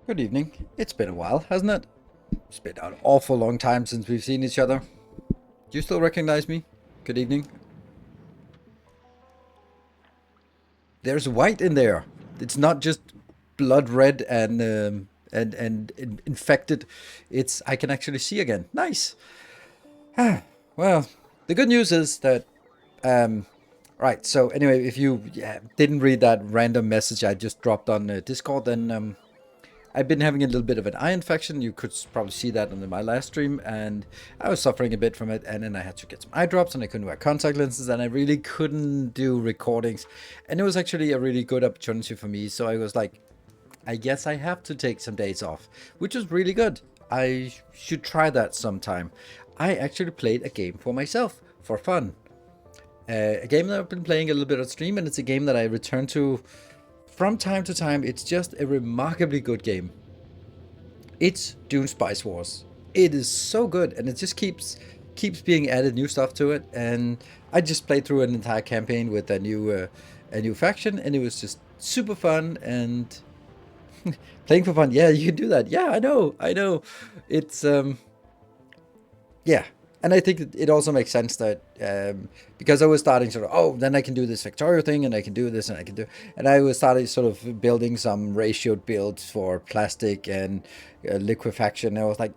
Good evening. It's been a while, hasn't it? It's been an awful long time since we've seen each other. Do you still recognize me? Good evening. There's white in there. It's not just blood red and infected. It's I can actually see again. Nice. Well, the good news is that right. So anyway, if you didn't read that random message I just dropped on Discord, then I've been having a little bit of an eye infection. You could probably see that on my last stream, and I was suffering a bit from it. And then I had to get some eye drops, and I couldn't wear contact lenses, and I really couldn't do recordings. And it was actually a really good opportunity for me. So I was like, I guess I have to take some days off, which was really good. I should try that sometime. I actually played a game for myself for fun. A game that I've been playing a little bit on stream, and it's a game that I return to from time to time. It's just a remarkably good game. It's Dune Spice Wars. It is so good, and it just keeps being added new stuff to it. And I just played through an entire campaign with a new faction, and it was just super fun. And playing for fun, yeah, you can do that. Yeah, I know. It's yeah. And I think it also makes sense that because I was starting sort of, oh, then I can do this Factorio thing, and I can do this, and I can do, and I was starting sort of building some ratioed builds for plastic and liquefaction. And I was like,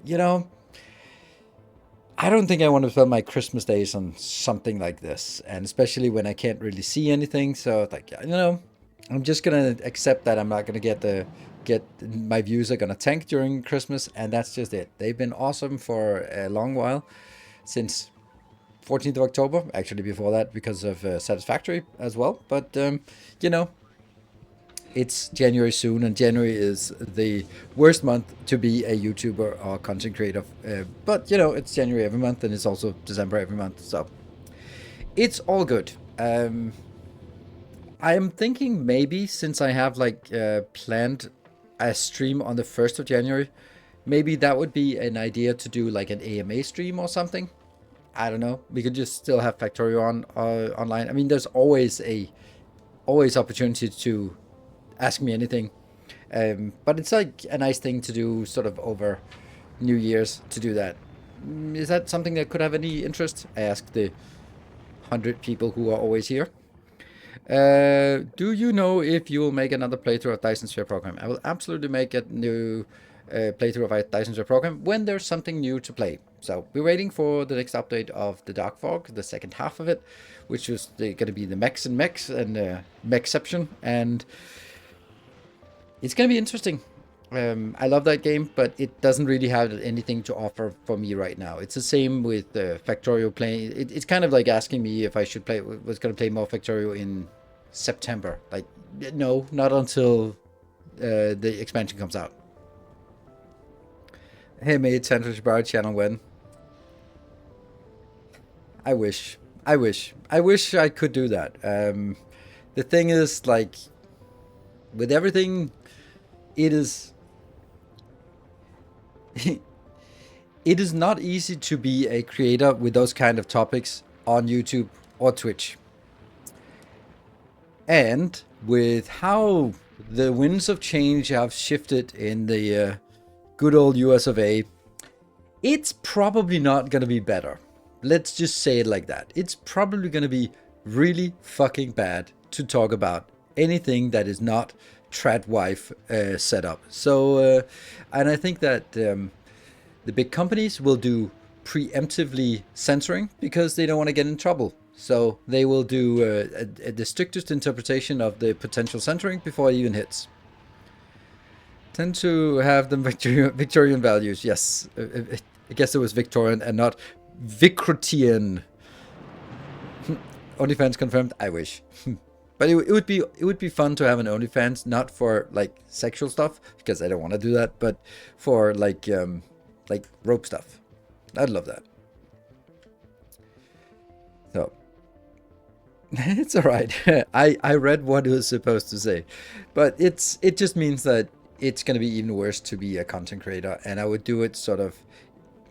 I don't think I want to spend my Christmas days on something like this, and especially when I can't really see anything. So like, I'm just gonna accept that I'm not gonna get my views are gonna tank during Christmas, and that's just it. They've been awesome for a long while, since 14th of October, actually before that because of Satisfactory as well. But it's January soon, and January is the worst month to be a YouTuber or content creator. But it's January every month, and it's also December every month, so it's all good. I'm thinking maybe since I have planned a stream on the 1st of January, maybe that would be an idea to do like an AMA stream or something. I don't know. We could just still have Factorio on online. I mean, there's always opportunity to ask me anything. But it's like a nice thing to do sort of over New Year's to do that. Is that something that could have any interest? I asked the 100 people who are always here. Do you know if you will make another playthrough of Dyson Sphere Program? I will absolutely make a new playthrough of Dyson Sphere Program when there's something new to play. So we're waiting for the next update of the Dark Fog, the second half of it, which is going to be the mechs and mechception, and it's going to be interesting. I love that game, but it doesn't really have anything to offer for me right now. It's the same with Factorio playing. It's kind of like asking me if I should was going to play more Factorio in September. Like, no, not until the expansion comes out. Hey mate, Sandwich Bar channel when? I wish I could do that. The thing is, like, with everything, it is it is not easy to be a creator with those kind of topics on YouTube or Twitch. And with how the winds of change have shifted in the good old US of A, it's probably not going to be better. Let's just say it like that. It's probably going to be really fucking bad to talk about anything that is not Tradwife setup. So, and I think that the big companies will do preemptively censoring because they don't want to get in trouble. So they will do the strictest interpretation of the potential censoring before it even hits. Tend to have the Victorian values. Yes, I guess it was Victorian and not Vicrotian. OnlyFans confirmed. I wish. But it would be fun to have an OnlyFans, not for like sexual stuff because I don't want to do that, but for like rope stuff. I'd love that. So it's all right. I read what it was supposed to say, but it just means that it's going to be even worse to be a content creator, and I would do it sort of.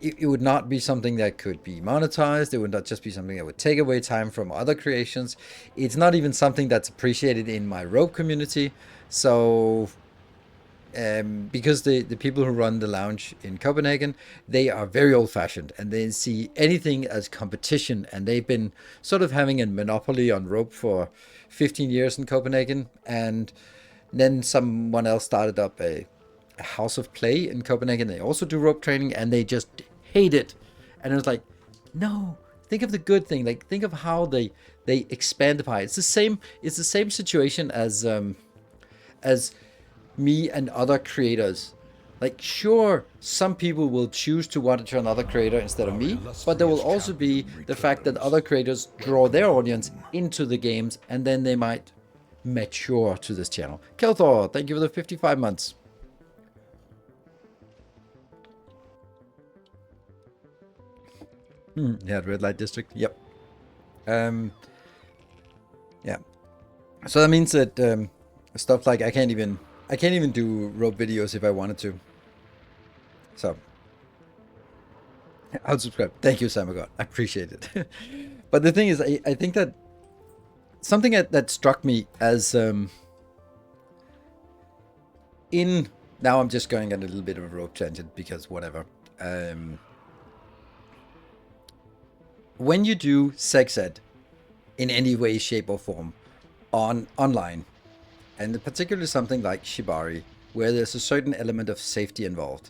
It would not be something that could be monetized. It would not just be something that would take away time from other creations. It's not even something that's appreciated in my rope community. So, because the people who run the lounge in Copenhagen, they are very old-fashioned and they see anything as competition. And they've been sort of having a monopoly on rope for 15 years in Copenhagen. And then someone else started up a house of play in Copenhagen. They also do rope training and they just hate it. And it was like, no, think of the good thing. Like, think of how they expand the pie. It's the same situation as me and other creators. Like, sure, some people will choose to want to turn another creator instead of me, but there will also be the fact that other creators draw their audience into the games, and then they might mature to this channel. Kelthor, thank you for the 55 months. Yeah, red light district. Yep. Yeah. So that means that stuff like I can't even do rope videos if I wanted to. So I'll subscribe. Thank you, Samagot. I appreciate it. But the thing is, I think that something that struck me as now I'm just going on a little bit of a rope tangent because whatever. When you do sex ed in any way, shape, or form online, and particularly something like Shibari, where there's a certain element of safety involved,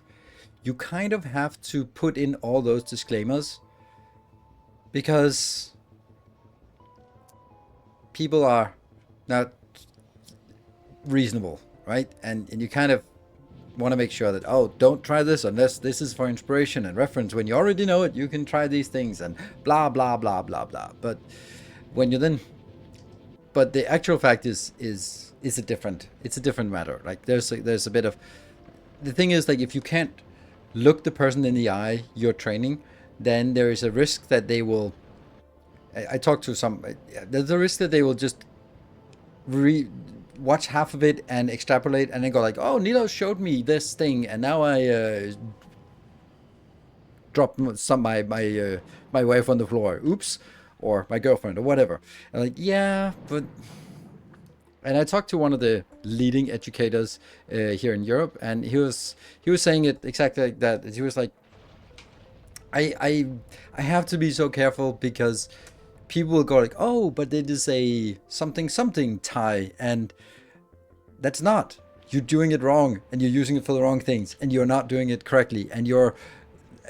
you kind of have to put in all those disclaimers because people are not reasonable, right? And you kind of want to make sure that, oh, don't try this unless this is for inspiration and reference. When you already know it, you can try these things and blah blah blah blah blah. But when you then, but the actual fact is a different matter. Like there's a bit of, the thing is, like, if you can't look the person in the eye you're training, then there is a risk that they will. I talked to some. There's a risk that they will just watch half of it and extrapolate and then go like, oh, Nilaus showed me this thing and now I dropped my wife on the floor, oops, or my girlfriend or whatever. And like, yeah, but, and I talked to one of the leading educators here in Europe, and he was saying it exactly like that. He was like, I have to be so careful because people will go like, oh, but it is a something tie, and that's not. You're doing it wrong, and you're using it for the wrong things, and you're not doing it correctly, and you're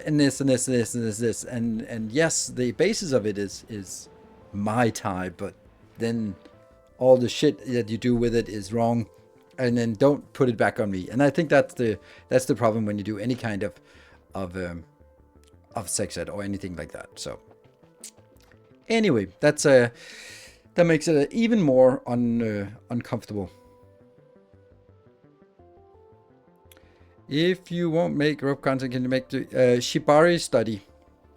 and this and this and this and this and yes, the basis of it is my type, but then all the shit that you do with it is wrong, and then don't put it back on me. And I think that's the problem when you do any kind of of sex ed or anything like that. So anyway, that makes it even more uncomfortable. If you won't make rope content, can you make the Shibari study?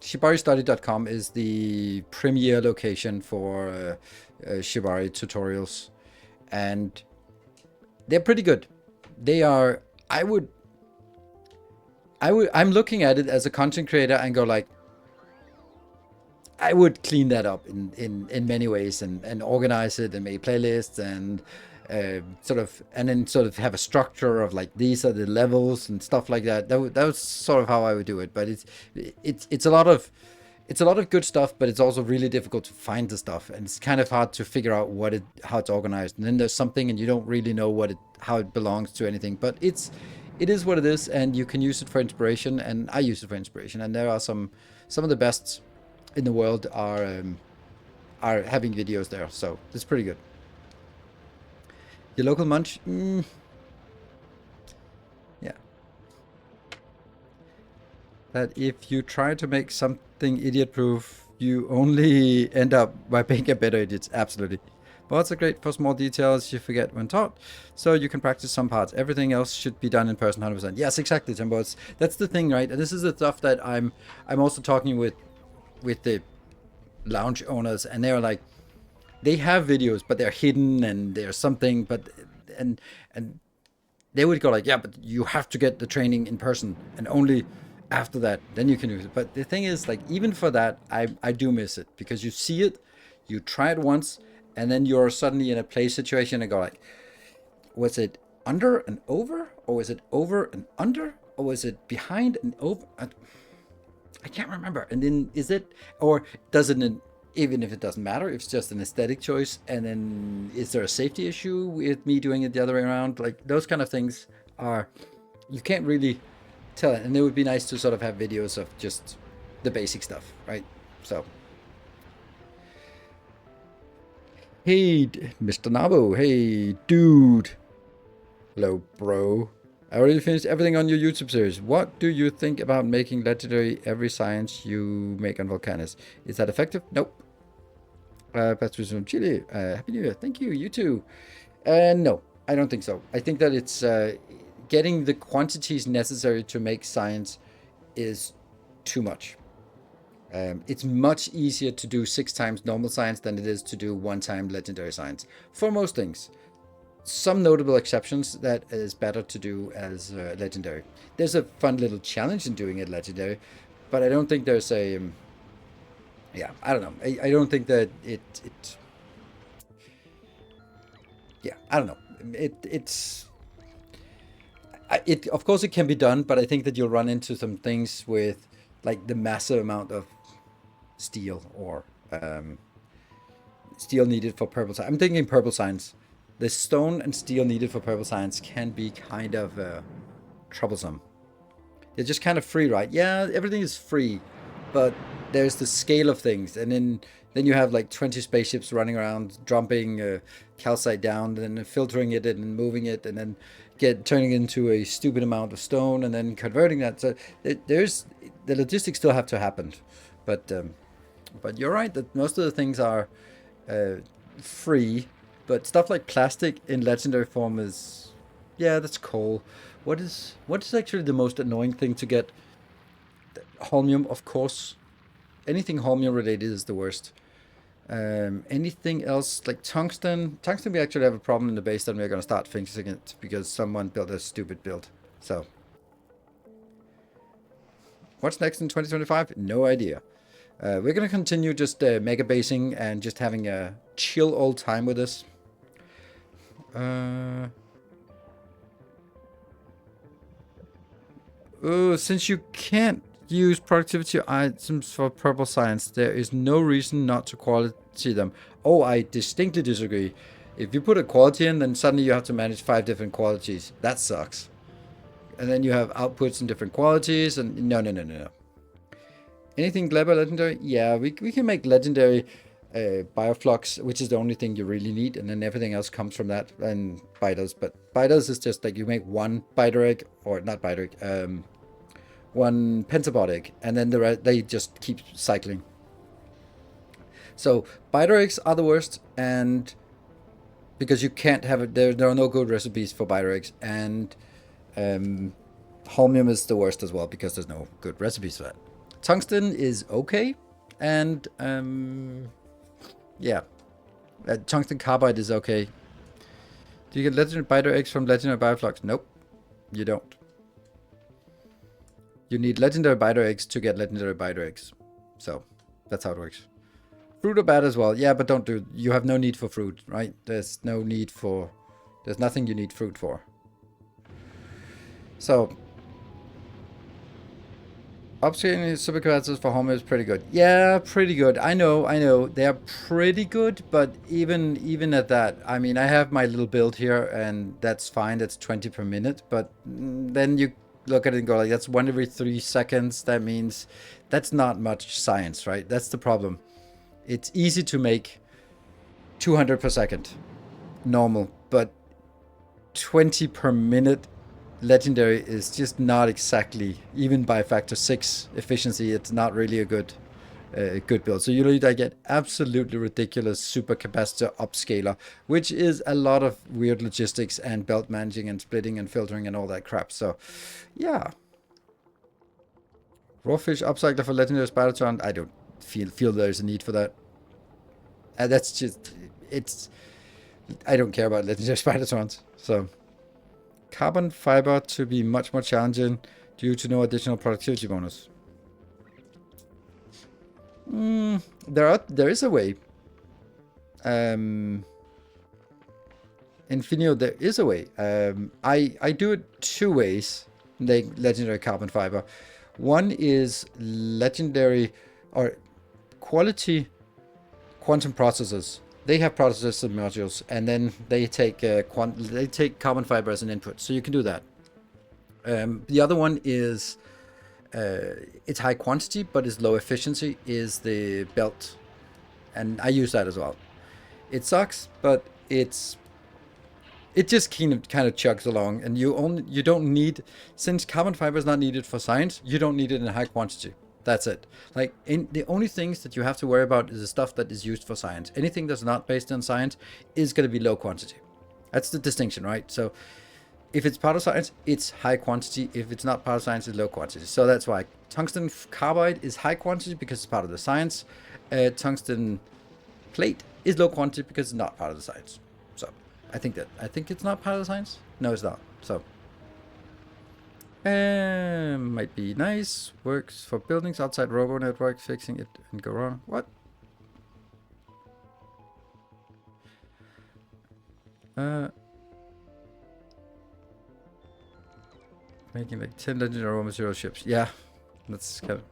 Shibaristudy.com is the premier location for Shibari tutorials, and they're pretty good. They are. I'm looking at it as a content creator and go like, I would clean that up in many ways and organize it and make playlists and then sort of have a structure of like these are the levels and stuff like that. That was sort of how I would do it. But it's a lot of good stuff, but it's also really difficult to find the stuff, and it's kind of hard to figure out how it's organized. And then there's something and you don't really know how it belongs to anything. But it is what it is, and you can use it for inspiration. And I use it for inspiration. And there are some of the best in the world are having videos there, so it's pretty good. Your local munch, yeah. That if you try to make something idiot-proof, you only end up by being a better idiot. Absolutely. Bots are great for small details you forget when taught, so you can practice some parts. Everything else should be done in person 100%. Yes, exactly, Timbo. That's the thing, right? And this is the stuff that I'm also talking with the lounge owners, and they're like, they have videos, but they're hidden and there's something, but and they would go like, yeah, but you have to get the training in person, and only after that then you can use it. But the thing is, like, even for that, I do miss it, because you see it, you try it once, and then you're suddenly in a play situation and go like, was it under and over, or was it over and under, or was it behind and over? I can't remember. And then is it, or does it, even if it doesn't matter, it's just an aesthetic choice, and then is there a safety issue with me doing it the other way around? Like, those kind of things you can't really tell it. And it would be nice to sort of have videos of just the basic stuff, right? So, hey, Mr. Nabo, hey, dude. Hello, bro. I already finished everything on your YouTube series. What do you think about making legendary every science you make on Volcanis? Is that effective? Nope. Patrice from Chile. Happy New Year. Thank you. You too. No, I don't think so. I think that it's getting the quantities necessary to make science is too much. It's much easier to do 6 times normal science than it is to do 1 time legendary science for most things. Some notable exceptions that is better to do as legendary. There's a fun little challenge in doing it legendary, but I don't think there's a yeah, I don't know. I don't think that it yeah, I don't know. It of course it can be done, but I think that you'll run into some things with like the massive amount of steel or steel needed for purple science. I'm thinking purple science. The stone and steel needed for purple science can be kind of troublesome. They're just kind of free, right? Yeah, everything is free, but there's the scale of things, and then you have like 20 spaceships running around, dumping calcite down, and then filtering it and moving it, and then turning it into a stupid amount of stone, and then converting that. So there's the logistics still have to happen, but you're right that most of the things are free. But stuff like plastic in legendary form is, yeah, that's cool. What is actually the most annoying thing to get? Holmium, of course. Anything holmium related is the worst. Anything else like tungsten? Tungsten, we actually have a problem in the base, and we're going to start fixing it because someone built a stupid build. So, what's next in 2025? No idea. We're going to continue just mega basing and just having a chill old time with this. Since you can't use productivity items for purple science, there is no reason not to quality them. Oh, I distinctly disagree. If you put a quality in, then suddenly you have to manage 5 different qualities. That sucks. And then you have outputs in different qualities, and no. Anything clever legendary? Yeah, we can make legendary bioflux, which is the only thing you really need, and then everything else comes from that, and biters. But biters is just like you make one biter egg, or not biter egg, one pentabot egg, and then the rest, they just keep cycling. So biter eggs are the worst, and because you can't have it, there are no good recipes for biter eggs, and holmium is the worst as well because there's no good recipes for that. Tungsten is okay, and yeah, tungsten carbide is okay. Do you get legendary biter eggs from legendary bioflux? Nope, you don't. You need legendary biter eggs to get legendary biter eggs. So that's how it works. Fruit are bad as well. Yeah, but don't do. You have no need for fruit, right? There's no need for. There's nothing you need fruit for. So upscaling supercapacitors for home is pretty good. Yeah, pretty good. I know. They are pretty good, but even at that, I mean, I have my little build here, and that's fine. That's 20 per minute. But then you look at it and go like, that's 1 every 3 seconds. That means that's not much science, right? That's the problem. It's easy to make 200 per second, normal, but 20 per minute legendary is just not exactly, even by factor 6 efficiency, it's not really a good build. So you either get absolutely ridiculous supercapacitor upscaler, which is a lot of weird logistics and belt managing and splitting and filtering and all that crap. So yeah, raw fish upcycler for legendary spidertron, I don't feel there's a need for that. That's just, it's, I don't care about legendary spidertrons. So carbon fiber to be much more challenging due to no additional productivity bonus. There is a way. Infinio, there is a way. I do it 2 ways. Legendary carbon fiber. One is legendary or quality quantum processors. They have processors and modules, and then they take carbon fiber as an input. So you can do that. The other one is it's high quantity but is low efficiency. Is the belt, and I use that as well. It sucks, but it just kind of chugs along, and you don't need, since carbon fiber is not needed for science, you don't need it in high quantity. That's it. Like, the only things that you have to worry about is the stuff that is used for science. Anything that's not based on science is going to be low quantity. That's the distinction, right? So if it's part of science, it's high quantity. If it's not part of science, it's low quantity. So that's why tungsten carbide is high quantity because it's part of the science. Tungsten plate is low quantity because it's not part of the science. So I think it's not part of the science. No, it's not. So might be nice. Works for buildings outside robo network, fixing it and go wrong. What? Making like 10 legendary raw material ships. Yeah, that's kind of.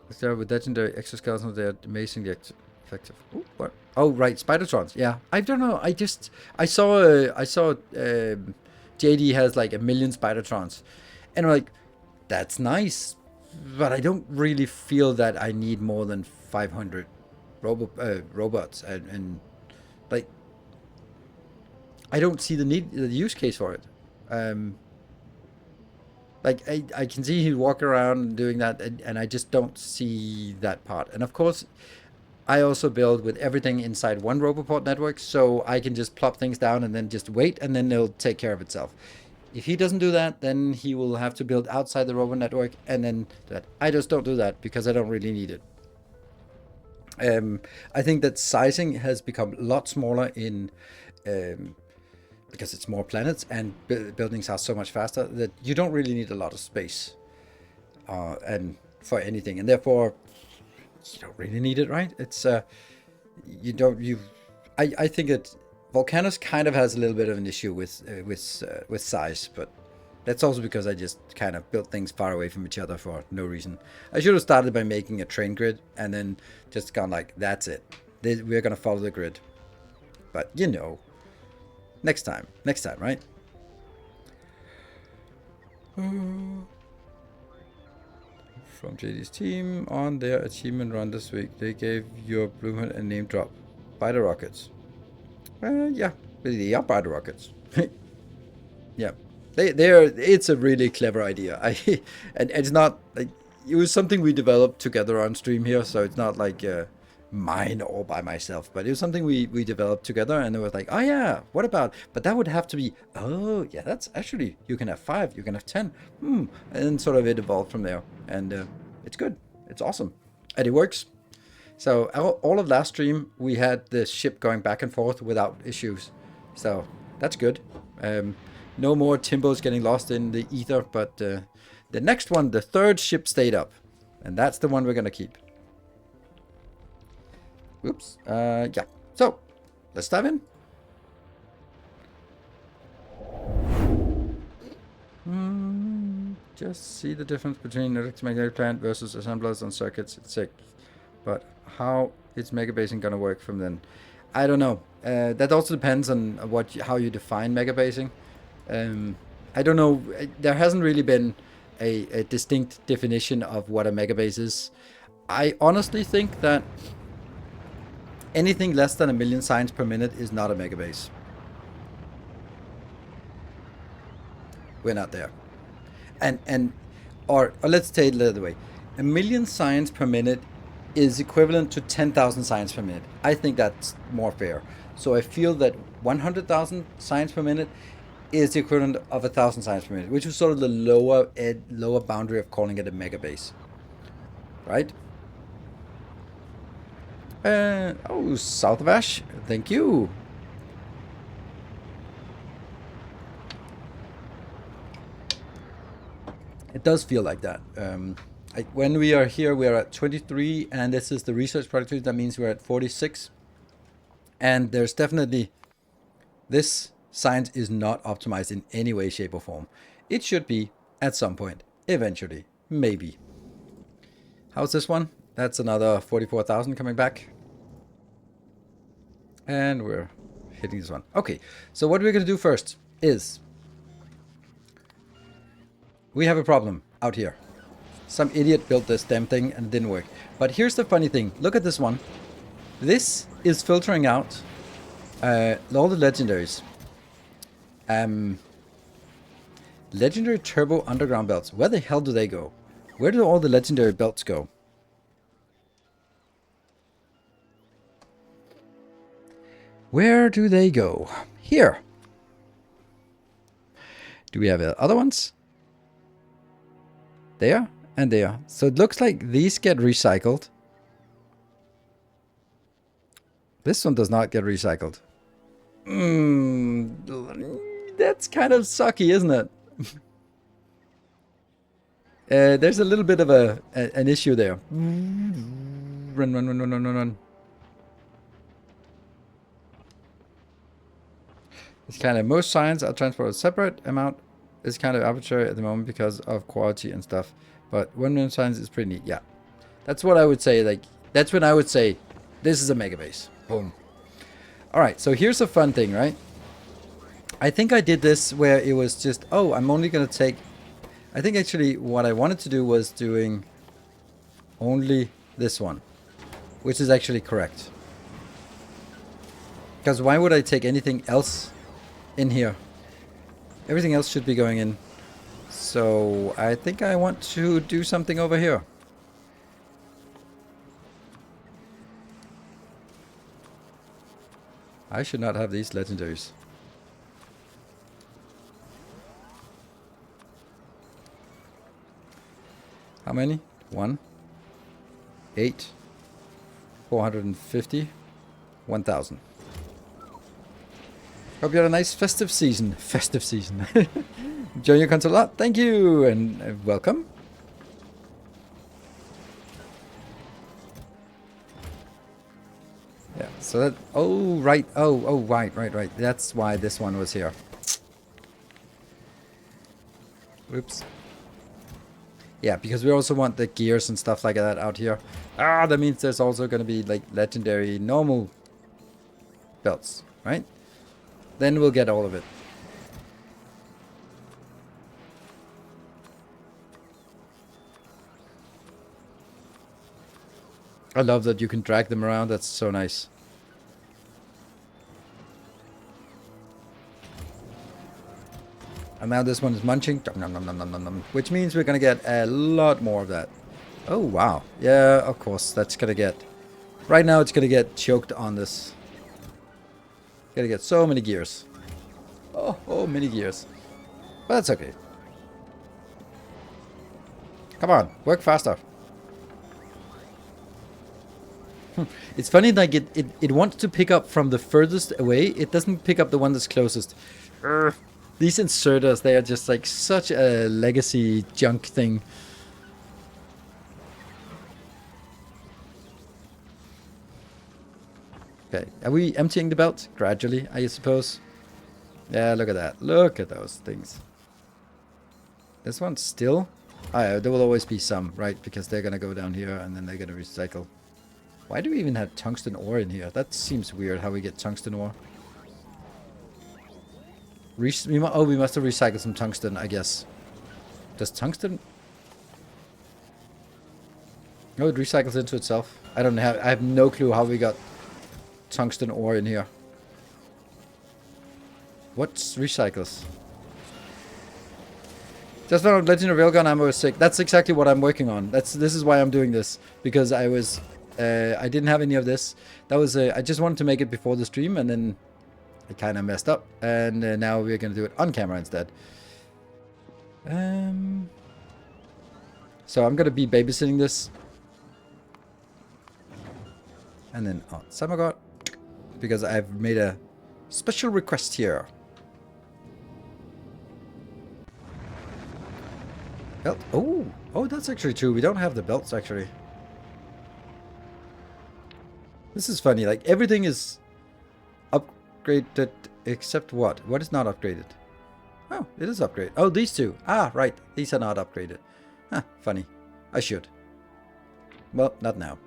Let's start with legendary exoskeletons. They're amazingly effective. Ooh, what? Oh, right, Spidertrons. Yeah, I don't know. I saw JD has like 1 million Spidertrons, and I'm like, that's nice, but I don't really feel that I need more than 500 robots, and like, I don't see the use case for it. Like, I can see he walk around doing that, and I just don't see that part. And of course, I also build with everything inside one Roboport network, so I can just plop things down and then just wait, and then it'll take care of itself. If he doesn't do that, then he will have to build outside the Robo network, and then do that. I just don't do that because I don't really need it. I think that sizing has become a lot smaller in because it's more planets and buildings are so much faster that you don't really need a lot of space and for anything, and therefore you don't really need it, right? It's I think that Volcanus kind of has a little bit of an issue with size, but that's also because I just kind of built things far away from each other for no reason. I should have started by making a train grid and then just gone like, that's it. We're gonna follow the grid. But you know, next time, right? from JD's team on their achievement run this week. They gave your Bloomhead a name drop. By the Rockets. Yeah, they are by the Rockets. Yeah, they're. It's a really clever idea. And it's not like it was something we developed together on stream here, so it's not like mine all by myself. But it was something we developed together, and it was like, oh yeah, what about? But that would have to be. Oh yeah, that's actually you can have 5, you can have 10. And sort of it evolved from there, and it's good. It's awesome, and it works. So all of last stream, we had the ship going back and forth without issues. So that's good. No more Timbos getting lost in the ether, but the next one, the 3rd ship stayed up. And that's the one we're going to keep. Oops. Yeah. So, let's dive in. Just see the difference between electromagnetic plant versus assemblers on circuits. It's sick. But how is megabasing going to work from then? I don't know. That also depends on how you define megabasing. I don't know. There hasn't really been a distinct definition of what a megabase is. I honestly think that anything less than 1 million signs per minute is not a megabase. We're not there. Or let's say it the other way. 1 million signs per minute is equivalent to 10,000 signs per minute. I think that's more fair. So I feel that 100,000 signs per minute is the equivalent of 1,000 signs per minute, which is sort of the lower boundary of calling it a megabase, right? Oh, South of Ash, thank you. It does feel like that. When we are here, we are at 23, and this is the research productivity. That means we're at 46. And there's definitely, this science is not optimized in any way, shape, or form. It should be at some point, eventually, maybe. How's this one? That's another 44,000 coming back. And we're hitting this one. Okay, so what we're going to do first is we have a problem out here. Some idiot built this damn thing and it didn't work. But here's the funny thing. Look at this one. This is filtering out all the legendaries. Legendary turbo underground belts. Where the hell do they go? Where do all the legendary belts go? Where do they go? Here. Do we have other ones? There and there. So it looks like these get recycled. This one does not get recycled. That's kind of sucky, isn't it? There's a little bit of an issue there. Run. It's kind of, most signs are transported a separate amount. It's kind of arbitrary at the moment because of quality and stuff. But 1 million signs is pretty neat. Yeah. That's what I would say. Like, that's when I would say, this is a megabase. Boom. Alright, so here's a fun thing, right? I think I did this where it was just, oh, I'm only going to take... I think actually what I wanted to do was doing only this one. Which is actually correct. Because why would I take anything else in here? Everything else should be going in. So I think I want to do something over here. I should not have these legendaries. How many? 1, 8, 450, 1,000. Hope you had a nice festive season. Festive season. Enjoy your console a lot. Thank you and welcome. Yeah, so that... Oh, right. Oh, right. That's why this one was here. Oops. Yeah, because we also want the gears and stuff like that out here. Ah, that means there's also going to be like legendary normal belts, right? Then we'll get all of it. I love that you can drag them around. That's so nice. And now this one is munching. Nom, nom, nom, nom, nom, nom, which means we're going to get a lot more of that. Oh, wow. Yeah, of course. That's going to get... Right now, it's going to get choked on this. Going to get so many gears. Oh, many gears. But that's okay. Come on. Work faster. It's funny, like, it wants to pick up from the furthest away. It doesn't pick up the one that's closest. These inserters, they are just, like, such a legacy junk thing. Okay, are we emptying the belt? Gradually, I suppose. Yeah, look at that. Look at those things. This one's still... Oh, yeah, there will always be some, right? Because they're gonna go down here and then they're gonna recycle. Why do we even have tungsten ore in here? That seems weird, how we get tungsten ore. We must have recycled some tungsten, I guess. Does tungsten... No, it recycles into itself. I have no clue how we got tungsten ore in here. What recycles? Just found out Legend of Railgun ammo is sick. That's exactly what I'm working on. This is why I'm doing this. Because I didn't have any of this. That was I just wanted to make it before the stream, and then I kind of messed up. And now we're going to do it on camera instead. So I'm going to be babysitting this. And then on Samagod. Because I've made a special request here. Belt. Oh, that's actually true. We don't have the belts, actually. This is funny. Like, everything is upgraded except what? What is not upgraded? Oh, it is upgraded. Oh, these two. Ah, right. These are not upgraded. Huh, funny. I should. Well, not now.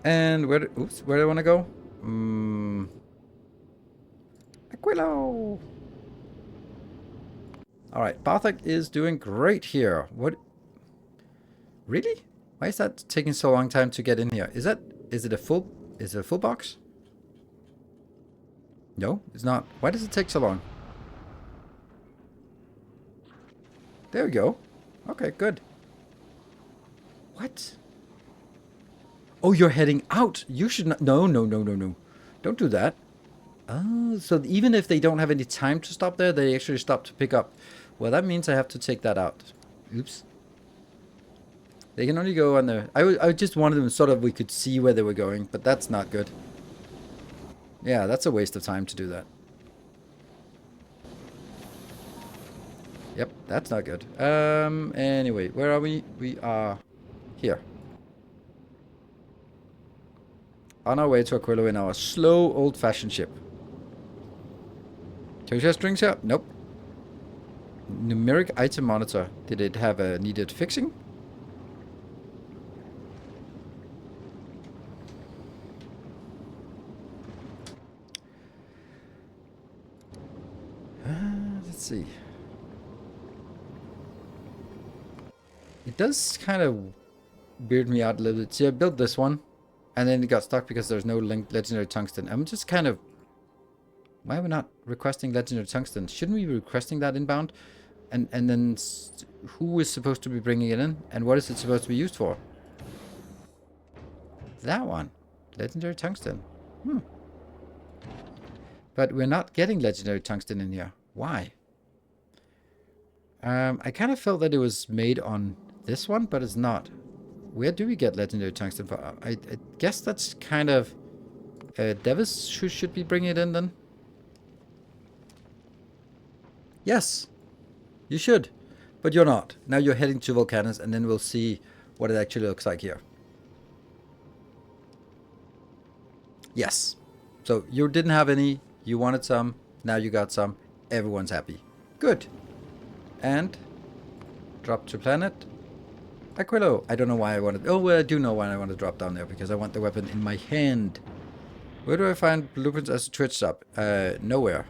And where do I want to go? Aquilo! Alright, Barthak is doing great here. What? Really? Why is that taking so long time to get in here? Is it a full box? No, it's not. Why does it take so long? There we go. Okay, good. What? Oh, you're heading out. You should not. No. Don't do that. Oh, so even if they don't have any time to stop there, they actually stop to pick up. Well, that means I have to take that out. Oops. They can only go on there. I just wanted them sort of, we could see where they were going, but that's not good. Yeah, that's a waste of time to do that. Yep, that's not good. Anyway, where are we? We are here. On our way to Aquilo in our slow, old-fashioned ship. Tosia strings here? Nope. Numeric item monitor. Did it have a needed fixing? Let's see. It does kind of weird me out a little bit. See, I built this one. And then it got stuck because there's no legendary tungsten. I'm just kind of... Why are we not requesting legendary tungsten? Shouldn't we be requesting that inbound? And then who is supposed to be bringing it in? And what is it supposed to be used for? That one. Legendary tungsten. But we're not getting legendary tungsten in here. Why? I kind of felt that it was made on this one, but it's not. Where do we get legendary tungsten for? I guess that's kind of... Devis should be bringing it in then? Yes, you should. But you're not. Now you're heading to Volcanus, and then we'll see what it actually looks like here. Yes. So you didn't have any. You wanted some. Now you got some. Everyone's happy. Good. And drop to planet. Aquilo. I don't know why I wanted... Oh, well, I do know why I want to drop down there. Because I want the weapon in my hand. Where do I find blueprints as a Twitch sub? Nowhere.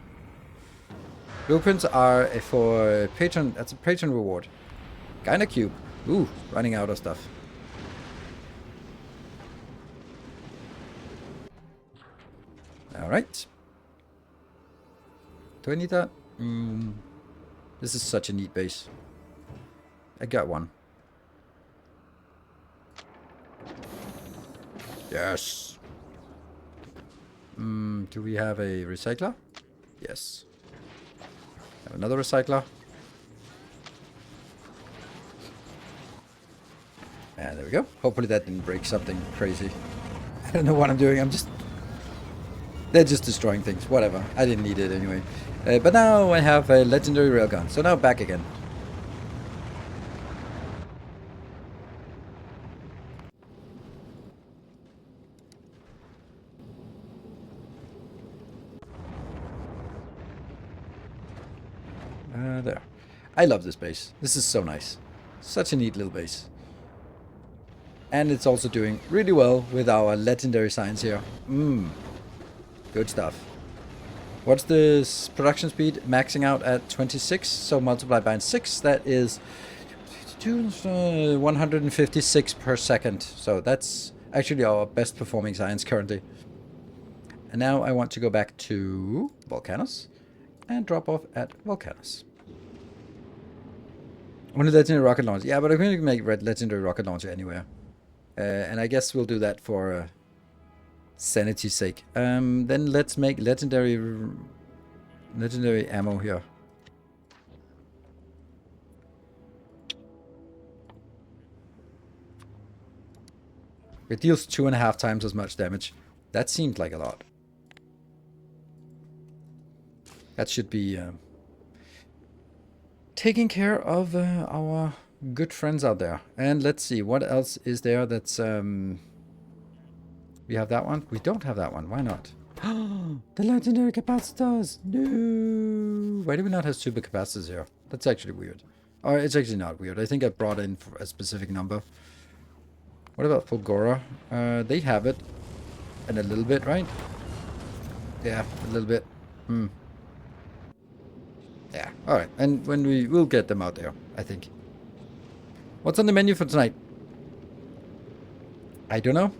Blueprints are for patron... That's a patron reward. Kinda cube. Ooh, running out of stuff. Alright. Do I need that? This is such a neat base. I got one. Yes. Do we have a recycler? Yes. Have another recycler. And there we go. Hopefully that didn't break something crazy. I don't know what I'm doing. They're just destroying things. Whatever. I didn't need it anyway. But now I have a legendary railgun. So now back again. There. I love this base. This is so nice. Such a neat little base. And it's also doing really well with our legendary science here. Good stuff. What's the production speed? Maxing out at 26. So multiplied by 6. That is 156 per second. So that's actually our best performing science currently. And now I want to go back to Volcanus and drop off at Volcanus. Only legendary rocket launcher. Yeah, but I'm going to make legendary rocket launcher anywhere. And I guess we'll do that for sanity's sake. Then let's make legendary ammo here. It deals 2.5 times as much damage. That seemed like a lot. That should be taking care of our good friends out there. And let's see, what else is there that's... we have that one? We don't have that one. Why not? The legendary capacitors! No! Why do we not have super capacitors here? That's actually weird. Or it's actually not weird. I think I brought in for a specific number. What about Fulgora? They have it. And a little bit, right? Yeah, a little bit. Yeah, alright. And when we'll get them out there, I think. What's on the menu for tonight? I don't know.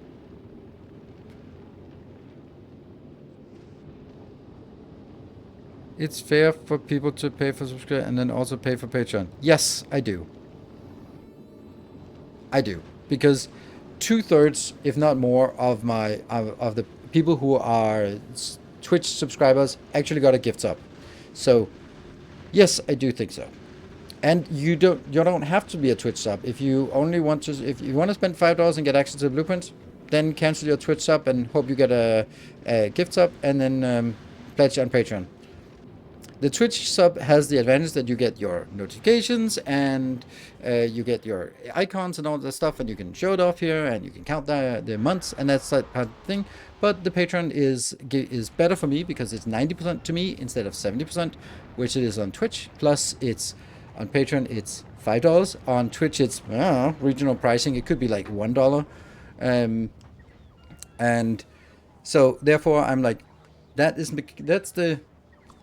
It's fair for people to pay for subscription and then also pay for Patreon. Yes, I do. I do. Because 2/3, if not more, of the people who are Twitch subscribers actually got a gift sub. So yes, I do think so. And you don't have to be a Twitch sub. If you only want to, if you want to spend $5 and get access to the blueprint, then cancel your Twitch sub and hope you get a gift sub and then pledge on Patreon. The Twitch sub has the advantage that you get your notifications and you get your icons and all that stuff, and you can show it off here and you can count the months and that's that kind of thing. But the Patreon is better for me because it's 90% to me instead of 70%, which it is on Twitch. Plus, it's on Patreon, it's $5. On Twitch, it's regional pricing. It could be like $1. And so therefore, I'm like, that's the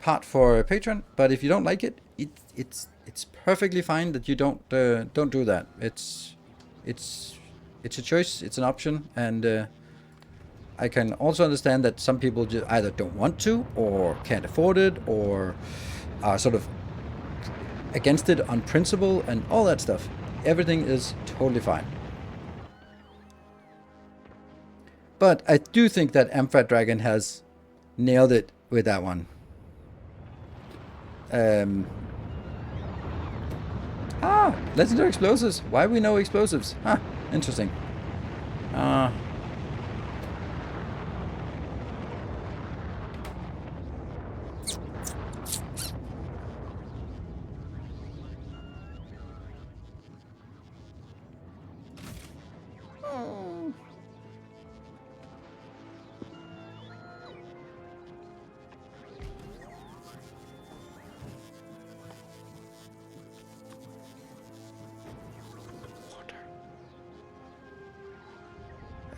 part for Patreon. But if you don't like it, it's perfectly fine that you don't do that. It's a choice. It's an option, and I can also understand that some people just either don't want to or can't afford it or are sort of against it on principle and all that stuff. Everything is totally fine. But I do think that Amphat Dragon has nailed it with that one. Legendary explosives. Why we know explosives? Interesting.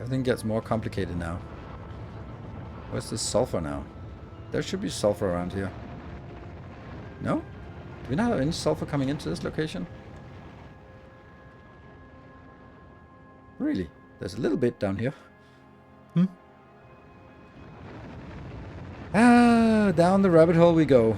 Everything gets more complicated now. Where's the sulfur now? There should be sulfur around here. No? Do we not have any sulfur coming into this location? Really? There's a little bit down here. Hmm? Ah, down the rabbit hole we go.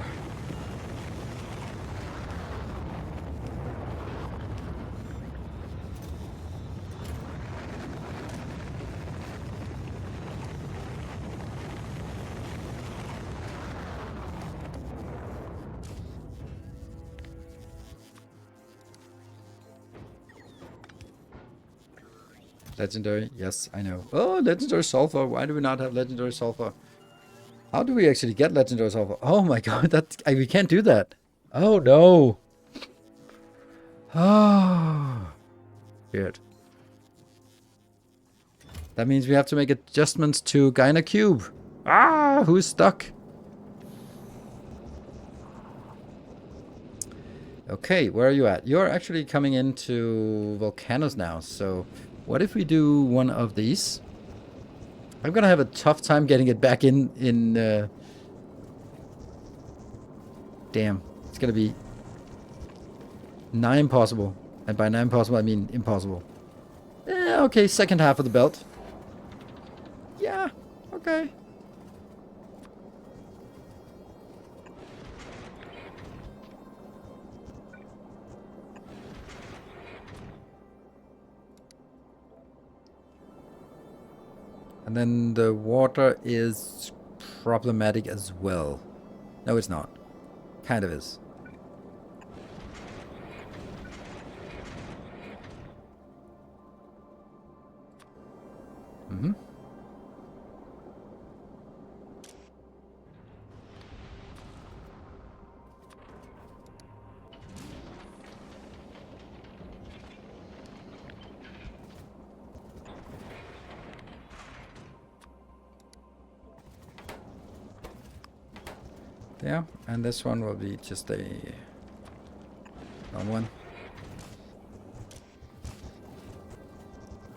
Legendary, yes, I know. Oh, legendary sulfur. Why do we not have legendary sulfur? How do we actually get legendary sulfur? Oh my god, we can't do that. Oh no. Oh, weird. That means we have to make adjustments to Gyna Cube. Ah, who's stuck? Okay, where are you at? You're actually coming into volcanoes now, so what if we do one of these? I'm gonna have a tough time getting it back in damn, it's gonna be nigh impossible. And by nigh impossible, I mean impossible. Okay, second half of the belt. Yeah, okay. And then the water is problematic as well. No, it's not. Kind of is. Mm-hmm. Yeah, and this one will be just a long one.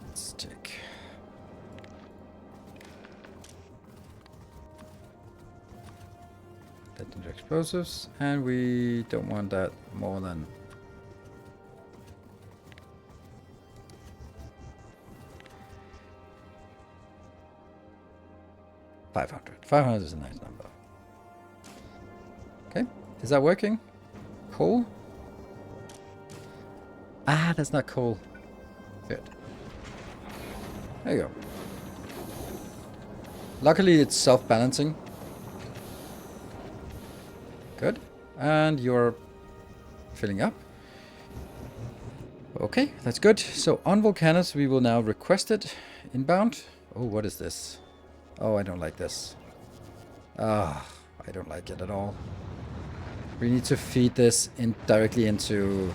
Let's check. Legendary explosives, and we don't want that more than 500. 500 is a nice number. Okay, is that working? Coal? Ah, that's not coal. Good. There you go. Luckily, it's self-balancing. Good. And you're filling up. Okay, that's good. So on Volcanus, we will now request it inbound. Oh, what is this? Oh, I don't like this. Ah, I don't like it at all. We need to feed this in directly into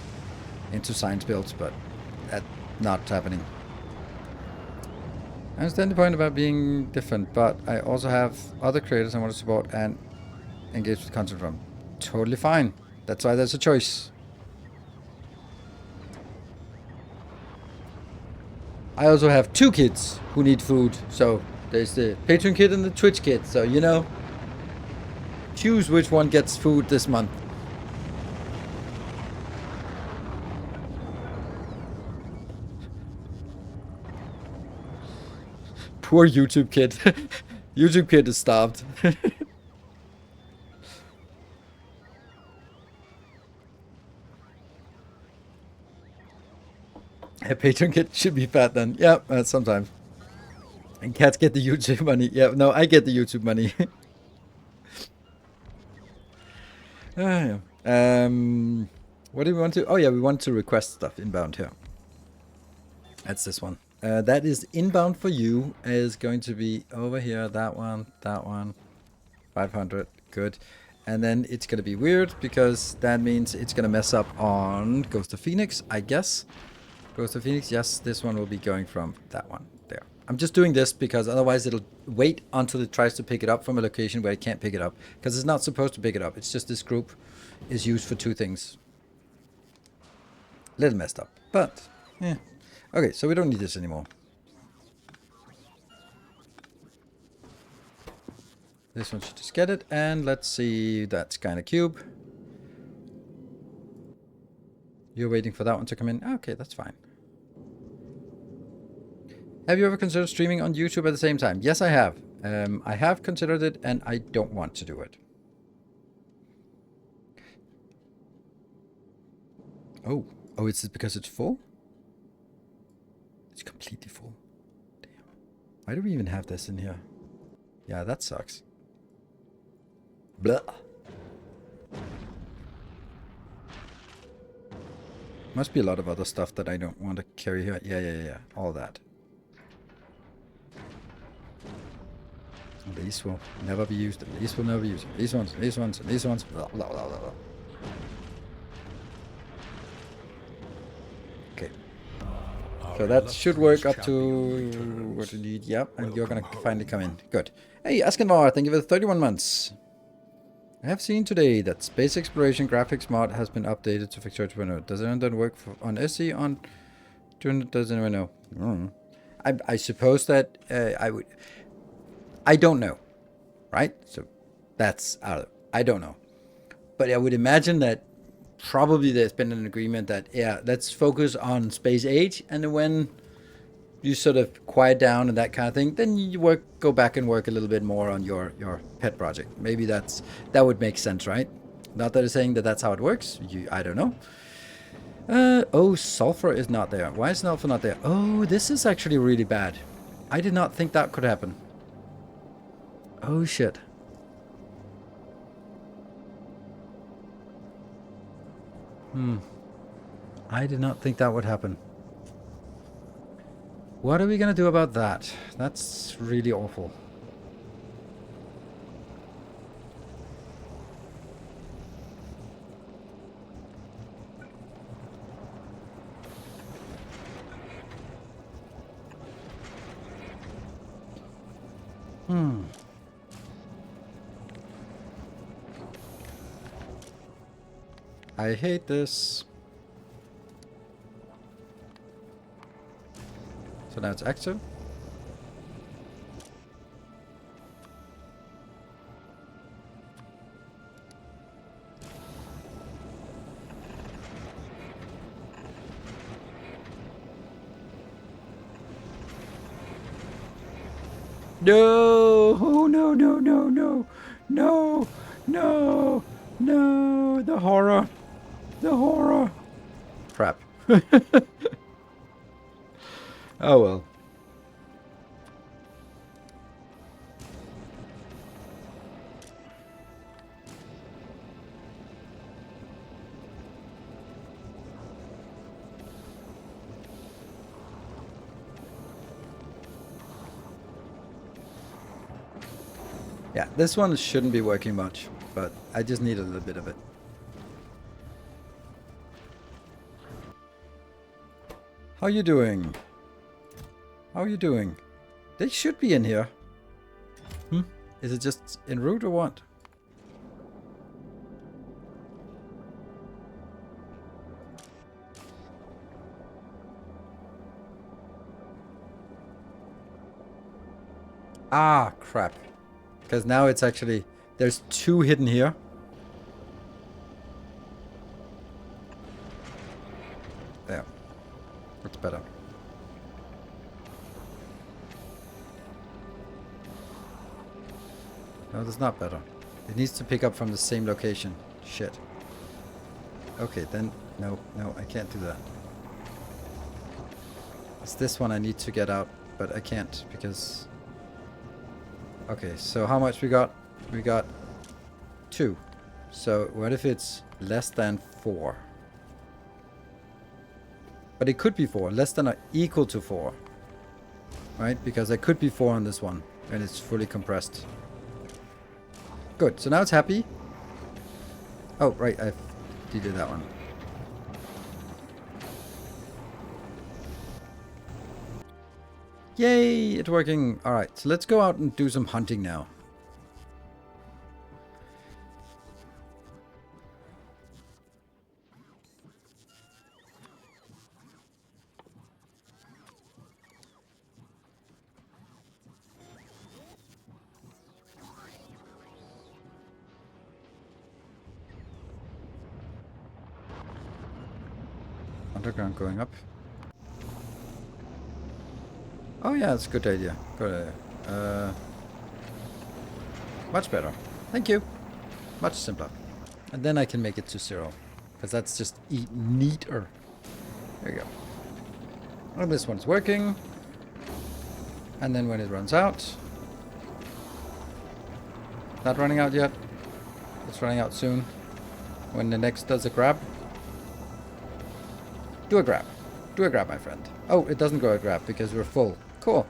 science builds, but that's not happening. I understand the point about being different, but I also have other creators I want to support and engage with content from. Totally fine. That's why there's a choice. I also have 2 kids who need food, so there's the Patreon kid and the Twitch kid, so you know, choose which one gets food this month. Poor YouTube kid. YouTube kid is starved. A Patreon kid should be fat then. Yeah, sometimes. And cats get the YouTube money. Yeah, no, I get the YouTube money. Yeah. What do we want to? Oh yeah, we want to request stuff inbound here. That's this one. That is inbound for you. Is going to be over here. That one. 500. Good. And then it's gonna be weird because that means it's gonna mess up on Ghost of Phoenix, I guess. Ghost of Phoenix. Yes, this one will be going from that one there. I'm just doing this because otherwise it'll wait until it tries to pick it up from a location where it can't pick it up. Because it's not supposed to pick it up. It's just this group is used for 2 things. Little messed up. But, yeah. Okay, so we don't need this anymore. This one should just get it. And let's see, that's kind of cube. You're waiting for that one to come in. Okay, that's fine. Have you ever considered streaming on YouTube at the same time? Yes, I have. I have considered it, and I don't want to do it. Oh. Oh, it's because it's full? It's completely full. Damn. Why do we even have this in here? Yeah, that sucks. Blah. Must be a lot of other stuff that I don't want to carry here. Yeah. All that. These will never be used. These will never be used. These ones. Blah, blah, blah, blah. Okay. So that should work up to what you need. Yep, and you're gonna finally come in. Good. Hey, Askenvar, thank you for the 31 months. I have seen today that Space Exploration Graphics mod has been updated to Factorio 2.0. Does it then work on SE on 200? Does anyone know? I suppose that I would. I don't know, right? So that's out of it. I don't know. But I would imagine that probably there's been an agreement that, yeah, let's focus on Space Age, and then when you sort of quiet down and that kind of thing, then you go back and work a little bit more on your pet project. Maybe that would make sense, right? Not that I'm saying that that's how it works. I don't know. Oh, sulfur is not there. Why is sulfur not there? Oh, this is actually really bad. I did not think that could happen. Oh, shit. I did not think that would happen. What are we gonna do about that? That's really awful. I hate this. So now it's active. No! Oh, no, no, no, no! No! No! No! The horror! The horror! Crap. Oh well. Yeah, this one shouldn't be working much, but I just need a little bit of it. How you doing? How are you doing? They should be in here. Is it just en route or what? Ah, crap. Because now it's actually... There's two hidden here. There. That's better. No, that's not better. It needs to pick up from the same location. Shit. Okay, then... No, I can't do that. It's this one I need to get out, but I can't because... Okay, so how much we got? We got 2. So what if it's less than 4? But it could be 4. Less than or equal to 4. Right? Because there could be 4 on this one. And it's fully compressed. Good. So now it's happy. Oh, right. I've deleted that one. Yay! It's working. Alright. So let's go out and do some hunting now. Underground going up. Oh yeah, that's a good idea. Good idea. Much better. Thank you. Much simpler. And then I can make it to 0. Because that's just neater. There you go. And this one's working. And then when it runs out. Not running out yet. It's running out soon. When the next does a grab. Do a grab. Do a grab, my friend. Oh, it doesn't go a grab because we're full. Cool.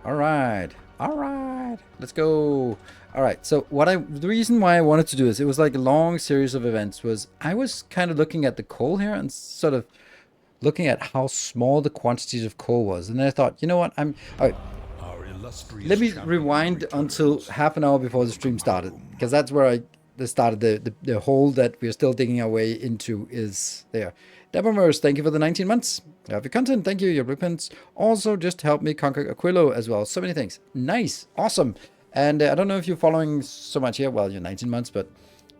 Alright. Alright. Let's go. Alright, so the reason why I wanted to do this, it was like a long series of events, was I was kind of looking at the coal here and sort of looking at how small the quantities of coal was. And then I thought, you know what, alright. Let me rewind until half an hour before the stream started, because that's where I started the hole that we're still digging our way into is there. Deborahverse, thank you for the 19 months. Love your content, thank you. Your blueprints also just helped me conquer Aquilo as well. So many things. Nice, awesome. And I don't know if you're following so much here. Well, you're 19 months, but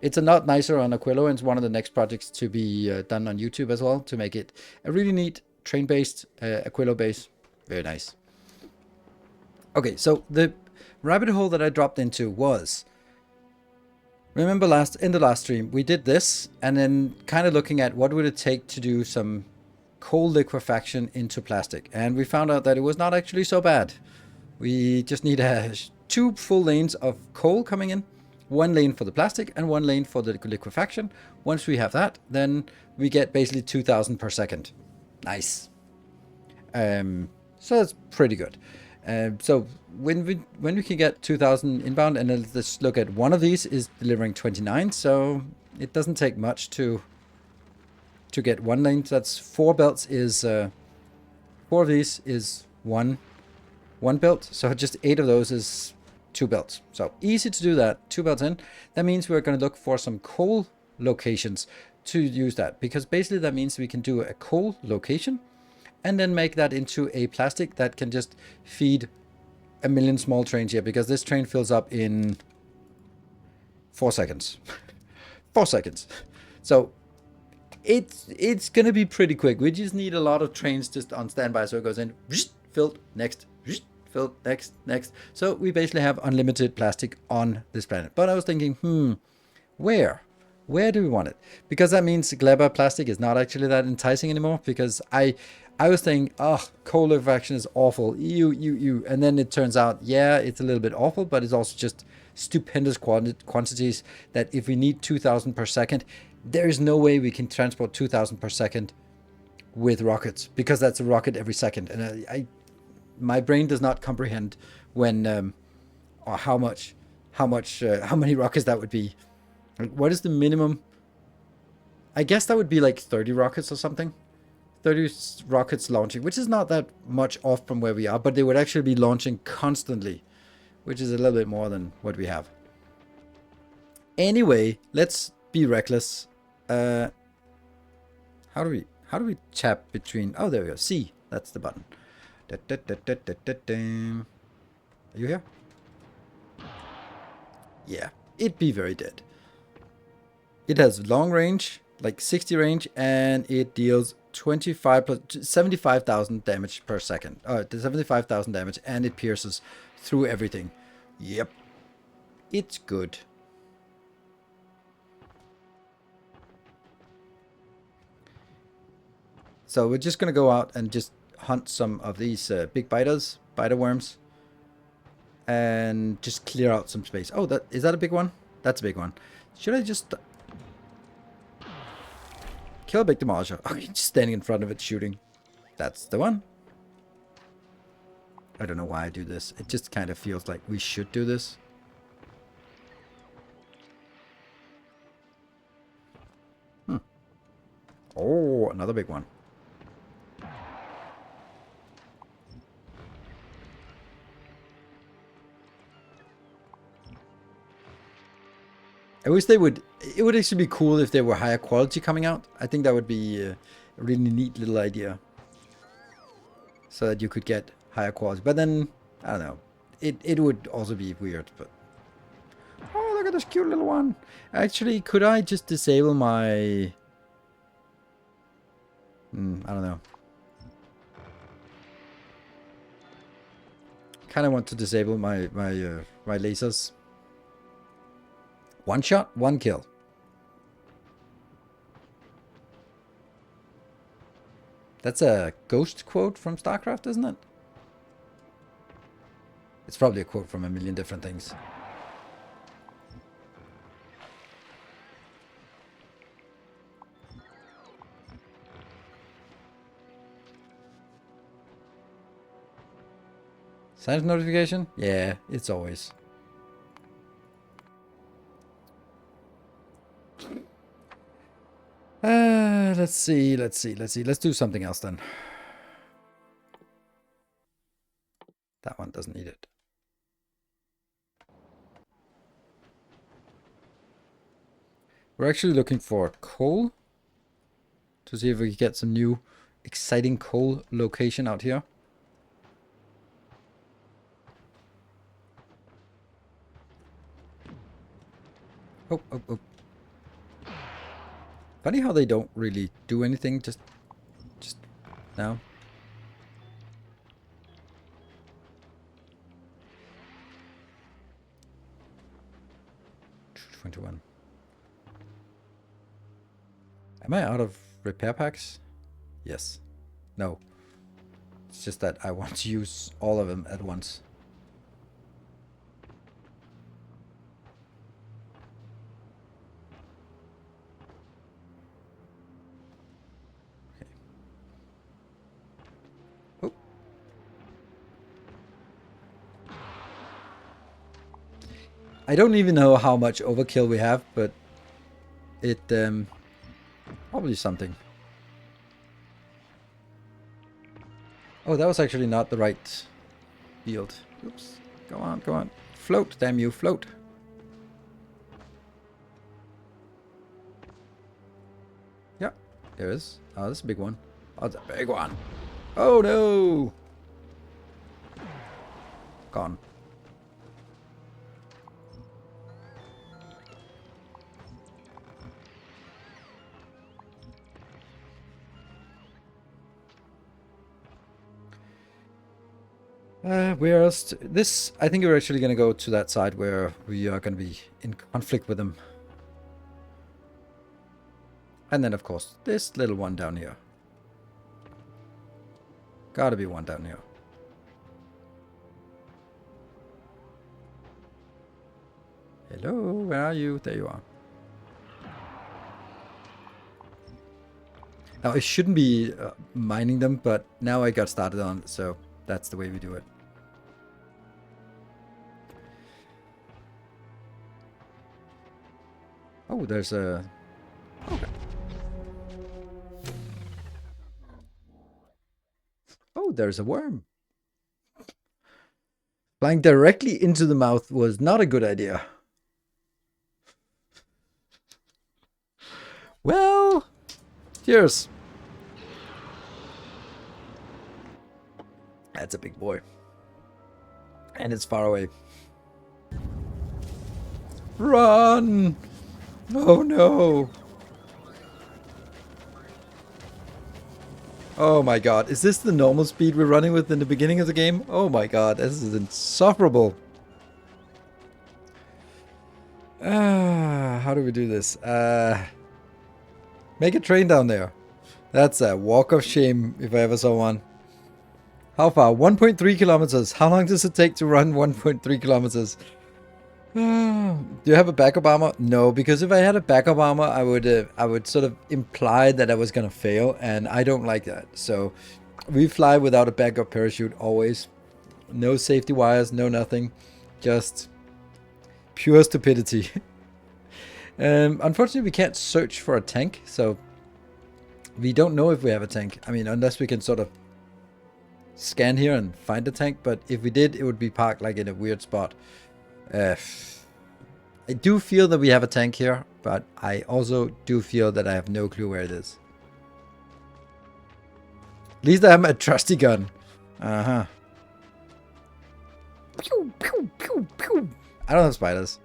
it's a lot nicer on Aquilo, and it's one of the next projects to be done on YouTube as well, to make it a really neat train-based Aquilo base. Very nice. Okay, so the rabbit hole that I dropped into was, remember in the last stream, we did this, and then kind of looking at what would it take to do some coal liquefaction into plastic. And we found out that it was not actually so bad. We just need 2 full lanes of coal coming in, 1 lane for the plastic and 1 lane for the liquefaction. Once we have that, then we get basically 2,000 per second. Nice. So that's pretty good. So when we can get 2,000 inbound, and then let's look at one of these is delivering 29, so it doesn't take much to get 1 lane. So that's 4 belts is 4 of these is one belt, so just 8 of those is 2 belts. So easy to do that. 2 belts in. That means we're going to look for some coal locations to use that, because basically that means we can do a coal location and then make that into a plastic that can just feed 1 million small trains here, because this train fills up in 4 seconds. 4 seconds. So it's gonna be pretty quick. We just need a lot of trains just on standby, so it goes in, filled, next, filled, next. So we basically have unlimited plastic on this planet. But I was thinking, where do we want it? Because that means Gleba plastic is not actually that enticing anymore, because I was thinking, coal liquefaction is awful. And then it turns out, yeah, it's a little bit awful, but it's also just stupendous quantities that if we need 2,000 per second, there is no way we can transport 2,000 per second with rockets, because that's a rocket every second. And my brain does not comprehend when, or how many rockets that would be. Like, what is the minimum? I guess that would be like 30 rockets or something. 30 rockets launching, which is not that much off from where we are, but they would actually be launching constantly, which is a little bit more than what we have. Anyway, let's be reckless. How do we tap between? Oh, there we go. C. That's the button. Are you here? Yeah, it'd be very dead. It has long range, like 60 range, and it deals 75,000 damage per second. 75,000 damage, and it pierces through everything. Yep. It's good. So we're just going to go out and just hunt some of these big biter worms, and just clear out some space. Oh, is that a big one? That's a big one. Should I just kill a big demolisher? Oh, he's just standing in front of it shooting. That's the one. I don't know why I do this. It just kind of feels like we should do this. Oh, another big one. I wish they would. It would actually be cool if they were higher quality coming out. I think that would be a really neat little idea, so that you could get higher quality. But then I don't know. It would also be weird. But oh, look at this cute little one. Actually, could I just disable my? I don't know. kind of want to disable my lasers. One shot, one kill. That's a ghost quote from StarCraft, isn't it? It's probably a quote from a million different things. Science notification? Yeah, it's always. Let's see. Let's do something else then. That one doesn't need it. We're actually looking for coal to see if we can get some new exciting coal location out here. Oh. Funny how they don't really do anything just now. $21. Am I out of repair packs? Yes. No. It's just that I want to use all of them at once. Okay. Oh. I don't even know how much overkill we have, but it probably something. Oh, that was actually not the right field. Oops. Go on. Float, damn you, float. Yeah, there is. Oh, this is a big one. Oh, it's a big one. Oh, no. Gone. Where else? This, I think we're actually going to go to that side where we are going to be in conflict with them. And then, of course, this little one down here. Gotta be one down here. Hello, where are you? There you are. Now, I shouldn't be mining them, but now I got started on it, so that's the way we do it. Oh, there's a... Okay. Oh, there's a worm. Flying directly into the mouth was not a good idea. Well, cheers. That's a big boy. And it's far away. Run! Oh no! Oh my god, is this the normal speed we're running with in the beginning of the game? Oh my god, this is insufferable. How do we do this? Make a train down there. That's a walk of shame if I ever saw one. How far? 1.3 kilometers. How long does it take to run 1.3 kilometers? Do you have a backup armor? No, because if I had a backup armor, I would sort of imply that I was gonna fail, and I don't like that. So we fly without a backup parachute always. No safety wires, no nothing. Just pure stupidity. Unfortunately, we can't search for a tank, so we don't know if we have a tank. I mean, unless we can sort of scan here and find a tank, but if we did, it would be parked like in a weird spot. I do feel that we have a tank here, but I also do feel that I have no clue where it is. At least I have a trusty gun. Uh-huh. Pew, pew, pew, pew. I don't have spiders.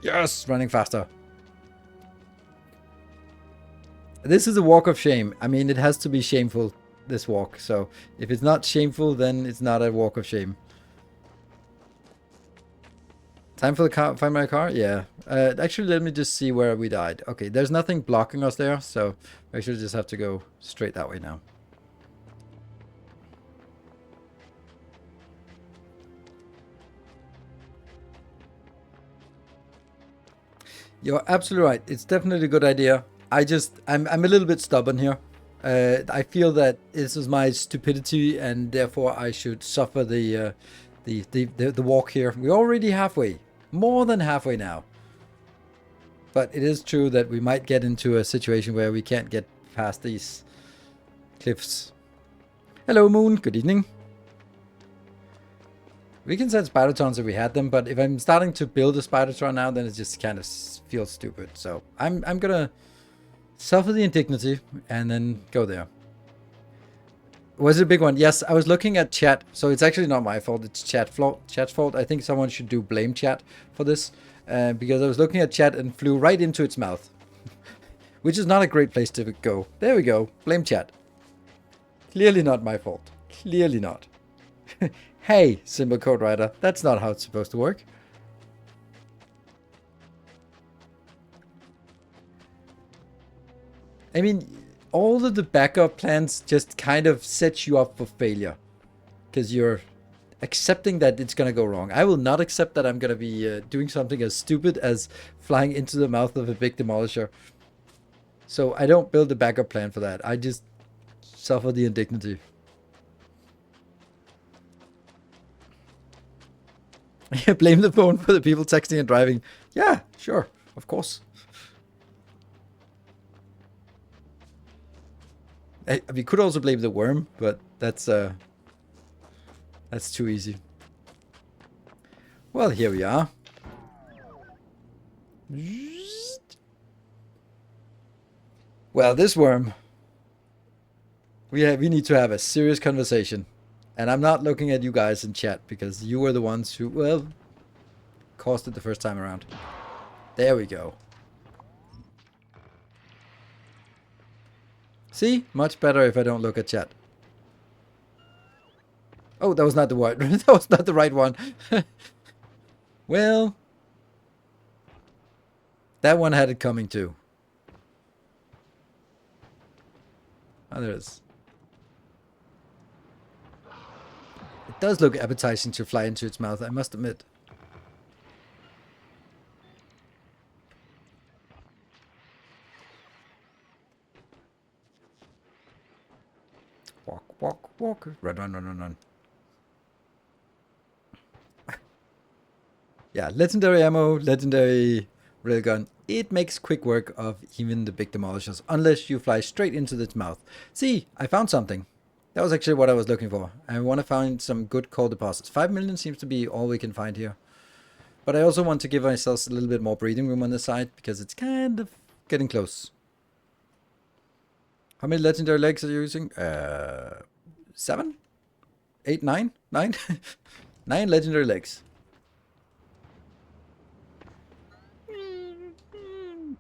Yes, running faster. This is a walk of shame. I mean, it has to be shameful, this walk. So if it's not shameful, then it's not a walk of shame. Time for the car, find my car? Yeah. Actually, let me just see where we died. Okay, there's nothing blocking us there, so I should just have to go straight that way now. You're absolutely right. It's definitely a good idea. I'm a little bit stubborn here. I feel that this is my stupidity, and therefore I should suffer the walk here. We're already halfway, more than halfway now. But it is true that we might get into a situation where we can't get past these cliffs. Hello, Moon. Good evening. We can set Spidertrons if we had them, but if I'm starting to build a Spidertron now, then it just kind of feels stupid. So I'm gonna suffer the indignity and then go there. Was it a big one? Yes, I was looking at chat, so it's actually not my fault. It's chat's fault. I think someone should do blame chat for this, because I was looking at chat and flew right into its mouth, which is not a great place to go. There we go. Blame chat. Clearly not my fault. Clearly not. Hey, Simple Code Writer, that's not how it's supposed to work. I mean, all of the backup plans just kind of set you up for failure, because you're accepting that it's going to go wrong. I will not accept that I'm going to be doing something as stupid as flying into the mouth of a big demolisher. So I don't build a backup plan for that. I just suffer the indignity. Blame the phone for the people texting and driving. Yeah, sure, of course. We could also blame the worm, but that's too easy. Well, here we are. Well, this worm. We need to have a serious conversation. And I'm not looking at you guys in chat because you were the ones who, well, caused it the first time around. There we go. See? Much better if I don't look at chat. Oh, that was not the one. That was not the right one. Well, that one had it coming too. Oh, there it is. It does look appetizing to fly into its mouth, I must admit. Walk, walk, walk. Run, run, run, run, run. Yeah, legendary ammo, legendary railgun. It makes quick work of even the big demolishers, unless you fly straight into its mouth. See, I found something. That was actually what I was looking for. I want to find some good coal deposits. 5 million seems to be all we can find here. But I also want to give ourselves a little bit more breathing room on the side, because it's kind of getting close. How many legendary legs are you using? 7? 8, 9? 9? 9 legendary legs.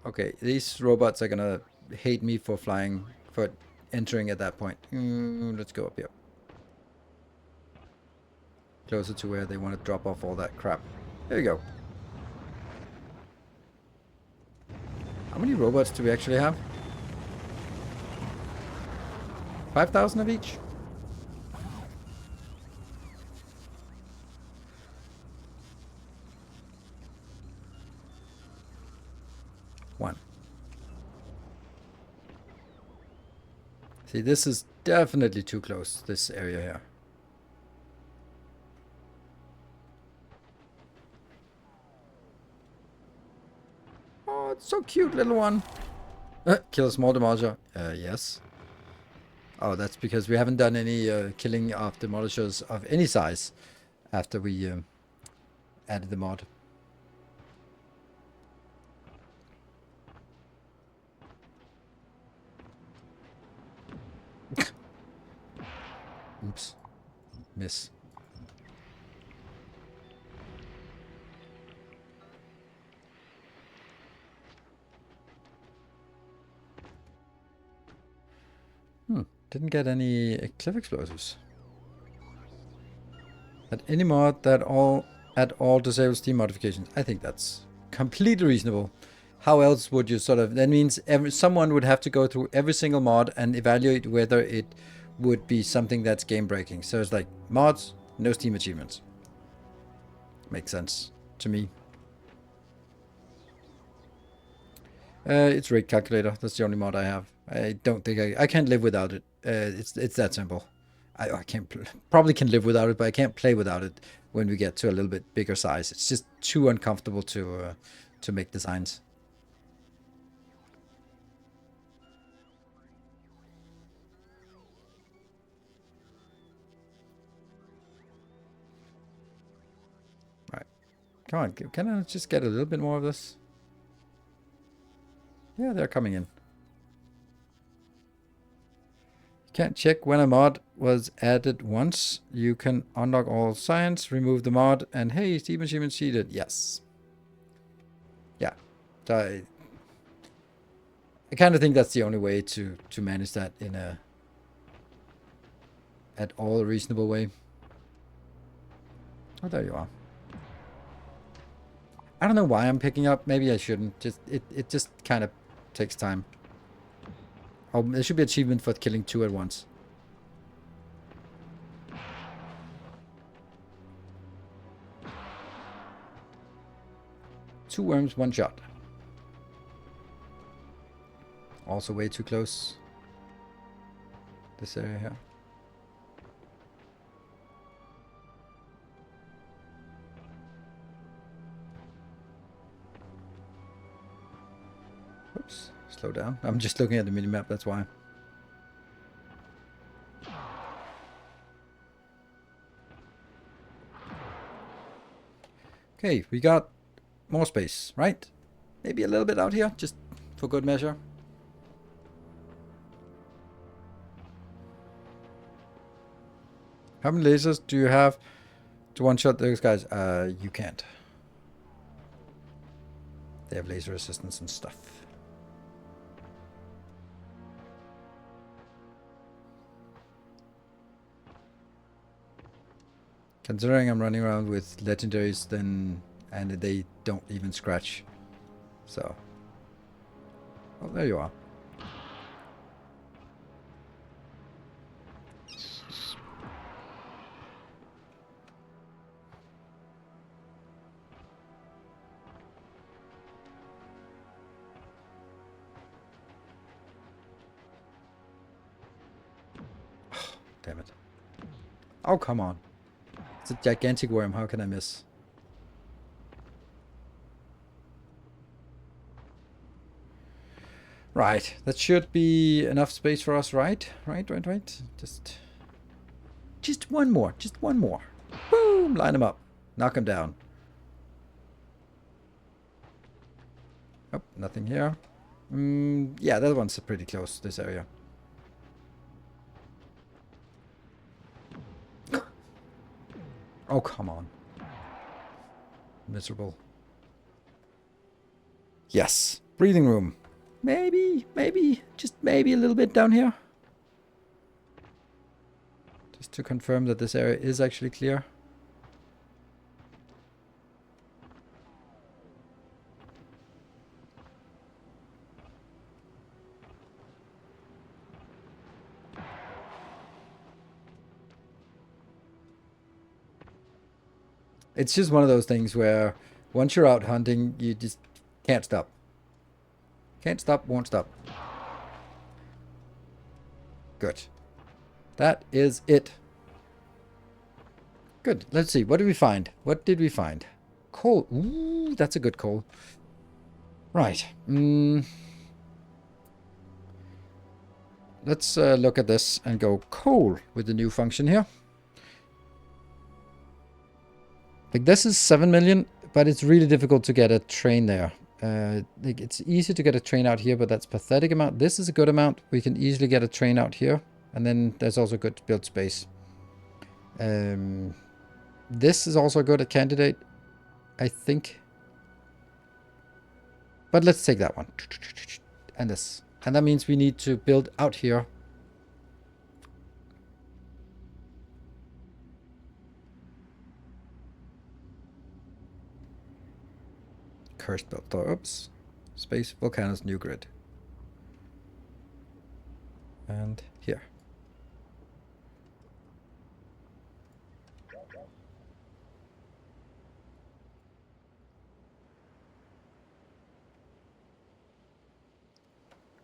Okay, these robots are gonna hate me for flying, for entering at that point. Let's go up here. Closer to where they want to drop off all that crap. There you go. How many robots do we actually have? 5,000 of each? One. See, this is definitely too close, this area here. Oh, it's so cute, little one. Kill a small demolisher. Yes. Oh, that's because we haven't done any killing of demolishers of any size after we added the mod. Oops. Miss. Didn't get any cliff explosives. At any mod that at all disables Steam modifications. I think that's completely reasonable. How else would you sort of... That means someone would have to go through every single mod and evaluate whether it would be something that's game breaking. So it's like, mods, no Steam achievements. Makes sense to me. It's rate calculator. That's the only mod I have. I don't think I can't live without it. It's that simple. I can't probably can live without it, but I can't play without it when we get to a little bit bigger size. It's just too uncomfortable to make designs. Right, come on, can I just get a little bit more of this? Yeah, they're coming in. Can't check when a mod was added once. You can unlock all science, remove the mod, and hey, Steam achievement cheated. Yes. Yeah. So I kind of think that's the only way to manage that in a at all reasonable way. Oh, there you are. I don't know why I'm picking up. Maybe I shouldn't. Just it just kind of takes time. Oh, there should be achievement for killing 2 at once. Two worms, 1 shot. Also way too close. This area here. Oops. Slow down. I'm just looking at the minimap, that's why. Okay, we got more space, right? Maybe a little bit out here, just for good measure. How many lasers do you have to one-shot those guys? You can't. They have laser resistance and stuff. Considering I'm running around with legendaries, then and they don't even scratch. So, oh, there you are. Damn it. Oh, come on. It's a gigantic worm. How can I miss? Right. That should be enough space for us, right? Right. Just one more. Just one more. Boom! Line them up. Knock them down. Oh, nothing here. Yeah, that one's pretty close, this area. Oh, come on. Miserable. Yes. Breathing room. Maybe, just maybe a little bit down here. Just to confirm that this area is actually clear. It's just one of those things where once you're out hunting, you just can't stop. Can't stop, won't stop. Good. That is it. Good. Let's see. What did we find? What did we find? Coal. Ooh, that's a good coal. Right. Let's look at this and go coal with the new function here. Like this is 7 million, but it's really difficult to get a train there. Like it's easy to get a train out here, but that's pathetic amount. This is a good amount. We can easily get a train out here. And then there's also good to build space. This is also a good candidate, I think. But let's take that one. And this. And that means we need to build out here. Cursed belt door. Oops. Space volcanoes new grid. And here.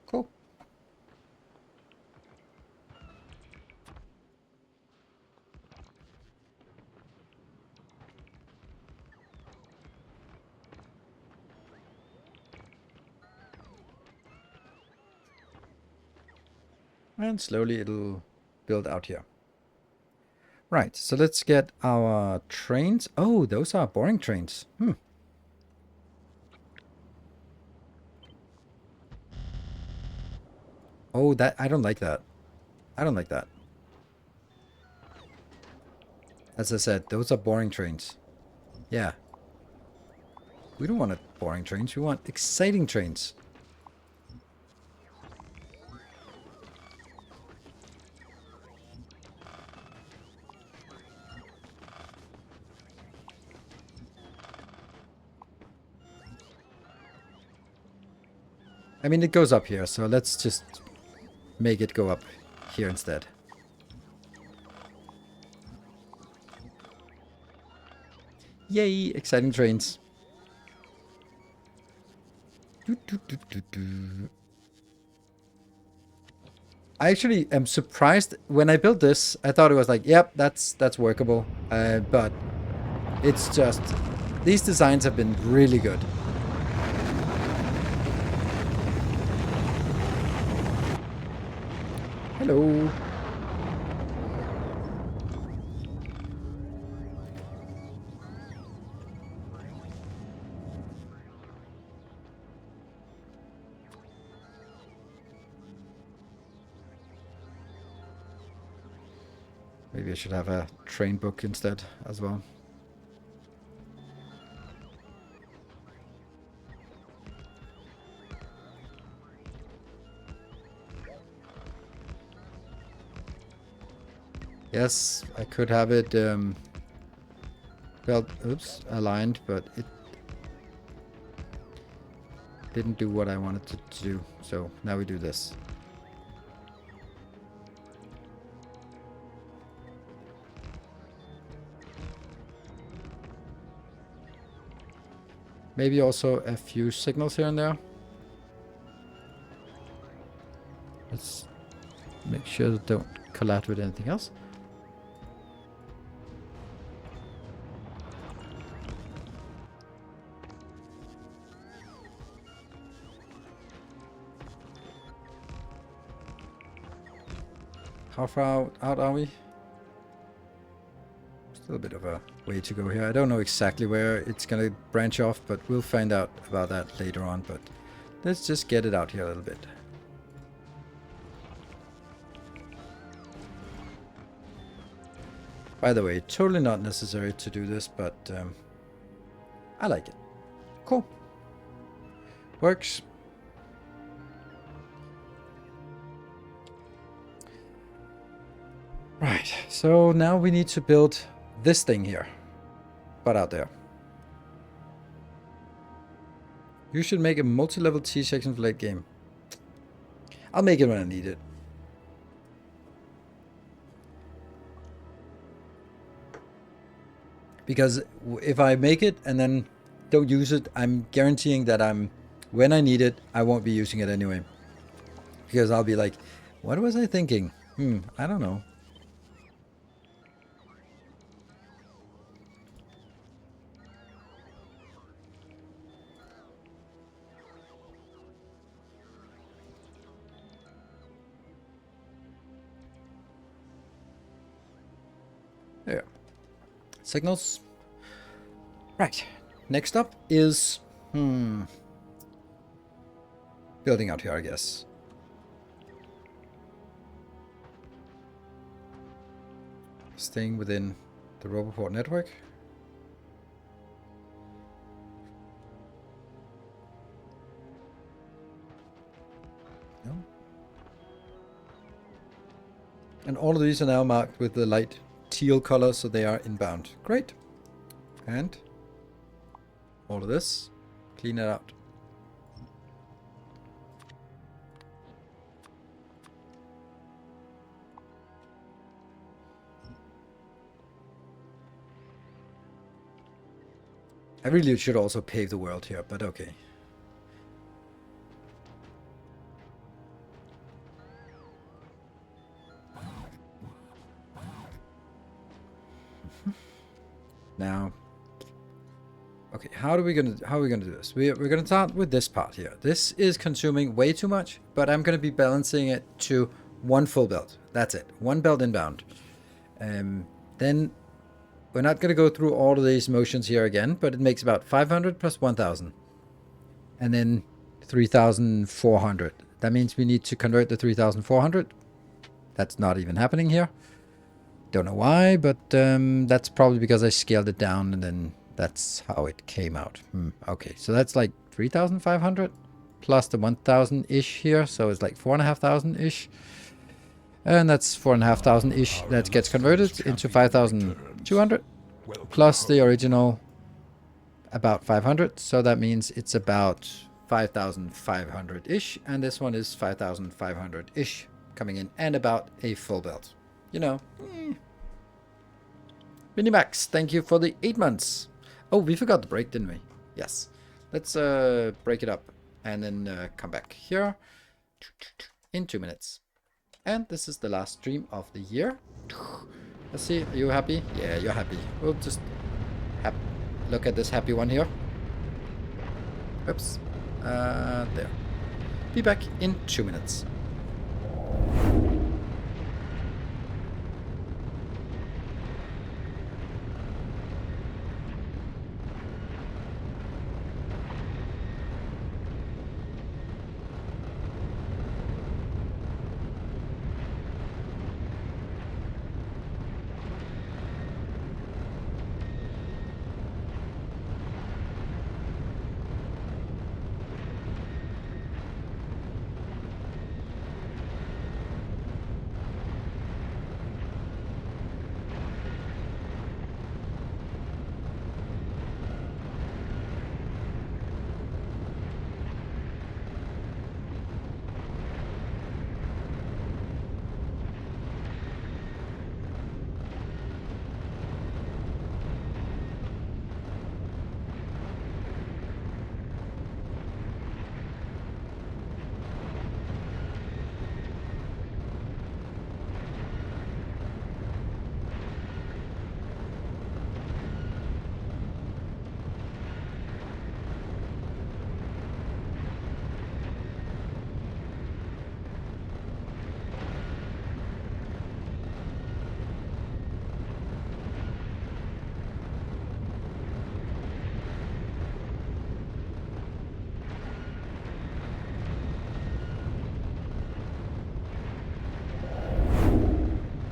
Cool. And slowly it'll build out here. Right, so let's get our trains. Oh, those are boring trains. Oh, that I don't like that. I don't like that. As I said, those are boring trains. Yeah. We don't want boring trains. We want exciting trains. I mean, it goes up here, so let's just make it go up here instead. Yay, exciting trains. I actually am surprised when I built this. I thought it was like, yep, that's workable. But it's just, these designs have been really good. Hello. Maybe I should have a train book instead as well. Yes, I could have it aligned, but it didn't do what I wanted it to do. So now we do this. Maybe also a few signals here and there. Let's make sure that don't collide with anything else. How far out are we? Still a bit of a way to go here. I don't know exactly where it's gonna branch off, but we'll find out about that later on. But let's just get it out here a little bit. By the way, totally not necessary to do this, but I like it. Cool. Works. Right, so now we need to build this thing here, but out there. You should make a multi-level T-section for late game. I'll make it when I need it. Because if I make it and then don't use it, I'm guaranteeing that when I need it, I won't be using it anyway. Because I'll be like, what was I thinking? I don't know. There. Signals. Right. Next up is building out here, I guess. Staying within the Roboport network. No. And all of these are now marked with the light teal color, so they are inbound. Great. And all of this Clean it out. I really should also pave the world here, but okay. Now, okay, how are we gonna do this? We're gonna start with this part here. This is consuming way too much, but I'm gonna be balancing it to one full belt. That's it, one belt inbound. Then we're not gonna go through all of these motions here again, but it makes about 500 plus 1,000, and then 3,400. That means we need to convert the 3,400. That's not even happening here. Don't know why, but that's probably because I scaled it down and then that's how it came out. Okay, so that's like 3,500 plus the 1,000-ish here. So it's like 4,500-ish. And that's 4,500-ish that gets converted into 5,200 plus the original about 500. So that means it's about 5,500-ish. And this one is 5,500-ish coming in and about a full belt. You know, Minimax, thank you for the 8 months. Oh, we forgot the break, didn't we? Yes. Let's break it up and then come back here in 2 minutes. And this is the last stream of the year. Let's see, are you happy? Yeah, you're happy. We'll just look at this happy one here. Oops. There. Be back in 2 minutes.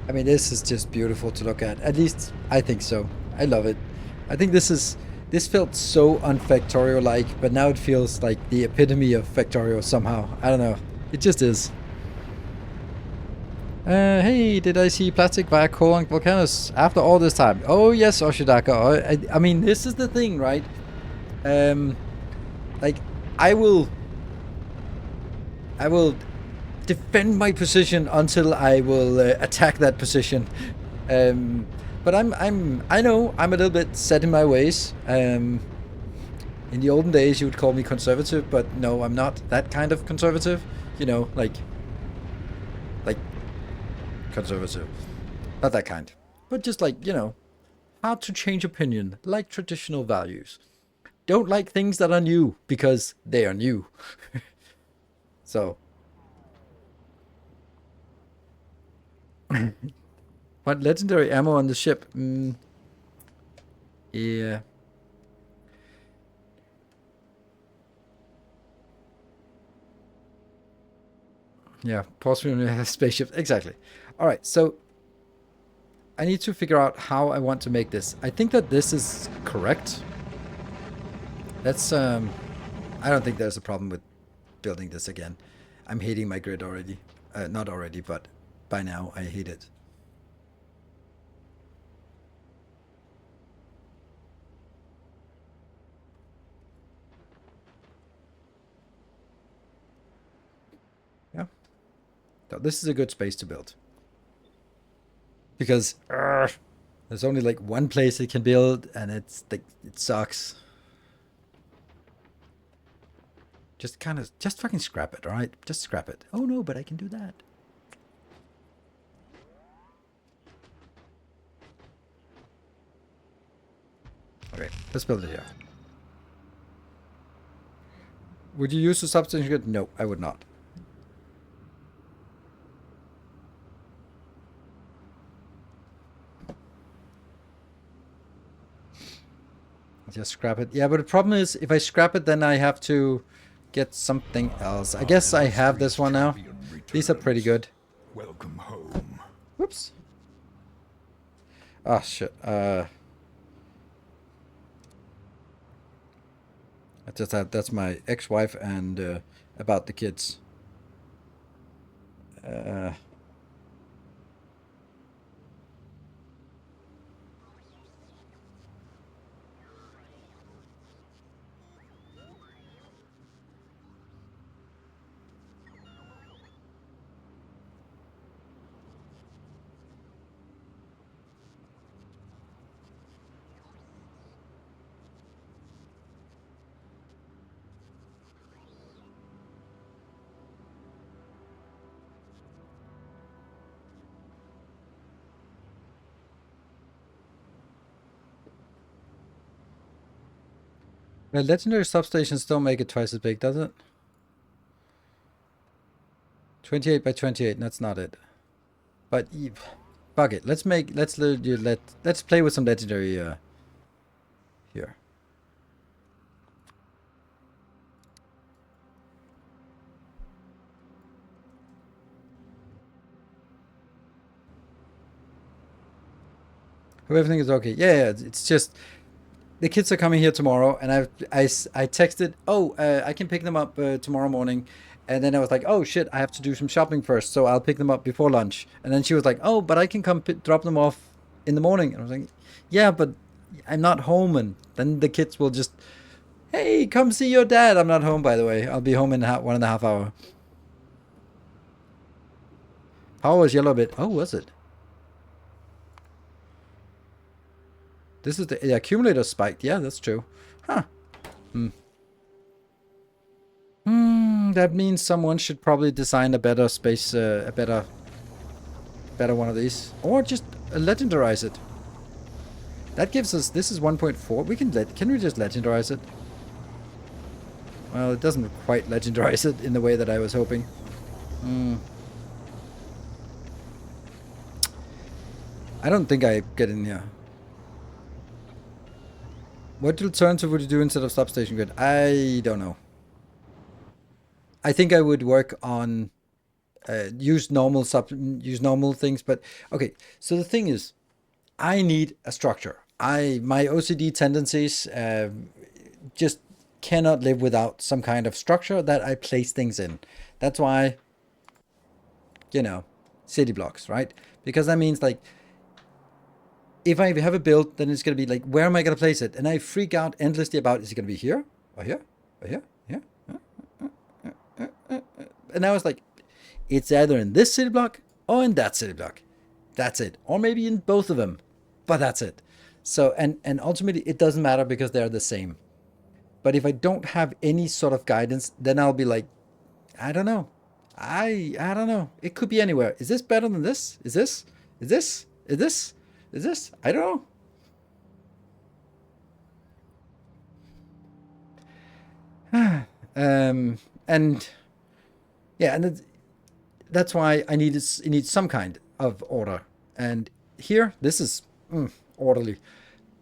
I mean, this is just beautiful to look at. At least I think so. I love it. I think this felt so un-Factorio-like, but now it feels like the epitome of Factorio somehow. I don't know. It just is. Hey, did I see plastic via coal and volcanoes after all this time? Oh yes, Oshidaka. I mean, this is the thing, right? Like, I will defend my position until I will attack that position. But I know I'm a little bit set in my ways. In the olden days, you would call me conservative, but no, I'm not that kind of conservative. You know, like conservative, not that kind, but just like, you know, hard to change opinion, like traditional values. Don't like things that are new because they are new. So. What legendary ammo on the ship? Yeah. Yeah, possibly has spaceship. Exactly. All right, so I need to figure out how I want to make this. I think that this is correct. That's I don't think there's a problem with building this again. I'm hating my grid already. Not already, but by now I hate it. So this is a good space to build. Because there's only like one place it can build, and it's like, it sucks. Just fucking scrap it, alright? Just scrap it. Oh no, but I can do that. Okay, let's build it here. Would you use the substation grid? No, I would not. Just scrap it. Yeah, but the problem is, if I scrap it, then I have to get something else. I guess I have this one now. These are pretty good. Welcome home. Whoops. Ah, shit. That's my ex-wife and about the kids. The legendary substations don't make it twice as big, does it? 28 by 28, that's not it. But fuck it. Let's play with some legendary here. Hope everything is okay. Yeah, it's just the kids are coming here tomorrow, and I texted, oh, I can pick them up tomorrow morning. And then I was like, oh shit, I have to do some shopping first, so I'll pick them up before lunch. And then she was like, oh, but I can come drop them off in the morning. And I was like, yeah, but I'm not home. And then the kids will just, hey, come see your dad. I'm not home, by the way. I'll be home in 1.5 hours. How was yellow bit? Oh, was it? This is the accumulator spiked. Yeah, that's true. Huh. That means someone should probably design a better space, a better one of these. Or just legendarize it. That gives us, this is 1.4. Can we just legendarize it? Well, it doesn't quite legendarize it in the way that I was hoping. I don't think I get in here. What alternative would you do instead of substation grid? I don't know. I think I would work on use normal things, but okay. So the thing is, I need a structure. My OCD tendencies just cannot live without some kind of structure that I place things in. That's why, city blocks, right? Because that means like, if I have a build, then it's going to be like, where am I going to place it? And I freak out endlessly about, is it going to be here? Or here? Or here? Here? And I was like, it's either in this city block or in that city block. That's it. Or maybe in both of them. But that's it. So, and ultimately, it doesn't matter because they're the same. But if I don't have any sort of guidance, then I'll be like, I don't know. I don't know. It could be anywhere. Is this better than this? Is this? Is this? Is this? Is this? I don't know. And yeah, and that's why I need some kind of order. And here, this is orderly.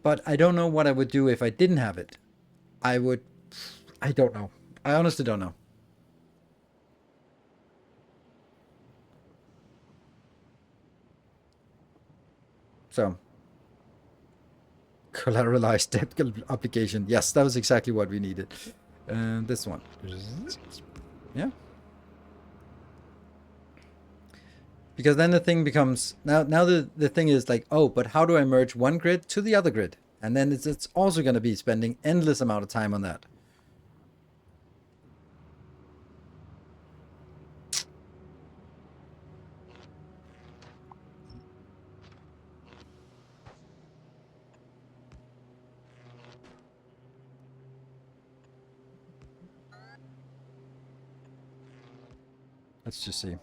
But I don't know what I would do if I didn't have it. I don't know. I honestly don't know. So, collateralized debt application. Yes, that was exactly what we needed. This one. Yeah. Because then the thing becomes, now the thing is like, oh, but how do I merge one grid to the other grid? And then it's also going to be spending endless amount of time on that. Let's just see.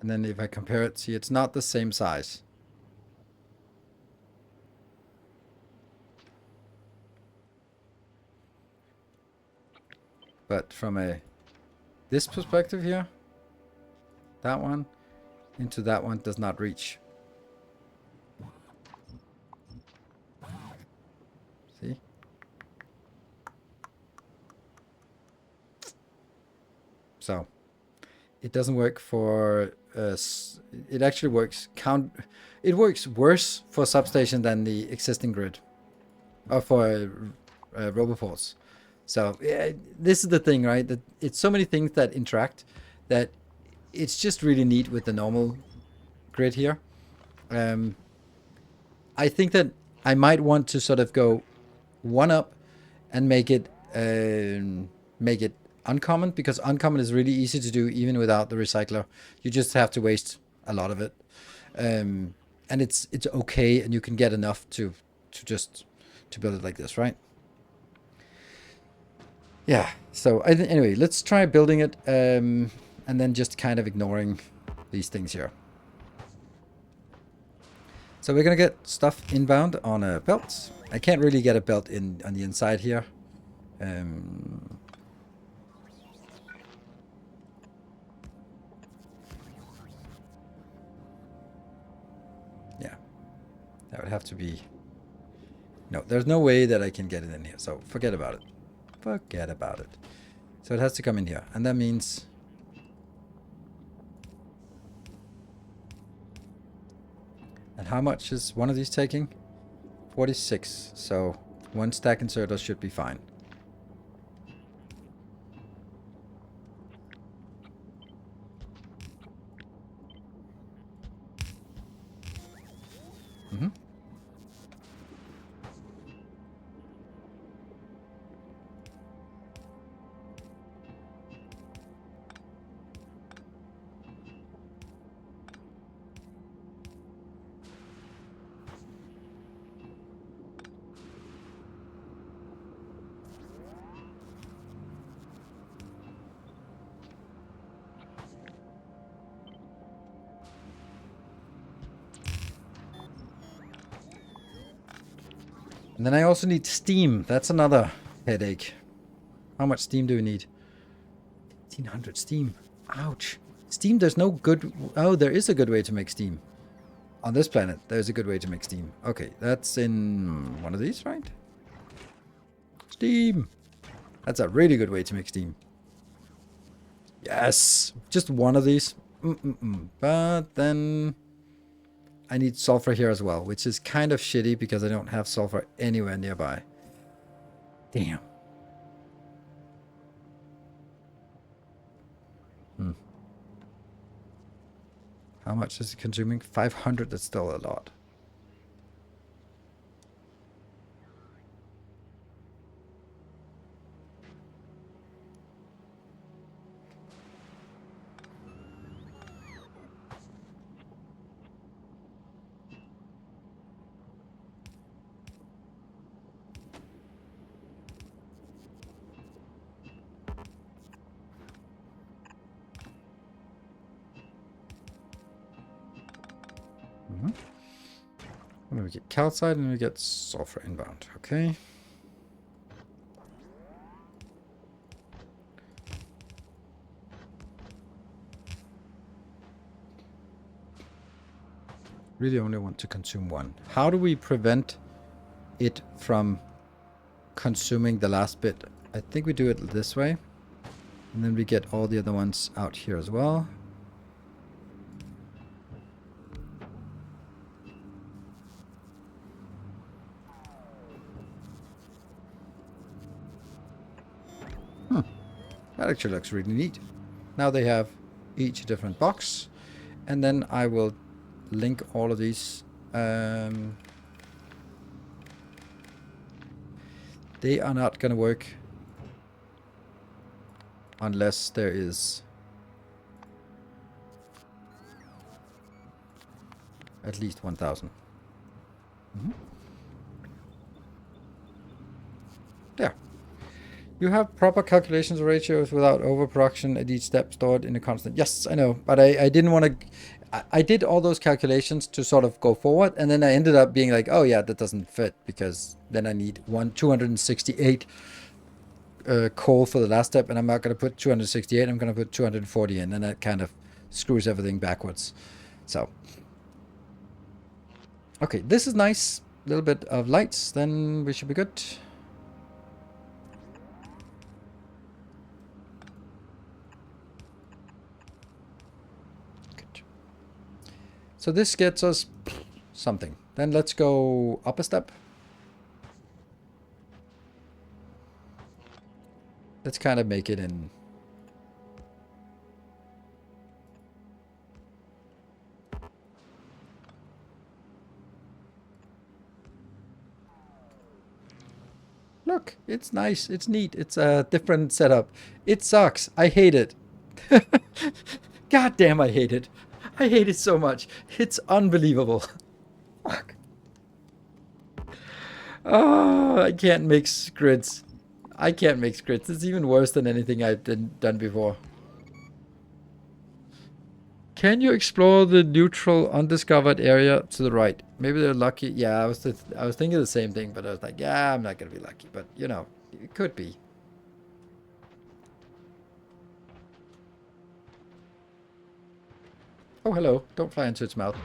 And then if I compare it, see, it's not the same size. But from this perspective here, that one into that one does not reach. See? So it doesn't work for it actually works it works worse for substation than the existing grid, or for roboports. So this is the thing, right? That it's so many things that interact that it's just really neat with the normal grid here. I think that I might want to sort of go one up and make it uncommon, because uncommon is really easy to do even without the recycler. You just have to waste a lot of it, and it's okay, and you can get enough to build it like this, right? Yeah. So anyway, let's try building it, and then just kind of ignoring these things here. So we're gonna get stuff inbound on a belt. I can't really get a belt in on the inside here. Yeah, that would have to be. No, there's no way that I can get it in here. So forget about it. Forget about it. So it has to come in here, and that means. And how much is one of these taking? 46. So one stack inserter should be fine. Mm-hmm. And then I also need steam. That's another headache. How much steam do we need? 1500 steam. Ouch. Steam, there's no good... Oh, there is a good way to make steam. On this planet, there's a good way to make steam. Okay, that's in one of these, right? Steam. That's a really good way to make steam. Yes. Just one of these. But then... I need sulfur here as well, which is kind of shitty because I don't have sulfur anywhere nearby. Damn. How much is it consuming? 500, that's still a lot. And then we get calcite and we get sulfur inbound. Okay. Really only want to consume one. How do we prevent it from consuming the last bit? I think we do it this way. And then we get all the other ones out here as well. That actually looks really neat. Now they have each a different box. And then I will link all of these. They are not going to work unless there is at least 1000. There. You have proper calculations ratios without overproduction at each step stored in a constant. Yes, I know, but I didn't want to. I did all those calculations to sort of go forward, and then I ended up being like, oh yeah, that doesn't fit because then I need 268 coal for the last step, and I'm not going to put 268. I'm going to put 240 in, and that kind of screws everything backwards. So, okay, this is nice. A little bit of lights, then we should be good. Good. So this gets us something. Then let's go up a step. Let's kind of make it in. Look, it's nice. It's neat. It's a different setup. It sucks. I hate it. God damn, I hate it. I hate it so much. It's unbelievable. Fuck. Oh, I can't mix grids. I can't mix grids. It's even worse than anything I've done before. Can you explore the neutral undiscovered area to the right? Maybe they're lucky. Yeah, I was thinking the same thing, but I was like, yeah, I'm not gonna be lucky. But you know, it could be. Oh, hello. Don't fly into its mouth.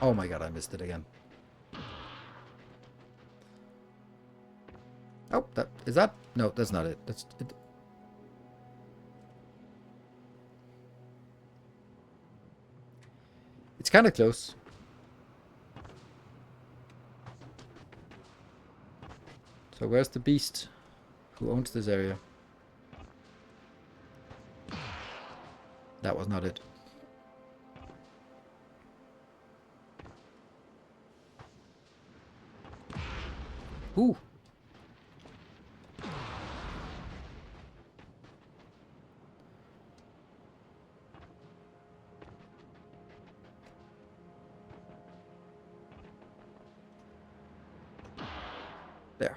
Oh my god, I missed it again. Oh, that is that? No, that's not it. That's it. It's kind of close. So where's the beast? Who owns this area? That was not it. Ooh. There.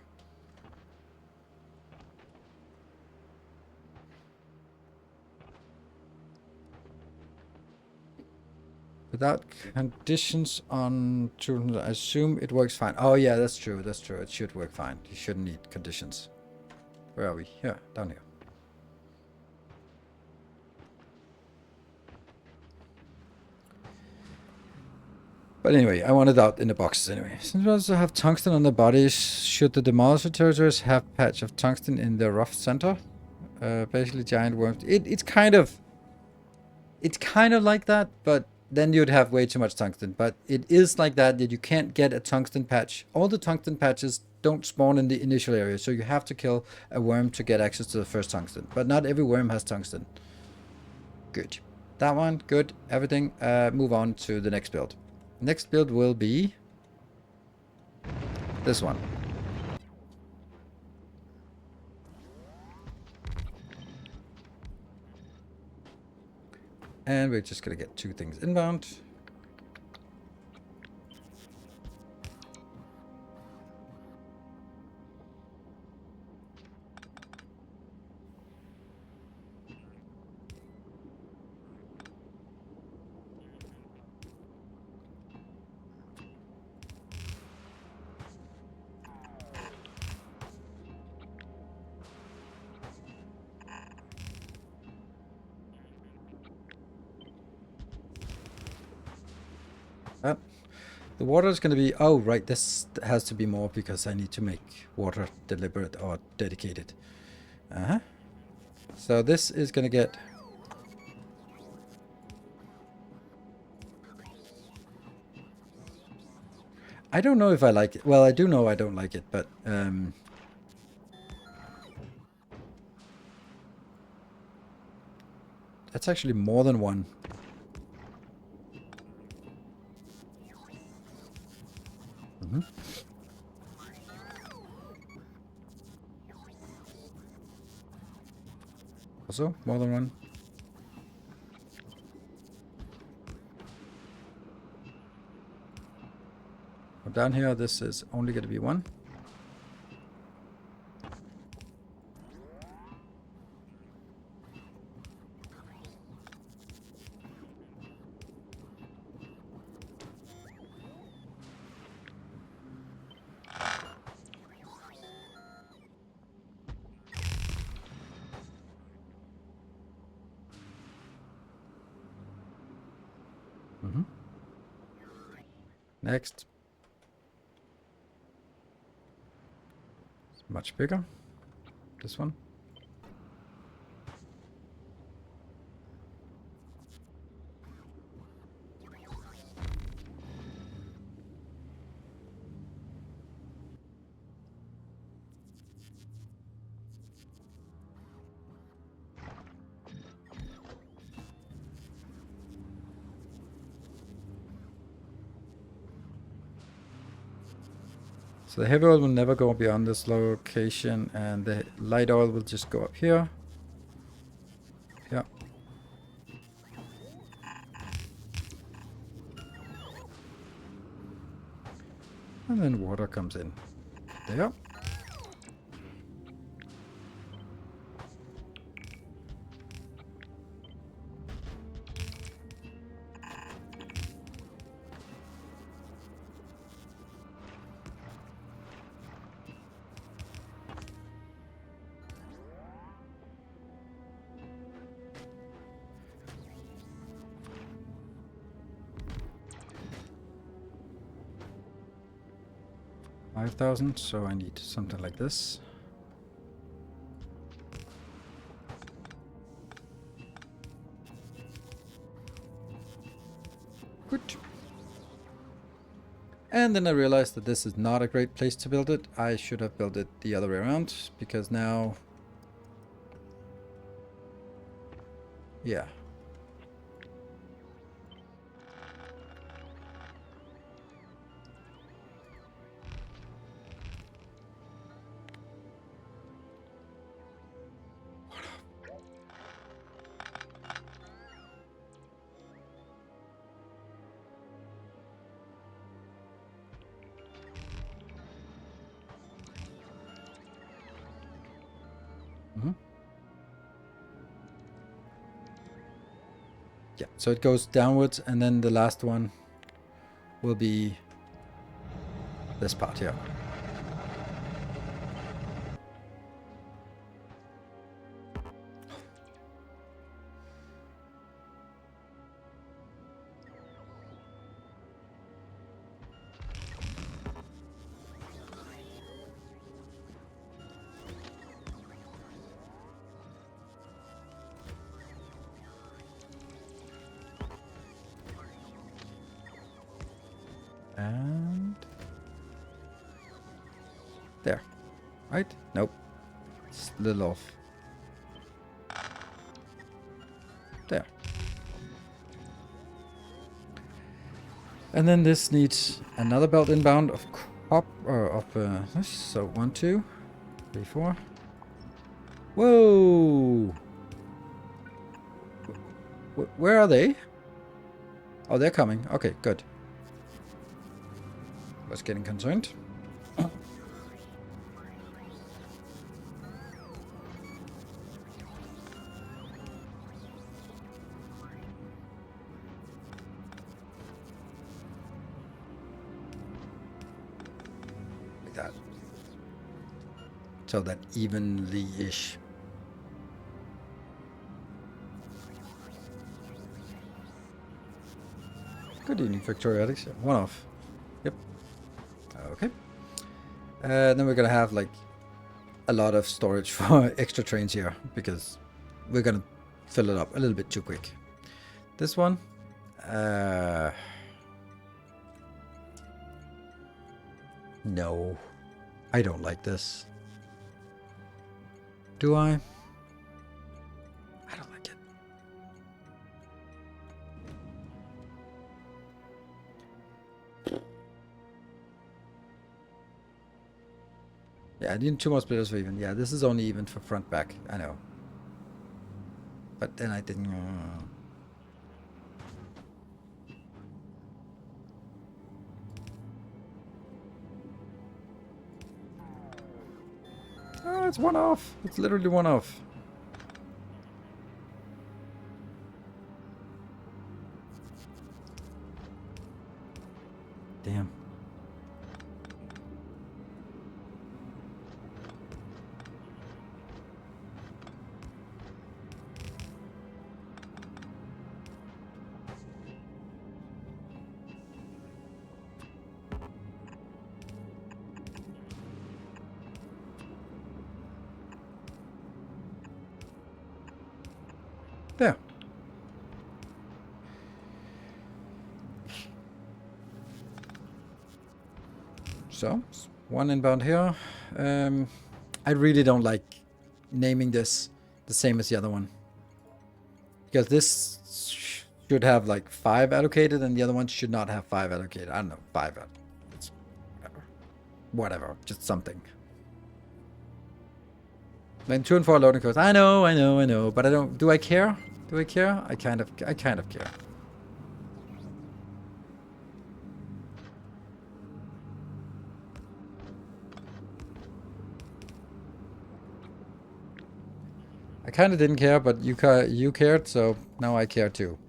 Without conditions on children, I assume it works fine. Oh yeah, that's true. That's true. It should work fine. You shouldn't need conditions. Where are we? Here, down here. But anyway, I want it out in the boxes anyway. Since we also have tungsten on the bodies, should the demolisher territories have patch of tungsten in the rough center? Basically giant worms. It's kind of like that, but then you'd have way too much tungsten. But it is like that you can't get a tungsten patch. All the tungsten patches don't spawn in the initial area, so you have to kill a worm to get access to the first tungsten. But not every worm has tungsten. Good. That one, good. Everything. Move on to the next build. Next build will be this one. And we're just gonna get 2 things inbound. The water is going to be... Oh, right. This has to be more because I need to make water deliberate or dedicated. Uh-huh. So this is going to get... I don't know if I like it. Well, I do know I don't like it, but... that's actually more than one. Also, more than one. down here, this is only going to be one. Next. It's much bigger. This one. So the heavy oil will never go beyond this location, and the light oil will just go up here. Yeah. And then water comes in. There. $5,000, so I need something like this. Good. And then I realized that this is not a great place to build it. I should have built it the other way around, because now... Yeah. Yeah, so it goes downwards, and then the last one will be this part here. And there, right? Nope, it's a little off. There. And then this needs another belt inbound of this. So 1, 2, 3, 4. Whoa! Where are they? Oh, they're coming. Okay, good. Was getting concerned. Like that. So that evenly-ish. Good evening, Factorio. One off. Yep. Okay. Then we're gonna have like a lot of storage for extra trains here, because we're gonna fill it up a little bit too quick. This one. No. I don't like this. Do I? I don't like it. Yeah, I need 2 more splitters for even. Yeah, this is only even for front back. I know. But then I didn't... Ah, it's one off. It's literally one off. Damn. There. So, one inbound here. I really don't like naming this the same as the other one. Because this should have like 5 allocated and the other one should not have 5 allocated. I don't know, 5. It's whatever, just something. Then 2 and 4 loading codes. I know, but I don't. Do I care? Do I care? I kind of care. I kind of didn't care, but you cared, so now I care too.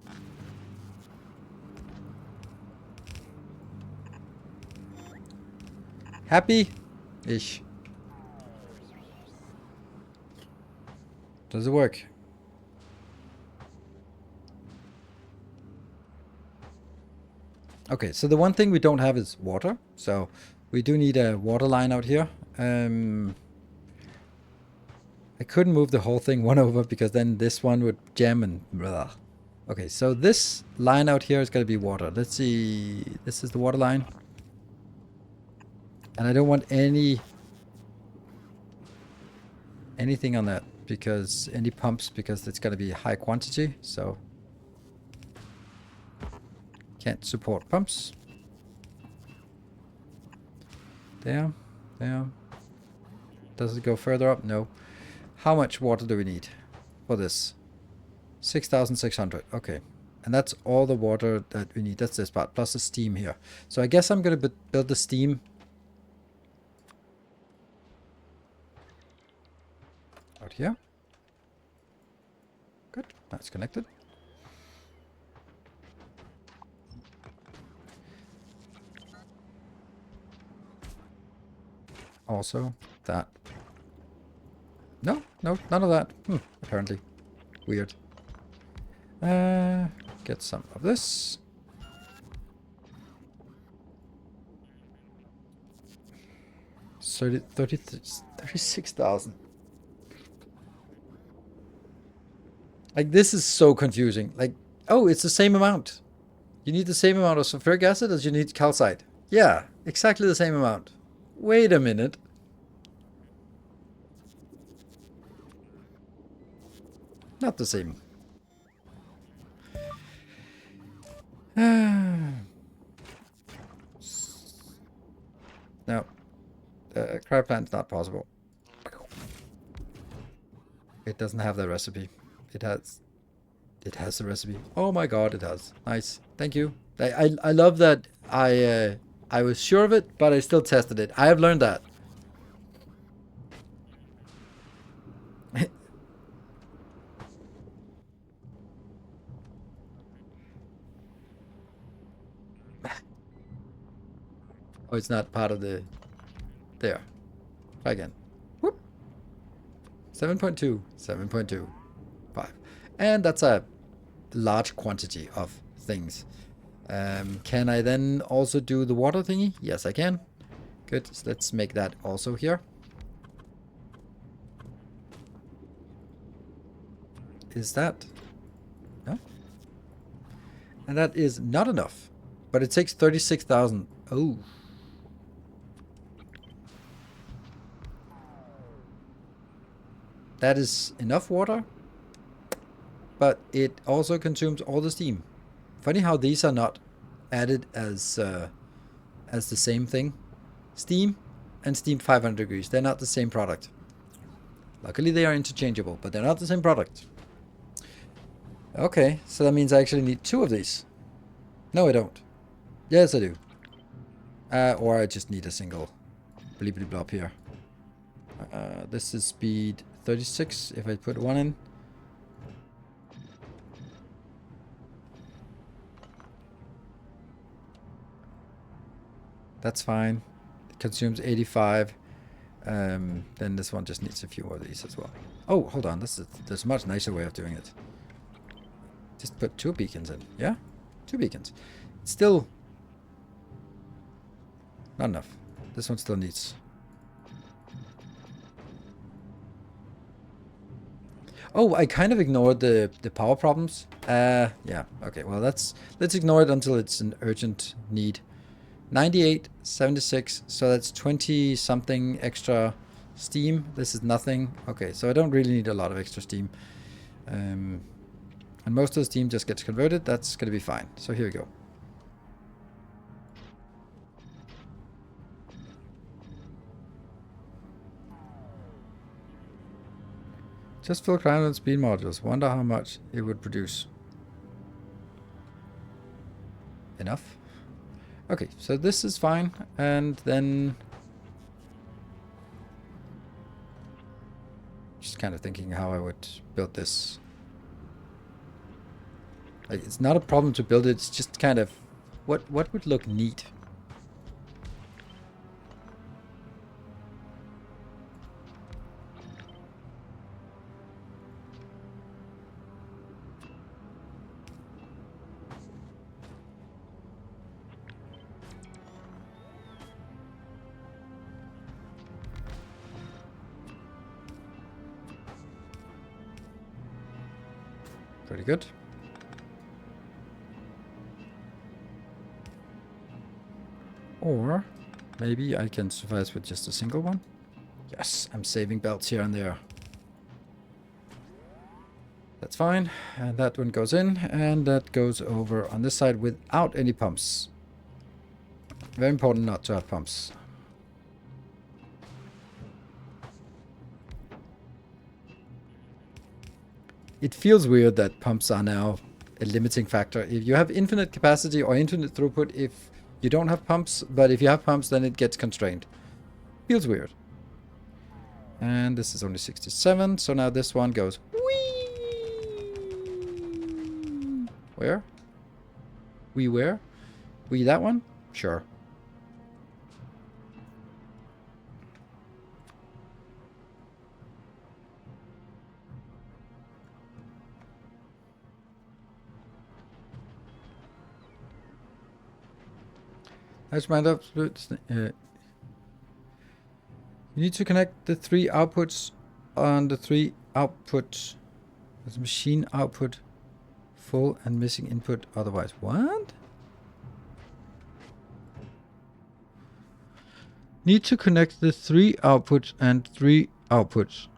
Happy-ish. Does it work? Okay, so the one thing we don't have is water. So we do need a water line out here. I couldn't move the whole thing one over because then this one would jam and blah. Okay, so this line out here is going to be water. Let's see. This is the water line. And I don't want anything on that because any pumps because it's going to be high quantity. So can't support pumps. There. Does it go further up? No. How much water do we need for this? 6,600. Okay. And that's all the water that we need. That's this part, plus the steam here. So I guess I'm going to build the steam out here. Good. That's connected. Also, that. No, none of that. Apparently. Weird. Get some of this. So 36,000. Like, this is so confusing. Like, oh, it's the same amount. You need the same amount of sulfuric acid as you need calcite. Yeah, exactly the same amount. Wait a minute. Not the same. No. Crab plant's not possible. It doesn't have the recipe. It has the recipe. Oh my god, it has. Nice. Thank you. I love that I was sure of it, but I still tested it. I have learned that. Oh, it's not part of the... There. Try again. Whoop. 7.2. 7.2. 5. And that's a large quantity of things. Can I then also do the water thingy? Yes, I can. Good. So let's make that also here. Is that... No? And that is not enough. But it takes 36,000. Oh. That is enough water, but it also consumes all the steam. Funny how these are not added as the same thing. Steam and steam 500 degrees. They're not the same product. Luckily they are interchangeable, but they're not the same product. Okay, so that means I actually need 2 of these. No, I don't. Yes, I do. Or I just need a single bleepity blop here. This is speed 36 if I put one in. That's fine. It consumes 85. Then this one just needs a few of these as well. Oh, hold on. There's a much nicer way of doing it. Just put 2 beacons in. Yeah? 2 beacons. It's still not enough. This one still needs. Oh, I kind of ignored the power problems. Yeah. Okay. Well, let's ignore it until it's an urgent need. 98, 76. So that's 20 something extra steam. This is nothing. Okay. So I don't really need a lot of extra steam. And most of the steam just gets converted. That's going to be fine. So here we go. Just fill ground and speed modules. Wonder how much it would produce. Enough. Okay, so this is fine. And then just kind of thinking how I would build this. Like, it's not a problem to build it. It's just kind of what would look neat. Pretty good. Or maybe I can suffice with just a single one. Yes, I'm saving belts here and there. That's fine. And that one goes in, and that goes over on this side without any pumps. Very important not to have pumps. It feels weird that pumps are now a limiting factor. If you have infinite capacity or infinite throughput, if you don't have pumps, but if you have pumps, then it gets constrained. Feels weird. And this is only 67, so now this one goes whee! Where? Where? That one? Sure. Let's round up. You need to connect the 3 outputs on the 3 outputs. There's machine output full and missing input otherwise. What? Need to connect the 3 outputs and 3 outputs.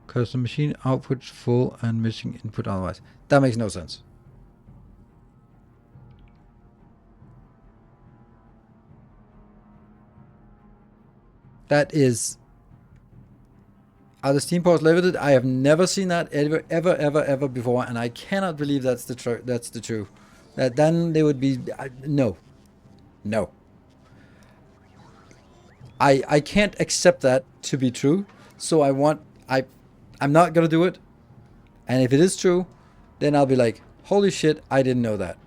Because the machine outputs full and missing input otherwise. That makes no sense. That is... Are the steam ports limited? I have never seen that ever before, and I cannot believe that's the truth. That's the truth. That then they would be no. I can't accept that to be true. So I'm not gonna do it. And if it is true, then I'll be like, holy shit, I didn't know that.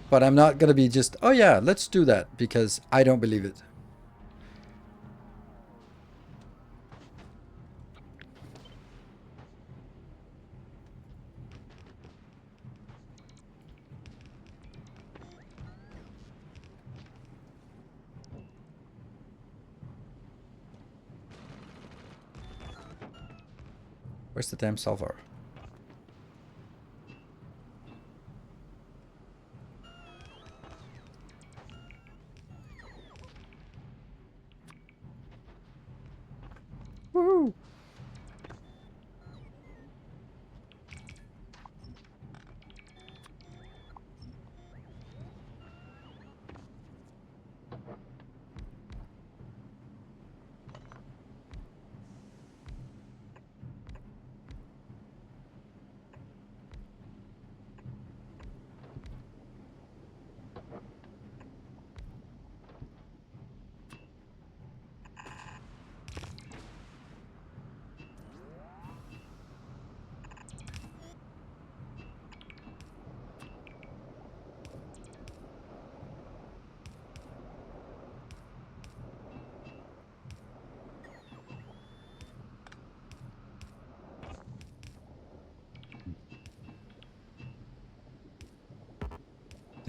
But I'm not gonna be just, oh yeah, let's do that, because I don't believe it. Where's the damn sulfur? Woohoo!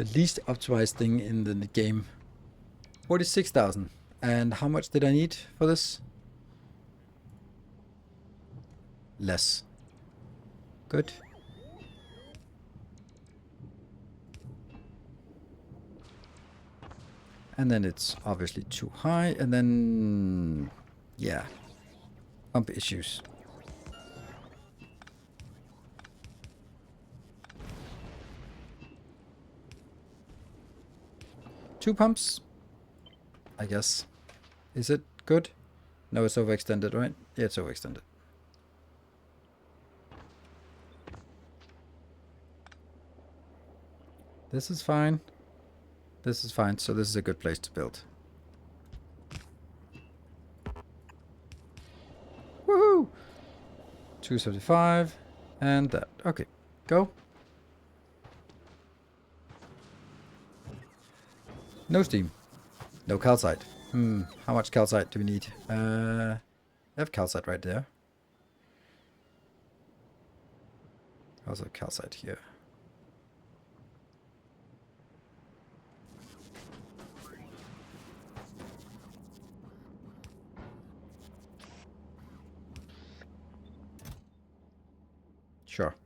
The least optimized thing in the game. 46,000. And how much did I need for this? Less. Good. And then it's obviously too high. And then, yeah, pump issues. Two pumps, I guess. Is it good? No, it's overextended, right? Yeah, it's overextended. This is fine. This is fine, so this is a good place to build. Woohoo! 275 and that. Okay, go. No steam. No calcite. How much calcite do we need? I have calcite right there. Also calcite here. Sure.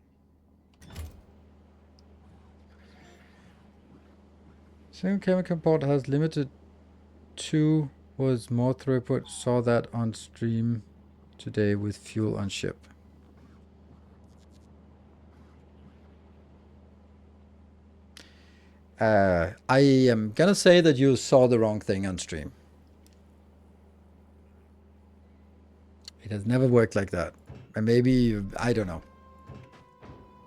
Single chemical port has limited 2 was more throughput. Saw that on stream today with fuel on ship. I am gonna say that you saw the wrong thing on stream. It has never worked like that. And maybe, I don't know.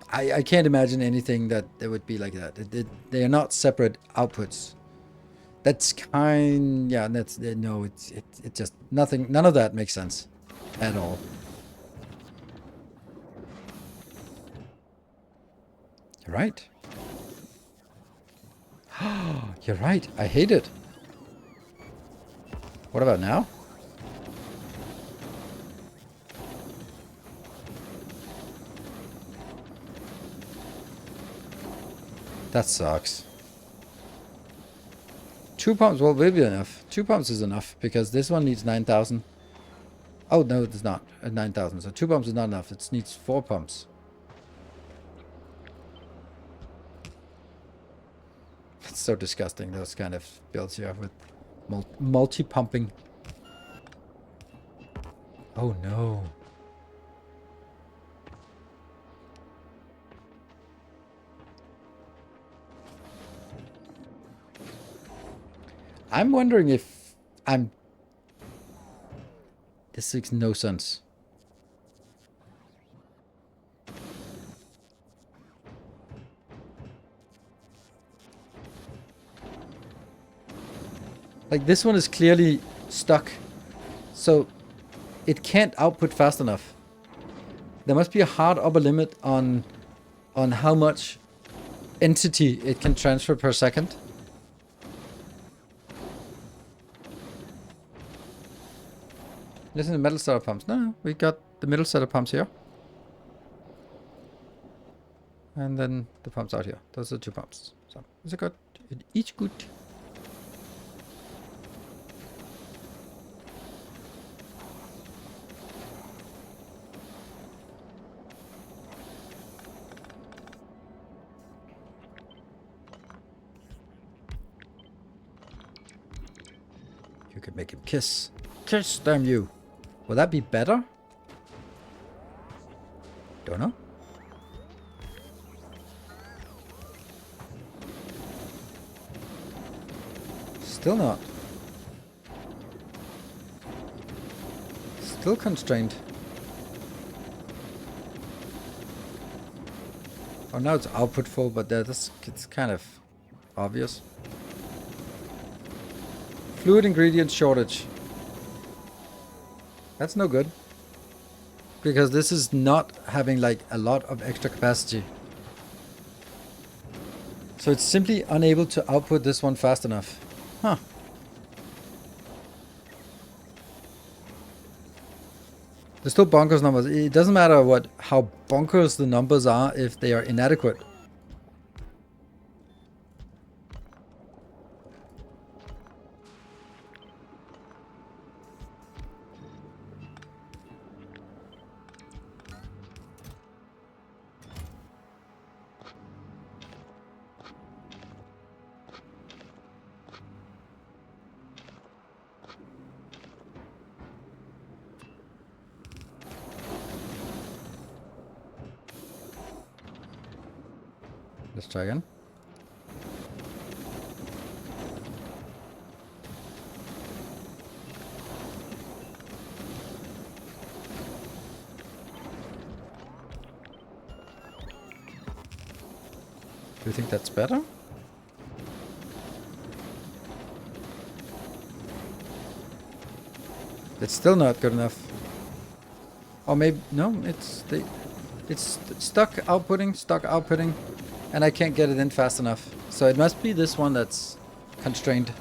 I can't imagine anything that would be like that. They are not separate outputs. That's yeah, that's, no, it just, nothing, none of that makes sense at all. You're right. You're right. I hate it. What about now? That sucks. 2 pumps will be enough. 2 pumps is enough because this one needs 9,000. Oh, no, it's not. 9,000. So 2 pumps is not enough. It needs 4 pumps. It's so disgusting, those kind of builds here with multi-pumping. Oh, no. I'm wondering if this makes no sense. Like, this one is clearly stuck, so it can't output fast enough. There must be a hard upper limit on how much entity it can transfer per second. Listen to metal setup pumps. No, we got the middle setup pumps here. And then the pumps out here. Those are 2 pumps. So, is it good? Each good. You can make him kiss. Kiss, damn you. Will that be better? Don't know. Still not. Still constrained. Oh, now it's output full, but it's kind of obvious. Fluid ingredient shortage. That's no good. Because this is not having like a lot of extra capacity. So it's simply unable to output this one fast enough. Huh. There's still bonkers numbers. It doesn't matter how bonkers the numbers are if they are inadequate. Let's try again. Do you think that's better? It's still not good enough. Or maybe no, it's stuck outputting, and I can't get it in fast enough. So it must be this one that's constrained.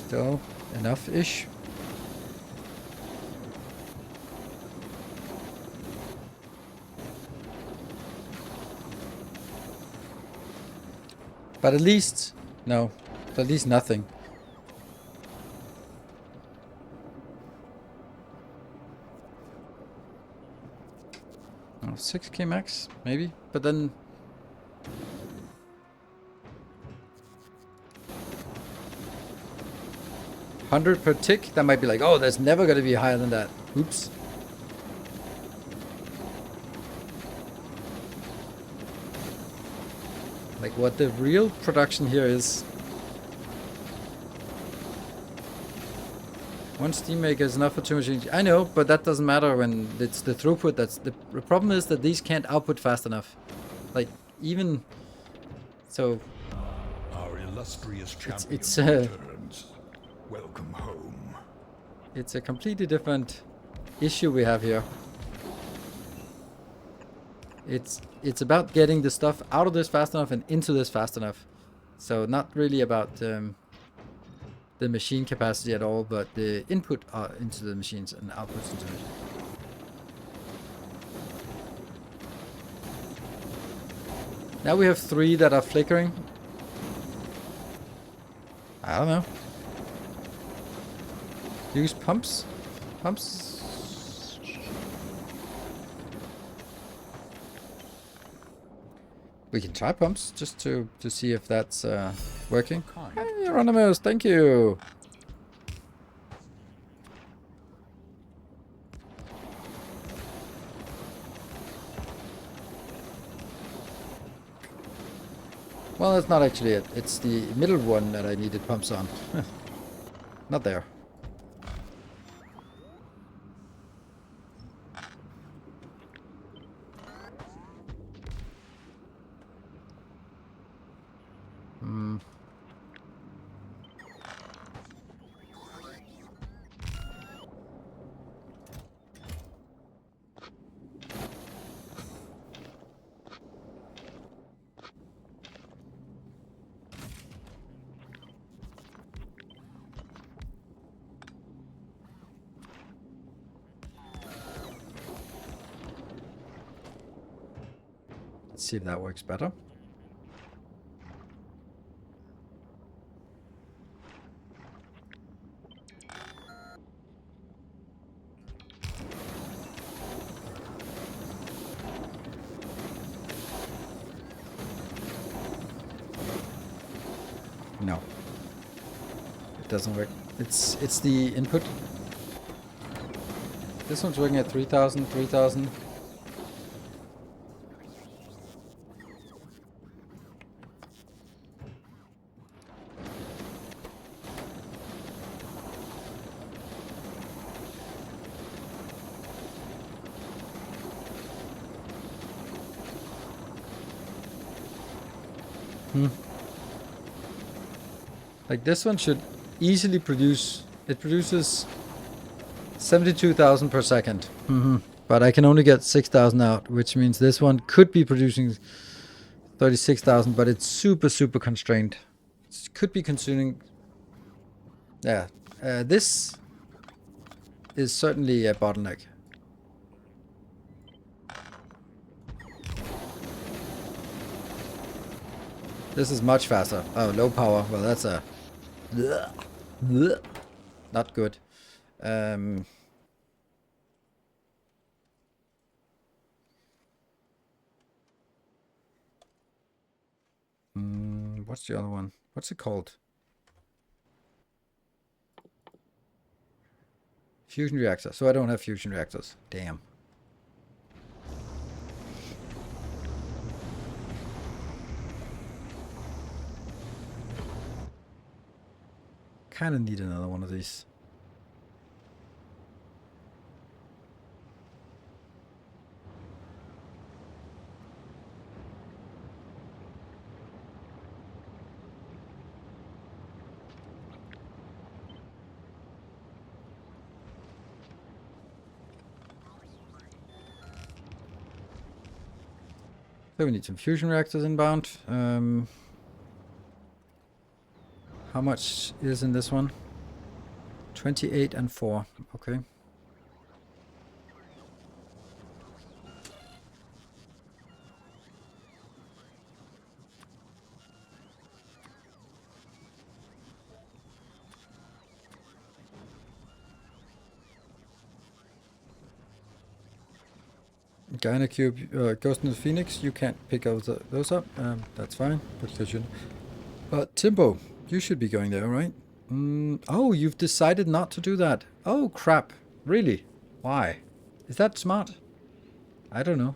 Still enough-ish. But at least, no, at least nothing. Oh, 6k max, maybe, but then 100 per tick, that might be like, oh, that's never gonna be higher than that. Oops. Like what the real production here is. One steam maker is enough for 2 machines. I know, but that doesn't matter when it's the throughput. That's the problem is that these can't output fast enough. Like even so. Our illustrious champion It's returns. Welcome home. It's a completely different issue we have here. It's about getting the stuff out of this fast enough and into this fast enough. So not really about the machine capacity at all, but the input into the machines and outputs into the machines. Now we have 3 that are flickering. I don't know. Use pumps? Pumps? We can try pumps just to see if that's working. Hey, Anonymous, thank you. Well, that's not actually it. It's the middle one that I needed pumps on. Not there. Let's see if that works better. No. It doesn't work. It's the input. This one's working at 3000, 3000. Like this one should easily produce, it produces 72,000 per second. But I can only get 6,000 out, which means this one could be producing 36,000, but it's super, super constrained. It could be consuming, yeah, this is certainly a bottleneck. This is much faster. Oh, low power. Well, that's a... Not good. What's the other one? What's it called? Fusion reactor. So I don't have fusion reactors. Damn. Kind of need another one of these. So we need some fusion reactors inbound. How much is in this one? 28 and 4. Okay. Gynacube, Ghost in the Phoenix, you can't pick those up. That's fine. Because you... Timbo, you should be going there, right? Oh, you've decided not to do that. Oh, crap. Really? Why? Is that smart? I don't know.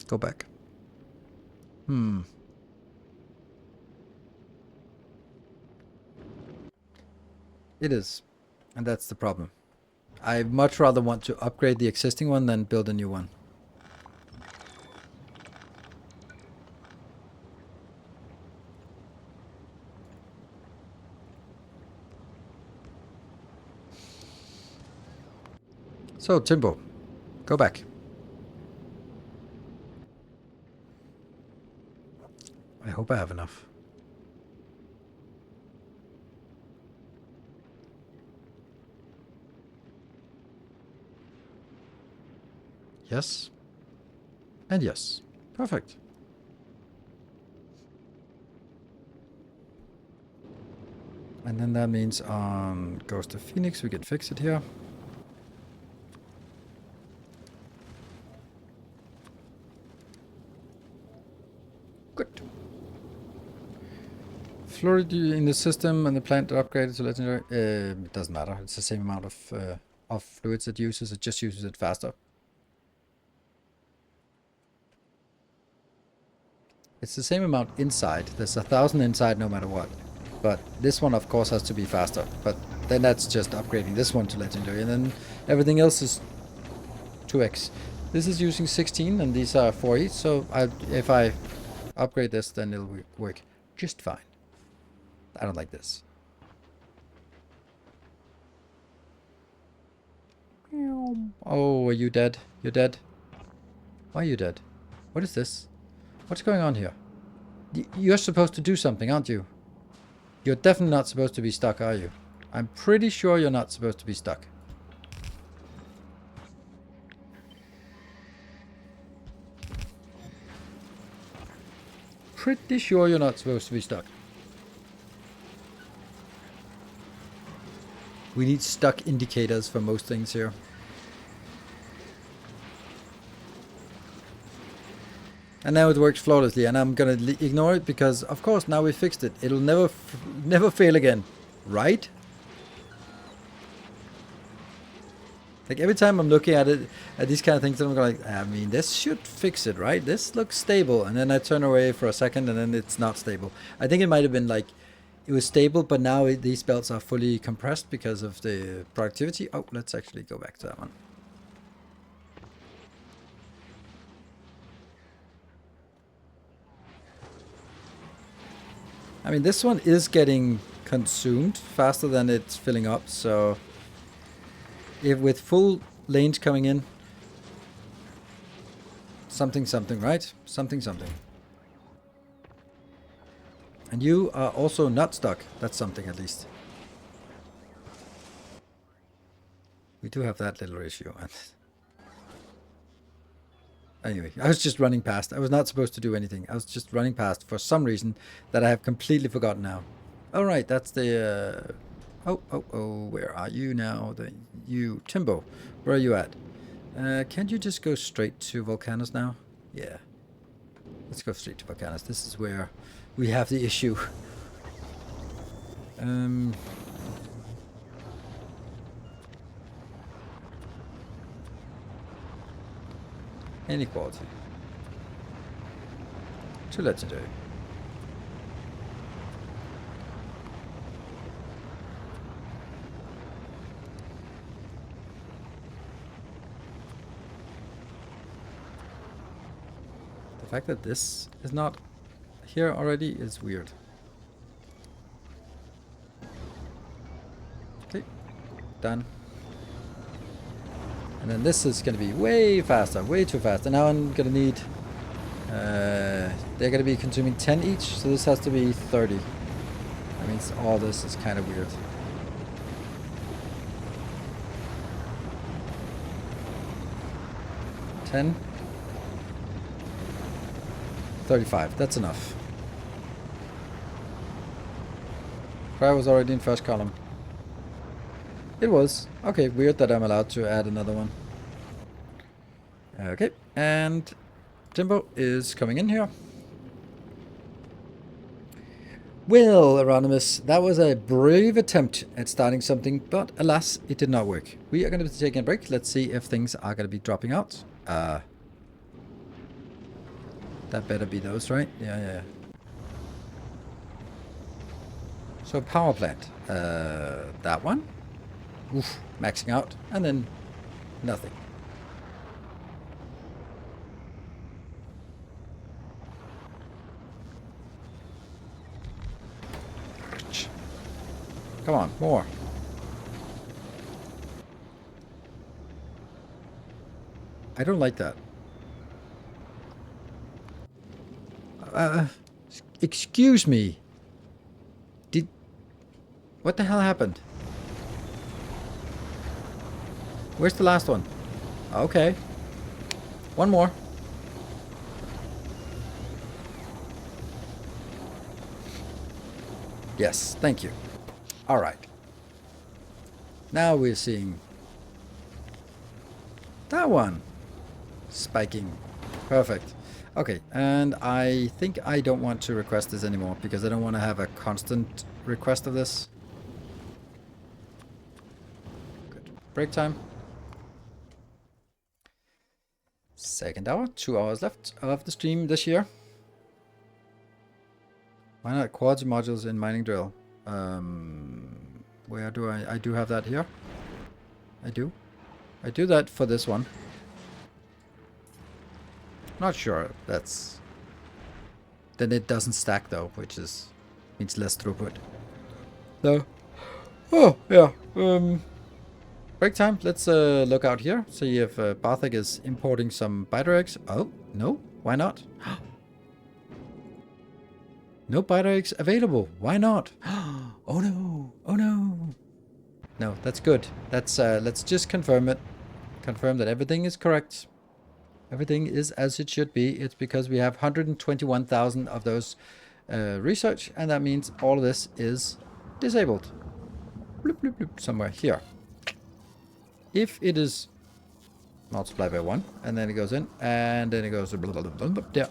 Go back. It is. And that's the problem. I much rather want to upgrade the existing one than build a new one. So, Timbo, go back. I hope I have enough. Yes. And yes. Perfect. And then that means on Ghost of Phoenix, we can fix it here. Good. Fluidity in the system and the plant are upgraded to legendary. It doesn't matter. It's the same amount of fluids it uses. It just uses it faster. It's the same amount inside. There's 1,000 inside no matter what. But this one, of course, has to be faster. But then that's just upgrading this one to legendary. And then everything else is 2x. This is using 16 and these are 4 each. So if I upgrade this, then it'll work just fine. I don't like this. Oh, are you dead? You're dead? Why are you dead? What is this? What's going on here? You're supposed to do something, aren't you? You're definitely not supposed to be stuck, are you? I'm pretty sure you're not supposed to be stuck. Pretty sure you're not supposed to be stuck. We need stuck indicators for most things here. And now it works flawlessly, and I'm gonna ignore it because, of course, now we fixed it. It'll never fail again, right? Like every time I'm looking at it, at these kind of things, I'm going like, I mean, this should fix it, right? This looks stable, and then I turn away for a second, and then it's not stable. I think it might have been like, it was stable, but now these belts are fully compressed because of the productivity. Oh, let's actually go back to that one. I mean, this one is getting consumed faster than it's filling up, so if with full lanes coming in, something, right? Something. And you are also not stuck. That's something at least. We do have that little issue. Anyway, I was just running past. I was not supposed to do anything. I was just running past for some reason that I have completely forgotten now. All right, that's the... Oh, where are you now? Timbo, where are you at? Can't you just go straight to Volcanus now? Yeah. Let's go straight to Volcanus. This is where we have the issue. Inequality. 2 legendary. The fact that this is not here already is weird. Okay, done. And then this is going to be way faster, way too fast. And now I'm going to need... they're going to be consuming 10 each, so this has to be 30. That means all this is kind of weird. $10. 35, that's enough. Cryo was already in first column. It was. Okay, weird that I'm allowed to add another one. Okay, and Timbo is coming in here. Well, Eronimus, that was a brave attempt at starting something, but alas, it did not work. We are going to be taking a break. Let's see if things are going to be dropping out. That better be those, right? Yeah. So power plant. That one. Oof, maxing out. And then nothing. Come on, more. I don't like that. Excuse me. What the hell happened? Where's the last one? Okay. One more. Yes, thank you. All right. Now we're seeing that one spiking. Perfect. Okay, and I think I don't want to request this anymore because I don't want to have a constant request of this. Good. Break time. Second hour, 2 hours left of the stream this year. Why not quads modules in mining drill? Where do I do have that here? I do that for this one. Not sure. That's... Then it doesn't stack though, which means less throughput. So, oh yeah. Break time. Let's look out here. See if Barthik is importing some biter eggs. Oh no, why not? No biter eggs available. Why not? Oh no! Oh no! No, that's good. That's let's just confirm it. Confirm that everything is correct. Everything is as it should be. It's because we have 121,000 of those research, and that means all of this is disabled. Bloop, bloop, bloop, somewhere here. If it is multiplied by 1, and then it goes in, and then it goes blah, blah, blah, blah, yeah.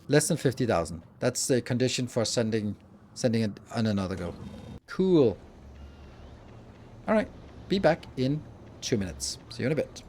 Less than 50,000. That's the condition for sending it on another go. Cool. All right. Be back in 2 minutes. See you in a bit.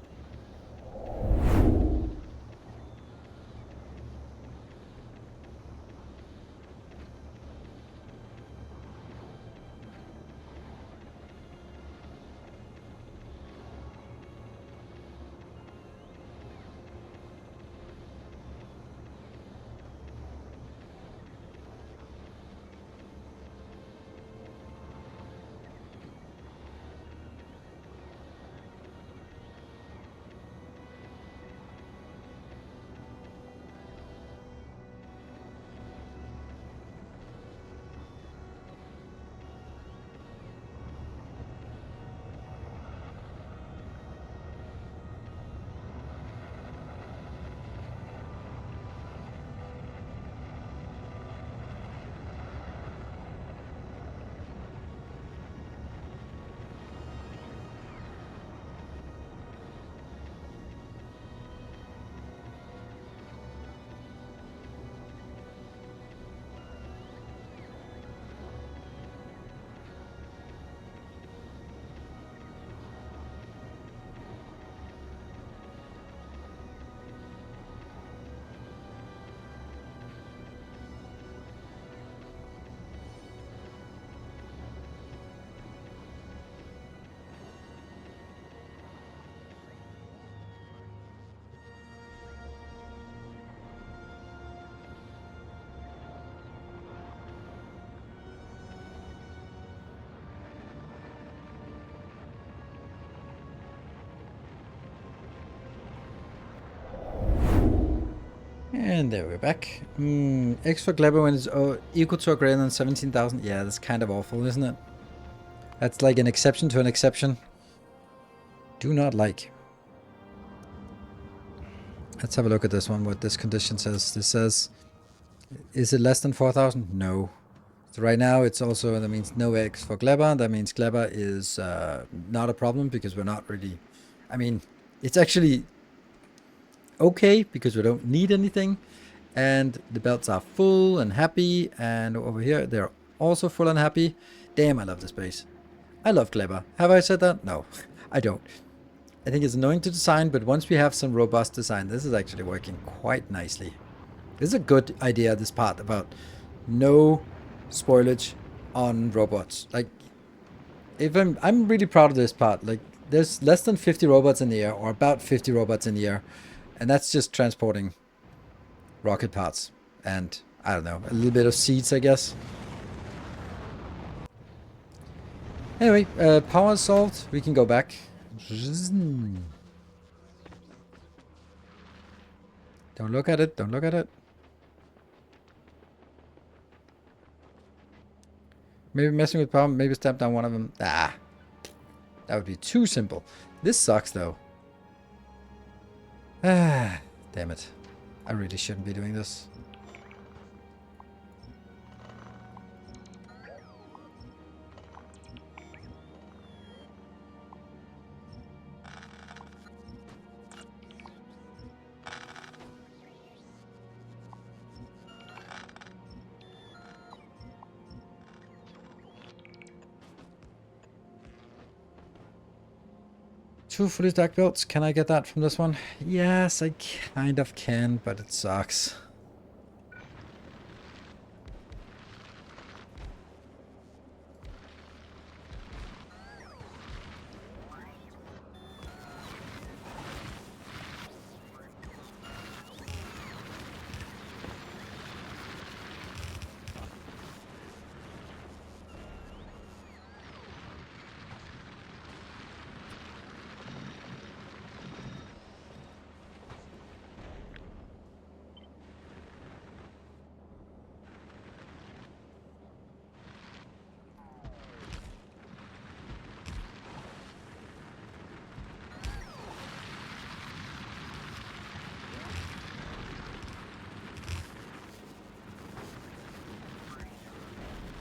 And there we're back. X for Glebber when it's equal to or greater than 17,000. Yeah, that's kind of awful, isn't it? That's like an exception to an exception. Do not like. Let's have a look at this one, what this condition says. This says, is it less than 4,000? No. So right now it's also, that means no X for Glebber. That means Glebber is not a problem because we're not really, I mean, it's actually okay because we don't need anything. And the belts are full and happy. And over here, they're also full and happy. Damn, I love this base. I love Glebber. Have I said that? No, I don't. I think it's annoying to design, but once we have some robust design, this is actually working quite nicely. This is a good idea, this part, about no spoilage on robots. Like, if I'm really proud of this part. Like, there's less than 50 robots in the air, or about 50 robots in the air, and that's just transporting rocket parts. And, I don't know, a little bit of seeds, I guess. Anyway, power solved. We can go back. Don't look at it. Don't look at it. Maybe messing with power. Maybe step down one of them. Ah. That would be too simple. This sucks, though. Ah. Damn it. I really shouldn't be doing this. Two fully stacked builds. Can I get that from this one? Yes, I kind of can, but it sucks.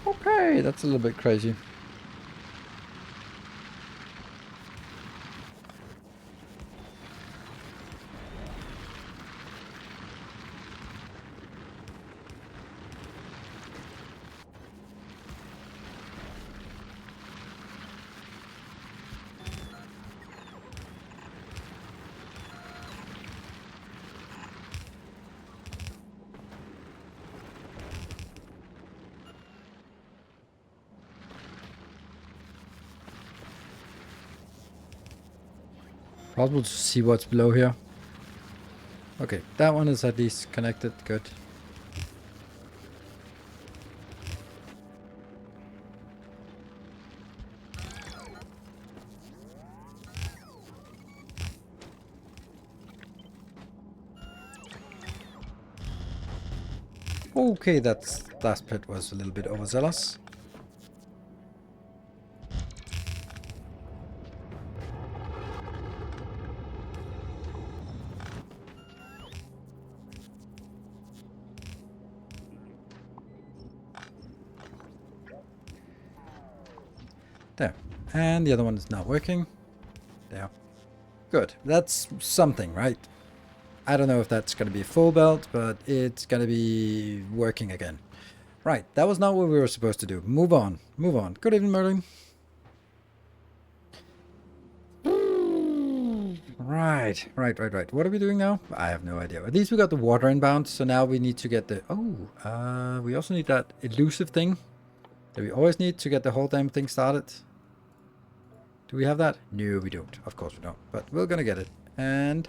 Okay, that's a little bit crazy. Possible to see what's below here. Okay, that one is at least connected. Good. Okay, that last pit was a little bit overzealous. There. And the other one is not working. There. Good. That's something, right? I don't know if that's going to be a full belt, but it's going to be working again. Right. That was not what we were supposed to do. Move on. Move on. Good evening, Merlin. Right. What are we doing now? I have no idea. At least we got the water inbound, so now we need to get the... Oh, we also need that elusive thing that we always need to get the whole damn thing started. Do we have that? No, we don't. Of course we don't. But we're gonna get it. And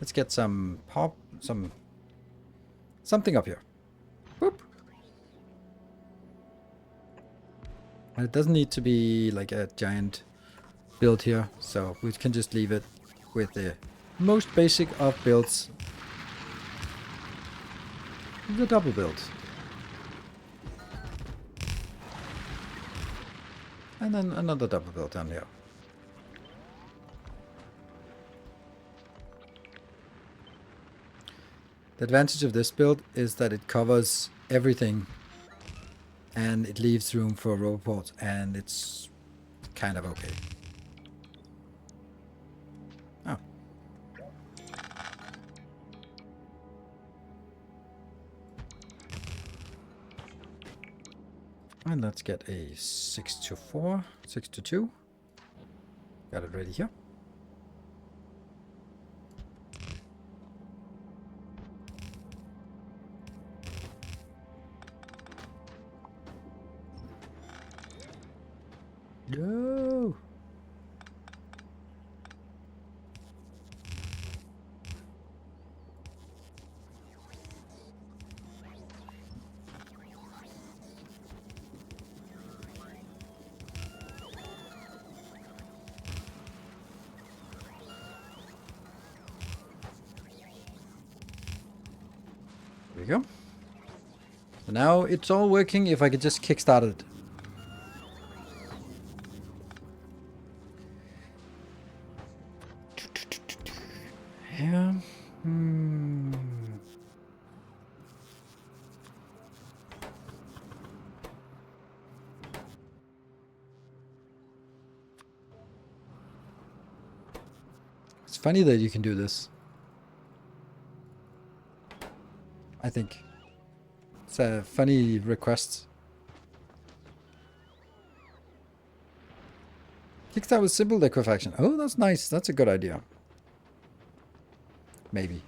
let's get some something up here. Boop. And it doesn't need to be like a giant build here, so we can just leave it with the most basic of builds. the double build. And then another double build down here. The advantage of this build is that it covers everything and it leaves room for roboports, and it's kind of okay. Oh. And let's get a 6 to 4, 6 to 2. Got it ready here. No. There we go. So now it's all working if I could just kickstart it. Yeah. It's funny that you can do this. I think. It's a funny request. Kickstart with simple liquefaction. Oh, that's nice. That's a good idea. Maybe.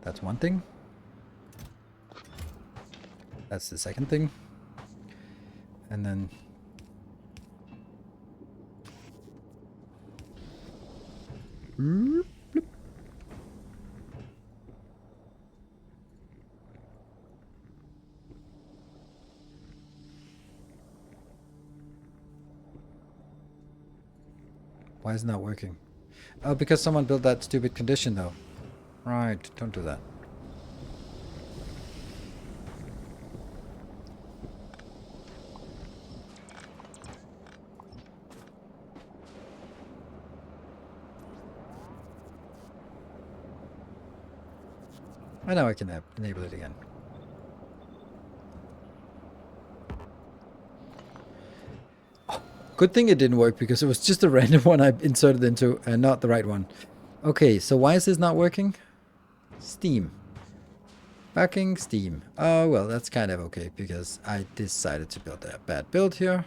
That's one thing. That's the second thing. And then why isn't that working? Oh, because someone built that stupid condition though. Right, don't do that. I know I can enable it again. Oh, good thing it didn't work because it was just a random one I inserted into and not the right one. Okay, so why is this not working? Steam. Backing Steam. Oh, well, that's kind of okay because I decided to build a bad build here.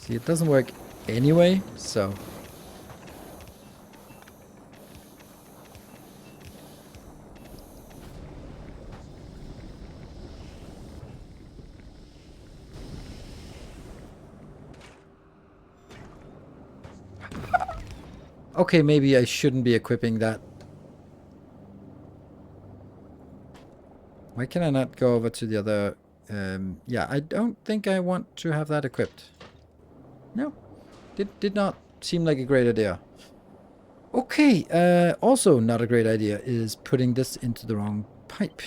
See, it doesn't work anyway, so... Okay, maybe I shouldn't be equipping that. Why can I not go over to the other... yeah, I don't think I want to have that equipped. No. Did not seem like a great idea. Okay, also not a great idea is putting this into the wrong pipe.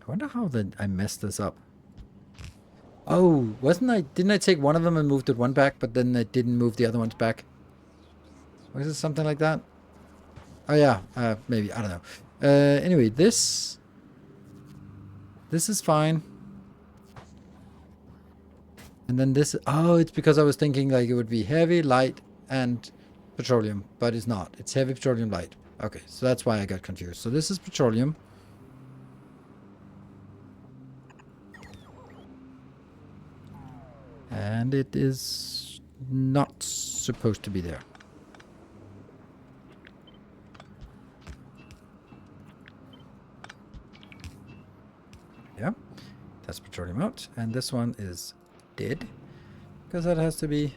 I wonder how I messed this up. Oh, didn't I take one of them and moved it one back, but then I didn't move the other ones back? Was it something like that? Oh yeah, maybe, I don't know. Anyway, this is fine. And then this, oh, it's because I was thinking like it would be heavy, light, and petroleum, but it's not. It's heavy, petroleum, light. Okay, so that's why I got confused. So this is petroleum. And it is not supposed to be there. Yeah, that's petroleum out. And this one is dead. Because that has to be...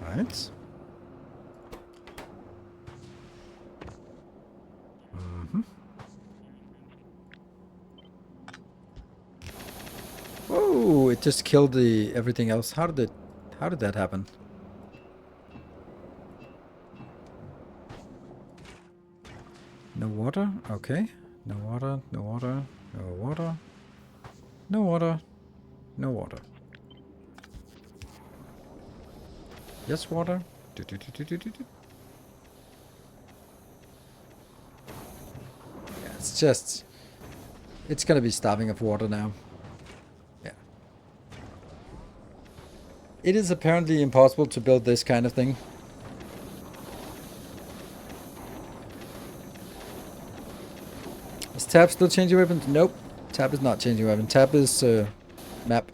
Right. Oh, it just killed the everything else. How did that happen? No water? Okay. No water, no water, no water. No water. No water. Yes, water. Do, do, do, do, do, do, do. Yeah, it's just... It's gonna be starving of water now. Yeah. It is apparently impossible to build this kind of thing. Is Tab still changing weapons? Nope. Tab is not changing weapon. Tab is map.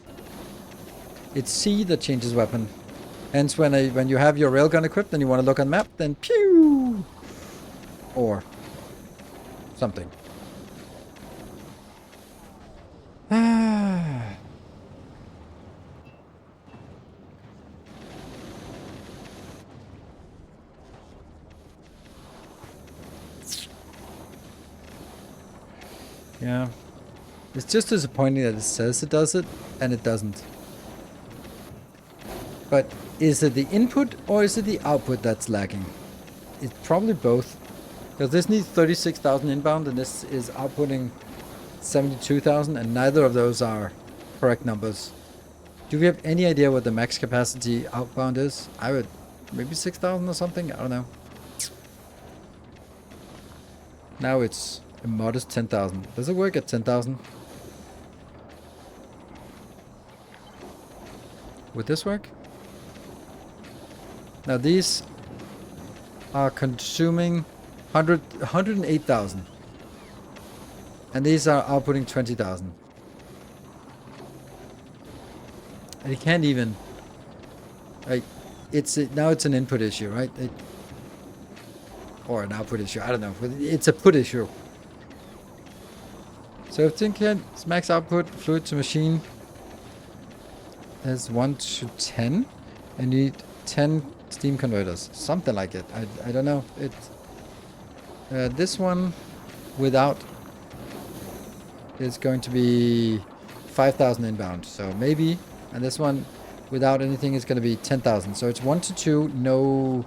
It's C that changes weapon. Hence, when you have your railgun equipped and you want to look on map, then pew! Or something. Yeah. It's just disappointing that it says it does it, and it doesn't. But is it the input or is it the output that's lacking? It's probably both. Because this needs 36,000 inbound and this is outputting 72,000, and neither of those are correct numbers. Do we have any idea what the max capacity outbound is? I would... maybe 6,000 or something? I don't know. Now it's a modest 10,000. Does it work at 10,000? Would this work? Now these are consuming 108,000. And these are outputting 20,000. And it can't even... like, now it's an input issue, right? Or an output issue, I don't know. But it's a put issue. So if it's max output, fluid to machine, there's 1 to 10. And you need 10 steam converters. Something like it. I don't know. This one without is going to be 5,000 inbound. So maybe. And this one without anything is going to be 10,000. So it's 1 to 2. No,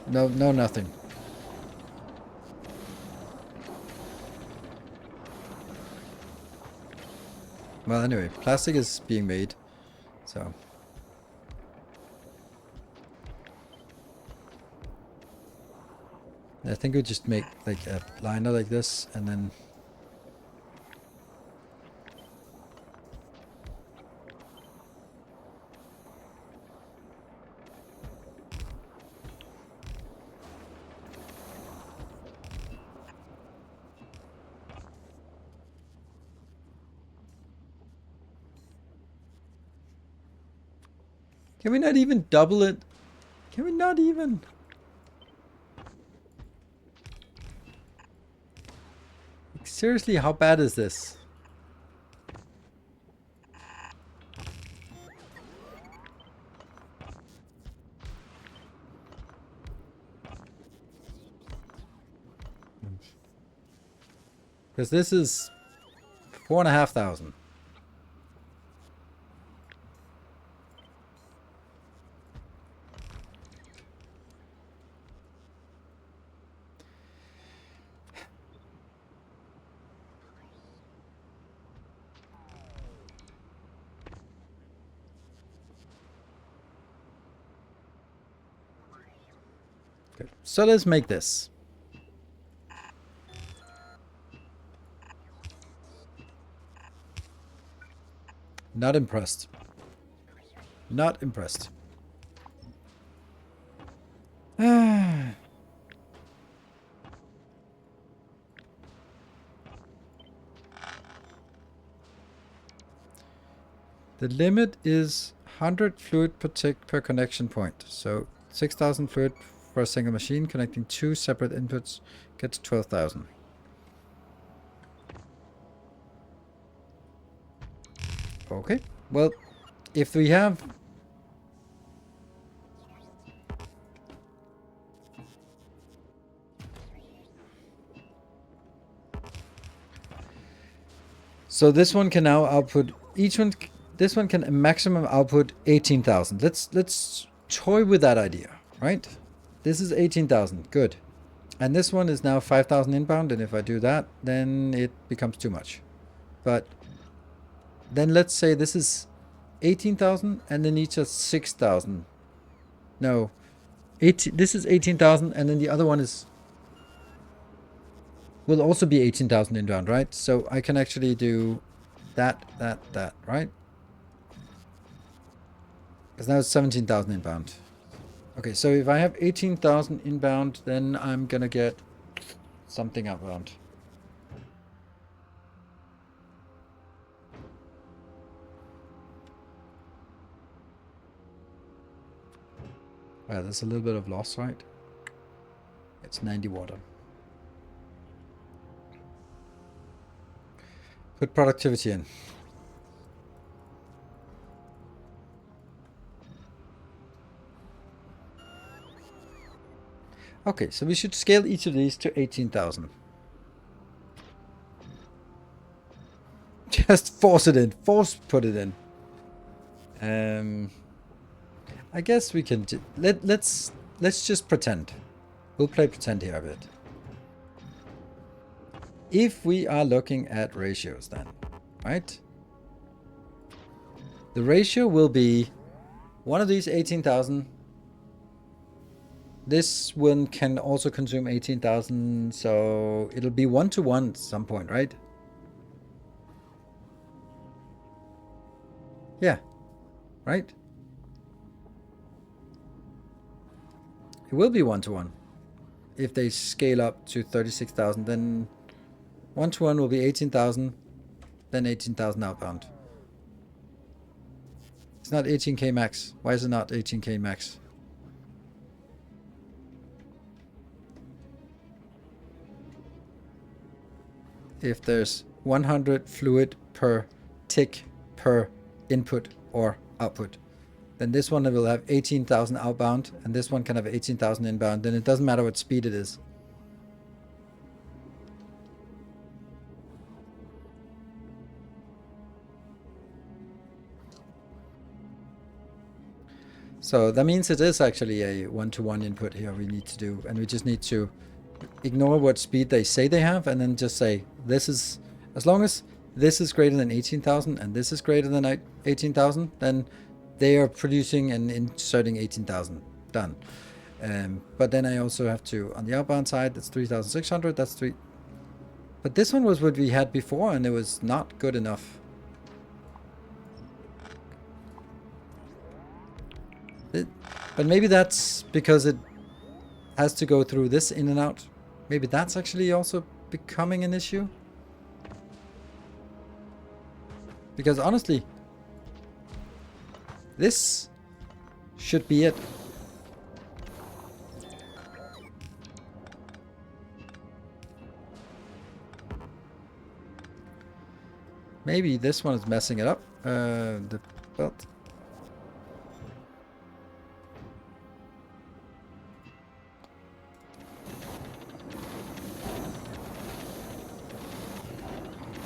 nothing. Well, anyway, plastic is being made. So... I think we just make like a liner like this and then... Can we not even double it? Can we not even? Seriously, how bad is this? Because this is 4,500. Okay, so let's make this. Not impressed. Not impressed. The limit is 100 fluid per tick per connection point. So 6,000 fluid for a single machine connecting 2 separate inputs gets 12,000. Okay, well, if we have... So this one can now output, this one can a maximum output 18,000. Let's toy with that idea, right? This is 18,000, good. And this one is now 5,000 inbound, and if I do that, then it becomes too much. But then let's say this is 18,000 and then each is 6,000. No, this is 18,000 and then the other one will also be 18,000 inbound, right? So I can actually do that, right? Because now it's 17,000 inbound. Okay, so if I have 18,000 inbound, then I'm gonna get something outbound. Well, there's a little bit of loss, right? It's 90 water. Put productivity in. Okay, so we should scale each of these to 18,000. Just force it in. Force put it in. I guess we can... Let's just pretend. We'll play pretend here a bit. If we are looking at ratios then, right? The ratio will be one of these 18,000. This one can also consume 18,000, so it'll be 1-to-1 at some point, right? Yeah, right? It will be 1-to-1. If they scale up to 36,000, then 1-to-1 will be 18,000, then 18,000 outbound. It's not 18k max. Why is it not 18k max? If there's 100 fluid per tick per input or output, then this one will have 18,000 outbound and this one can have 18,000 inbound. Then it doesn't matter what speed it is. So that means it is actually a 1-to-1 input here we need to do, and we just need to ignore what speed they say they have and then just say this is, as long as this is greater than 18,000 and this is greater than 18,000, then they are producing and inserting 18,000. Done. But then I also have to, on the outbound side, that's 3,600, that's 3. But this one was what we had before and it was not good enough. But maybe that's because it has to go through this in and out. Maybe that's actually also becoming an issue. Because honestly, this should be it. Maybe this one is messing it up. The belt.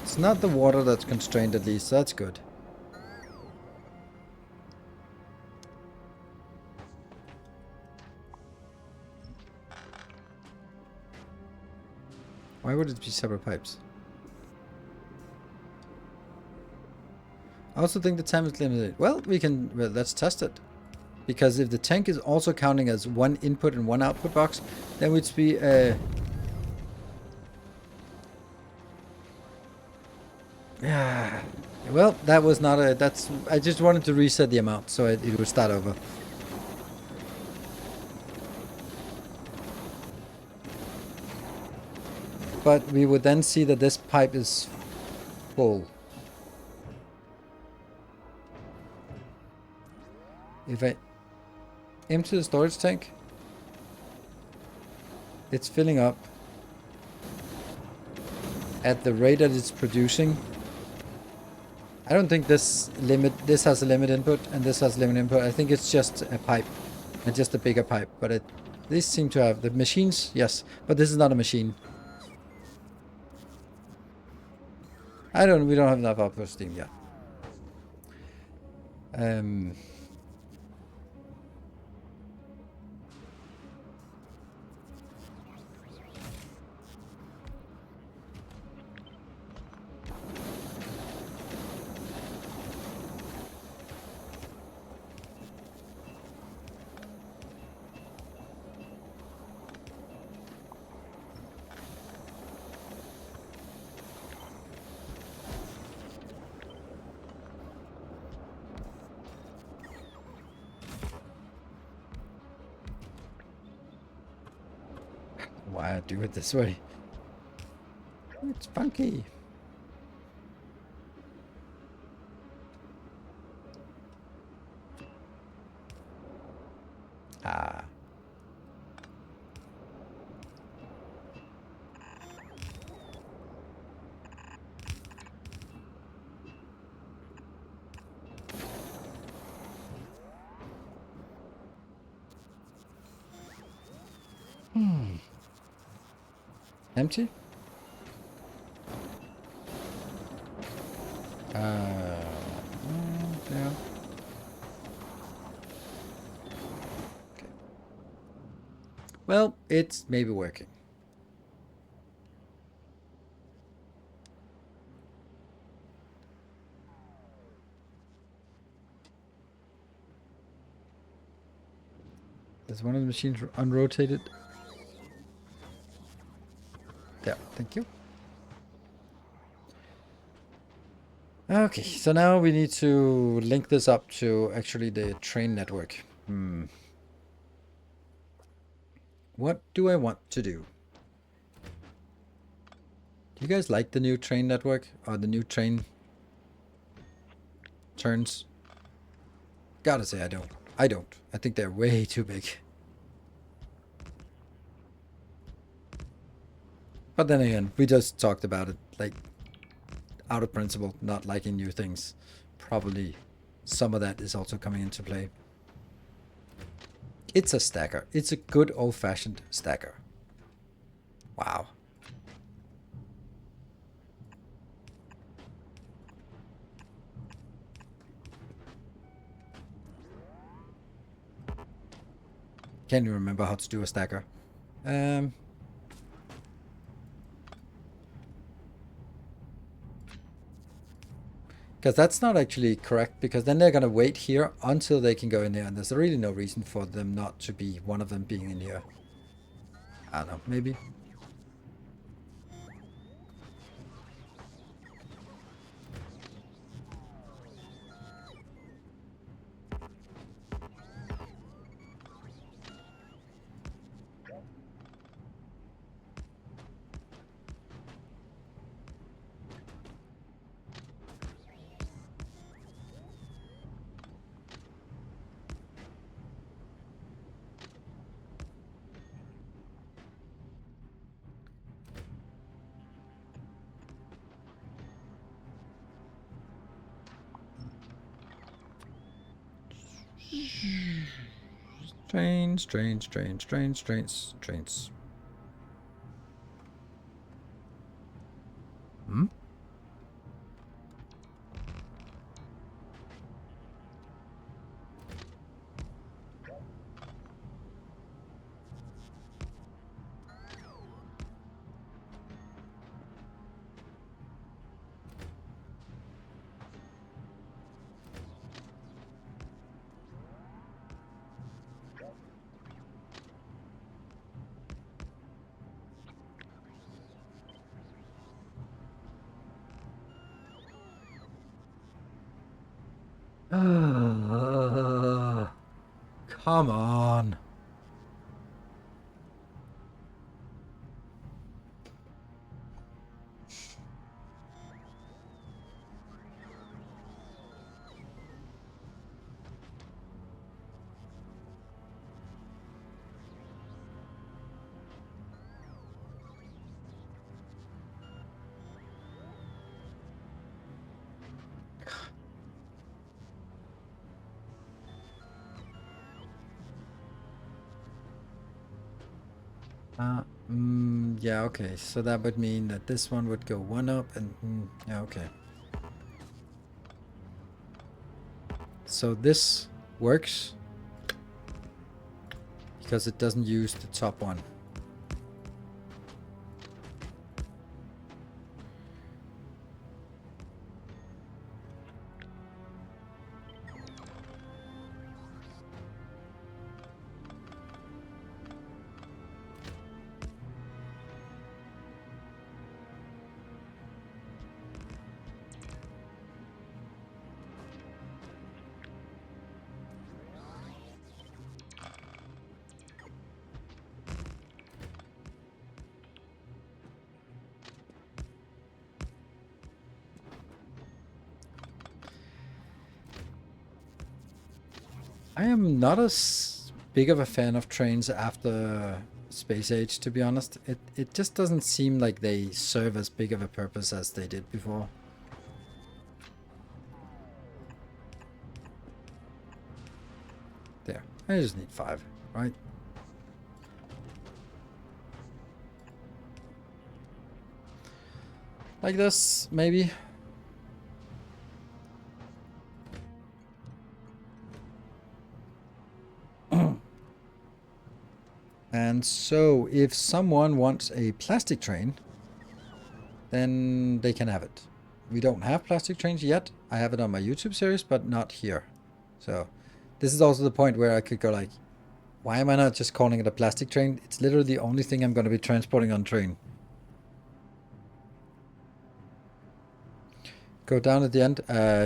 It's not the water that's constrained, at least. That's good. Why would it be separate pipes? I also think the time is limited. Well, let's test it. Because if the tank is also counting as one input and one output box, then it would be yeah. Well, that was not a... I just wanted to reset the amount so it would start over. But we would then see that this pipe is full. If I empty the storage tank, it's filling up at the rate that it's producing. I don't think this has a limit input and this has limit input. I think it's just a pipe and just a bigger pipe, but these seem to have the machines, yes, but this is not a machine. We don't have enough output steam yet. Why I do it this way? It's funky. Ah. Empty? Yeah. Okay. Well, it's maybe working. There's one of the machines unrotated. Yeah, thank you. Okay, so now we need to link this up to actually the train network. What do I want to do? Do you guys like the new train network or the new train turns? Gotta say I don't. I don't. I think they're way too big. But then again, we just talked about it, like, out of principle, not liking new things. Probably some of that is also coming into play. It's a stacker. It's a good old-fashioned stacker. Wow. Can't even remember how to do a stacker. Because that's not actually correct, because then they're going to wait here until they can go in there, and there's really no reason for them not to be one of them being in here. I don't know, maybe. Trains. Hmm? Come on. Yeah, okay. So that would mean that this one would go one up and... yeah, okay. So this works because it doesn't use the top one. I am not as big of a fan of trains after Space Age, to be honest. It just doesn't seem like they serve as big of a purpose as they did before. There. I just need 5, right? Like this, maybe. And so, if someone wants a plastic train, then they can have it. We don't have plastic trains yet. I have it on my YouTube series, but not here. So, this is also the point where I could go like, why am I not just calling it a plastic train? It's literally the only thing I'm going to be transporting on train. Go down at the end,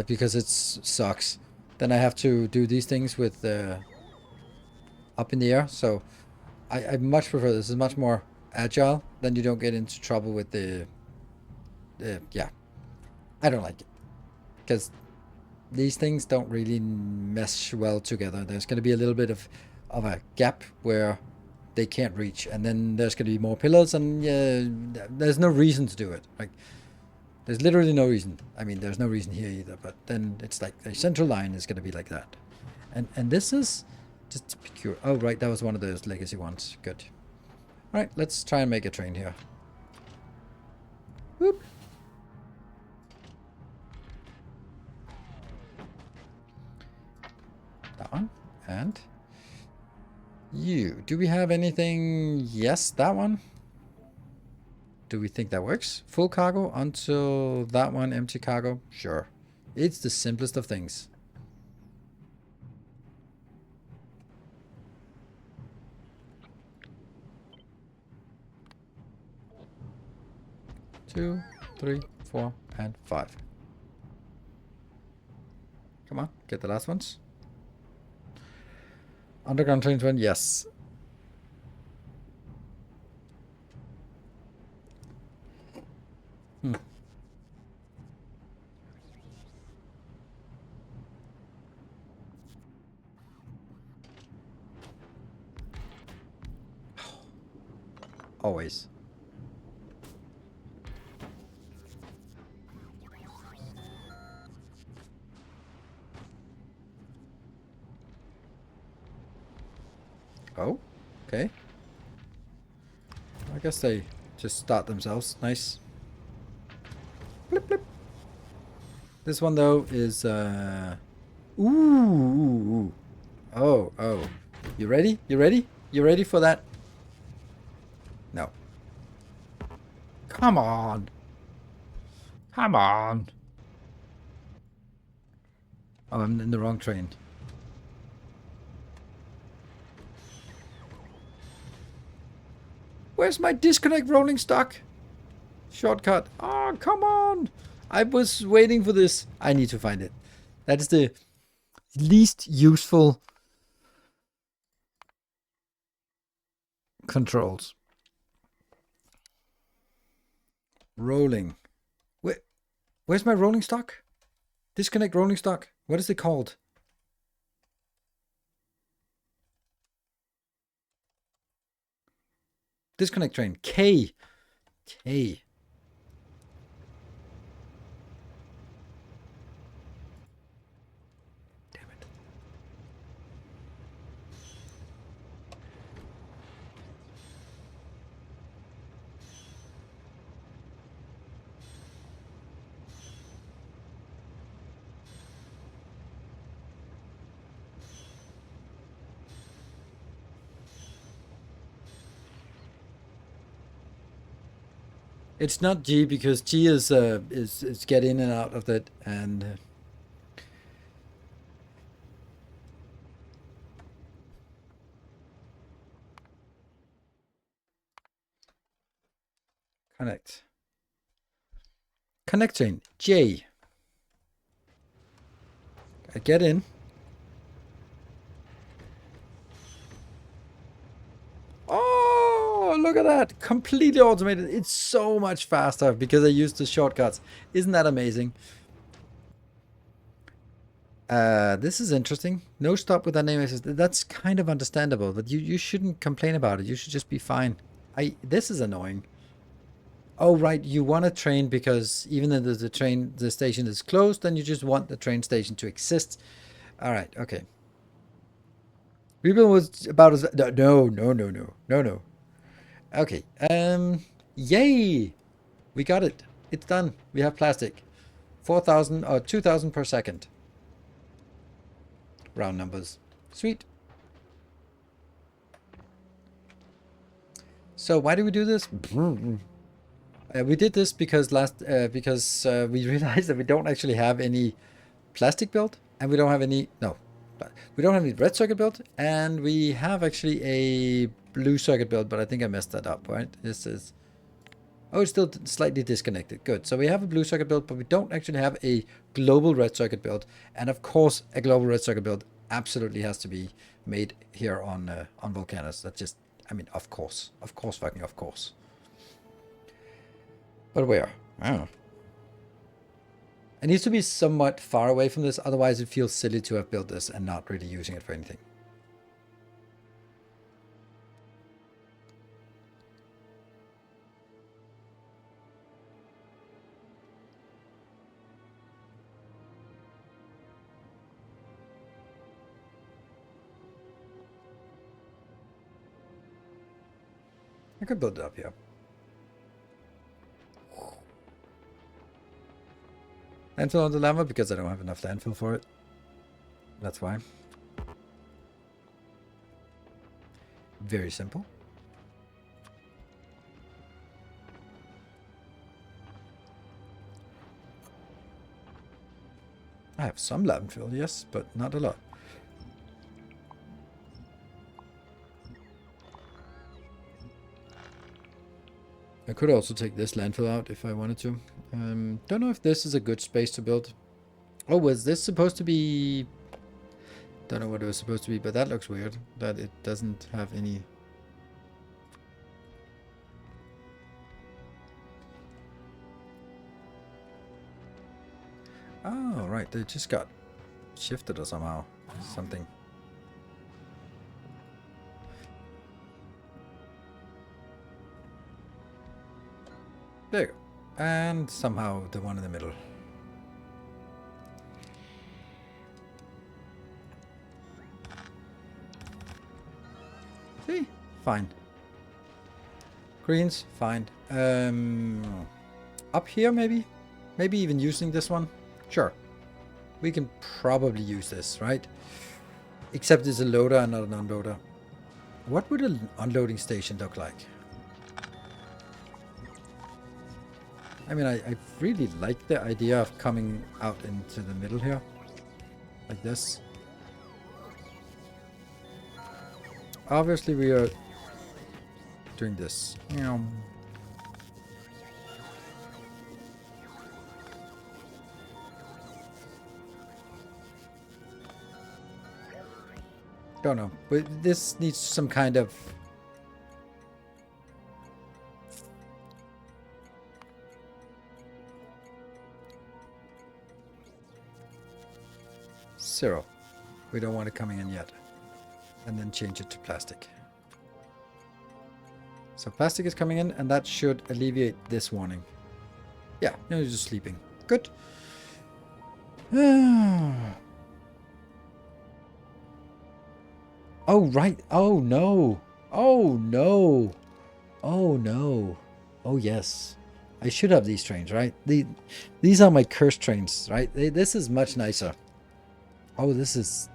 because it sucks. Then I have to do these things with up in the air. So I much prefer this. It's much more agile. Then you don't get into trouble with the yeah. I don't like it because these things don't really mesh well together. There's going to be a little bit of a gap where they can't reach, and then there's going to be more pillars, and there's no reason to do it. Like, there's literally no reason. I mean, there's no reason here either, but then it's like the central line is going to be like that. And this is just pure. Oh, right, that was one of those legacy ones. Good. All right, let's try and make a train here. Whoop. That one. And you. Do we have anything? Yes, that one. Do we think that works? Full cargo until that one, empty cargo? Sure. It's the simplest of things. Two, 3, 4, and 5. Come on, get the last ones. Underground trains one, yes. Always. Oh, okay. I guess they just start themselves. Nice. Blip, blip. This one, though, is... Ooh. Oh, oh. You ready? You ready? You ready for that? No. Come on. Come on. Oh, I'm in the wrong train. Where's my disconnect rolling stock? Shortcut. Oh, come on. I was waiting for this. I need to find it. That is the least useful controls. Rolling. Where's my rolling stock? Disconnect rolling stock. What is it called? Disconnect train. K. K. Damn it. It's not G because G is get in and out of that and connect. Connecting J. Get in. Oh, look at that. Completely automated. It's so much faster because I used the shortcuts. Isn't that amazing? This is interesting. No stop with that name. That's kind of understandable, but you shouldn't complain about it. You should just be fine. This is annoying. Oh, right. You want a train because even though the station is closed, then you just want the train station to exist. All right. Okay. Rebuild was about as no. Okay. Yay! We got it. It's done. We have plastic. 4,000 or 2,000 per second. Round numbers. Sweet. So why do we do this? We did this because we realized that we don't actually have any plastic built, and we don't have any we don't have any red circuit built, and we have actually a blue circuit built, but I think I messed that up, right? This is it's still slightly disconnected. Good. So we have a blue circuit built, but we don't actually have a global red circuit built, and of course a global red circuit built absolutely has to be made here on Volcanus. That's just, I mean, of course, fucking of course. But where? Oh. It needs to be somewhat far away from this, otherwise it feels silly to have built this and not really using it for anything. I could build it up here. Landfill on the lava because I don't have enough landfill for it. That's why. Very simple. I have some landfill, yes, but not a lot. I could also take this landfill out if I wanted to. Don't know if this is a good space to build. Oh, was this supposed to be... Don't know what it was supposed to be, but that looks weird. That it doesn't have any... Oh, right. They just got shifted or somehow. Something. There you go. And somehow the one in the middle. See? Fine. Greens, fine. Up here maybe? Maybe even using this one? Sure. We can probably use this, right? Except it's a loader and not an unloader. What would an unloading station look like? I mean, I really like the idea of coming out into the middle here. Like this. Obviously, we are doing this. Don't know, but this needs some kind of... Zero. We don't want it coming in yet. And then change it to plastic. So plastic is coming in, and that should alleviate this warning. Yeah, no, you're just sleeping. Good. Oh, right. Oh, no. Oh, no. Oh, no. Oh, yes. I should have these trains, right? These are my cursed trains, right? This is much nicer. Oh, this is...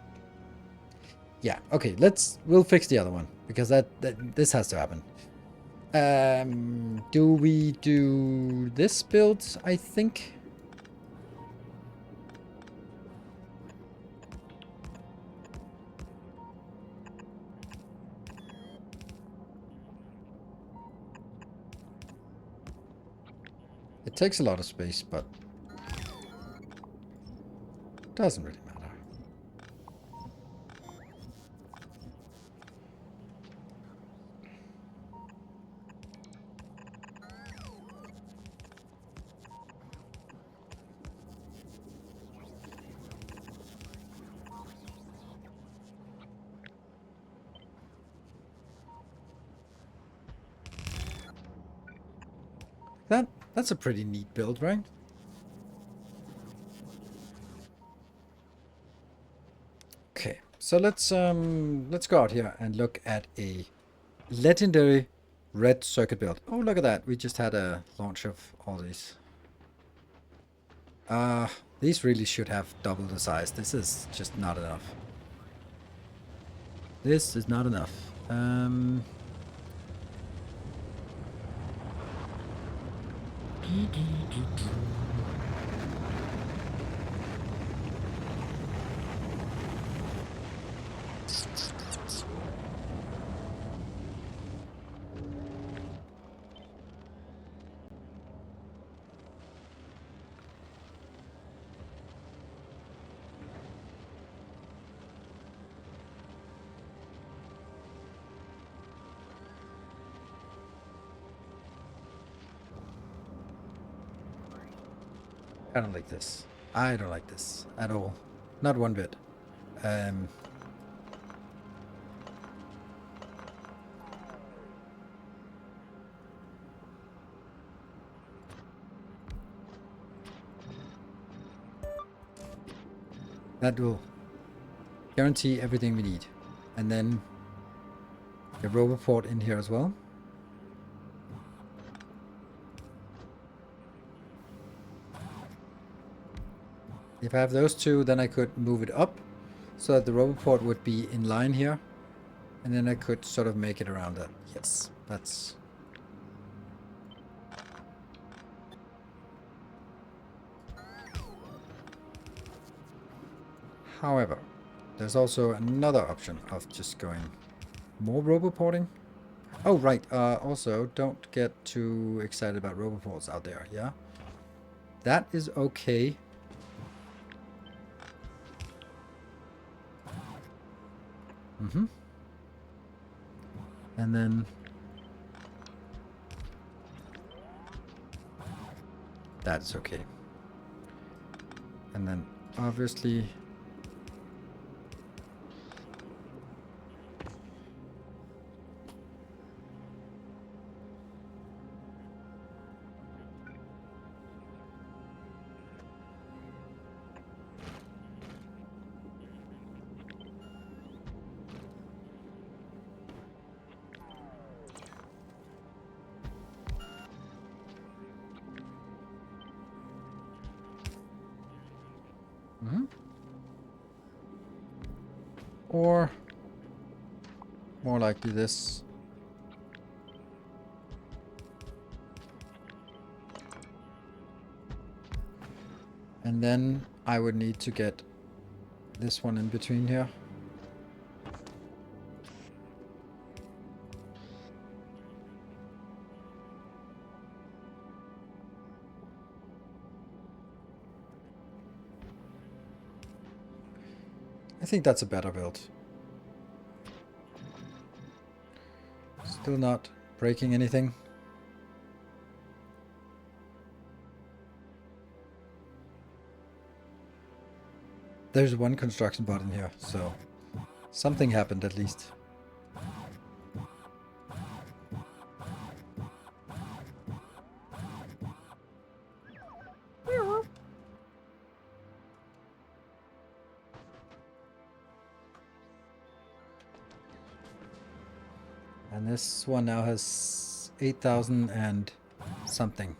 Yeah, okay, we'll fix the other one. Because this has to happen. Do we do this build, I think? It takes a lot of space, but doesn't really matter. That's a pretty neat build, right? Okay, so let's go out here and look at a legendary red circuit build. Oh, look at that. We just had a launch of all these. These really should have double the size. This is just not enough. This is not enough. I don't like this. I don't like this at all. Not one bit. That will guarantee everything we need. And then the roboport in here as well. If I have those two, then I could move it up so that the roboport would be in line here. And then I could sort of make it around that. Yes, that's... However, there's also another option of just going more roboporting. Oh, right. Also, don't get too excited about roboports out there, yeah? That is okay. And then that's okay. And then obviously or more likely this. And then I would need to get this one in between here. I think that's a better build. Still not breaking anything. There's one construction button here, so something happened at least. And this one now has 8,000 and something.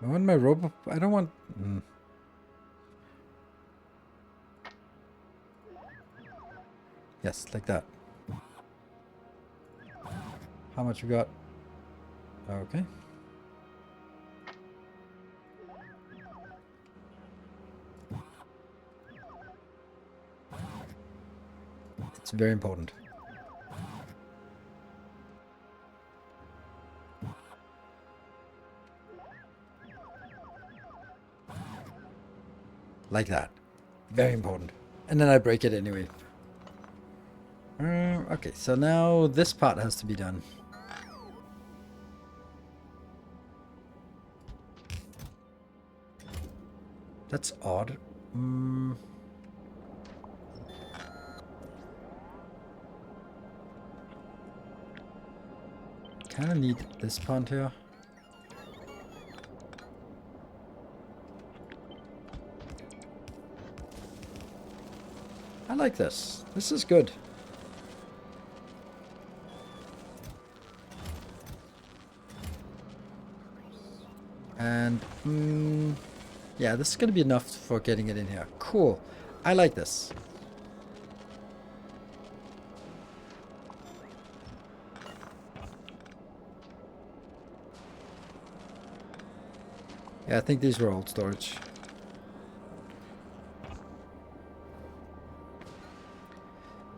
I want my robo... I don't want... Yes, like that. How much we got? Okay. It's very important. Like that. Very important. And then I break it anyway. Okay, so now this part has to be done. That's odd. Kind of need this pond here. I like this. This is good. And, yeah, this is going to be enough for getting it in here. Cool. I like this. Yeah, I think these were old storage.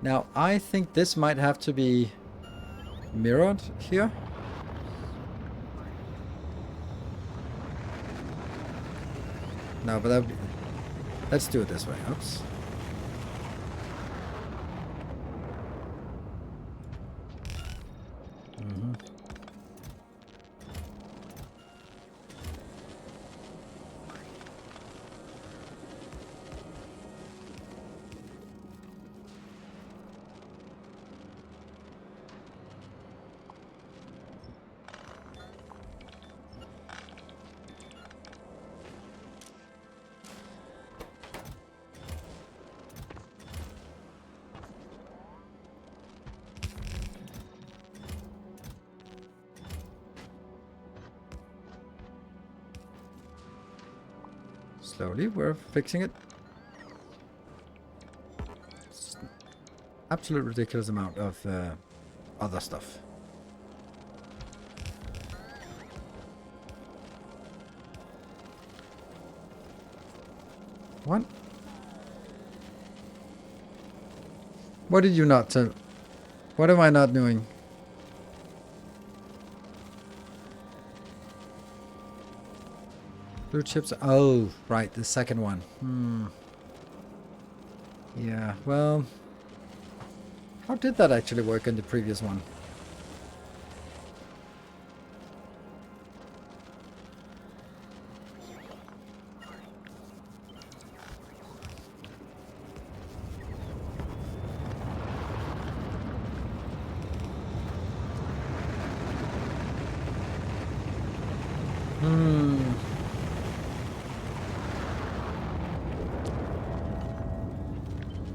Now, I think this might have to be mirrored here. No, but that would be... Let's do it this way. Oops. Slowly, we're fixing it. It's an absolute ridiculous amount of other stuff. What? What did you not tell? What am I not doing? Blue chips. Oh, right, the second one. Yeah, well, how did that actually work in the previous one?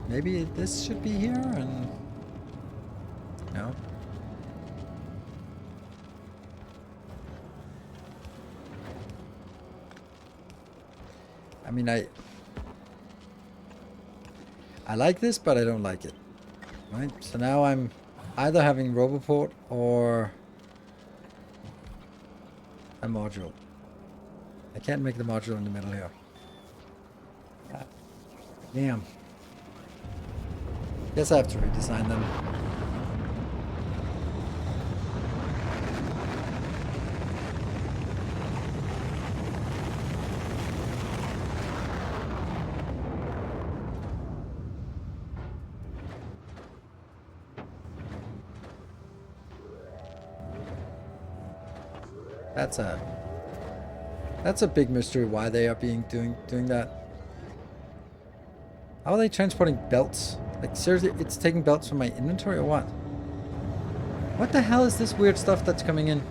Maybe this should be here and... No? I mean, I like this, but I don't like it. Right? So now I'm either having Roboport or a module. I can't make the module in the middle here. Damn. Guess I have to redesign them. That's a big mystery why they are doing that. How are they transporting belts? Like, seriously, it's taking belts from my inventory or what? What the hell is this weird stuff that's coming in?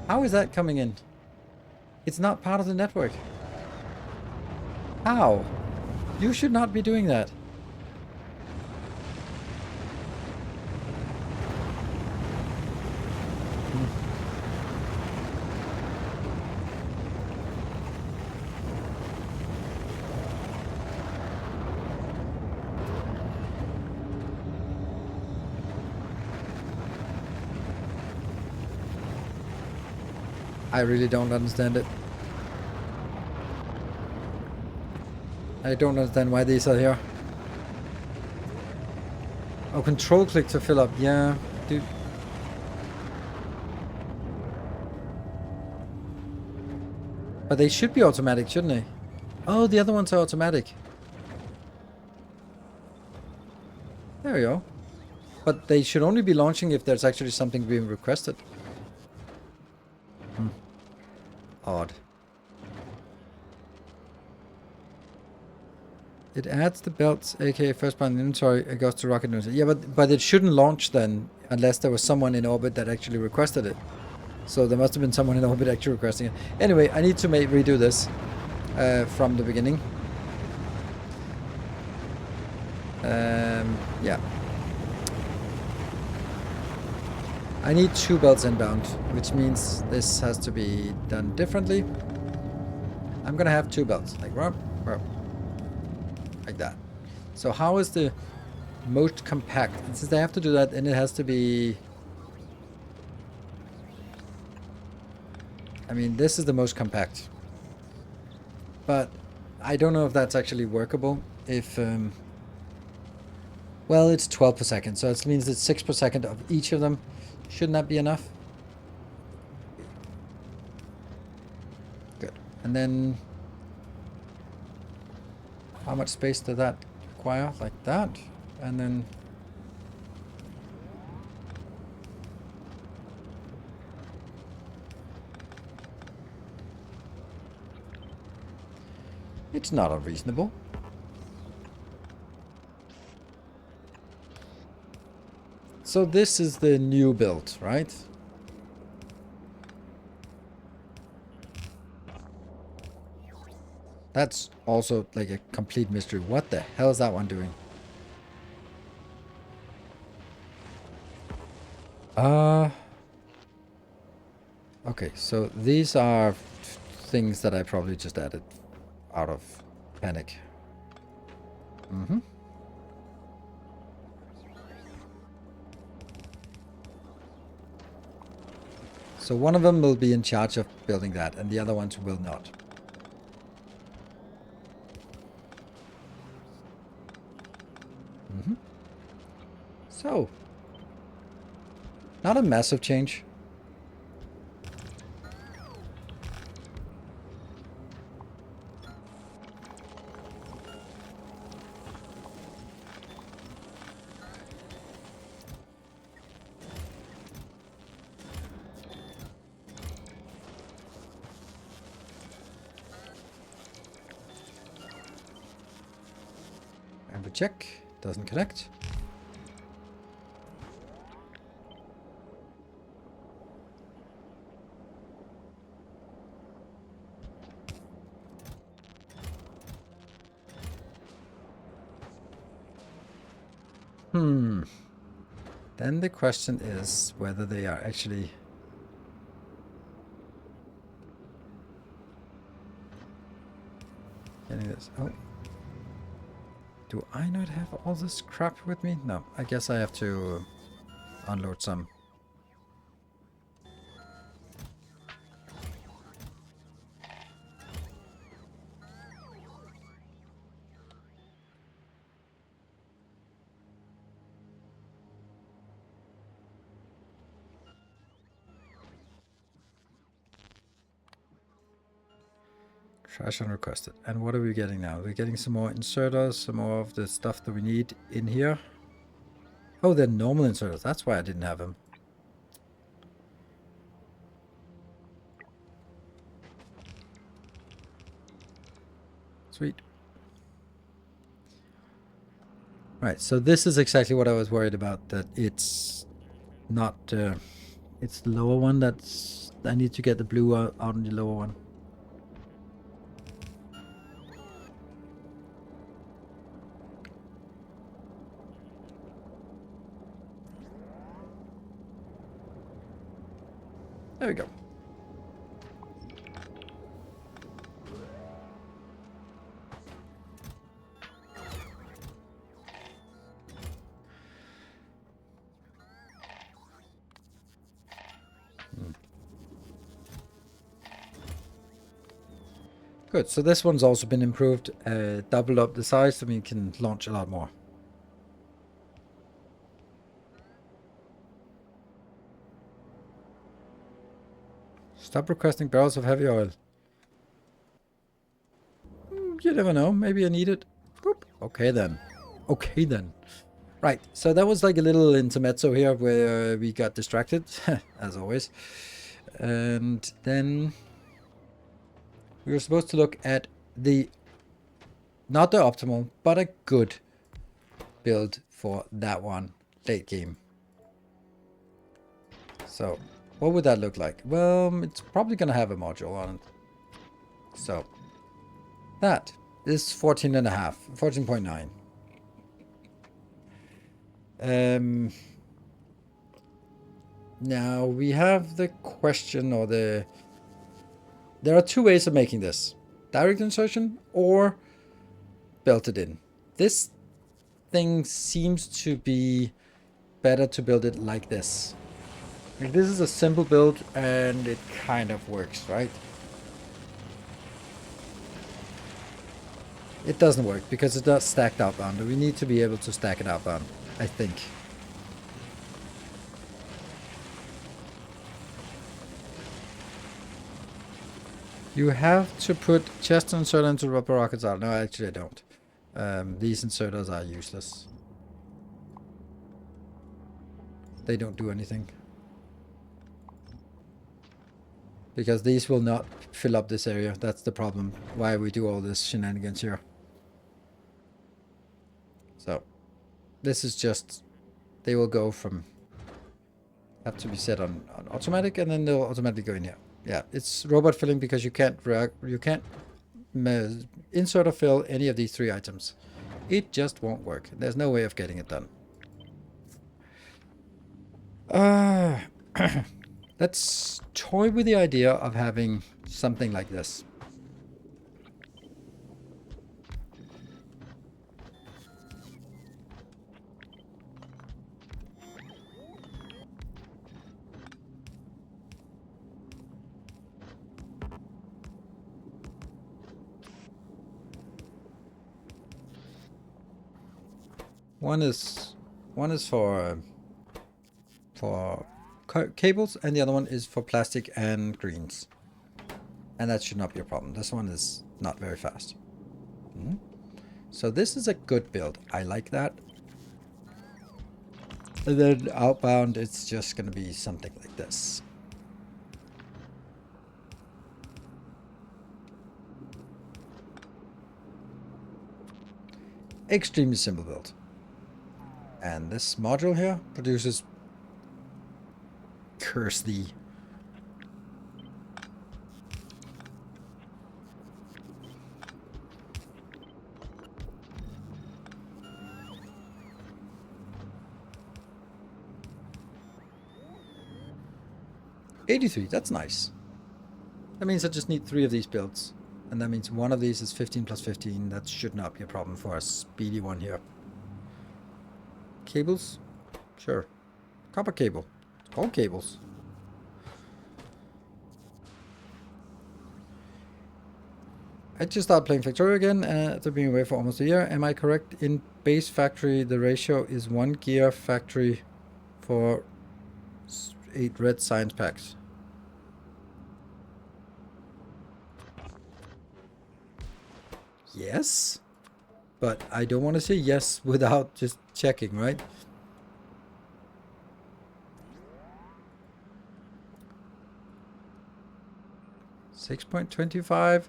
How is that coming in? It's not part of the network. How? You should not be doing that. I really don't understand it. I don't understand why these are here. Oh, control click to fill up. Yeah, dude. But they should be automatic, shouldn't they? Oh, the other ones are automatic. There we go. But they should only be launching if there's actually something being requested. Odd. It adds the belts, aka first part inventory, it goes to rocket news. Yeah, but it shouldn't launch then, unless there was someone in orbit that actually requested it. So there must have been someone in orbit actually requesting it. Anyway, I need to redo this from the beginning. Yeah. I need 2 belts inbound, which means this has to be done differently. I'm gonna have 2 belts, like like that. So how is the most compact? And since they have to do that, and it has to be... I mean, this is the most compact. But I don't know if that's actually workable. If... well, it's 12 per second, so it means it's 6 per second of each of them. Shouldn't that be enough? Good. And then... how much space does that require? Like that. And then... it's not unreasonable. So this is the new build, right? That's also like a complete mystery. What the hell is that one doing? Okay, so these are things that I probably just added out of panic. So one of them will be in charge of building that, and the other ones will not. So, not a massive change. And we check, doesn't connect. Then the question is whether they are actually... getting this. Oh. Do I not have all this crap with me? No, I guess I have to unload some. Trash unrequested. And what are we getting now? We're getting some more inserters, some more of the stuff that we need in here. Oh, they're normal inserters. That's why I didn't have them. Sweet. Right, so this is exactly what I was worried about, that it's not... it's the lower one that's... I need to get the blue out on the lower one. There we go. Good. So this one's also been improved, doubled up the size, so we can launch a lot more. Stop requesting barrels of heavy oil. You never know. Maybe I need it. Boop. Okay then. Okay then. Right. So that was like a little intermezzo here where we got distracted, as always. And then we were supposed to look at the, not the optimal, but a good build for that one late game. So what would that look like? Well, it's probably going to have a module on it. So that is 14.5, 14.9. Now we have the question, or there are two ways of making this: direct insertion or belted in. This thing seems to be better to build it like this. Like, this is a simple build and it kind of works, right? It doesn't work because it's not stacked outbound. We need to be able to stack it outbound, I think. You have to put chest inserter into rubber rockets out. No, actually I don't. These inserters are useless. They don't do anything. Because these will not fill up this area. That's the problem. Why we do all this shenanigans here. So, this is just... They will go from... Have to be set on automatic, and then they'll automatically go in here. Yeah, it's robot filling because you can't insert or fill any of these three items. It just won't work. There's no way of getting it done. Let's toy with the idea of having something like this. One is for cables, and the other one is for plastic and greens. And that should not be a problem. This one is not very fast. So this is a good build. I like that. And then outbound, it's just going to be something like this. Extremely simple build. And this module here produces... Curse thee. $83, that's nice. That means I just need 3 of these builds. And that means one of these is 15 plus 15. That should not be a problem for a speedy one here. Cables? Sure. Copper cable. All cables. I just started playing Factorio again after being away for almost a year. Am I correct? In base factory, the ratio is 1 gear factory for 8 red science packs. Yes, but I don't want to say yes without just checking, right? $6.25,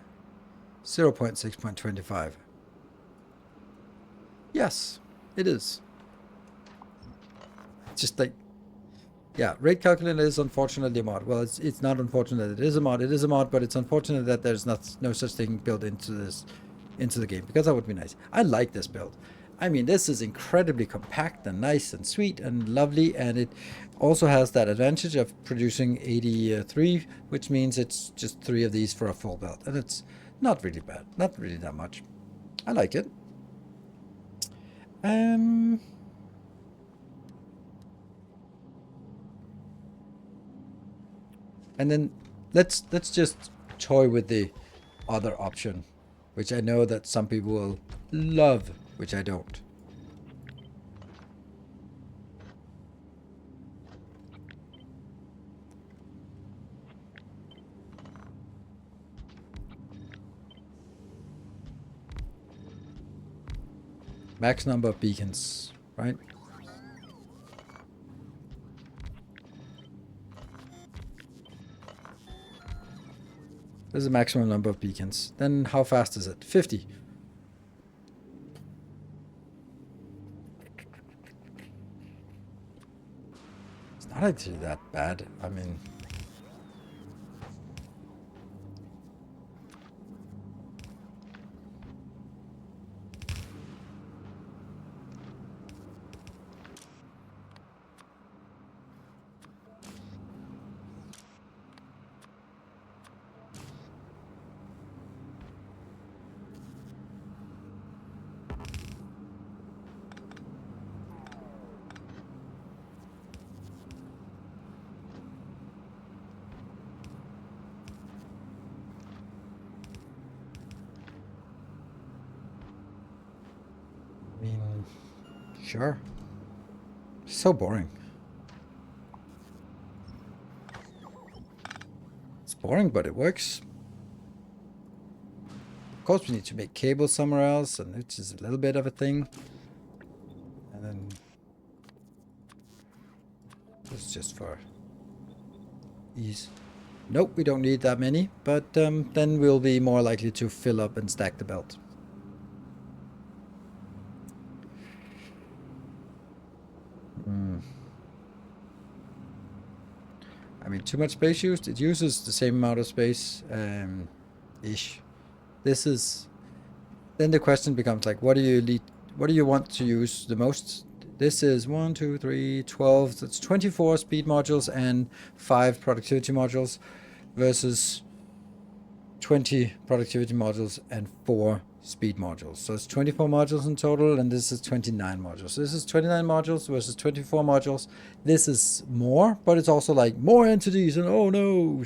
0.6.25. Yes, it is. Just like, yeah, rate calculator is unfortunately a mod. Well, it's not unfortunate that it is a mod. It is a mod, but it's unfortunate that there's no such thing built into the game, because that would be nice. I like this build. I mean, this is incredibly compact and nice and sweet and lovely, and it also has that advantage of producing 83, which means it's just 3 of these for a full build, and it's not really bad, not really that much. I like it. And then let's just toy with the other option, which I know that some people will love, which I don't. Max number of beacons, right? There's a maximum number of beacons. Then how fast is it? 50. It's not actually that bad. I mean... Sure. So boring. It's boring, but it works. Of course, we need to make cables somewhere else, and it's just a little bit of a thing. And then... it's just for ease. Nope, we don't need that many, but then we'll be more likely to fill up and stack the belt. I mean, too much space used. It uses the same amount of space, ish. This is... then the question becomes like, what do you want to use the most? This is 1, 2, 3, 12. That's 24 speed modules and 5 productivity modules versus 20 productivity modules and 4 speed modules. So it's 24 modules in total, and this is 29 modules. So this is 29 modules versus 24 modules. This is more, but it's also like more entities, and oh no,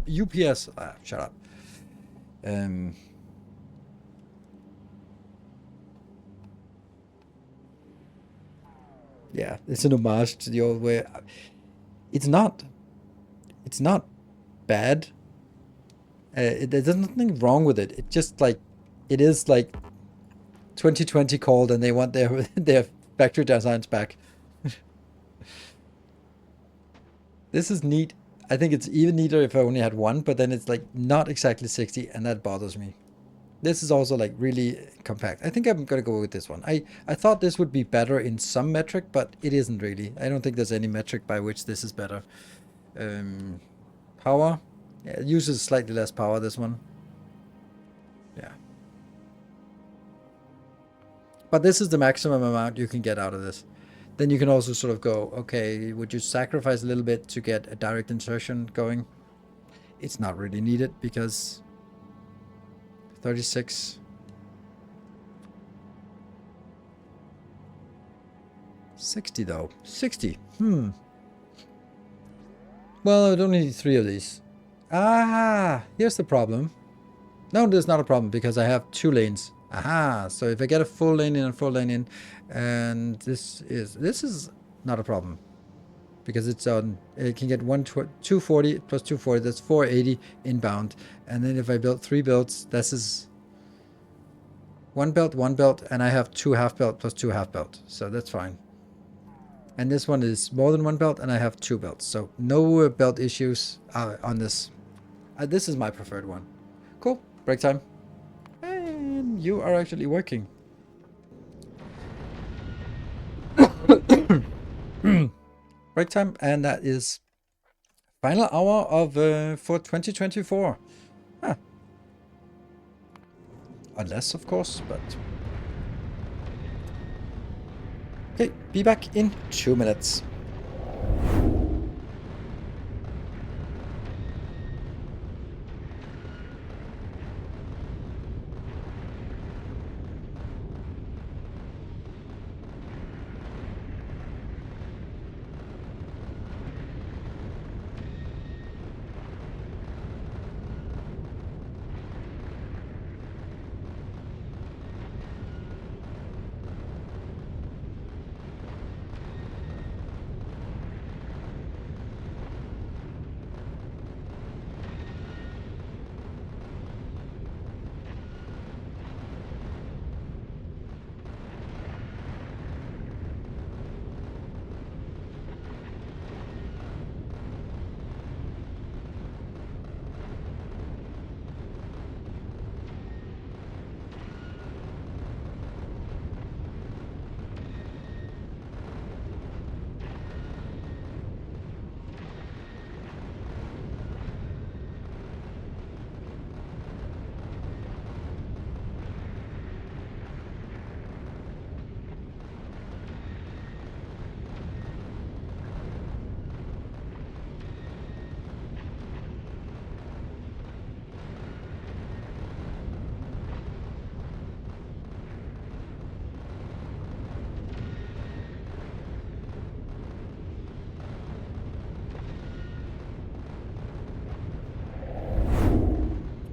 UPS. Shut up. Yeah, it's an homage to the old way. It's not bad. There's nothing wrong with it. It just like, it is like 2020 called, and they want their factory designs back. This is neat. I think it's even neater if I only had one, but then it's like not exactly 60, and that bothers me. This is also like really compact. I think I'm gonna go with this one. I thought this would be better in some metric, but it isn't really. I don't think there's any metric by which this is better. Power. Yeah, it uses slightly less power, this one. Yeah. But this is the maximum amount you can get out of this. Then you can also sort of go, okay, would you sacrifice a little bit to get a direct insertion going? It's not really needed because 36. 60 though. 60. Well, I don't need 3 of these. Ah, here's the problem. No, there's not a problem because I have 2 lanes. Aha, so if I get a full lane in and full lane in, and this is not a problem because it's on, it can get 240 plus 240, that's 480 inbound. And then if I build 3 belts, this is 1 belt, and I have 2 half belt plus 2 half belt, so that's fine. And this one is more than 1 belt, and I have 2 belts, so no belt issues on this. This is my preferred one. Cool, break time. And you are actually working. Break time, and that is final hour of for 2024. Huh. Unless, of course, but... okay, be back in 2 minutes.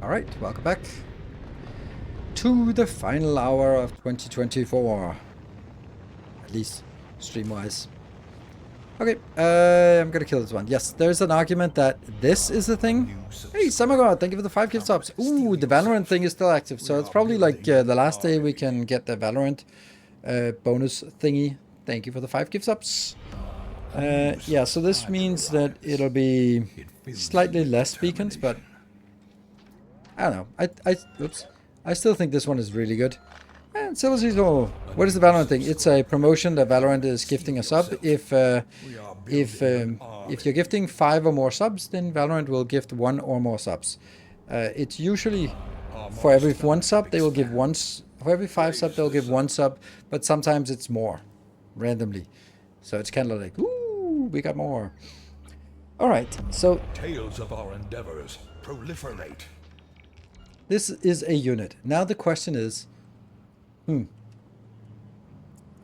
Alright, welcome back to the final hour of 2024. At least stream-wise. Okay, I'm gonna kill this one. Yes, there's an argument that this is the thing. Hey, Samagod, thank you for the 5 gift subs. Ooh, the Valorant thing is still active, so it's probably like the last day we can get the Valorant bonus thingy. Thank you for the 5 gift subs. Yeah, so this means that it'll be slightly less beacons, but I don't know. I still think this one is really good. And Silver Season, what is the Valorant thing? It's a promotion that Valorant is gifting a sub. If you're gifting 5 or more subs, then Valorant will gift 1 or more subs. It's usually for every 1 sub they will give for every 5 sub they'll give 1 sub, but sometimes it's more randomly. So it's kind of like, ooh, we got more. All right, so Tales of our endeavors proliferate. this is a unit. Now the question is,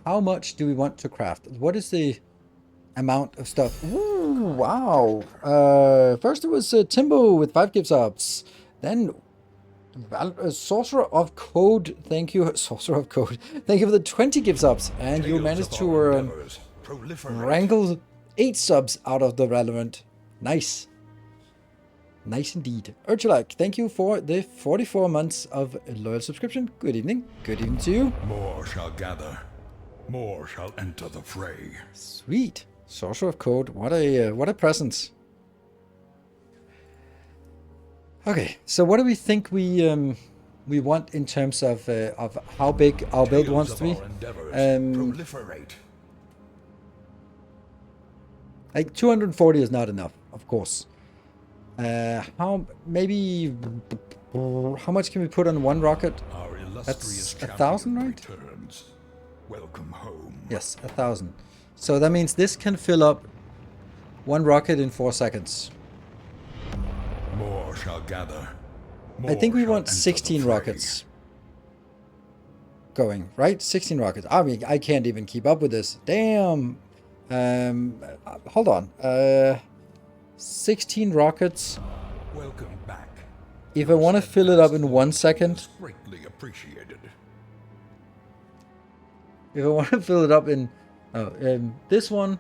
how much do we want to craft? What is the amount of stuff? Ooh, wow. First it was Timbo with 5 gift subs. Then Sorcerer of Code. Thank you, Sorcerer of Code. Thank you for the 20 gift subs. And you managed to wrangle 8 subs out of the Valorant. Nice. Nice indeed. Urchulak, thank you for the 44 months of loyal subscription. Good evening. Good evening to you. More shall gather. More shall enter the fray. Sweet. Sorcerer of Code. What a presence. Okay, so what do we think we want in terms of how big our build wants to be? Proliferate. Like 240 is not enough, of course. How much can we put on 1 rocket? Our That's illustrious 1,000, champion right? returns. Welcome home. Yes, 1,000. So that means this can fill up 1 rocket in 4 seconds. More shall gather. I think we More want shall enter 16 the fray. rockets going, right? 16 rockets. I mean, I can't even keep up with this. Damn. Hold on. 16 rockets. Welcome back. If I want to fill it up in 1 second, Greatly appreciated. if I want to fill it up in, this one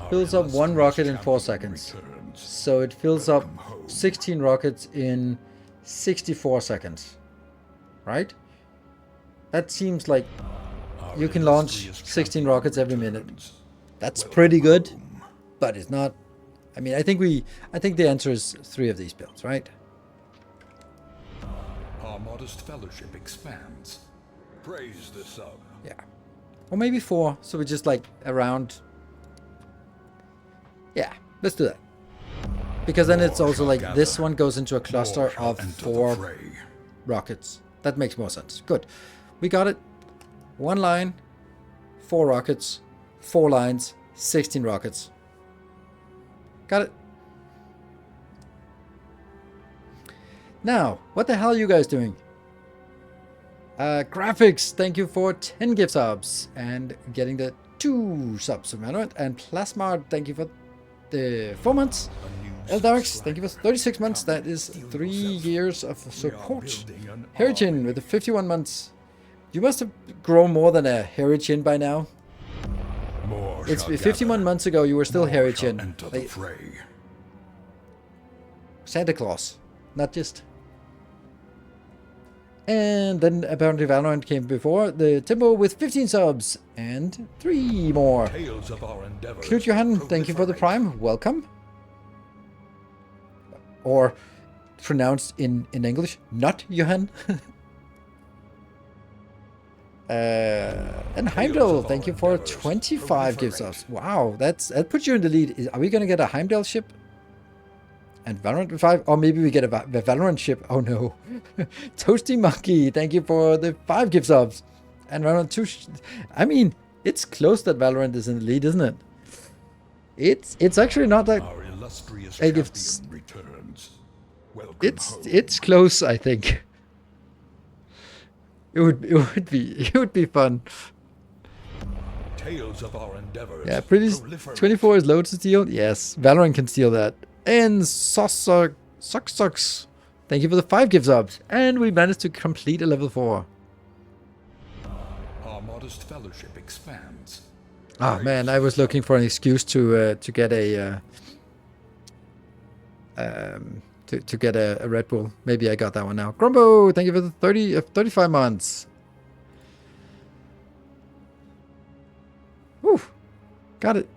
fills up 1 rocket in 4 seconds. So it fills up 16 rockets in 64 seconds, right? That seems like you can launch 16 rockets every minute. That's pretty good, but it's not. I mean, I think the answer is 3 of these builds, right? Our modest fellowship expands. Praise the sub. Yeah, or maybe 4. So we just like around. Yeah, let's do that. Because then it's also like this one goes into a cluster of 4 rockets. That makes more sense. Good. We got it. 1 line, 4 rockets, 4 lines, 16 rockets. Got it. Now, what the hell are you guys doing? Graphics, thank you for 10 gift subs and getting the 2 subs from Valorant. And Plasma, thank you for the 4 months. Eldarix, thank you for 36 months. That is 3 years of support. Herichin with the 51 months. You must have grown more than a Herichin by now. It's 51 months ago you were still Herichin. Like, Santa Claus, not just. And then apparently Valorant came before. The Timbo with 15 subs and 3 more. Knut Johan, thank you for the Prime. Welcome. Or pronounced in English, not Johan. And Heimdall, thank you for 25 gift subs. Wow, that puts you in the lead. Are we gonna get a Heimdall ship? And Valorant with 5? Or maybe we get a Valorant ship. Oh no. Toasty Monkey, thank you for the 5 gift subs. And Valorant 2. I mean, it's close that Valorant is in the lead, isn't it? It's actually not that. It's close, I think. It would be fun. Tales of our endeavors. Yeah, pretty 24 is low to steal. Yes, Valorant can steal that. And Sucks. Thank you for the 5 gift subs. And we managed to complete a level 4. Our modest fellowship expands. Ah, Praise man, I was the looking for an excuse to get a Red Bull. Maybe I got that one now. Grumbo, thank you for the 35 months. Whew, got it.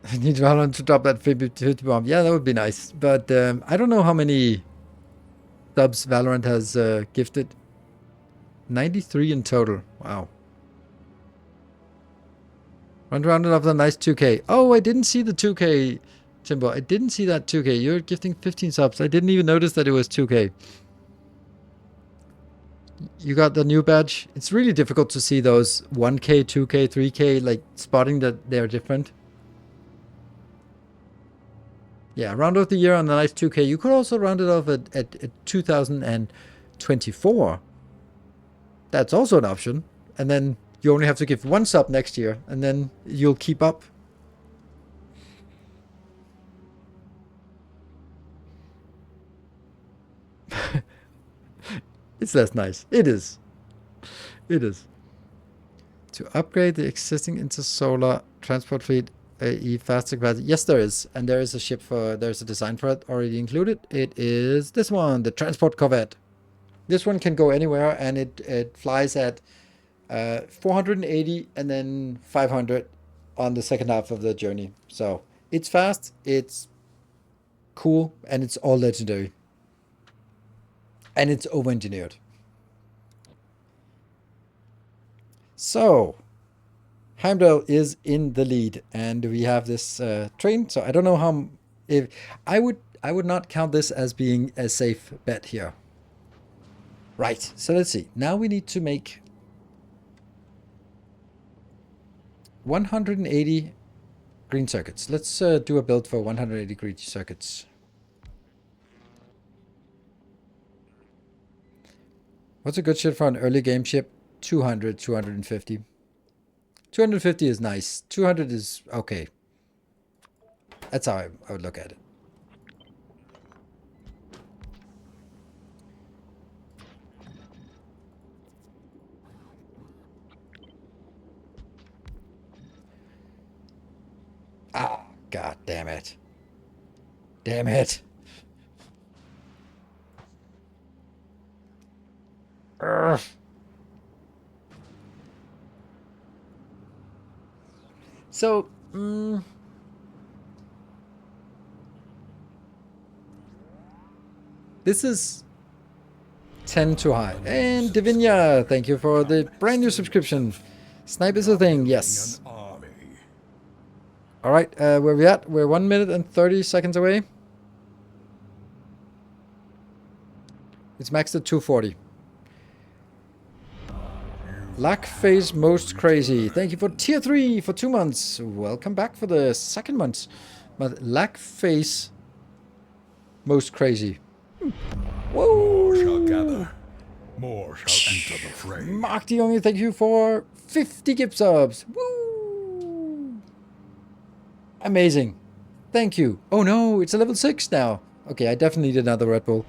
I need Valorant to drop that 50 bomb. Yeah, that would be nice. But I don't know how many subs Valorant has gifted. 93 in total. Wow. Rounded off the nice 2K. Oh, I didn't see the 2K, Timbo. I didn't see that 2K. You're gifting 15 subs. I didn't even notice that it was 2K. You got the new badge. It's really difficult to see those 1K, 2K, 3K, like spotting that they're different. Yeah, round off the year on the nice 2K. You could also round it off at 2024. That's also an option. And then you only have to give 1 sub next year, and then you'll keep up. It's less nice. It is. It is. To upgrade the existing intersolar transport fleet, a faster capacity. Yes, there is. And there is a ship for, there's a design for it already included. It is this one, the Transport Corvette. This one can go anywhere, and it flies at 480 and then 500 on the second half of the journey. So it's fast, it's cool, and it's all legendary. And it's over-engineered. So Heimdall is in the lead, and we have this train. So I don't know how. If I would not count this as being a safe bet here. Right. So let's see. Now we need to make 180 green circuits. Let's do a build for 180 green circuits. What's a good ship for an early game ship? 200, 250. 250 is nice. 200 is okay. That's how I would look at it. Ah, god damn it. Damn it. Urgh. So, this is 10 too high. And Divinia, thank you for the brand new subscription. Snipe is a thing, yes. All right, where we at? We're 1 minute and 30 seconds away. It's maxed at 240. Lackface most crazy. Thank you for tier 3 for 2 months. Welcome back for the second month. But Lackface most crazy. Whoa! More shall gather. More shall enter the fray. Mark the Only, thank you for 50 gift subs. Woo! Amazing. Thank you. Oh no, it's a level 6 now. Okay, I definitely need another Red Bull.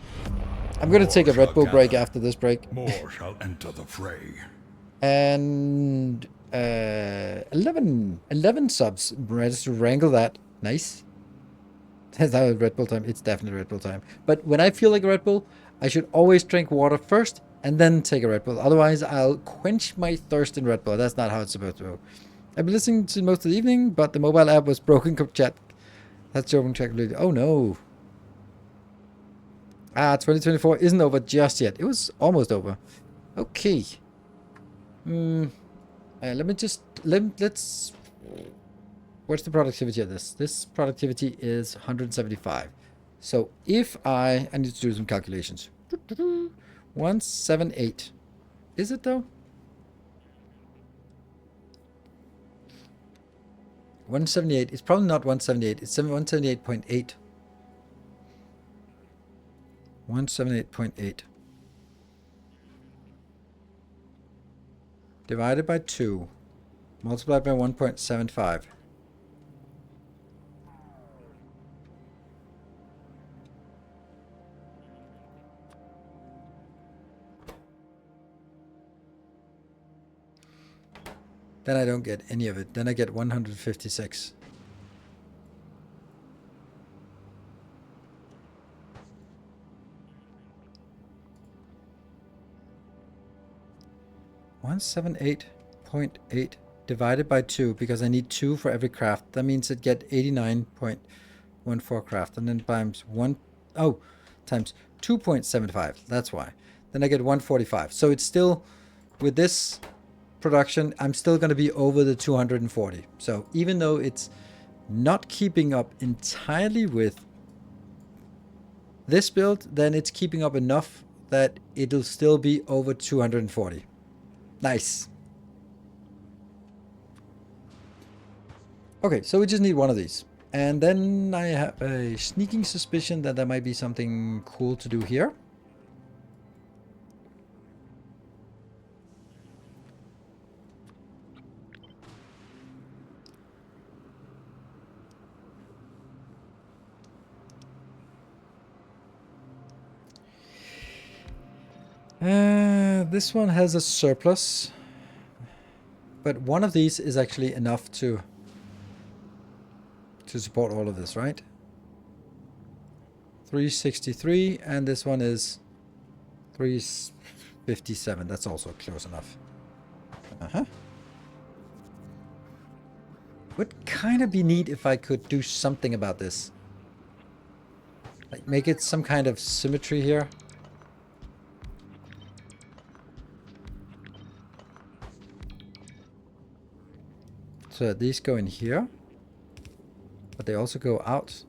I'm gonna take a Red Bull break after this break. More shall enter the fray. And 11 subs. Ready to wrangle that. Nice. That's how Red Bull time. It's definitely Red Bull time. But when I feel like a Red Bull, I should always drink water first and then take a Red Bull. Otherwise, I'll quench my thirst in Red Bull. That's not how it's supposed to go. I've been listening to most of the evening, but the mobile app was broken. Chat. That's German check. Oh no. 2024 isn't over just yet. It was almost over. Okay. Let me just let's. What's the productivity of this? This productivity is 175. So if I need to do some calculations. 178. Is it though? 178. It's probably not 178. It's 178.8. 178.8. Divided by 2. Multiplied by 1.75. Then I don't get any of it. Then I get 156. $178.8 divided by 2, because I need 2 for every craft. That means it get 89.14 craft, and then times times 2.75. That's why. Then I get 145. So it's still, with this production, I'm still going to be over the 240. So even though it's not keeping up entirely with this build, then it's keeping up enough that it'll still be over 240. Nice. Okay, so we just need one of these. And then I have a sneaking suspicion that there might be something cool to do here. This one has a surplus, but one of these is actually enough to support all of this, right? 363, and this one is 357. That's also close enough. Would kind of be neat if I could do something about this. Like make it some kind of symmetry here. So these go in here, but they also go out,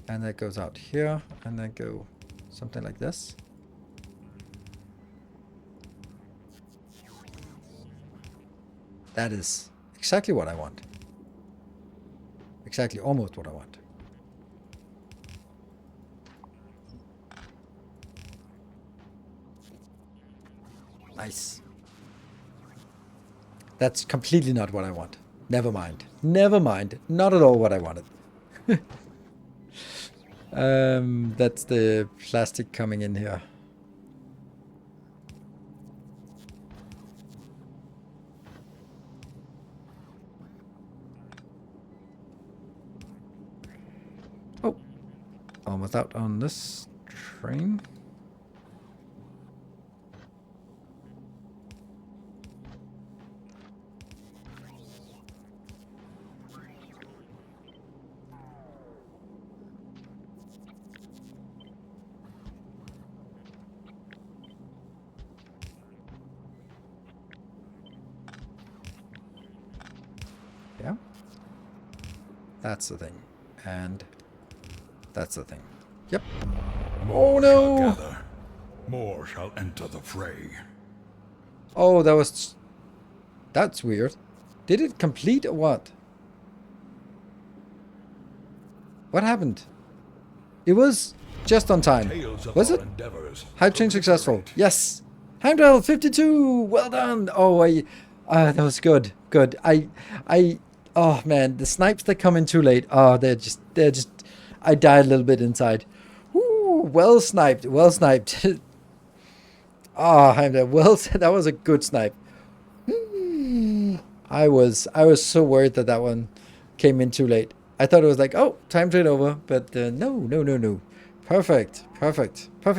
and that goes out here, and then go something like this. That is exactly what I want. Exactly, almost what I want. Nice. That's completely not what I want. Never mind. Never mind. Not at all what I wanted. That's the plastic coming in here. Oh, almost out on this train. Yeah, that's the thing, and that's the thing. Yep. More Oh no! shall gather. More shall enter the fray. Oh, that's weird. Did it complete or what? What happened? It was just on time. Was it? Hype train successful. Yes. Heimdall 52. Well done. Oh, that was good. Good. Oh man, the snipes that come in too late. Oh, they're just. I died a little bit inside. Ooh, well sniped. Well sniped. Oh, Heimdall. Well, that was a good snipe. I was so worried that one came in too late. I thought it was like, oh, time trade over, but no. Perfect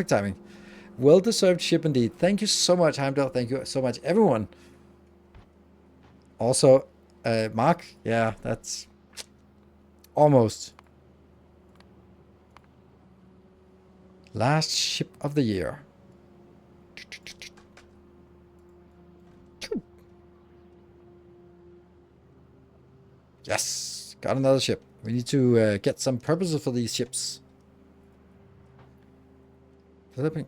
timing. Well-deserved ship indeed. Thank you so much, Heimdall. Thank you so much, everyone. Also, Mark, yeah, that's almost. Last ship of the year. Yes, got another ship. We need to get some purposes for these ships. Flipping.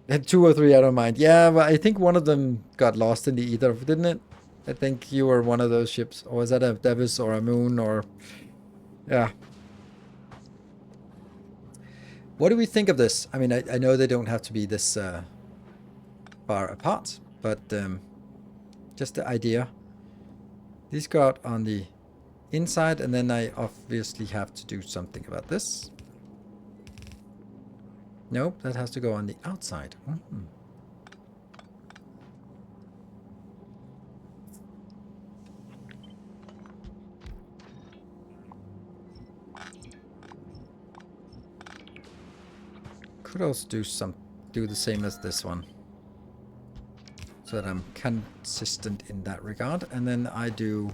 2 or 3, I don't mind. Yeah, but I think one of them got lost in the ether, didn't it? I think you were one of those ships. Or was that a Devis or a Moon or... Yeah. What do we think of this? I mean, I know they don't have to be this far apart, but just the idea. These go out on the inside, and then I obviously have to do something about this. Nope, that has to go on the outside. could also do the same as this one, so that I'm consistent in that regard. And then I do.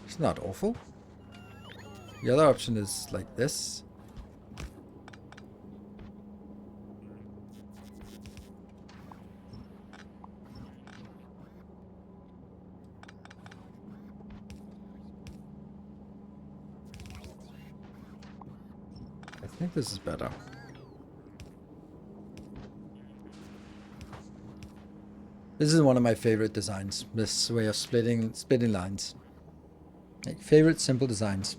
It's not awful. The other option is like this. I think this is better. This is one of my favorite designs. This way of splitting lines. Like, favorite simple designs.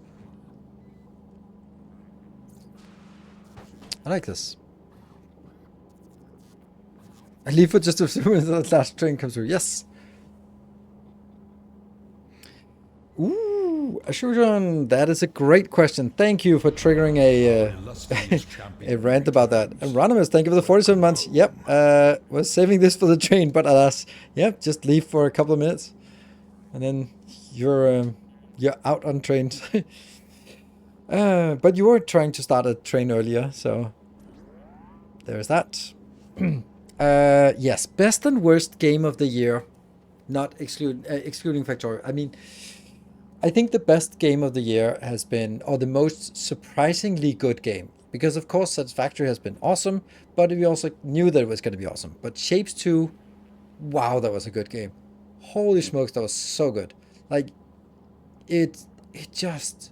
I like this. I leave for just a few minutes until the last train comes through. Yes. Ooh, Ashujan, that is a great question. Thank you for triggering a rant about that. Anonymous, thank you for the 47 months. Yep, was saving this for the train, but alas, yep, just leave for a couple of minutes, and then you're out on trains. But you were trying to start a train earlier, so there's that. Yes, best and worst game of the year, not excluding Factorio. I mean, I think the best game of the year has been, or the most surprisingly good game, because of course Satisfactory has been awesome, but we also knew that it was going to be awesome. But Shapes 2, wow, that was a good game. Holy smokes, that was so good. Like, it just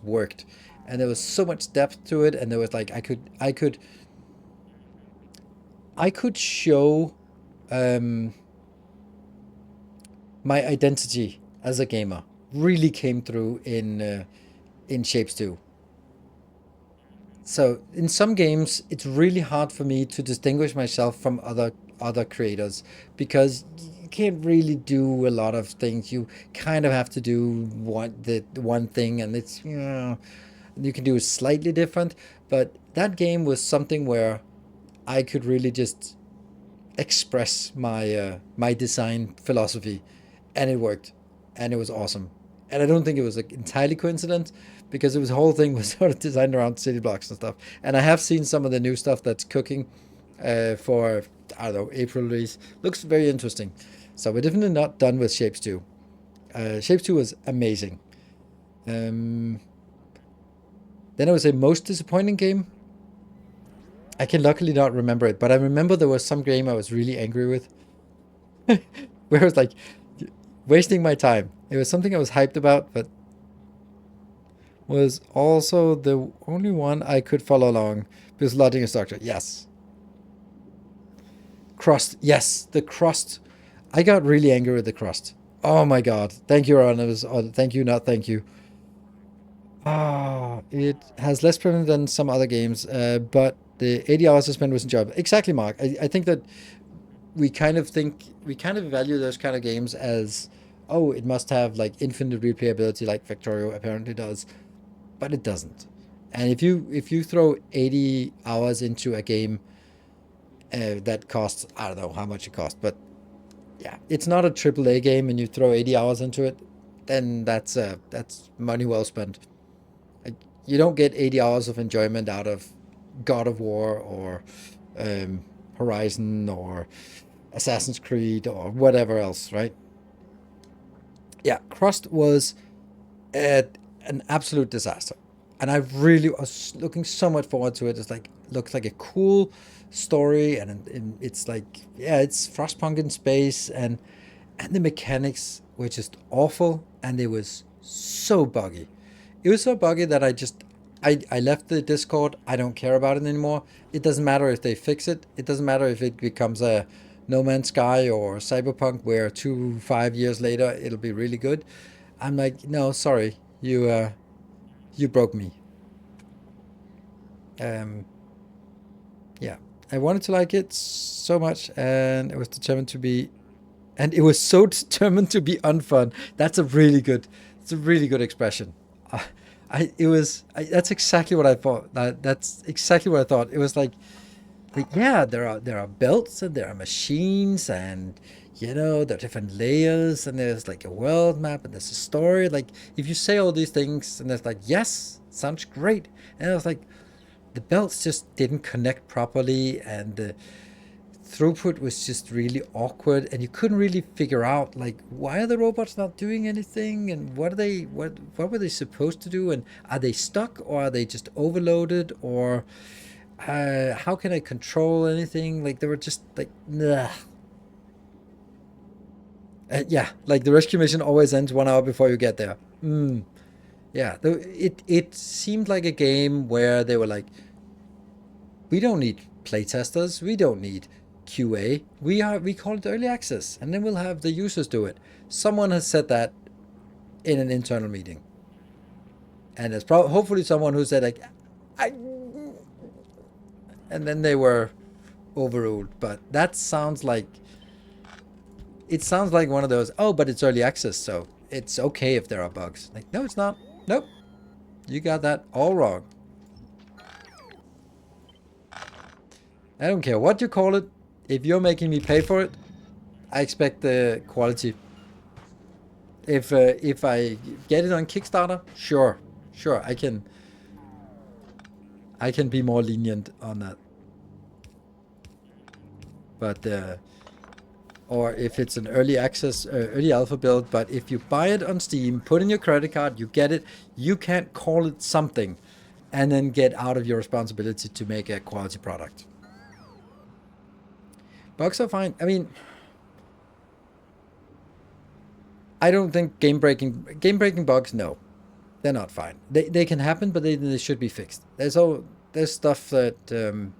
worked, and there was so much depth to it, and there was like I could show my identity as a gamer really came through in Shapes 2. So in some games, it's really hard for me to distinguish myself from other creators, because you can't really do a lot of things. You kind of have to do one thing, and it's, you know, you can do it slightly different. But that game was something where I could really just express my design philosophy, and it worked, and it was awesome. And I don't think it was like entirely coincident, because it was, the whole thing was sort of designed around city blocks and stuff. And I have seen some of the new stuff that's cooking for, I don't know, April release. Looks very interesting. So we're definitely not done with Shapes 2. Shapes 2 was amazing. Then I would say most disappointing game. I can luckily not remember it, but I remember there was some game I was really angry with. Where it was like wasting my time. It was something I was hyped about, but was also the only one I could follow along, because lodging and structure. Yes. Crust. Yes, the crust. I got really angry with the crust. Oh my god. Thank you, Ron. It was, thank you, not thank you. Ah, it has less premium than some other games, but the 80 hours I spent was enjoyable. Exactly, Mark. I think that we kind of value those kind of games as, oh, it must have like infinite replayability like Factorio apparently does, but it doesn't. And if you throw 80 hours into a game that costs, I don't know how much it costs, but yeah, it's not a AAA game, and you throw 80 hours into it, then that's money well spent. Like, you don't get 80 hours of enjoyment out of God of War or Horizon or Assassin's Creed or whatever else, right? Yeah, Crust was an absolute disaster, and I really was looking so much forward to it. It's like, looks like a cool story, and it's like, yeah, it's Frostpunk in space, and the mechanics were just awful, and it was so buggy. It was so buggy that I left the Discord. I don't care about it anymore. It doesn't matter if they fix it. It doesn't matter if it becomes a No Man's Sky or Cyberpunk, where 5 years later it'll be really good. I'm like, no, sorry, you broke me. Yeah, I wanted to like it so much, and it was determined to be, and it was so determined to be unfun. That's a really good, it's a really good expression. I, that's exactly what I thought. That's exactly what I thought. It was like yeah, there are belts and there are machines and there are different layers and there's like a world map and there's a story. Like if you say all these things and it's like yes, sounds great, and I was like the belts just didn't connect properly and the throughput was just really awkward and you couldn't really figure out like why are the robots not doing anything and what were they supposed to do and are they stuck or are they just overloaded or how can I control anything? Like they were just like, nah. Yeah, like the rescue mission always ends 1 hour before you get there. Yeah, it seemed like a game where they were like, we don't need playtesters, we don't need QA. We call it early access, and then we'll have the users do it. Someone has said that in an internal meeting, and there's probably hopefully someone who said like, I, and then they were overruled. But that sounds like it sounds like one of those, oh, but it's early access, so it's okay if there are bugs. Like, no, it's not. Nope. You got that all wrong. I don't care what you call it. If you're making me pay for it, I expect the quality. If I get it on Kickstarter, sure, I can be more lenient on that. But or if it's an early access, early alpha build. But if you buy it on Steam, put in your credit card, you get it. You can't call it something and then get out of your responsibility to make a quality product. Bugs are fine. I mean, I don't think game breaking bugs. No, they're not fine. They can happen, but they should be fixed. There's stuff that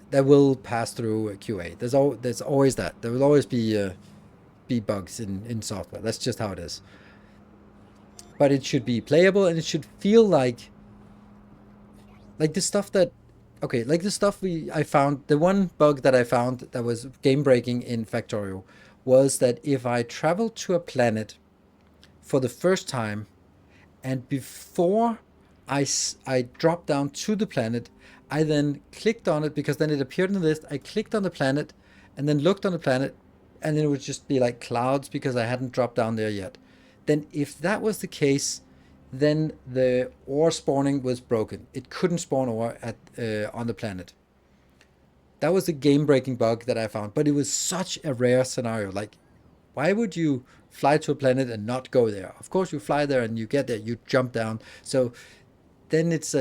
that will pass through QA. There's always that. There will always be bugs in software. That's just how it is. But it should be playable and it should feel like the stuff that okay, like the stuff I found, the one bug that I found that was game breaking in Factorio was that if I traveled to a planet for the first time and before I dropped down to the planet, I then clicked on it because then it appeared in the list. I clicked on the planet and then looked on the planet and then it would just be like clouds because I hadn't dropped down there yet. Then if that was the case, then the ore spawning was broken. It couldn't spawn ore at on the planet. That was the game-breaking bug that I found, but it was such a rare scenario. Like, why would you fly to a planet and not go there? Of course, you fly there and you get there, you jump down. So then it's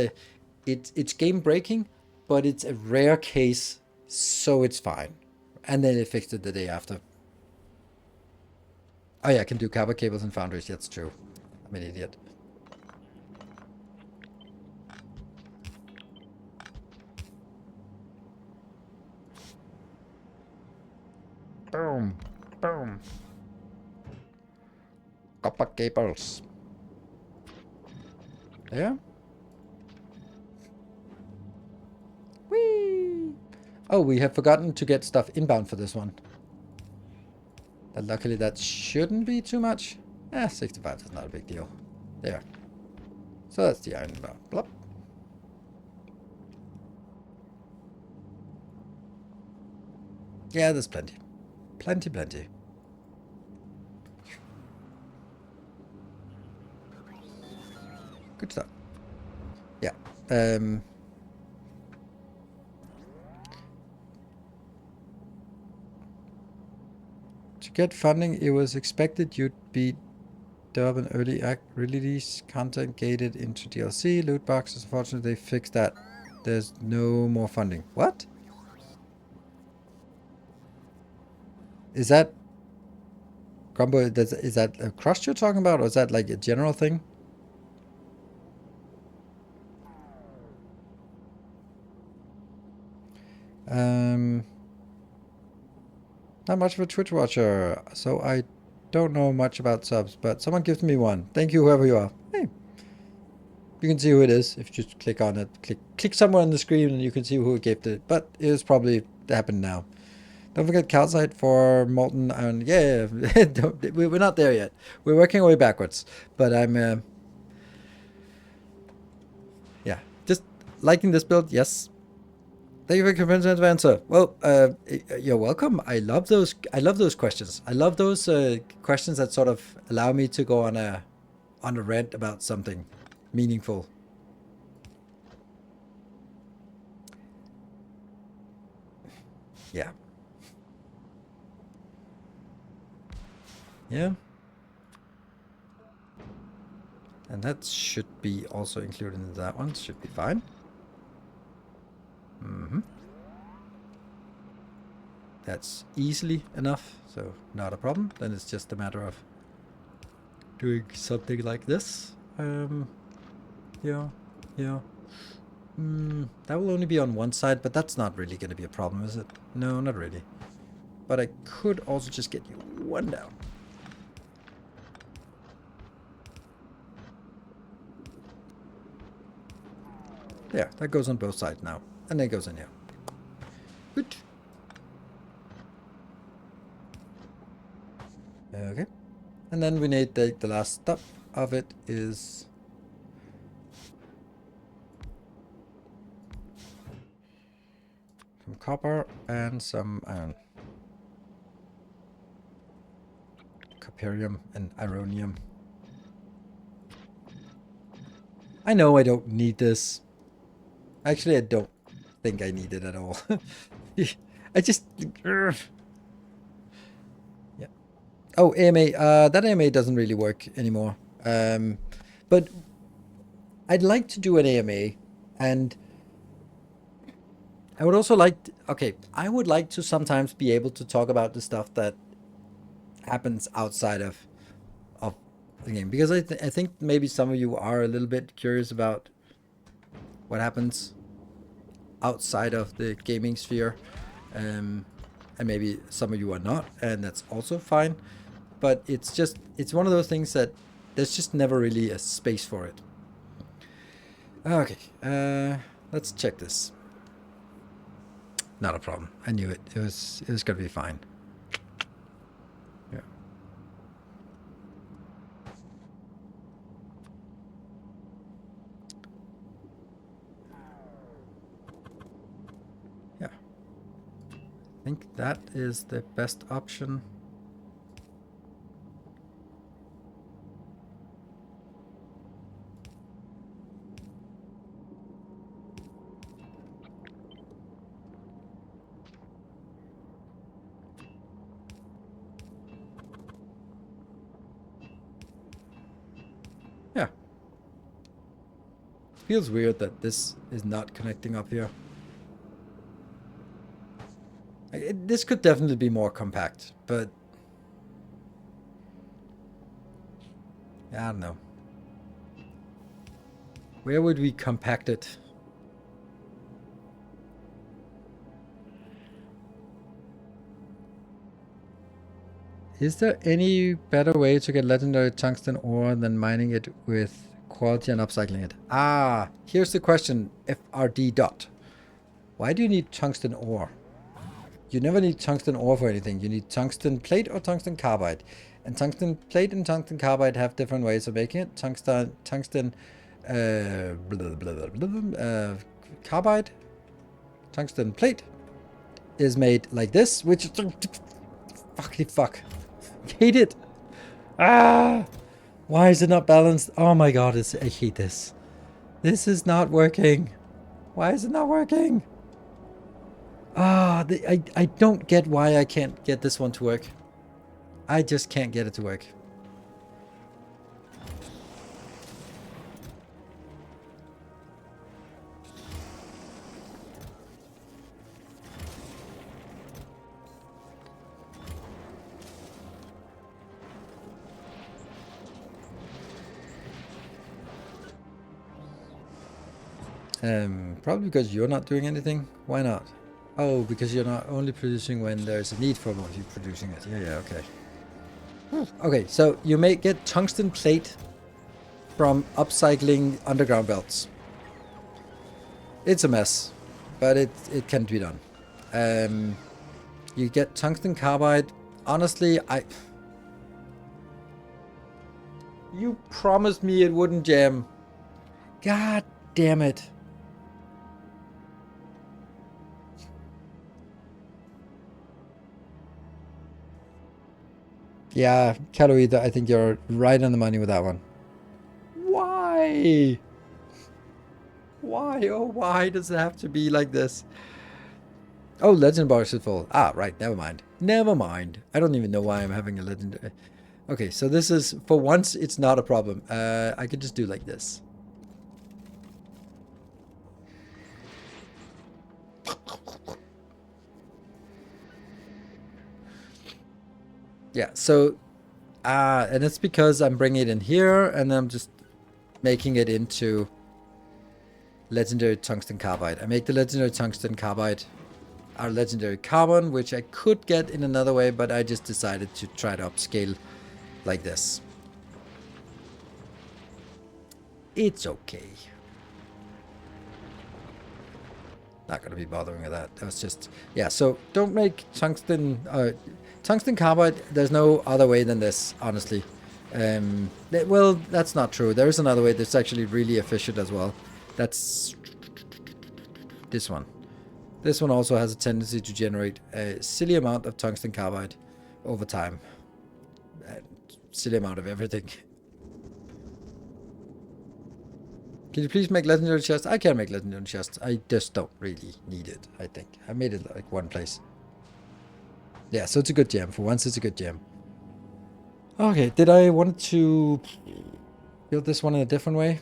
game-breaking, but it's a rare case, so it's fine. And then they fixed it the day after. Oh yeah, I can do copper cables and foundries. That's true. I'm an idiot. Boom. Boom. Copper cables. Yeah. Whee! Oh, we have forgotten to get stuff inbound for this one. But luckily that shouldn't be too much. 65 is not a big deal. There. So that's the iron bar. Blop. Yeah, there's plenty. Plenty. Good stuff. Yeah. To get funding, it was expected you'd be dub an early release content gated into DLC, loot boxes. Unfortunately, they fixed that. There's no more funding. What? Is that Grumbo? Is that a crust you're talking about, or is that like a general thing? Not much of a Twitch watcher, so I don't know much about subs, but someone gives me one. Thank you, whoever you are. Hey. You can see who it is if you just click on it. Click somewhere on the screen and you can see who gave it. But it was probably happened now. Don't forget calcite for molten iron. Yeah, we're not there yet. We're working our way backwards. But I'm, yeah, just liking this build. Yes. Thank you for your comprehensive answer. Well, you're welcome. I love those. I love those questions. I love those questions that sort of allow me to go on a rant about something meaningful. Yeah. Yeah. And that should be also included in that one. Should be fine. That's easily enough, so not a problem. Then it's just a matter of doing something like this. Yeah. That will only be on one side, but that's not really going to be a problem, is it? No, not really. But I could also just get you one down. There, that goes on both sides now. And then it goes in here. Good. Okay. And then we need the last step of it is some copper and some iron. Coperium and ironium. I know I don't need this. Actually, I don't think I need it at all. I just... Yeah. Oh, AMA. That AMA doesn't really work anymore. But I'd like to do an AMA, and I would also like... Okay, I would like to sometimes be able to talk about the stuff that happens outside of the game. Because I think maybe some of you are a little bit curious about what happens outside of the gaming sphere, and maybe some of you are not, and that's also fine. But it's one of those things that there's just never really a space for it. Okay, let's check this. Not a problem. I knew it. It was gonna be fine. Yeah. Yeah. I think that is the best option. Yeah. Feels weird that this is not connecting up here. This could definitely be more compact, but I don't know. Where would we compact it? Is there any better way to get legendary tungsten ore than mining it with quality and upcycling it? Ah, here's the question, FRD dot. Why do you need tungsten ore? You never need tungsten ore for anything. You need tungsten plate or tungsten carbide. And tungsten plate and tungsten carbide have different ways of making it. Tungsten carbide, tungsten plate is made like this, which fuck. Hate it. Ah, why is it not balanced? Oh my god, I hate this. This is not working. Why is it not working? Ah, I don't get why I can't get this one to work. I just can't get it to work. Probably because you're not doing anything. Why not? Oh, because you're not only producing when there's a need for you producing it. Yeah, okay. Okay, so you may get tungsten plate from upcycling underground belts. It's a mess, but it can be done. You get tungsten carbide. Honestly, you promised me it wouldn't jam. God damn it. Yeah, Calorie, I think you're right on the money with that one. Why? Why, oh why does it have to be like this? Oh, legend bar should fall. Ah, right, never mind. Never mind. I don't even know why I'm having a legend. Okay, so this is, for once, it's not a problem. I could just do like this. Yeah, so, and it's because I'm bringing it in here, and I'm just making it into legendary tungsten carbide. I make the legendary tungsten carbide our legendary carbon, which I could get in another way, but I just decided to try to upscale like this. It's okay. Not gonna be bothering with that. That was just, yeah, so don't make tungsten carbide. There's no other way than this, honestly. Well, that's not true. There is another way that's actually really efficient as well. That's this one. This one also has a tendency to generate a silly amount of tungsten carbide over time. Silly amount of everything. Can you please make legendary chests? I can make legendary chests. I just don't really need it, I think. I made it like one place. Yeah, so it's a good gem. For once, it's a good gem. Okay, did I want to build this one in a different way?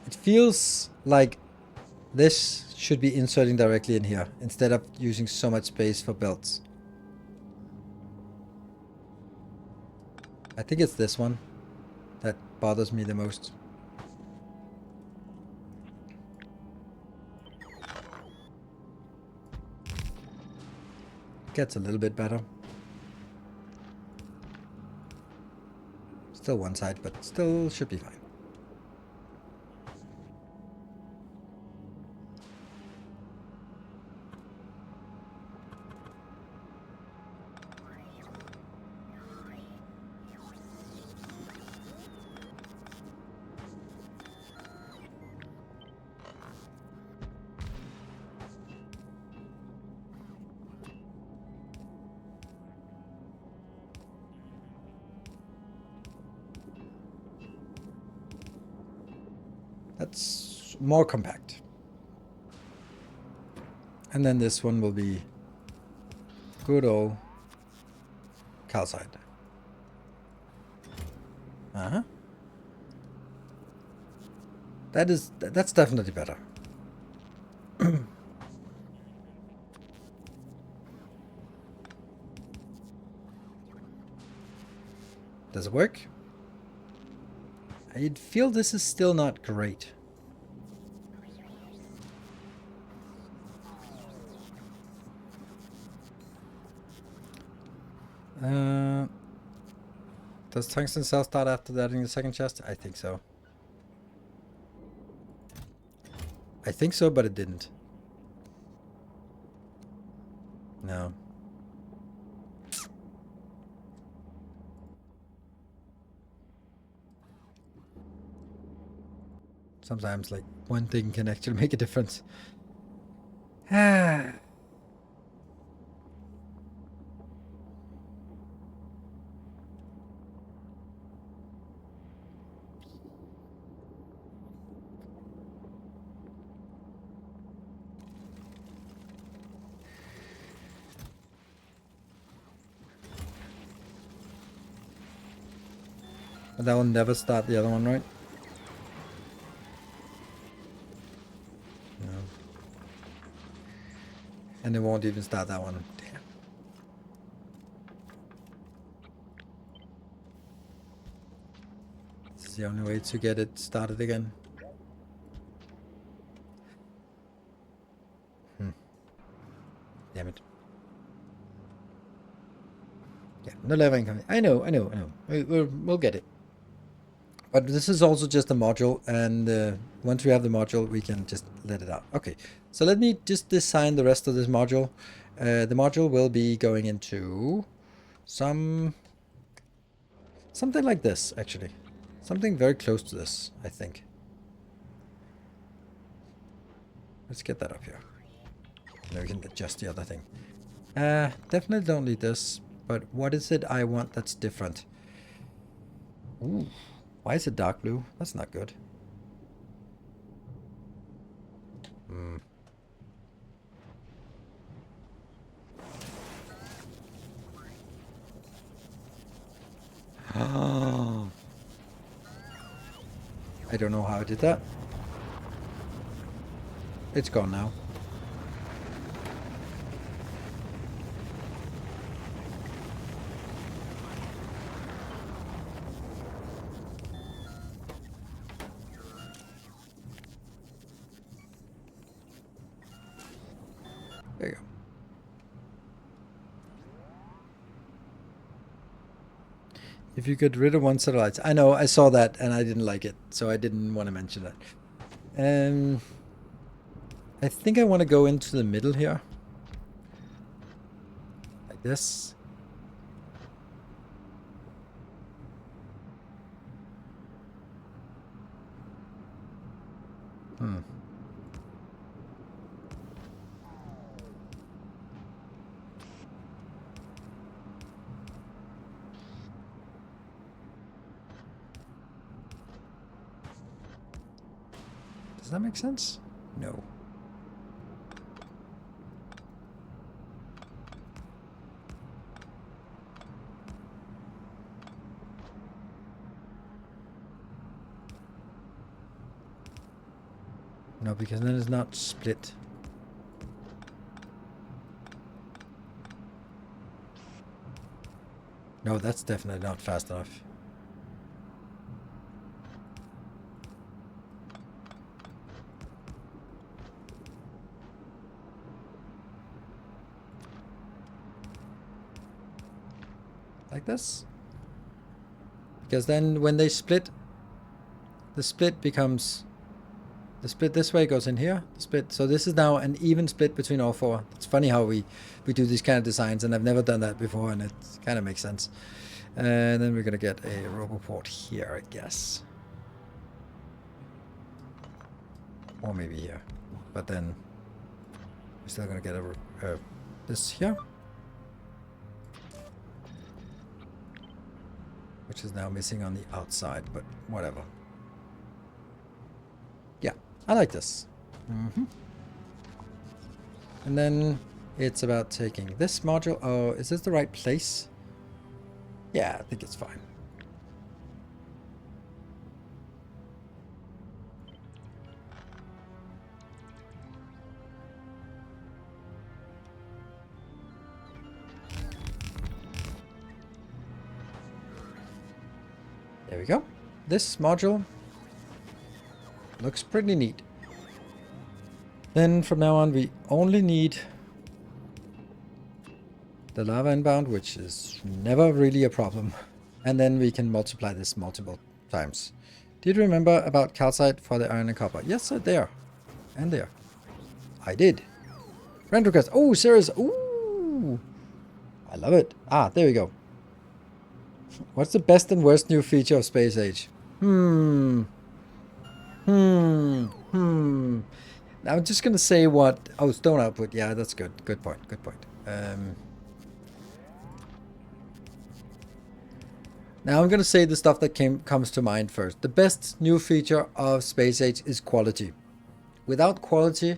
It feels like this should be inserting directly in here instead of using so much space for belts. I think it's this one that bothers me the most. Gets a little bit better. Still one side, but still should be fine. That's more compact. And then this one will be good old calcite. Uh-huh. That's definitely better. Does it work? I feel this is still not great. Does tungsten cell start after that in the second chest? I think so. I think so, but it didn't. No. Sometimes, like, one thing can actually make a difference. Ah. But that will never start the other one, right? No. And it won't even start that one. Damn. This is the only way to get it started again. Damn it. Yeah, no lava incoming. I know. We'll get it. But this is also just a module, and once we have the module, we can just let it out. Okay, so let me just design the rest of this module. The module will be going into something like this, actually. Something very close to this, I think. Let's get that up here. Now we can adjust the other thing. Definitely don't need this, but what is it I want that's different? Ooh, why is it dark blue? That's not good. Oh. I don't know how I did that. It's gone now. There you go. If you get rid of one set of lights. I know, I saw that and I didn't like it, so I didn't want to mention that. I think I want to go into the middle here. Like this. Does that make sense? No. No, because then it's not split. No, that's definitely not fast enough. Like this. Because then when they split, the split becomes... The split this way goes in here. The split. So this is now an even split between all four. It's funny how we do these kind of designs, and I've never done that before, and it kind of makes sense. And then we're going to get a RoboPort here, I guess. Or maybe here. But then we're still going to get a this here. Which is now missing on the outside, but whatever. Yeah, I like this. And then it's about taking this module. Oh, is this the right place? Yeah, I think it's fine. There we go. This module looks pretty neat. Then from now on we only need the lava inbound, which is never really a problem. And then we can multiply this multiple times. Did you remember about calcite for the iron and copper? Yes, there. And there. I did. Friend request. Oh, serious. Ooh. I love it. Ah, there we go. What's the best and worst new feature of Space Age? Now I'm just gonna say what... Oh, stone output. Yeah, that's good. Good point. Good point. Now I'm gonna say the stuff that comes to mind first. The best new feature of Space Age is quality. Without quality,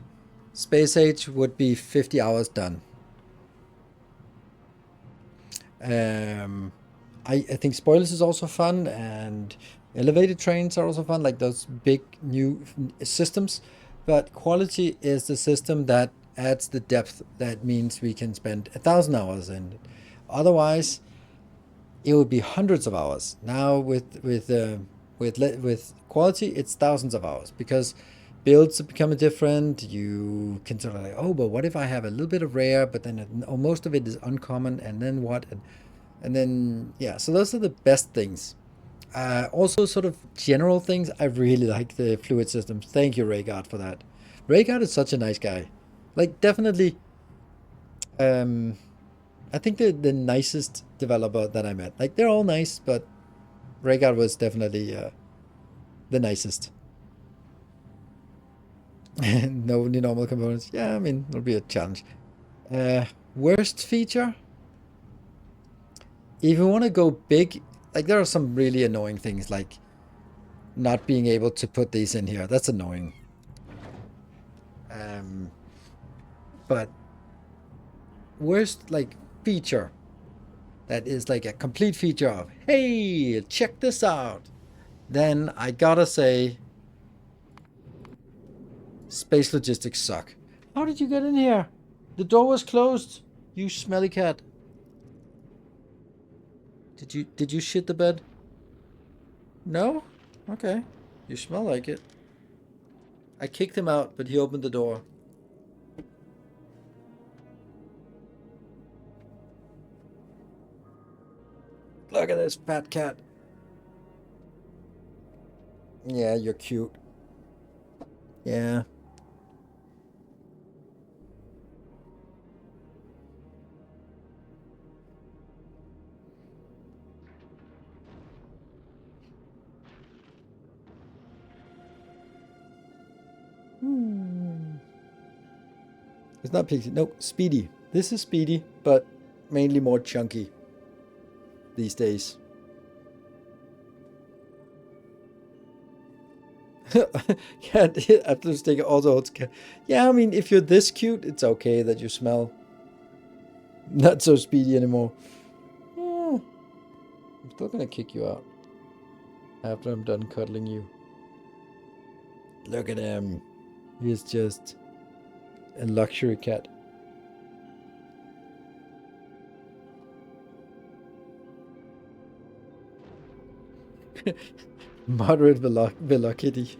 Space Age would be 50 hours done. I think spoilers is also fun, and elevated trains are also fun, like those big new systems. But quality is the system that adds the depth. That means we can spend 1,000 hours in it. Otherwise, it would be hundreds of hours. Now with quality, it's thousands of hours, because builds are becoming different. You can sort of like, oh, but what if I have a little bit of rare, but then most of it is uncommon, and then what? And then, yeah, so those are the best things. Also, sort of general things, I really like the fluid systems. Thank you, Rhaegar, for that. Rhaegar is such a nice guy. Like, definitely, um, I think the nicest developer that I met. Like, they're all nice, but Rhaegar was definitely the nicest. No new normal components. Yeah, I mean, it'll be a challenge. Worst feature? If you want to go big, like there are some really annoying things, like not being able to put these in here. That's annoying. But worst like feature that is like a complete feature of, hey, check this out. Then I gotta say, space logistics suck. How did you get in here? The door was closed. You smelly cat. Did you shit the bed? No? Okay. You smell like it. I kicked him out, but he opened the door. Look at this fat cat. Yeah, you're cute. Yeah. It's not Pixie. No, Speedy. This is Speedy, but mainly more chunky these days. Cat after sticker also holds cat. Yeah, I mean, if you're this cute, it's okay that you smell not so speedy anymore. Yeah. I'm still gonna kick you out after I'm done cuddling you. Look at him. He's just a luxury cat. Moderate velocity.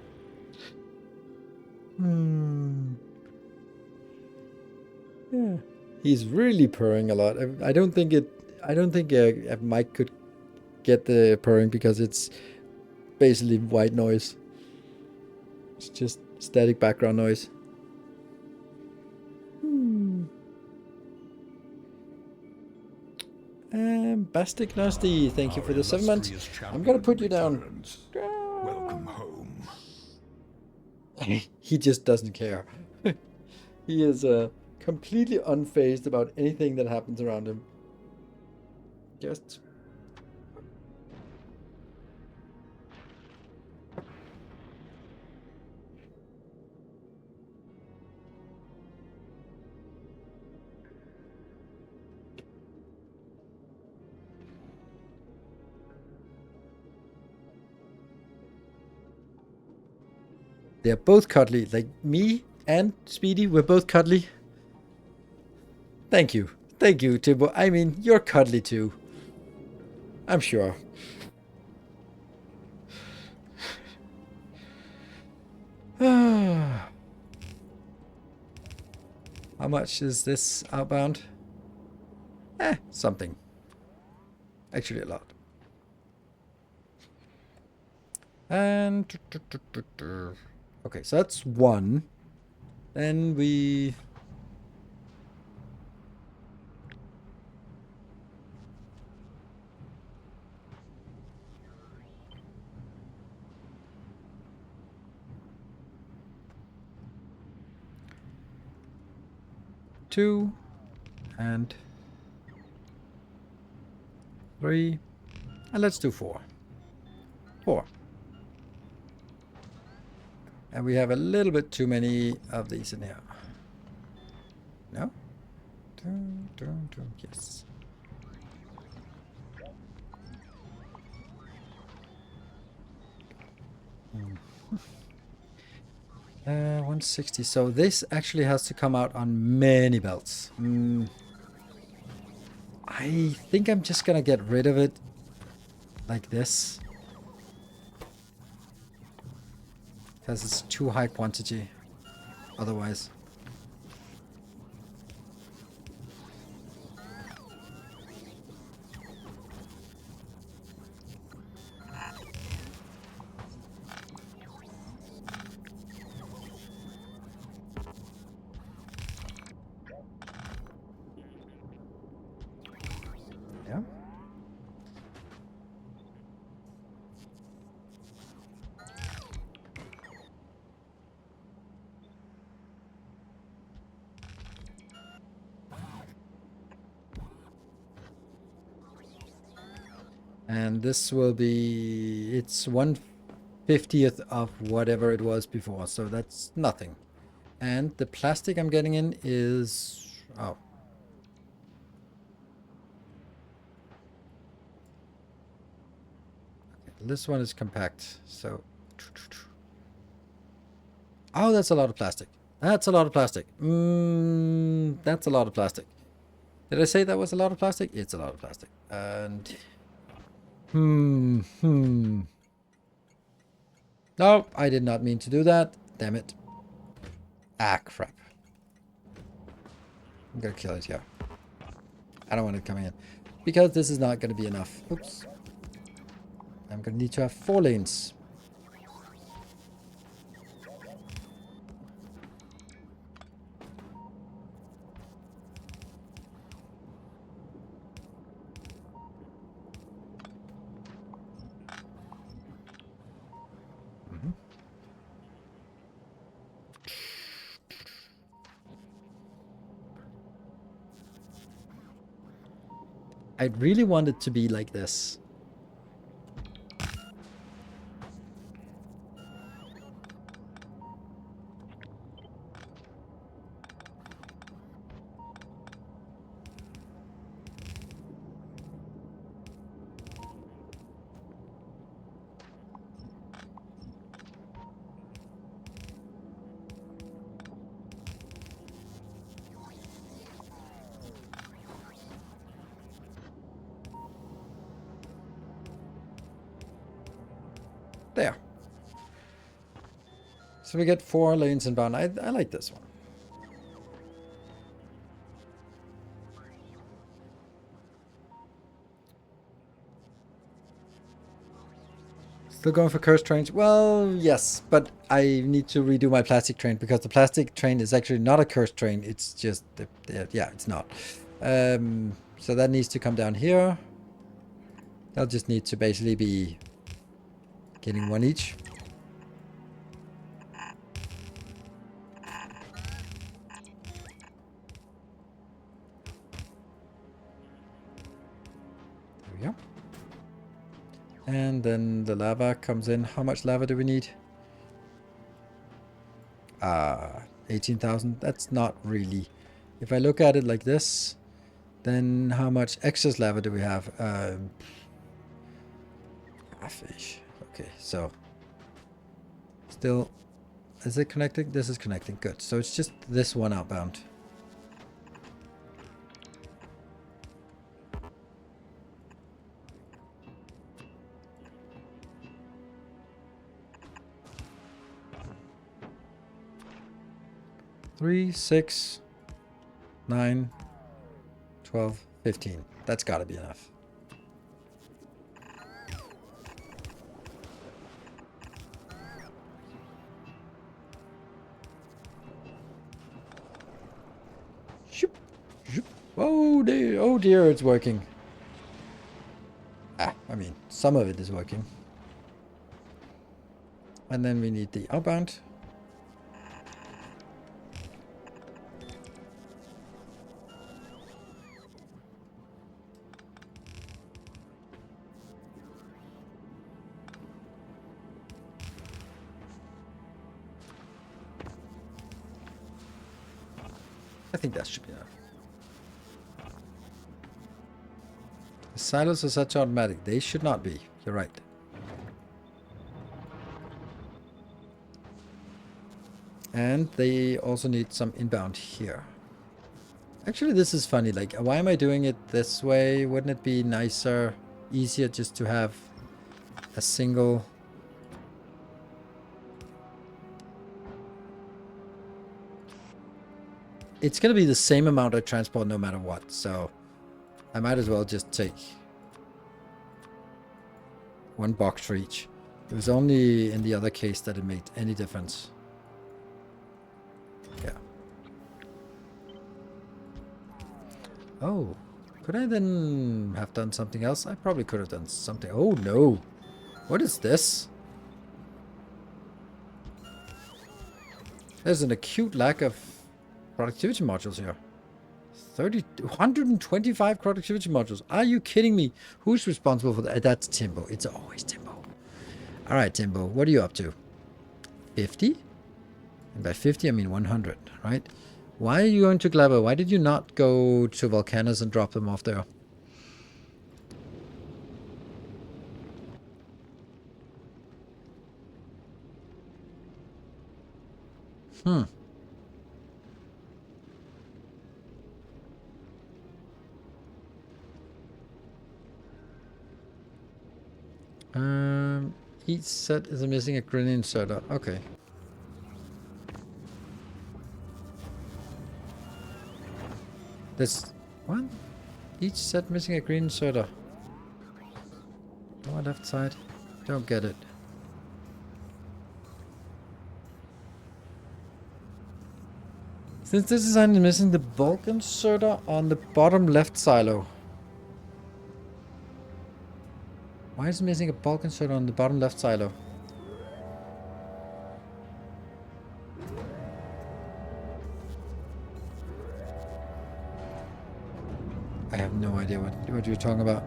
Yeah. He's really purring a lot. I don't think it. I don't think a mic could get the purring because it's basically white noise. It's just static background noise. Bastic Nasty, thank you for the 7 months. I'm gonna put you down. Welcome home. He just doesn't care. He is completely unfazed about anything that happens around him. Just. They're both cuddly. Like me and Speedy, we're both cuddly. Thank you. Thank you, Timbo. I mean, you're cuddly too. I'm sure. How much is this outbound? Something. Actually, a lot. And okay, so that's one. Then we. Two and three, and let's do four. Four. And we have a little bit too many of these in here. No? Yes. Mm. 160. So this actually has to come out on many belts. I think I'm just gonna get rid of it like this. Because it's too high quantity otherwise. Yeah. And this will be, it's 1/50th of whatever it was before, so that's nothing. And the plastic I'm getting in is, oh. Okay, this one is compact, so. Oh, that's a lot of plastic. That's a lot of plastic. That's a lot of plastic. Did I say that was a lot of plastic? It's a lot of plastic. And no, I did not mean to do that. Damn it. Ah, crap. I'm gonna kill it here. I don't want it coming in. Because this is not gonna be enough. Oops. I'm gonna need to have 4 lanes. I really want it to be like this. There. So we get 4 lanes inbound. I like this one. Still going for cursed trains? Well, yes, but I need to redo my plastic train because the plastic train is actually not a cursed train. It's just, yeah, it's not. So that needs to come down here. They'll just need to basically be getting 1 each. There we go. And then the lava comes in. How much lava do we need? 18,000. That's not really. If I look at it like this, then how much excess lava do we have? Half-ish. Okay, so still, is it connecting? This is connecting. Good. So it's just this one outbound. Three, 6, 9, 12, 15. That's got to be enough. Shoop, shoop. Oh dear, it's working. I mean, some of it is working. And then we need the outbound. I think that should be enough. The silos are such automatic. They should not be. You're right. And they also need some inbound here. Actually, this is funny. Like, why am I doing it this way? Wouldn't it be nicer, easier just to have a single... it's going to be the same amount of transport no matter what. So I might as well just take 1 box for each. It was only in the other case that it made any difference. Yeah. Oh, could I then have done something else? I probably could have done something. Oh no. What is this? There's an acute lack of productivity modules here. 125 productivity modules. Are you kidding me? Who's responsible for that? That's Timbo. It's always Timbo. All right, Timbo, what are you up to? 50? And by 50, I mean 100, right? Why are you going to Glabber? Why did you not go to Volcanus and drop them off there? Each set is missing a grenade inserter. Okay. This what? Each set missing a green inserter. Lower left side. Don't get it. Since this design is missing the bulk inserter on the bottom left silo. Why is it missing a bulk inserter on the bottom left silo? I have no idea what you're talking about.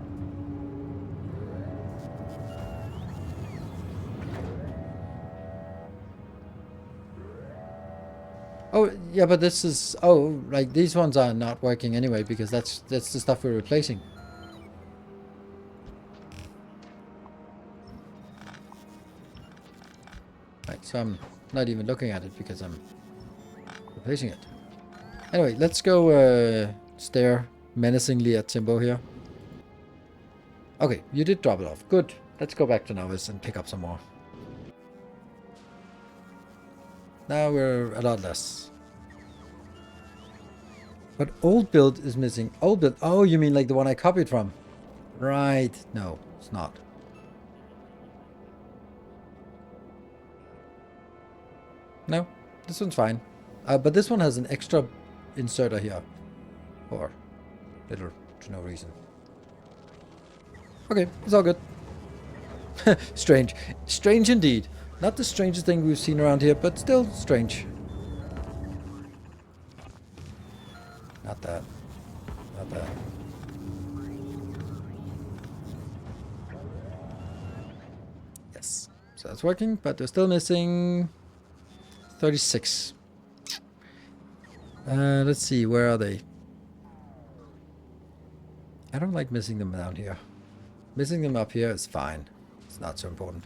Oh, yeah, but this is... Oh, like, these ones are not working anyway, because that's the stuff we're replacing. Right, so I'm not even looking at it, because I'm replacing it. Anyway, let's go stare menacingly at Timbo here. Okay, you did drop it off. Good. Let's go back to Novice and pick up some more. Now we're a lot less. But old build is missing. Old build. Oh, you mean like the one I copied from? Right. No, it's not. No, this one's fine. But this one has an extra inserter here. For little to no reason. Okay, it's all good. Strange. Strange indeed. Not the strangest thing we've seen around here, but still strange. Not that. Not that. Yes. So that's working, but they're still missing 36. Let's see, where are they? I don't like missing them down here. Missing them up here is fine. It's not so important.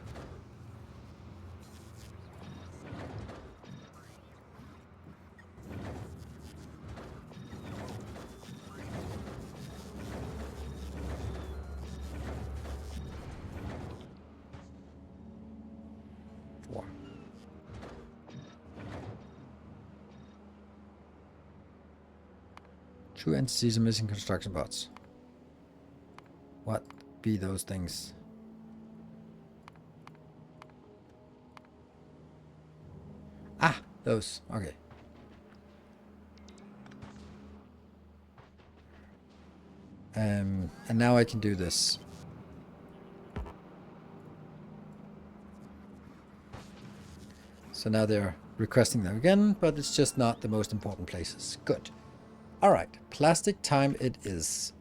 Two entities are missing construction bots. What be those things? Ah, those. Okay. And now I can do this. So now they're requesting them again, but it's just not the most important places. Good. All right, plastic time it is.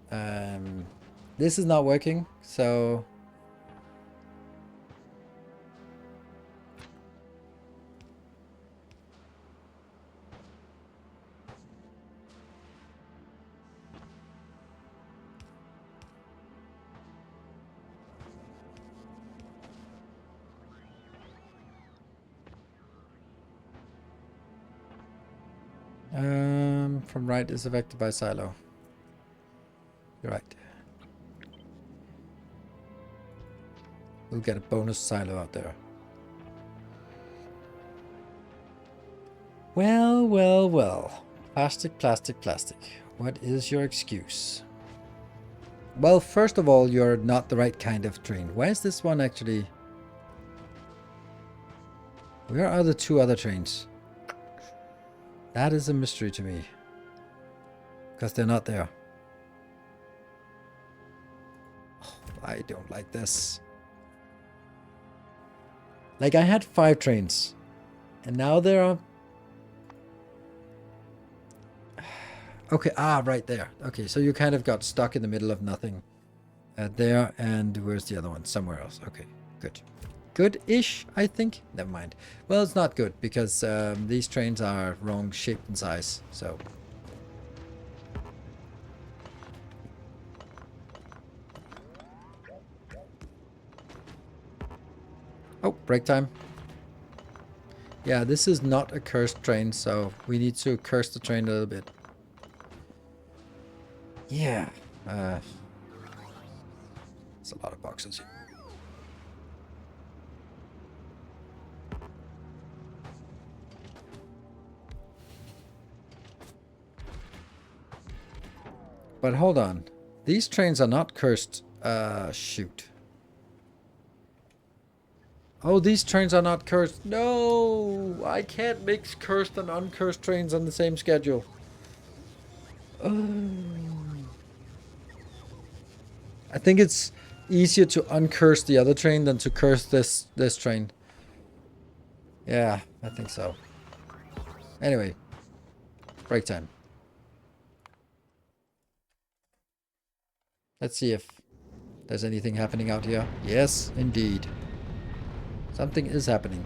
This is not working, so... from right is affected by silo. You're right. We'll get a bonus silo out there. Well, well, well. Plastic, plastic, plastic. What is your excuse? Well, first of all, you're not the right kind of train. Where is this one actually? Where are the two other trains? That is a mystery to me. Because they're not there. Oh, I don't like this. Like, I had 5 trains. And now there are... Okay, right there. Okay, so you kind of got stuck in the middle of nothing. There, and where's the other one? Somewhere else. Okay, good. Good-ish, I think. Never mind. Well, it's not good, because these trains are wrong shape and size, so... Oh, break time. Yeah, this is not a cursed train, so we need to curse the train a little bit. Yeah. It's a lot of boxes here. But hold on. These trains are not cursed. Shoot. Oh, these trains are not cursed. No! I can't mix cursed and uncursed trains on the same schedule. I think it's easier to uncurse the other train than to curse this train. Yeah, I think so. Anyway, break time. Let's see if there's anything happening out here. Yes, indeed. Something is happening.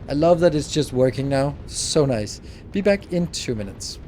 I love that it's just working now. So nice. Be back in 2 minutes.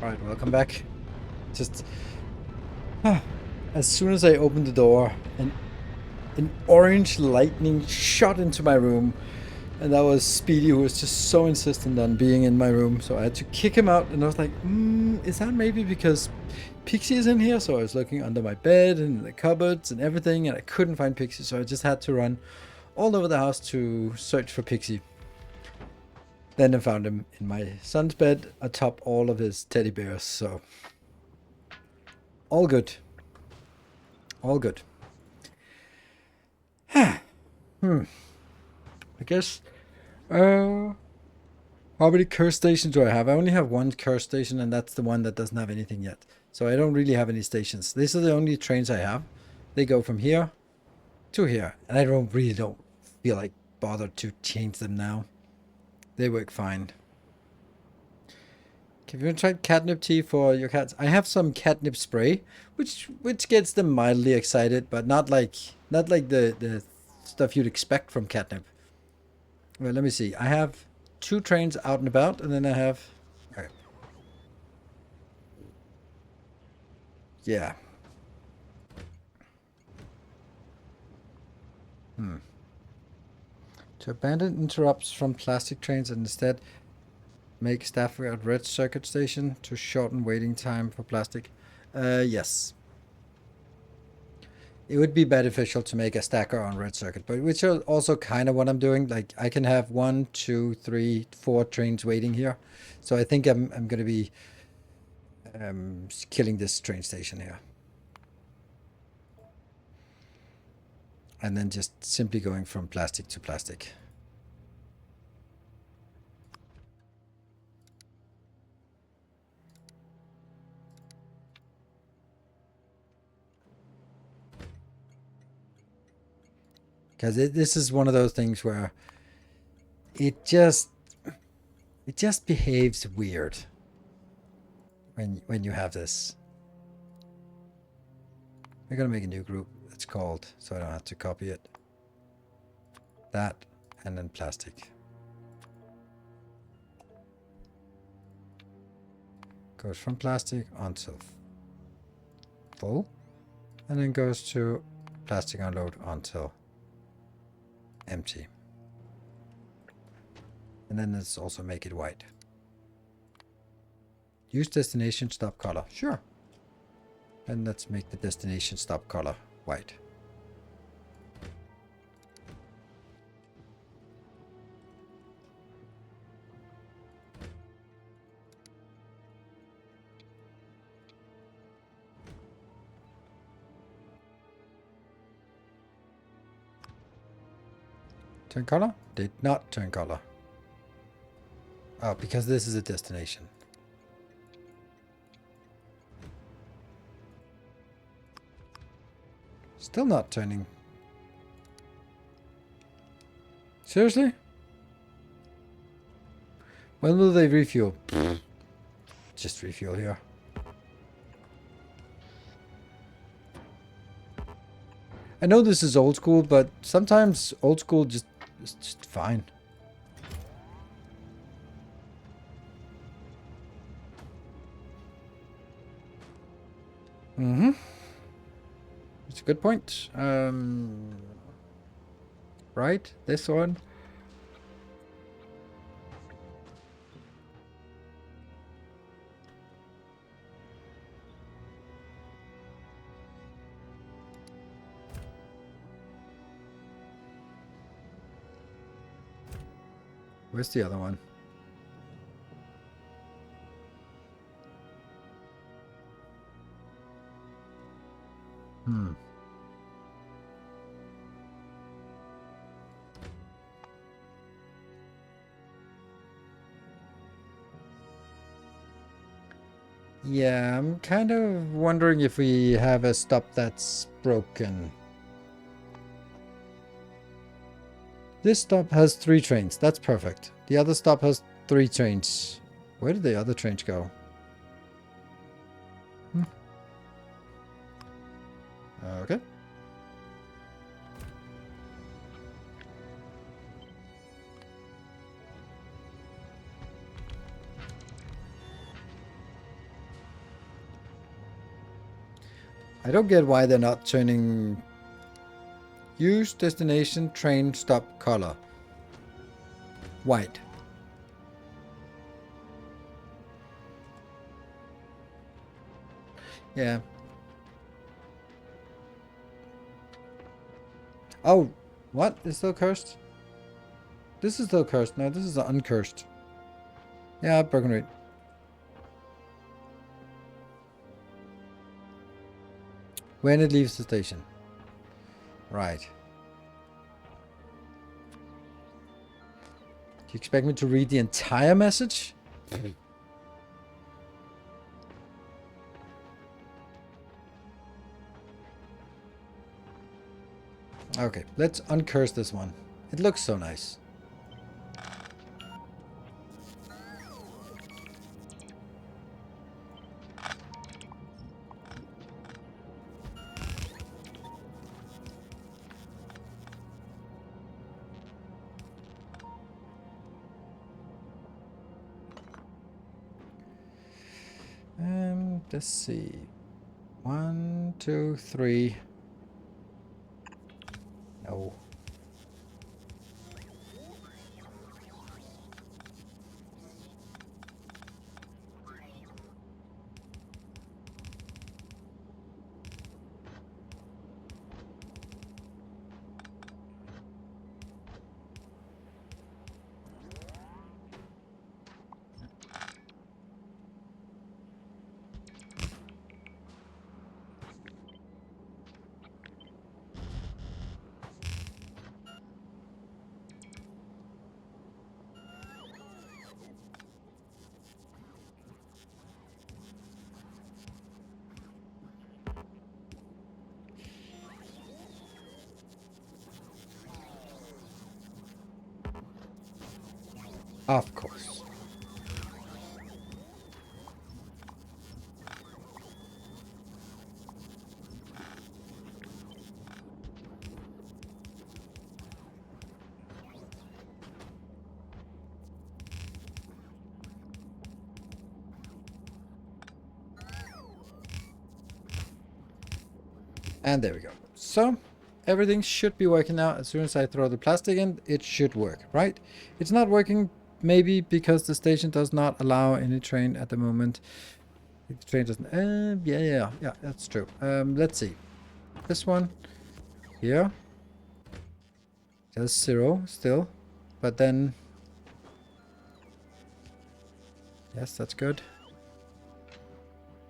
Alright, welcome back. Just... as soon as I opened the door, an orange lightning shot into my room. And that was Speedy, who was just so insistent on being in my room. So I had to kick him out. And I was like, is that maybe because Pixie is in here? So I was looking under my bed and the cupboards and everything. And I couldn't find Pixie. So I just had to run all over the house to search for Pixie. Then I found him in my son's bed atop all of his teddy bears. So all good. All good. I guess... how many curse stations do I have? I only have one curse station, and that's the one that doesn't have anything yet. So I don't really have any stations. These are the only trains I have. They go from here to here. And I don't feel like bother to change them now. They work fine. Have you tried catnip tea for your cats? I have some catnip spray, which gets them mildly excited, but not like the stuff you'd expect from catnip. Well, let me see. I have 2 trains out and about, and then I have... Okay. Yeah. To abandon interrupts from plastic trains and instead make staff at red circuit station to shorten waiting time for plastic. Yes. It would be beneficial to make a stacker on red circuit, but which is also kind of what I'm doing. Like I can have 1, 2, 3, 4 trains waiting here. So I think I'm going to be killing this train station here. And then just simply going from plastic to plastic. Because this is one of those things where it just behaves weird when you have this. We're gonna make a new group. It's called, so I don't have to copy it. That and then plastic. Goes from plastic onto full, and then goes to plastic unload until empty. And then let's also make it white. Use destination stop color. Sure. And let's make the destination stop color white. Turn color? Did not turn color. Oh, because this is a destination. Still not turning. Seriously? When will they refuel? Just refuel here. I know this is old school, but sometimes old school is just fine. It's a good point. Right, this one. Where's the other one? Yeah, I'm kind of wondering if we have a stop that's broken. This stop has 3 trains. That's perfect. The other stop has 3 trains. Where did the other trains go? Okay. I don't get why they're not turning use destination train stop color. White. Yeah. Oh, what? It's still cursed? This is still cursed. No, this is uncursed. Yeah, broken reed. When it leaves the station. Right. Do you expect me to read the entire message? Okay, let's uncurse this one. It looks so nice. Let's see. 1, 2, 3. No. Of course. And there we go. So, everything should be working now. As soon as I throw the plastic in, it should work, right? It's not working maybe because the station does not allow any train at the moment. The train doesn't... yeah, that's true. Let's see. This one here. There's 0 still. But then... Yes, that's good.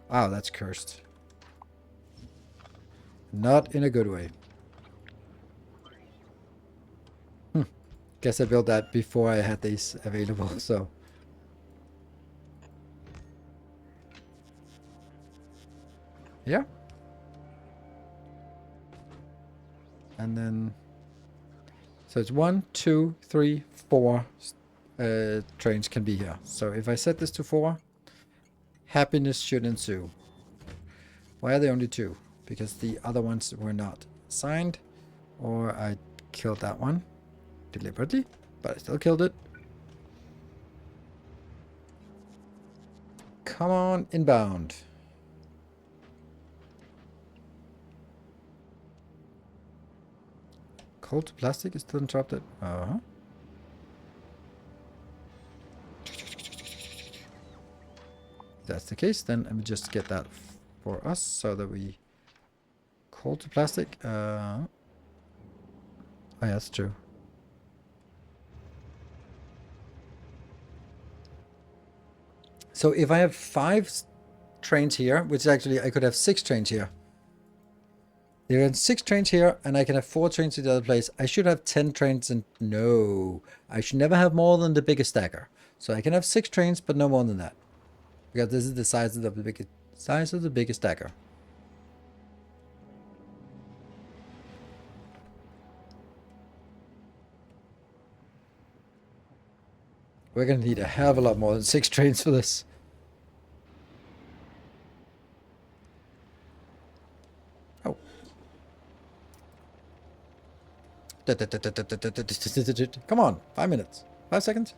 Wow, that's cursed. Not in a good way. Guess I built that before I had these available, so... Yeah. And then... So it's 1, 2, 3, 4 trains can be here. So if I set this to 4, happiness should ensue. Why are there only 2? Because the other ones were not signed, or I killed that one deliberately, but I still killed it. Come on, inbound. Cold to plastic is still interrupted. Uh-huh. If that's the case, then let me just get that for us so that we... Cold to plastic. Oh, yeah, that's true. So if I have 5 trains here, which actually I could have 6 trains here. There are 6 trains here, and I can have 4 trains to the other place. I should have 10 trains, and no, I should never have more than the biggest stacker. So I can have 6 trains, but no more than that, because this is the size of the biggest stacker. We're gonna need a hell of a lot more than 6 trains for this. Oh. Come on, 5 minutes. 5 seconds.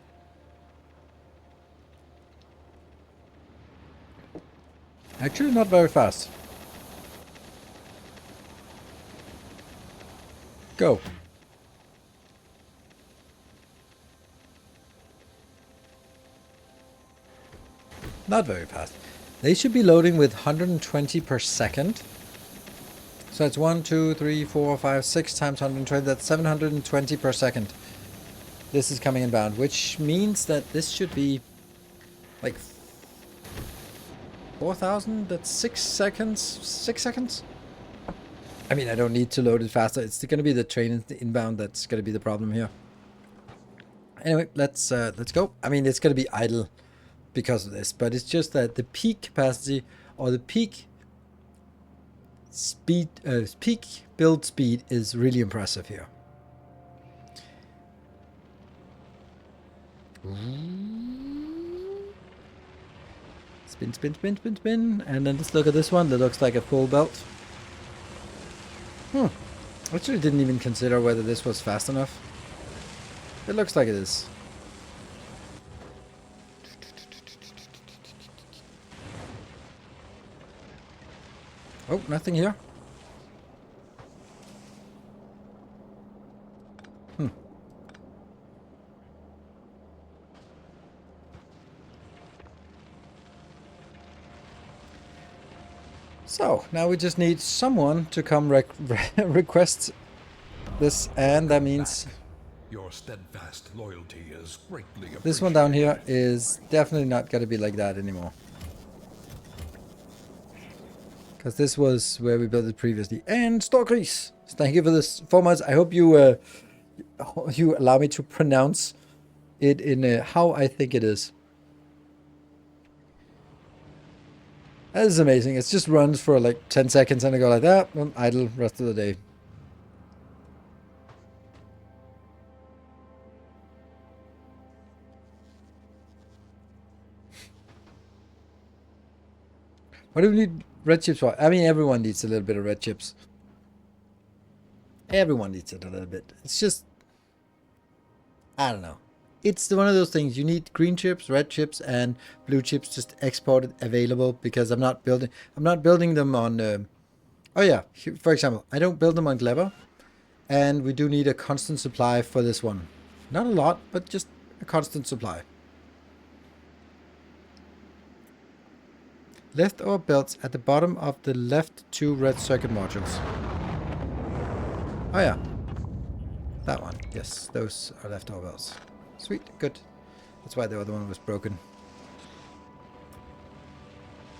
Actually, not very fast. Go. Not very fast. They should be loading with 120 per second. So it's 1, 2, 3, 4, 5, 6 times 120. That's 720 per second. This is coming inbound, which means that this should be like 4,000. That's 6 seconds. 6 seconds? I mean, I don't need to load it faster. It's going to be the train inbound that's going to be the problem here. Anyway, let's go. I mean, it's going to be idle because of this, but it's just that the peak capacity or the peak speed, peak build speed is really impressive here. Spin, spin, spin, spin, spin, and then let's look at this one. That looks like a full belt. Actually didn't even consider whether this was fast enough. It looks like it is. Oh, nothing here. So, now we just need someone to come request this, and that means Your steadfast loyalty is greatly appreciated. this one down here is definitely not going to be like that anymore. Because this was where we built it previously. And Storkris, thank you for this 4 months. I hope you you allow me to pronounce it in how I think it is. That is amazing. It just runs for like 10 seconds and I go like that. I'm idle rest of the day. What do we need red chips for? I mean, everyone needs a little bit of red chips. Everyone needs it a little bit. It's just, I don't know. It's one of those things. You need green chips, red chips, and blue chips just exported available because I'm not building them on. Oh yeah, for example, I don't build them on Clever, and we do need a constant supply for this one. Not a lot, but just a constant supply. Leftover belts at the bottom of the left 2 red circuit modules. Oh yeah, that one. Yes, those are leftover belts. Sweet, good. That's why the other one was broken.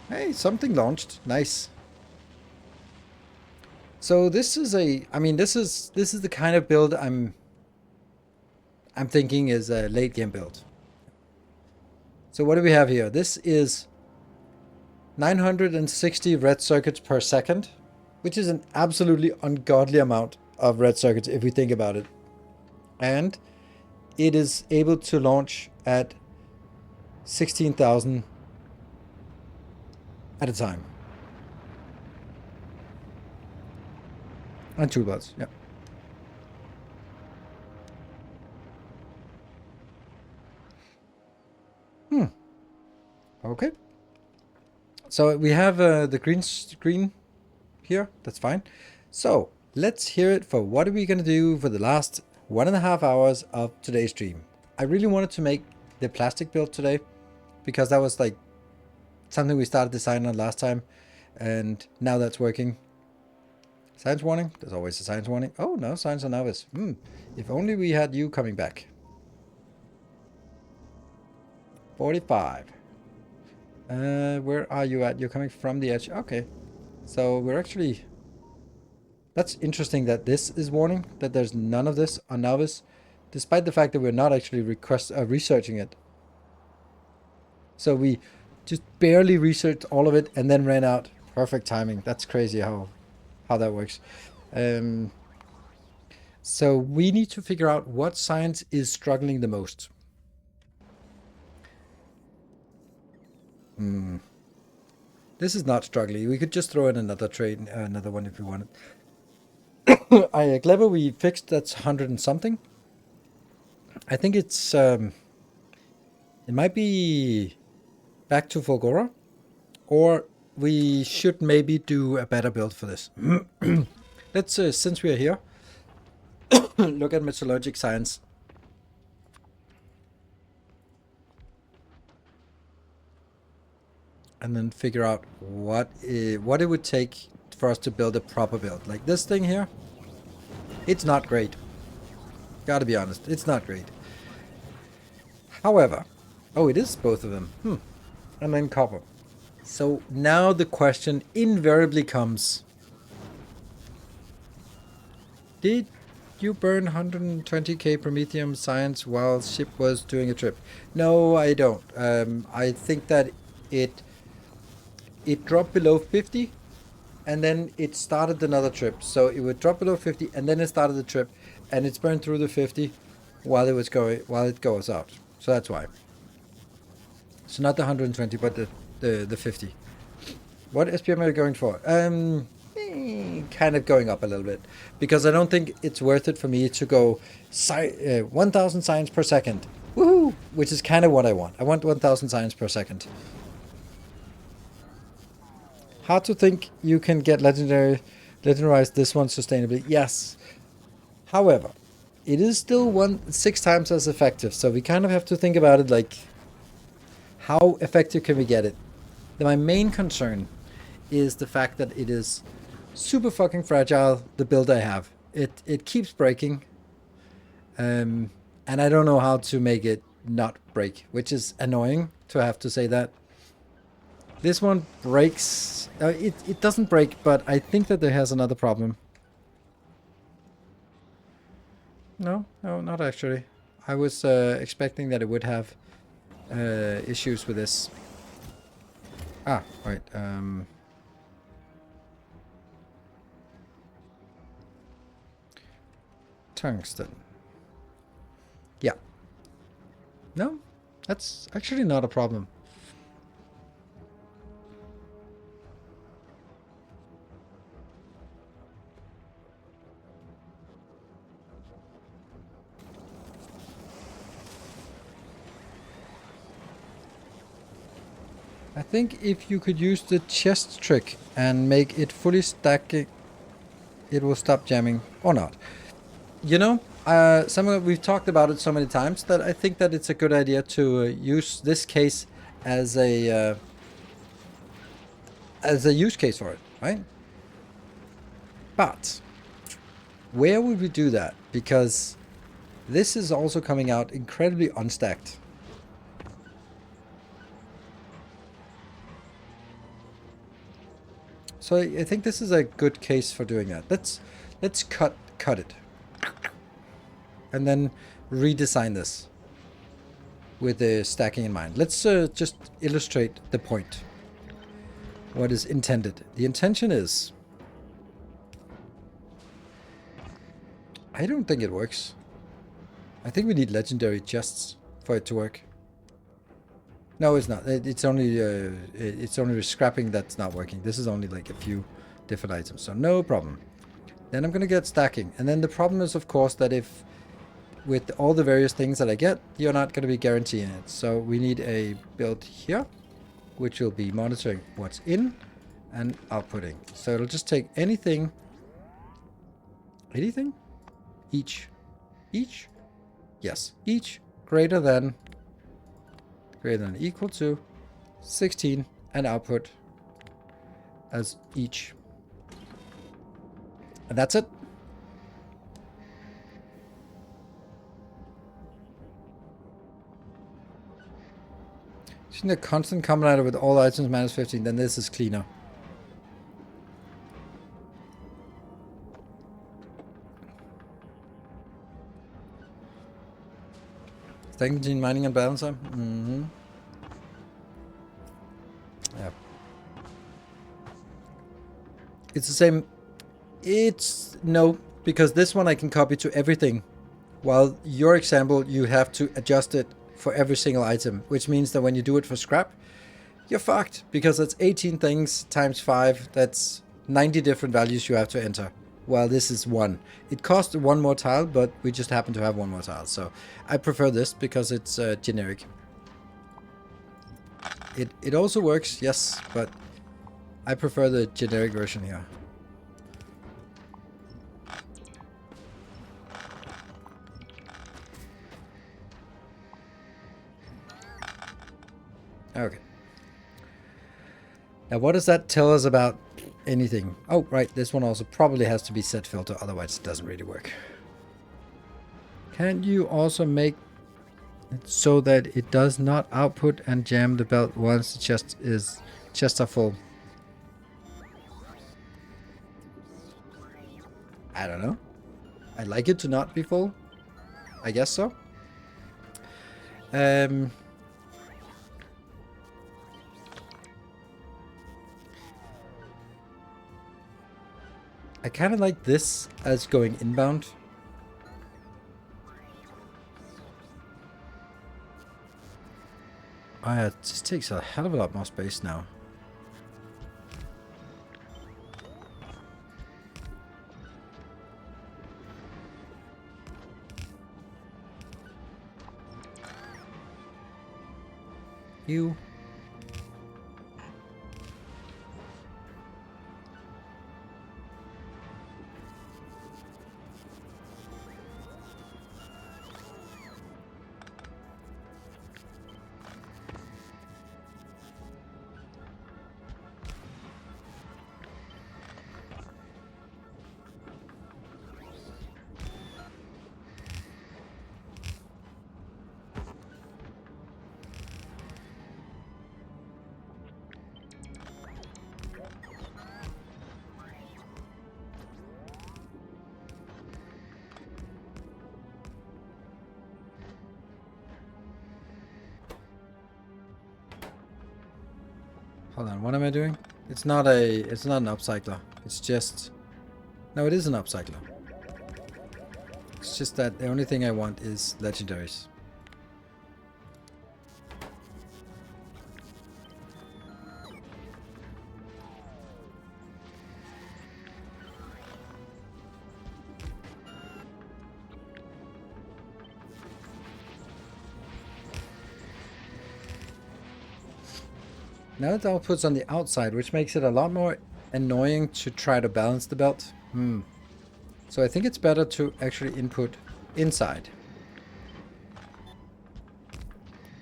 Hey, something launched. Nice. So this is this is the kind of build I'm thinking is a late game build. So what do we have here? This is 960 red circuits per second, which is an absolutely ungodly amount of red circuits if we think about it. And it is able to launch at 16,000 at a time. And 2 belts, yeah. Okay. So we have the green screen here. That's fine. So let's hear it for what are we going to do for the last 1.5 hours of today's stream. I really wanted to make the plastic build today because that was like something we started designing on last time, and now that's working. Science warning. There's always a science warning. Oh no, science on novice. If only we had you coming back. 45. Where are you at? You're coming from the edge. Okay. So we're actually... That's interesting that this is warning, that there's none of this on novice, despite the fact that we're not actually researching it. So we just barely researched all of it and then ran out. Perfect timing. That's crazy how that works. So we need to figure out what science is struggling the most. This is not struggling. We could just throw in another trade, another one if we wanted. Clever, we fixed that's 100 and something. I think it's it might be back to Fulgora, or we should maybe do a better build for this. Let's since we are here, look at metallurgic science. and then figure out what it would take for us to build a proper build. Like this thing here, it's not great. Gotta be honest, it's not great. However, oh, it is both of them. And then copper. So now the question invariably comes, did you burn 120k Promethium science while ship was doing a trip? No, I don't. I think that it dropped below 50 and then it started another trip. So it would drop below 50 and then it started the trip and it's burned through the 50 while it goes out. So that's why. So not the 120 but the 50. What SPM are you going for? Kind of going up a little bit because I don't think it's worth it for me to go 1,000 science per second. Woohoo! Which is kind of what I want. I want 1,000 science per second. Hard to think you can get legendarize this one sustainably. Yes. However, it is still 6 times as effective. So we kind of have to think about it like, how effective can we get it? My main concern is the fact that it is super fucking fragile, the build I have. It keeps breaking. And I don't know how to make it not break, which is annoying to have to say that. This one breaks. It doesn't break, but I think that there has another problem. No, not actually. I was expecting that it would have issues with this. Ah, right. Tungsten. Yeah. No, that's actually not a problem. I think if you could use the chest trick and make it fully stacking, it will stop jamming or not. You know, we've talked about it so many times that I think that it's a good idea to use this case as a use case for it, right? But where would we do that? Because this is also coming out incredibly unstacked. So I think this is a good case for doing that. Let's cut it. And then redesign this with the stacking in mind. Let's just illustrate the point. What is intended. The intention is... I don't think it works. I think we need legendary chests for it to work. No, it's not. It's only scrapping that's not working. This is only like a few different items, so no problem. Then I'm gonna get stacking, and then the problem is, of course, that if with all the various things that I get, you're not gonna be guaranteeing it. So we need a build here, which will be monitoring what's in and outputting. So it'll just take anything, each, yes, each greater than equal to 16 and output as each. And that's it. Using the constant combinator with all items minus 15, then this is cleaner. Stacking between mining and balancer? Mm-hmm. Yeah. It's the same. It's no, because this one I can copy to everything. While your example, you have to adjust it for every single item, which means that when you do it for scrap, you're fucked, because that's 18 things times 5. That's 90 different values you have to enter. While this is 1. It costs 1 more tile, but we just happen to have 1 more tile. So I prefer this because it's generic. It also works, yes, but I prefer the generic version here. Okay. And what does that tell us about anything? Oh, right, this one also probably has to be set filter, otherwise it doesn't really work. Can you also make it so that it does not output and jam the belt once the chests are full? I don't know. I like it to not be full. I guess so. I kind of like this as going inbound. Oh yeah, it just takes a hell of a lot more space now. You. Hold on, what am I doing? It's not an upcycler. It's just... No, it is an upcycler. It's just that the only thing I want is legendaries. Now it outputs on the outside, which makes it a lot more annoying to try to balance the belt. So I think it's better to actually input inside.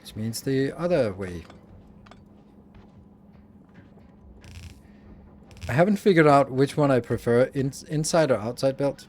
Which means the other way. I haven't figured out which one I prefer, inside or outside belt.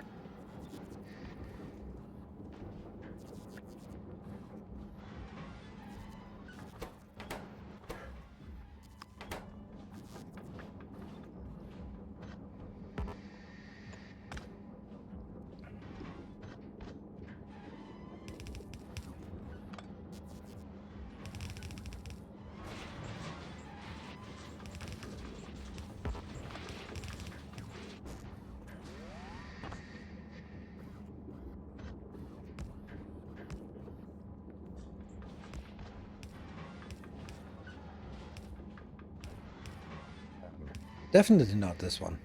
Definitely not this one.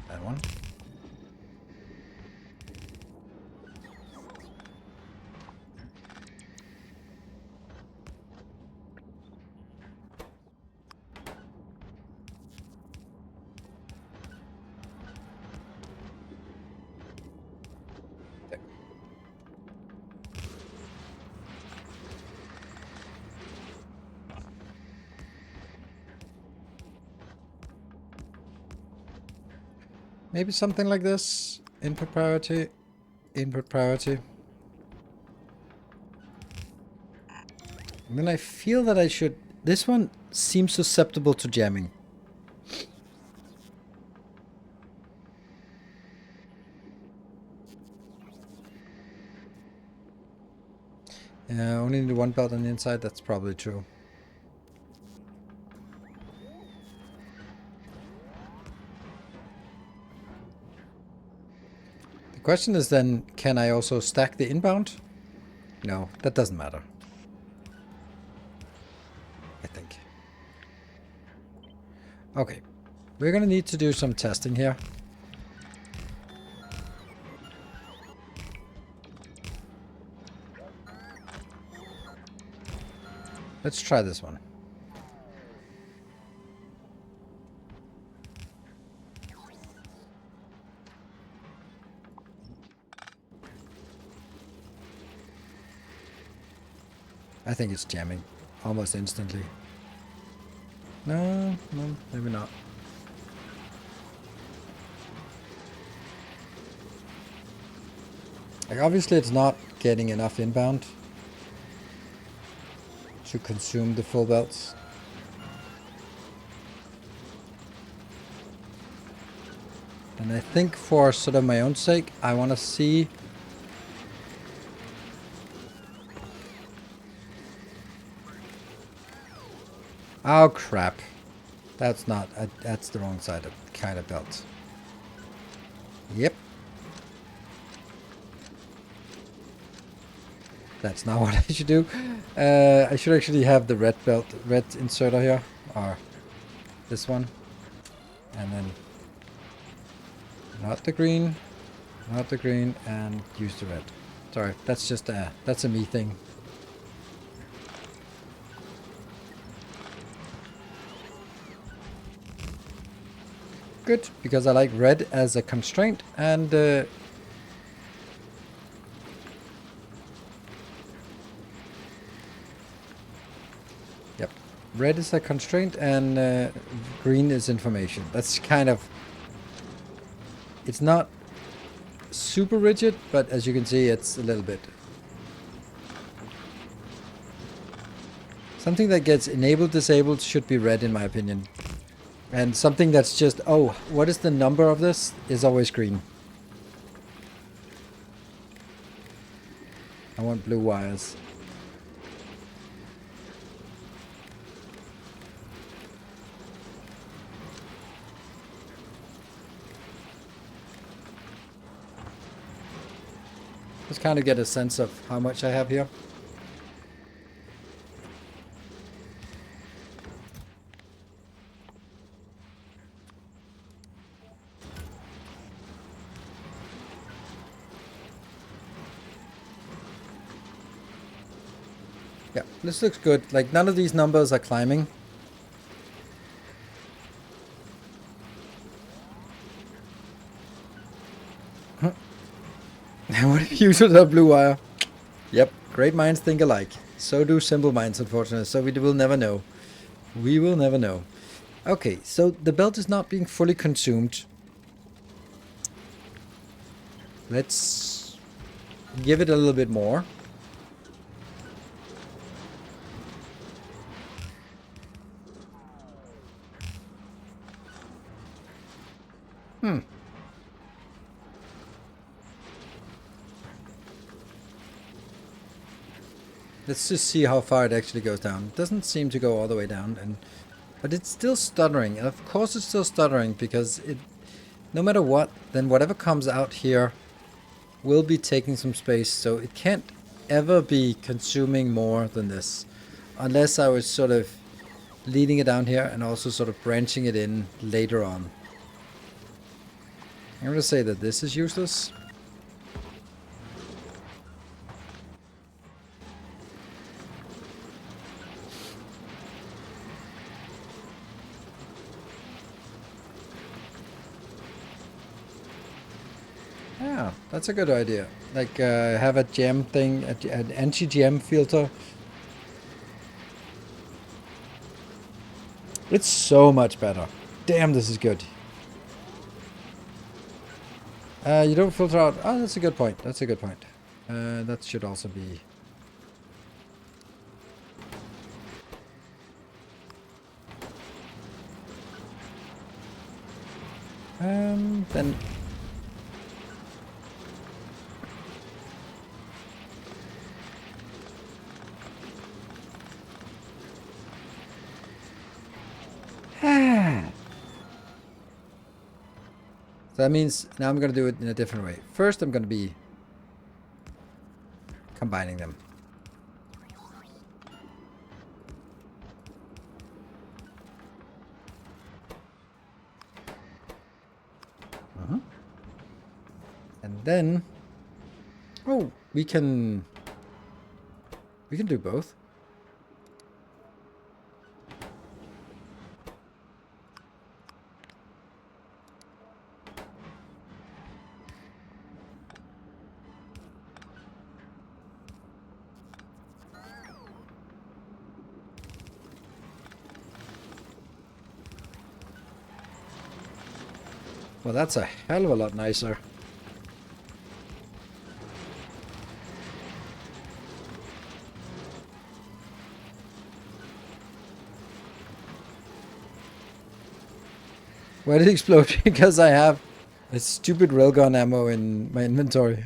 That one. Maybe something like this. Input priority. Input priority. And then I feel that I should... This one seems susceptible to jamming. Yeah, only need one belt on the inside. That's probably true. The question is then, can I also stack the inbound? No, that doesn't matter. I think. Okay. We're gonna need to do some testing here. Let's try this one. I think it's jamming almost instantly. No, maybe not. Like obviously it's not getting enough inbound to consume the full belts. And I think for sort of my own sake, I want to see oh crap. That's not, that's the wrong side of kind of belt. Yep. That's not what I should do. I should actually have the red belt, red inserter here, or this one. And then not the green, and use the red. Sorry, that's just that's a me thing. Good, because I like red as a constraint, and yep, red is a constraint, and green is information. That's kind of, it's not super rigid, but as you can see, it's a little bit. Something that gets enabled, disabled should be red in my opinion. And something that's just, oh, what is the number of this, is always green. I want blue wires. Just kind of get a sense of how much I have here. Yeah, this looks good. Like, none of these numbers are climbing. What if you use a blue wire? Yep, great minds think alike. So do simple minds, unfortunately. So we will never know. We will never know. Okay, so the belt is not being fully consumed. Let's give it a little bit more. Let's just see how far it actually goes down. It doesn't seem to go all the way down, but it's still stuttering. And of course it's still stuttering because it, no matter what, then whatever comes out here will be taking some space. So it can't ever be consuming more than this. Unless I was sort of leading it down here and also sort of branching it in later on. I'm going to say that this is useless. Yeah, that's a good idea. Like have a jam thing, an anti-jam filter. It's so much better. Damn, this is good. You don't filter out. Oh, that's a good point. That's a good point. That should also be. Then. So that means now I'm going to do it in a different way. First, I'm going to be combining them. And then, oh, we can do both. Well, that's a hell of a lot nicer. Why did it explode? Because I have a stupid railgun ammo in my inventory.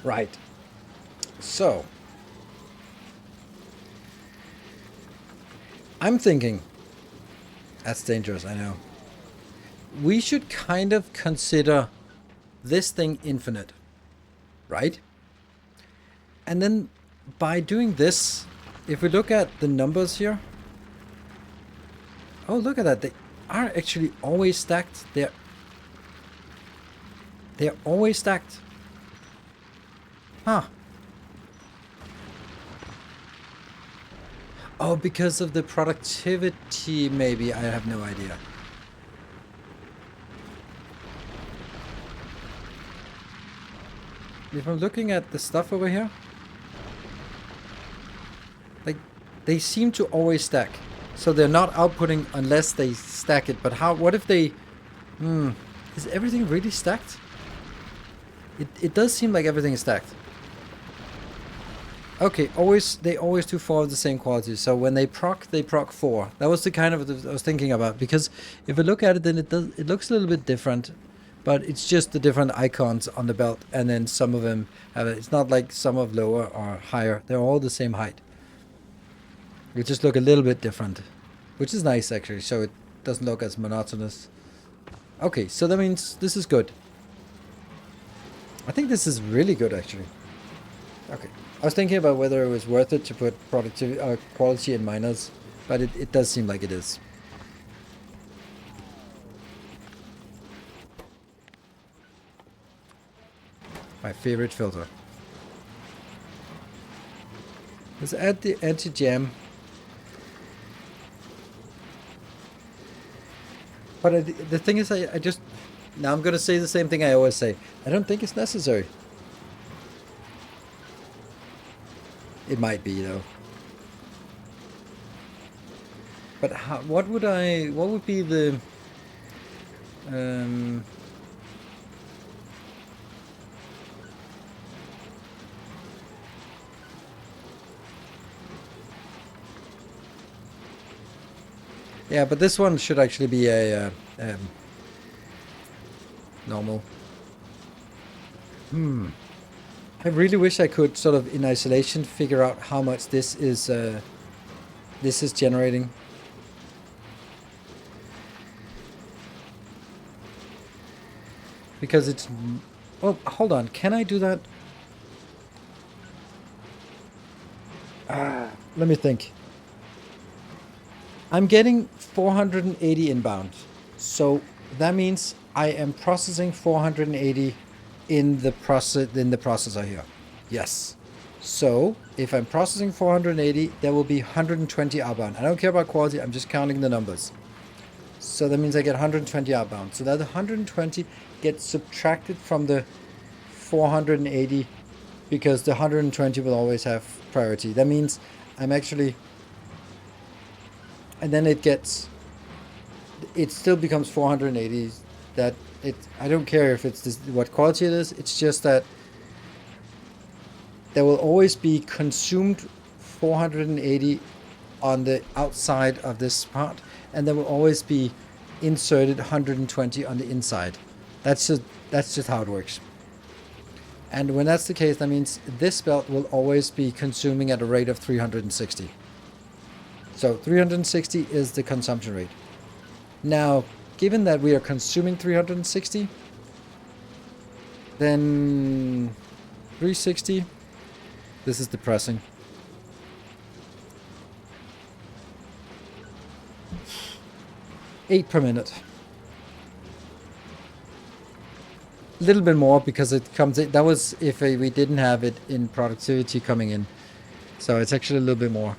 Right. So, I'm thinking, that's dangerous, I know. We should kind of consider this thing infinite, right? And then by doing this, if we look at the numbers here, oh, look at that. They are actually always stacked. They're always stacked. Huh. Oh, because of the productivity, maybe. I have no idea. If I'm looking at the stuff over here, like, they seem to always stack. So they're not outputting unless they stack it. But how, what if they, is everything really stacked? It does seem like everything is stacked. Okay, they always do 4 of the same quality. So when they proc 4. That was the kind of I was thinking about, because if I look at it, then it looks a little bit different, but it's just the different icons on the belt, and then some of them have it. It's not like some of lower or higher. They're all the same height. They just look a little bit different, which is nice actually. So it doesn't look as monotonous. Okay, so that means this is good. I think this is really good actually. Okay. I was thinking about whether it was worth it to put productivity quality in minors, but it does seem like it is. My favorite filter. Let's add the anti-jam. But the thing is, I just... Now I'm going to say the same thing I always say. I don't think it's necessary. It might be, though. But how, what would be the... yeah, but this one should actually be a normal. I really wish I could sort of in isolation figure out how much this is generating. Because it's... Oh, hold on. Can I do that? Let me think. I'm getting 480 inbound. So that means I am processing 480 in the processor here. Yes. So if I'm processing 480, there will be 120 outbound. I don't care about quality, I'm just counting the numbers. So that means I get 120 outbound. So that 120 gets subtracted from the 480 because the 120 will always have priority. That means I'm actually... And then it still becomes 480. That I don't care if it's this, what quality it is. It's just that there will always be consumed 480 on the outside of this part, and there will always be inserted 120 on the inside. That's just how it works. And when that's the case, that means this belt will always be consuming at a rate of 360. So 360 is the consumption rate. Now, given that we are consuming 360, then 360, this is depressing. $8 per minute. A little bit more because it comes in, that was if we didn't have it in productivity coming in. So it's actually a little bit more.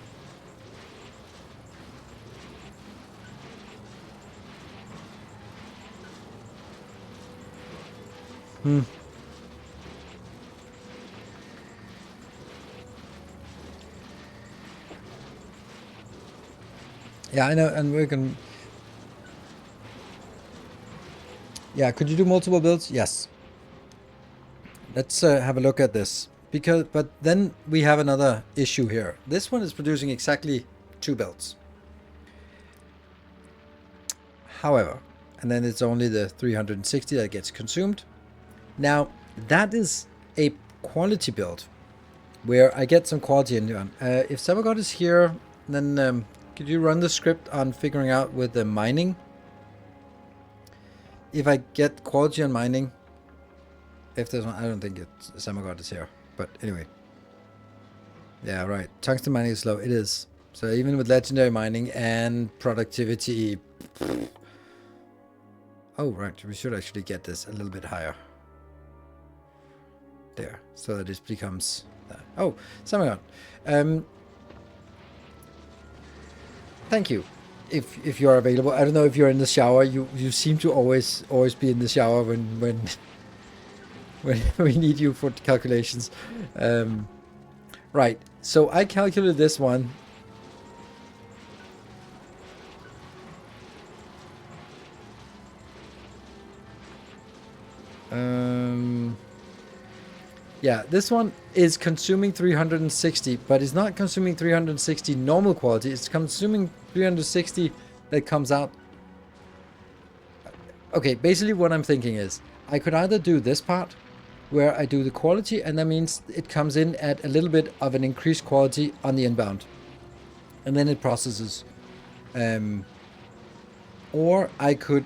Yeah, I know, and we can. Yeah, could you do multiple builds? Yes. Let's have a look at this but then we have another issue here. This one is producing exactly 2 belts. However, and then it's only the 360 that gets consumed. Now that is a quality build where I get some quality in there. If Samagod is here, then could you run the script on figuring out with the mining? If I get quality on mining, if there's one, I don't think Samagod is here. But anyway. Yeah, right. Tungsten mining is slow. It is. So even with legendary mining and productivity... Oh, right. We should actually get this a little bit higher. There. So that it becomes... Oh, Samagod. Thank you. If you're available. I don't know if you're in the shower. You seem to always be in the shower when when we need you for calculations. Right. So I calculated this one. Yeah, this one is consuming 360, but it's not consuming 360 normal quality. It's consuming 360 that comes out. Okay, basically what I'm thinking is I could either do this part where I do the quality, and that means it comes in at a little bit of an increased quality on the inbound, and then it processes. Or I could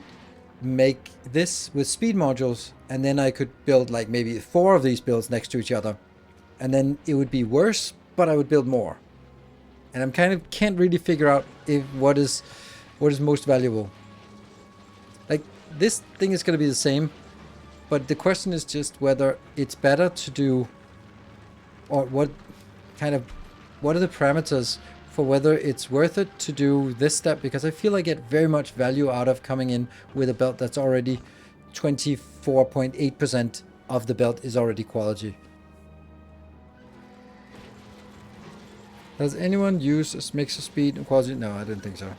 make this with speed modules, and then I could build like maybe 4 of these builds next to each other, and then it would be worse, but I would build more. And I'm kind of can't really figure out what is most valuable. Like, this thing is going to be the same, but the question is just whether it's better to do, or what are the parameters for whether it's worth it to do this step, because I feel I get very much value out of coming in with a belt that's already 24.8% of the belt is already quality. Does anyone use a mix of speed and quality? No, I didn't think so.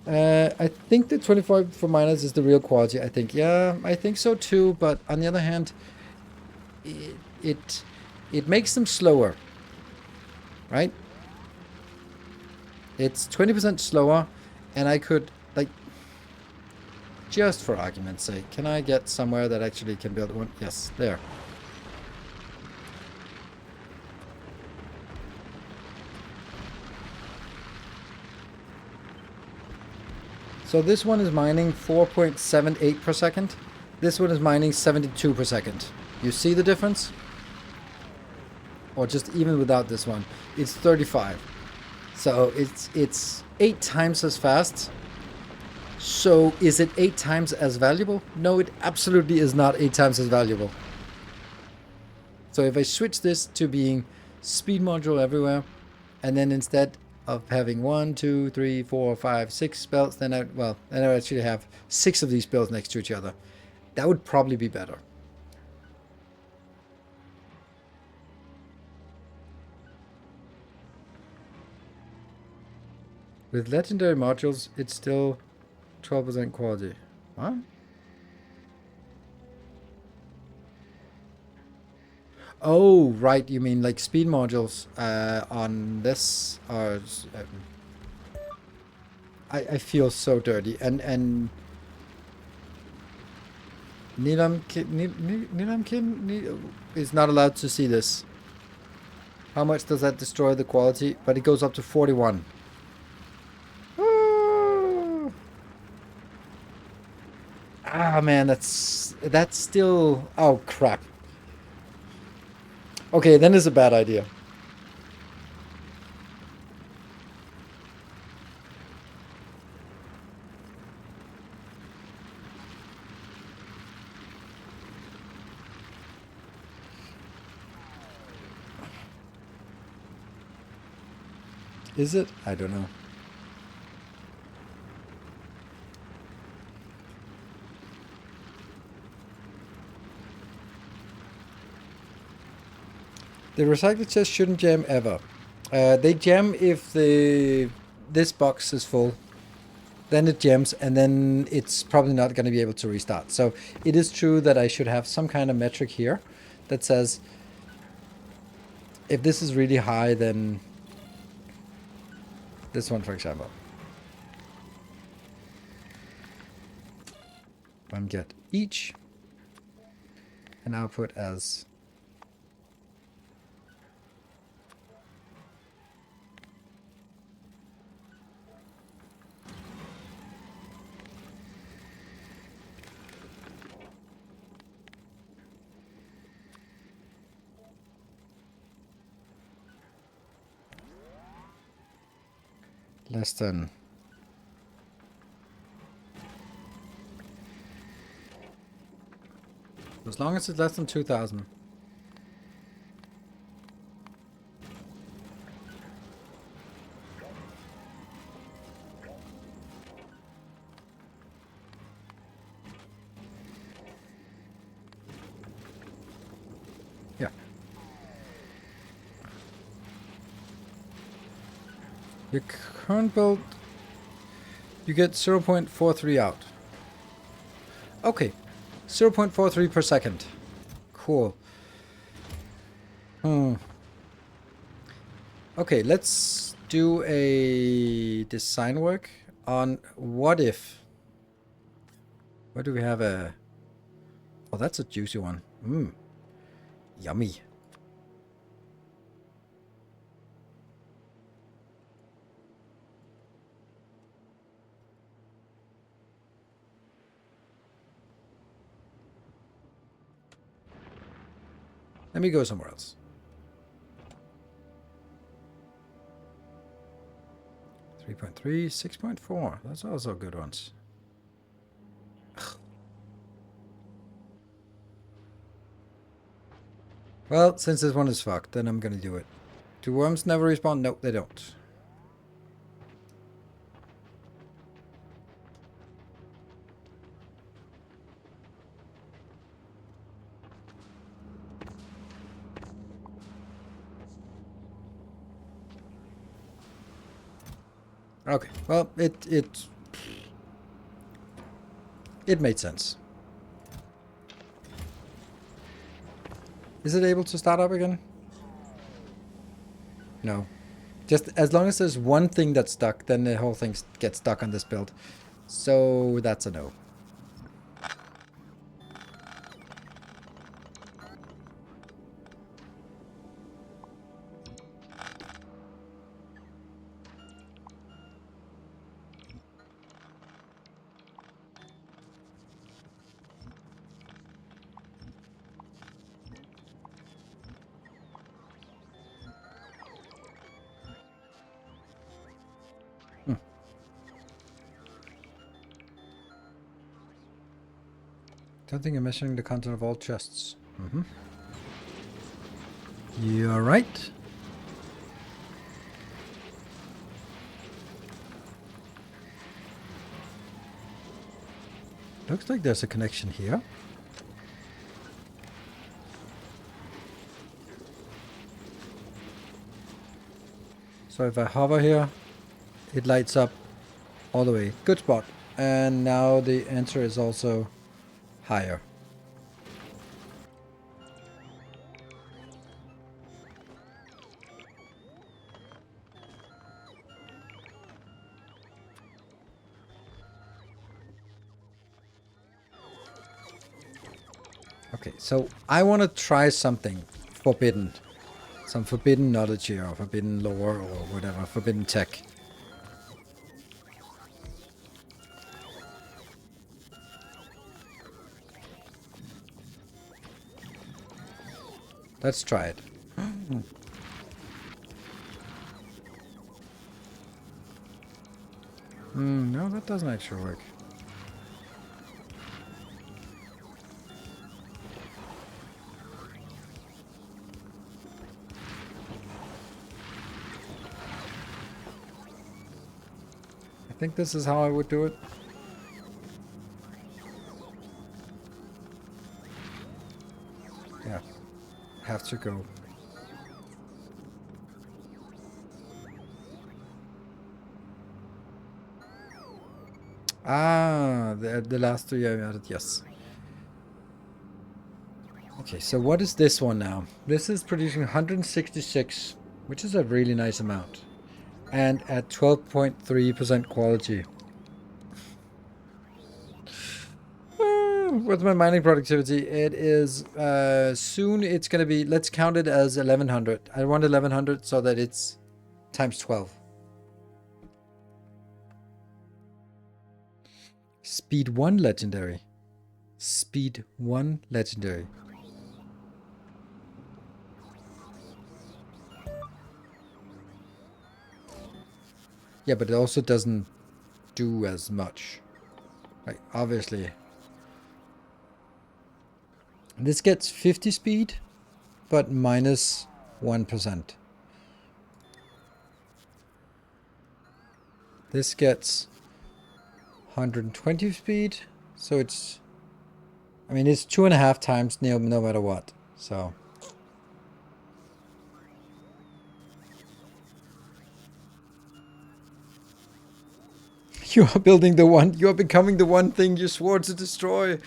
I think the 25 for miners is the real quality, I think. Yeah, I think so too, but on the other hand, it makes them slower, right? It's 20% slower, and I could, like, just for argument's sake, can I get somewhere that actually can build one? Yes, there. So this one is mining 4.78 per second. This one is mining 72 per second. You see the difference? Or just even without this one, it's 35. So it's 8 times as fast. So is it 8 times as valuable? No, it absolutely is not 8 times as valuable. So if I switch this to being speed module everywhere, and then instead of having 1, 2, 3, 4, 5, 6 belts, then I actually have 6 of these belts next to each other. That would probably be better. With legendary modules, it's still 12% quality. What? Oh, right. You mean like speed modules on this? Or I feel so dirty. And Nilaus is not allowed to see this. How much does that destroy the quality? But it goes up to 41. Ah, man, that's still... Oh, crap. Okay, then it's a bad idea. Is it? I don't know. The recycle chest shouldn't jam ever. They jam if this box is full. Then it jams, and then it's probably not going to be able to restart. So it is true that I should have some kind of metric here that says if this is really high, then this one, for example. One get each, and output as less than. As long as it's less than 2,000. Yeah. Your current build, you get 0.43 out. Okay. 0.43 per second. Cool. Okay, let's do a design work on what if. Where do we have a... Oh, that's a juicy one. Yummy. Let me go somewhere else. 3.3, 6.4. That's also good ones. Well, since this one is fucked, then I'm gonna do it. Do worms never respawn? Nope, they don't. Okay, well, it made sense. Is it able to start up again? No. Just as long as there's one thing that's stuck, then the whole thing gets stuck on this build. So that's a no. Don't think I'm measuring the content of all chests. You're right. Looks like there's a connection here. So if I hover here, it lights up all the way. Good spot. And now the enter is also higher. Okay, so I want to try something forbidden. Some forbidden knowledge here, or forbidden lore, or whatever, forbidden tech. Let's try it. No, that doesn't actually work. I think this is how I would do it. Yeah, have to go. Ah, the last three I added, yes. Okay, so what is this one now? This is producing 166, which is a really nice amount. And at 12.3% quality. With my mining productivity, it is soon it's going to be, let's count it as 1100. I want 1100 so that it's times 12. Speed 1 legendary. Speed 1 legendary. Yeah, but it also doesn't do as much. Like, obviously. This gets 50 speed, but minus 1%. This gets 120 speed, so it's, I mean, it's 2.5 times no matter what, so. You are building the one, you are becoming the one thing you swore to destroy.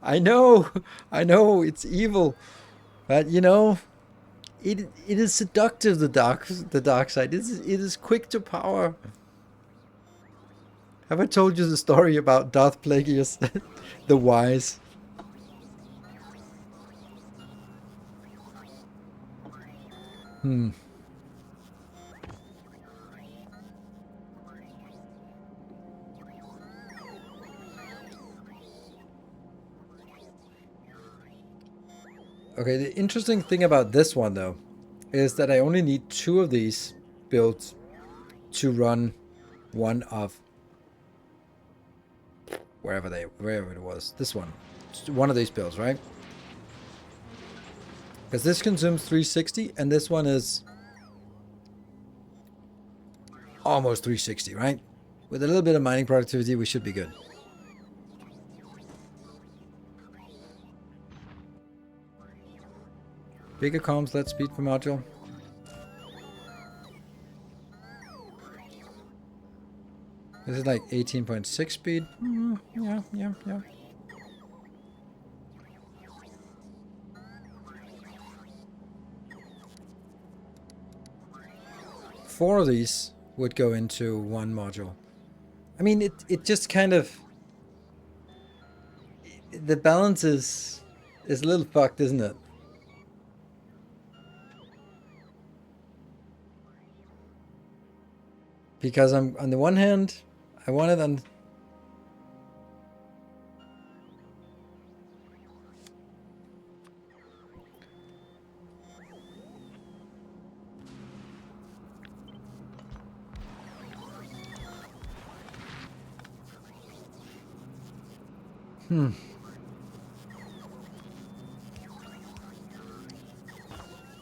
I know, it's evil. But you know, it is seductive, the dark side. It is quick to power. Have I told you the story about Darth Plagueis, the wise? Hmm. Okay, the interesting thing about this one though is that I only need 2 of these built to run one of wherever it was. This one. One of these builds, right? Because this consumes 360 and this one is almost 360, right? With a little bit of mining productivity, we should be good. Bigger comms, less speed per module. This is like 18.6 speed. Yeah. 4 of these would go into one module. I mean, it just kind of, the balance is a little fucked, isn't it? Because I'm on the one hand, I want it on.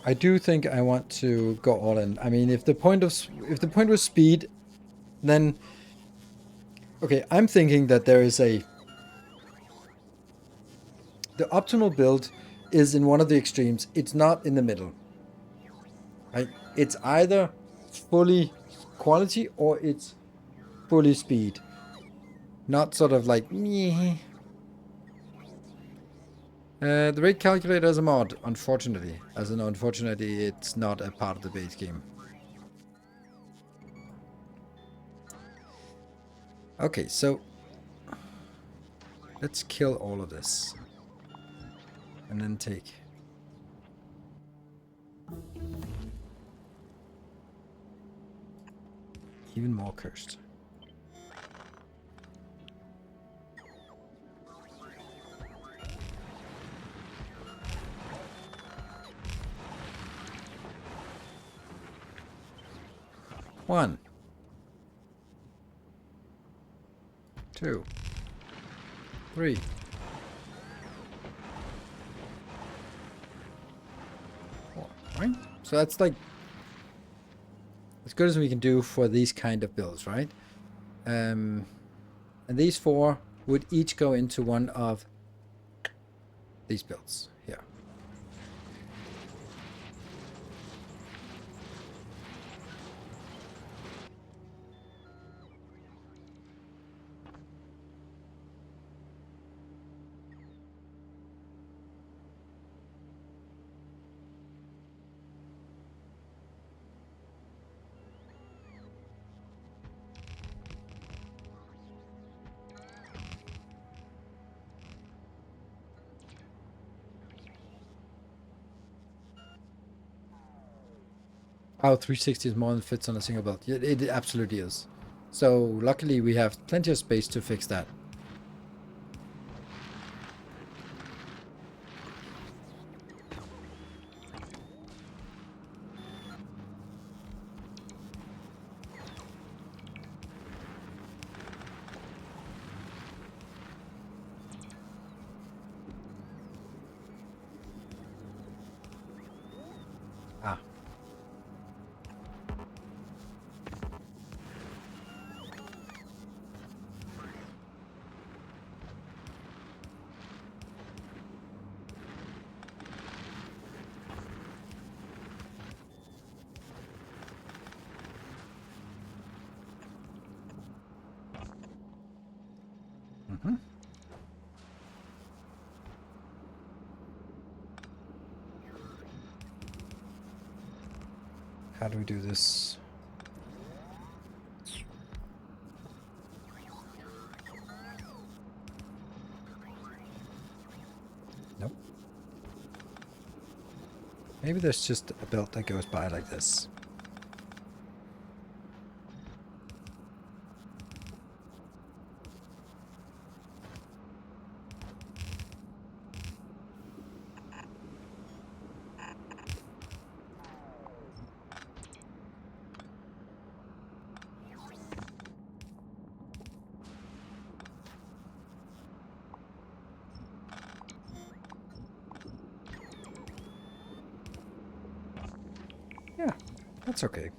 I do think I want to go all in. I mean, if the point was speed, then okay, I'm thinking that there is the optimal build is in one of the extremes. It's not in the middle. Right? It's either fully quality or it's fully speed. Not sort of like meh. The rate calculator is a mod, unfortunately. Unfortunately, it's not a part of the base game. Okay, so let's kill all of this. And then take even more cursed. One. 2. 3. 4. Right? So that's like as good as we can do for these kind of builds, right? And these 4 would each go into one of these builds here. How 360 is more than fits on a single build. It absolutely is. So luckily we have plenty of space to fix that. Ah. Mm-hmm. How do we do this? Nope. Maybe there's just a belt that goes by like this. Yeah, that's okay.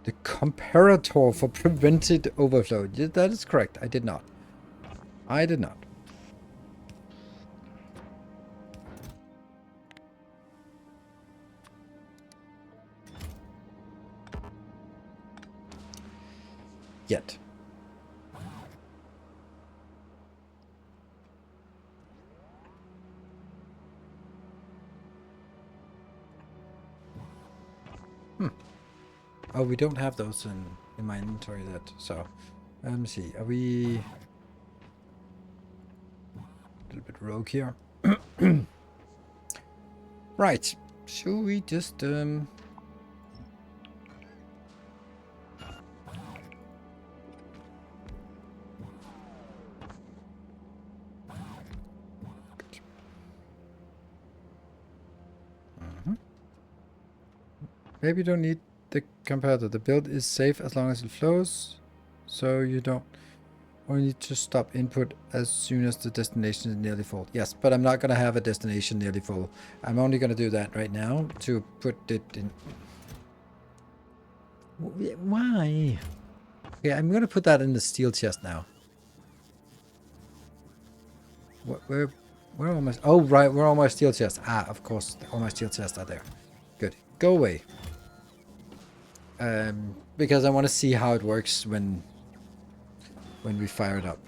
The comparator for prevented overflow. Yeah, that is correct. I did not. I did not. Yet. Oh, we don't have those in my inventory yet. So, let me see. Are we a little bit rogue here? Right. Should we just maybe you don't need the comparator. The build is safe as long as it flows, so you don't only need to stop input as soon as the destination is nearly full. Yes, but I'm not going to have a destination nearly full. I'm only going to do that right now to put it in. Why? Okay, I'm going to put that in the steel chest now. Where are my... Oh, right, where are my steel chests? Ah, of course, all my steel chests are there. Good. Go away. Because I want to see how it works when we fire it up.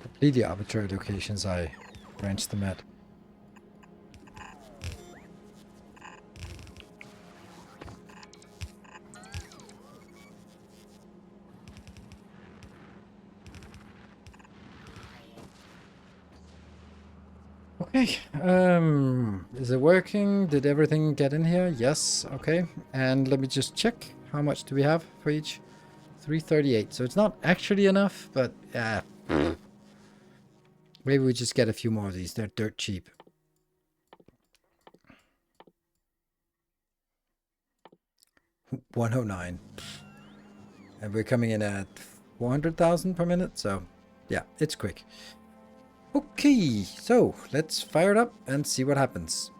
Completely arbitrary locations I branched them at. Okay, is it working? Did everything get in here? Yes, okay. And let me just check. How much do we have for each? 338. So it's not actually enough, but maybe we just get a few more of these. They're dirt cheap. 109. And we're coming in at 400,000 per minute, so yeah, it's quick. Okay, so let's fire it up and see what happens.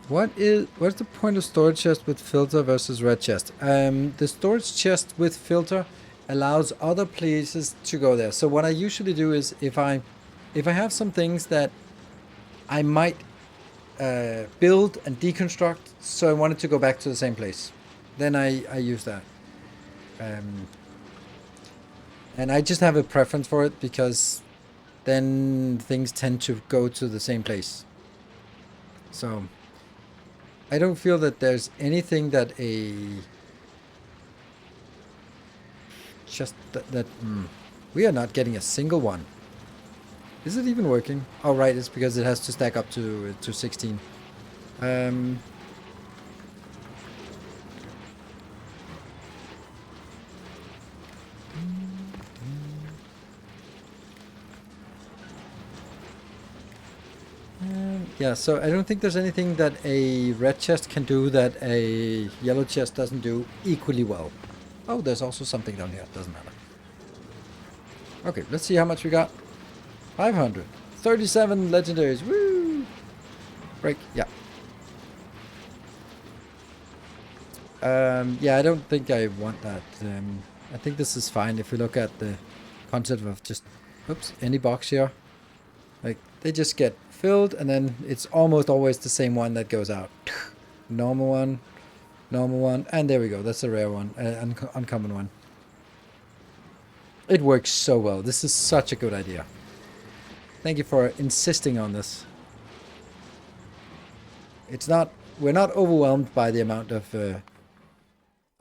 What's the point of storage chest with filter versus red chest? The storage chest with filter allows other places to go there. So what I usually do is if I have some things that I might build and deconstruct, so I want it to go back to the same place, then I use that. And I just have a preference for it because then things tend to go to the same place. So I don't feel that there's anything that we are not getting a single one. Is it even working? Oh right, it's because it has to stack up to 16. Yeah, so I don't think there's anything that a red chest can do that a yellow chest doesn't do equally well. Oh, there's also something down here. Doesn't matter. Okay, let's see how much we got. 500. 37 legendaries. Woo! Break. Yeah. Yeah, I don't think I want that. I think this is fine if we look at the concept of just, oops, any box here. Like, they just get filled, and then it's almost always the same one that goes out. Normal one, and there we go. That's a rare one, uncommon one. It works so well. This is such a good idea. Thank you for insisting on this. We're not overwhelmed by the amount of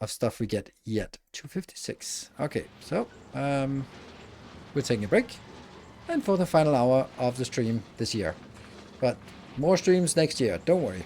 stuff we get yet. 256. Okay, so we're taking a break. And for the final hour of the stream this year. But more streams next year, don't worry.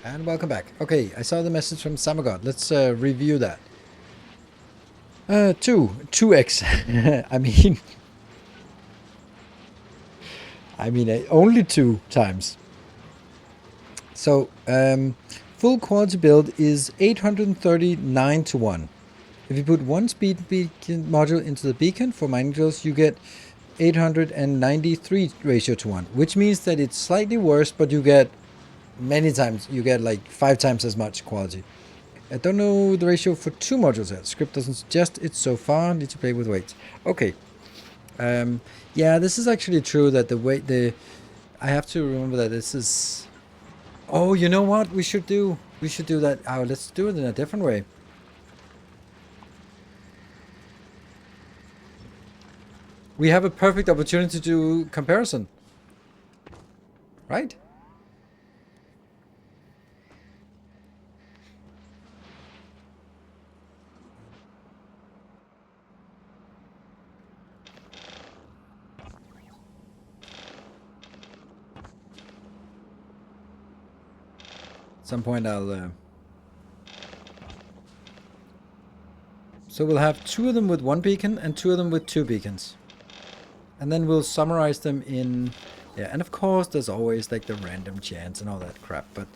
And welcome back. Okay, I saw the message from Samagod. Let's review that. 2x. I mean, only 2 times. So, full quality build is 839 to 1. If you put one speed beacon module into the beacon for mining drills, you get 893 ratio to 1, which means that it's slightly worse, but you get many times, you get like 5 times as much quality. I don't know the ratio for 2 modules yet. Script doesn't suggest it so far. Need to play with weights. Okay. Yeah, this is actually true that the weight, I have to remember that this is Oh, you know what we should do? We should do that. Oh, let's do it in a different way. We have a perfect opportunity to do comparison. Right? At some point I'll... So we'll have 2 of them with 1 beacon and 2 of them with 2 beacons. And then we'll summarize them in... Yeah, and of course there's always like the random chance and all that crap. But,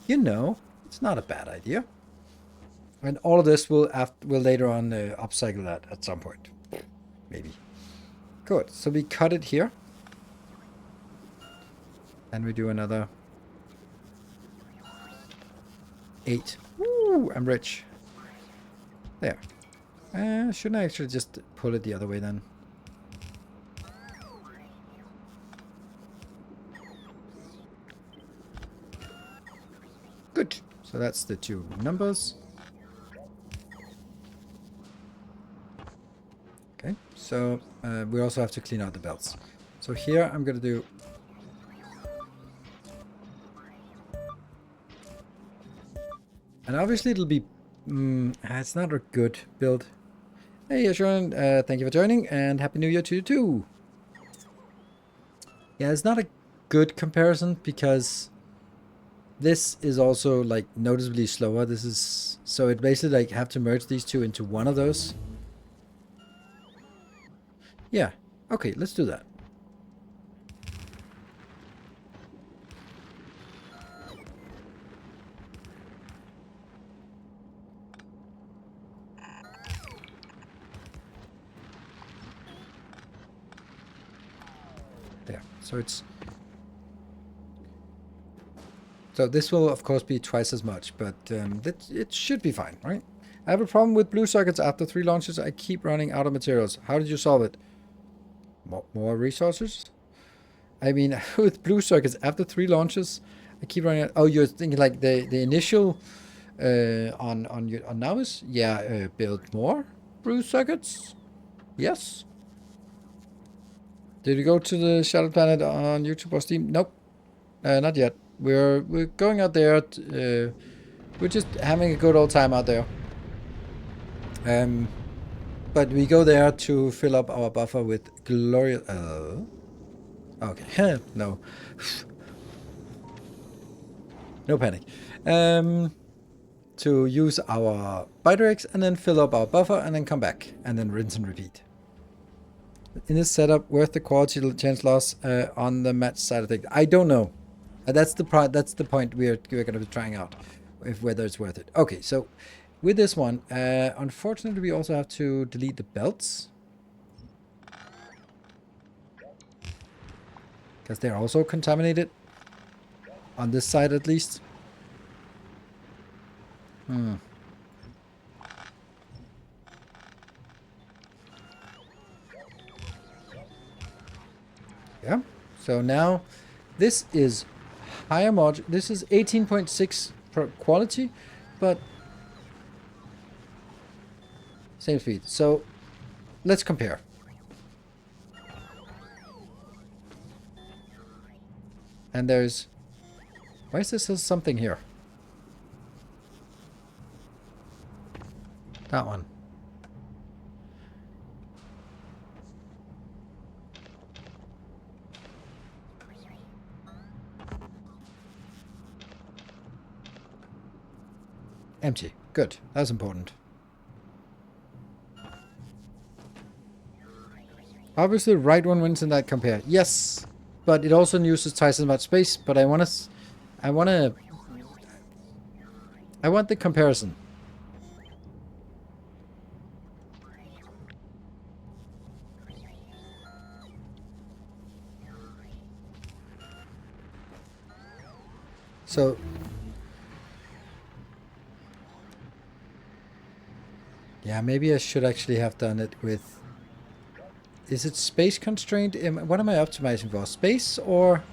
you know, it's not a bad idea. And all of this will later on upcycle that at some point. Maybe. Good. So we cut it here. And we do another 8. Woo! I'm rich. There. Shouldn't I actually just pull it the other way then? Good. So that's the 2 numbers. Okay. So we also have to clean out the belts. So here I'm going to do... And obviously it'll be... it's not a good build. Hey, Ashron, thank you for joining, and Happy New Year to you too. Yeah, it's not a good comparison because this is also like noticeably slower. This is... So it basically like have to merge these 2 into one of those. Yeah. Okay, let's do that. There. So it's... So this will of course be twice as much, but it should be fine, right? I have a problem with blue sockets after 3 launches. I keep running out of materials. How did you solve it? More resources? I mean, with blue circuits, after 3 launches, I keep running out. Oh, you're thinking like the initial on Nilaus? Yeah, build more blue circuits. Yes. Did you go to the Shadow Planet on YouTube or Steam? Nope, not yet. We're going out there. We're just having a good old time out there. But we go there to fill up our buffer with glorious... okay, no. No panic. To use our biter eggs and then fill up our buffer and then come back and then rinse and repeat. In this setup, worth the quality chance loss on the match side of things? I don't know. That's the point we're going to be trying out, whether it's worth it. Okay, so with this one, unfortunately, we also have to delete the belts because they're also contaminated on this side, at least. Yeah. So now this is higher mod. This is 18.6 per quality, but same speed. So let's compare. And there's... Why is there something here? That one. Empty. Good. That's important. Obviously, the right one wins in that compare. Yes, but it also uses twice as much space. But I want the comparison. So yeah, maybe I should actually have done it with... Is it space constrained? What am I optimizing for? Space or...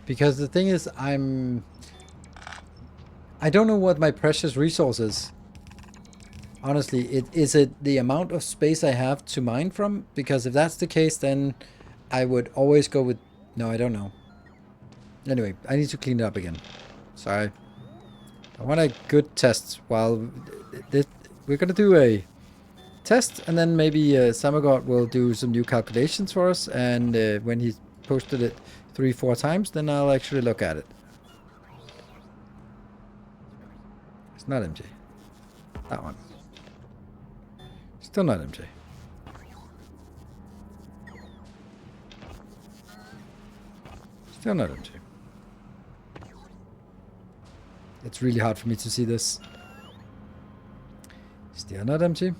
Because the thing is, I don't know what my precious resource is. Honestly, is it the amount of space I have to mine from? Because if that's the case, then I would always go with... No, I don't know. Anyway, I need to clean it up again. Sorry. I want a good test while... We're going to do a test, and then maybe Samagod will do some new calculations for us, and when he's posted it 3-4 times, then I'll actually look at it. It's not MJ. That one. Still not MJ. Still not MJ. It's really hard for me to see this. Still not MJ.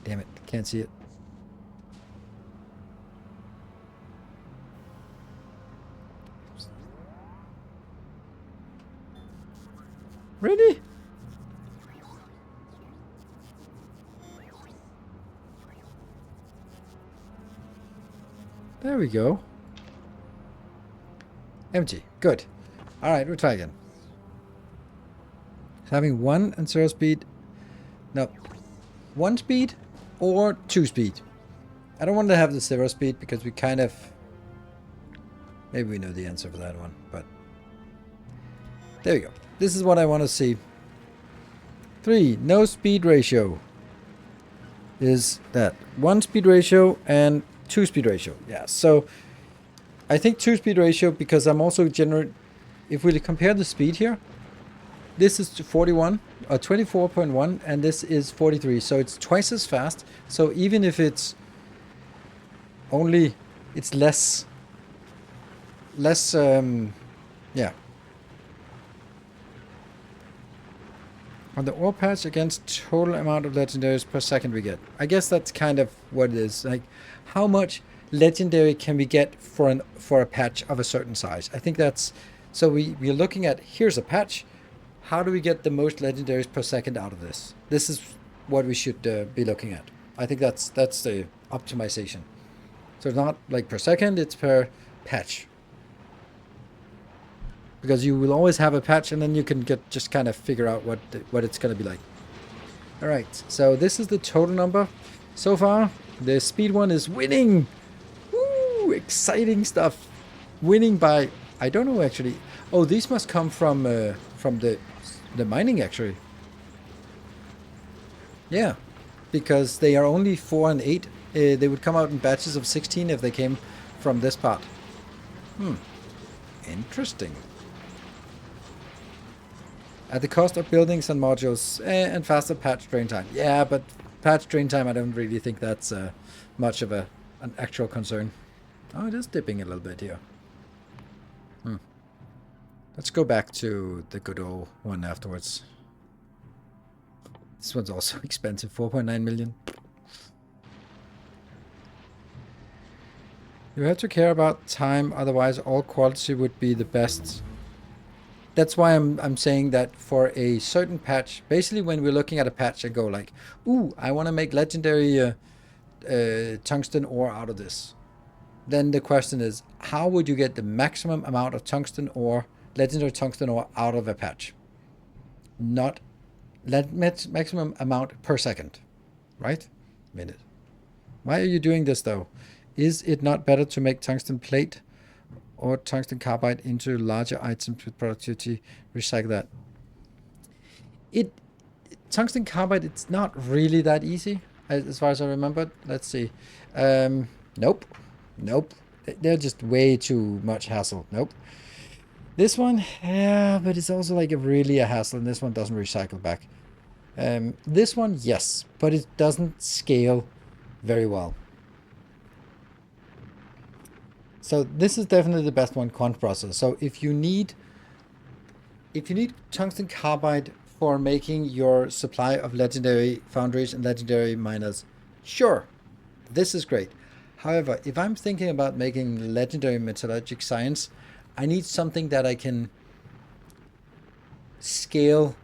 Damn it, can't see it. Really? There we go. Empty. Good. Alright, we'll try again. Having 1 and 0 speed. No. 1 speed or 2 speed. I don't want to have the 0 speed because we kind of... Maybe we know the answer for that one, but... There we go. This is what I want to see. 3. No speed ratio. Is that 1 speed ratio and 2 speed ratio. Yeah, so... I think 2 speed ratio because I'm also if we compare the speed here, this is 41 or 24.1 and this is 43, so it's twice as fast. So even if it's only, it's less, yeah. On the ore patch against total amount of legendaries per second we get. I guess that's kind of what it is. Like, how much legendary can we get for a patch of a certain size? I think that's... So we're looking at, here's a patch. How do we get the most legendaries per second out of this? This is what we should be looking at. I think that's the optimization. So it's not like per second, it's per patch. Because you will always have a patch and then you can just kind of figure out what it's going to be like. Alright, so this is the total number so far. The speed one is winning! Woo! Exciting stuff. Winning by... I don't know actually. Oh, these must come from the mining actually. Yeah, because they are only 4 and 8. They would come out in batches of 16 if they came from this part. Interesting. At the cost of buildings and modules and faster patch train time. Yeah, but patch train time, I don't really think that's much of an actual concern. Oh, it is dipping a little bit here. Let's go back to the good old one afterwards. This one's also expensive, 4.9 million. You have to care about time, otherwise all quality would be the best. That's why I'm saying that for a certain patch, basically when we're looking at a patch and go like, ooh, I want to make legendary tungsten ore out of this. Then the question is, how would you get the maximum amount of tungsten ore, legendary tungsten ore out of a patch? Not maximum amount per second, right? Minute. Why are you doing this though? Is it not better to make tungsten plate or tungsten carbide into larger items with productivity? Recycle that. Tungsten carbide, it's not really that easy as far as I remember. Let's see. Nope. They're just way too much hassle. Nope. This one, yeah, but it's also like really a hassle, and this one doesn't recycle back. This one, yes, but it doesn't scale very well. So this is definitely the best one, quant process. So if you need tungsten carbide for making your supply of legendary foundries and legendary miners, sure, this is great. However, if I'm thinking about making legendary metallurgic science, I need something that I can scale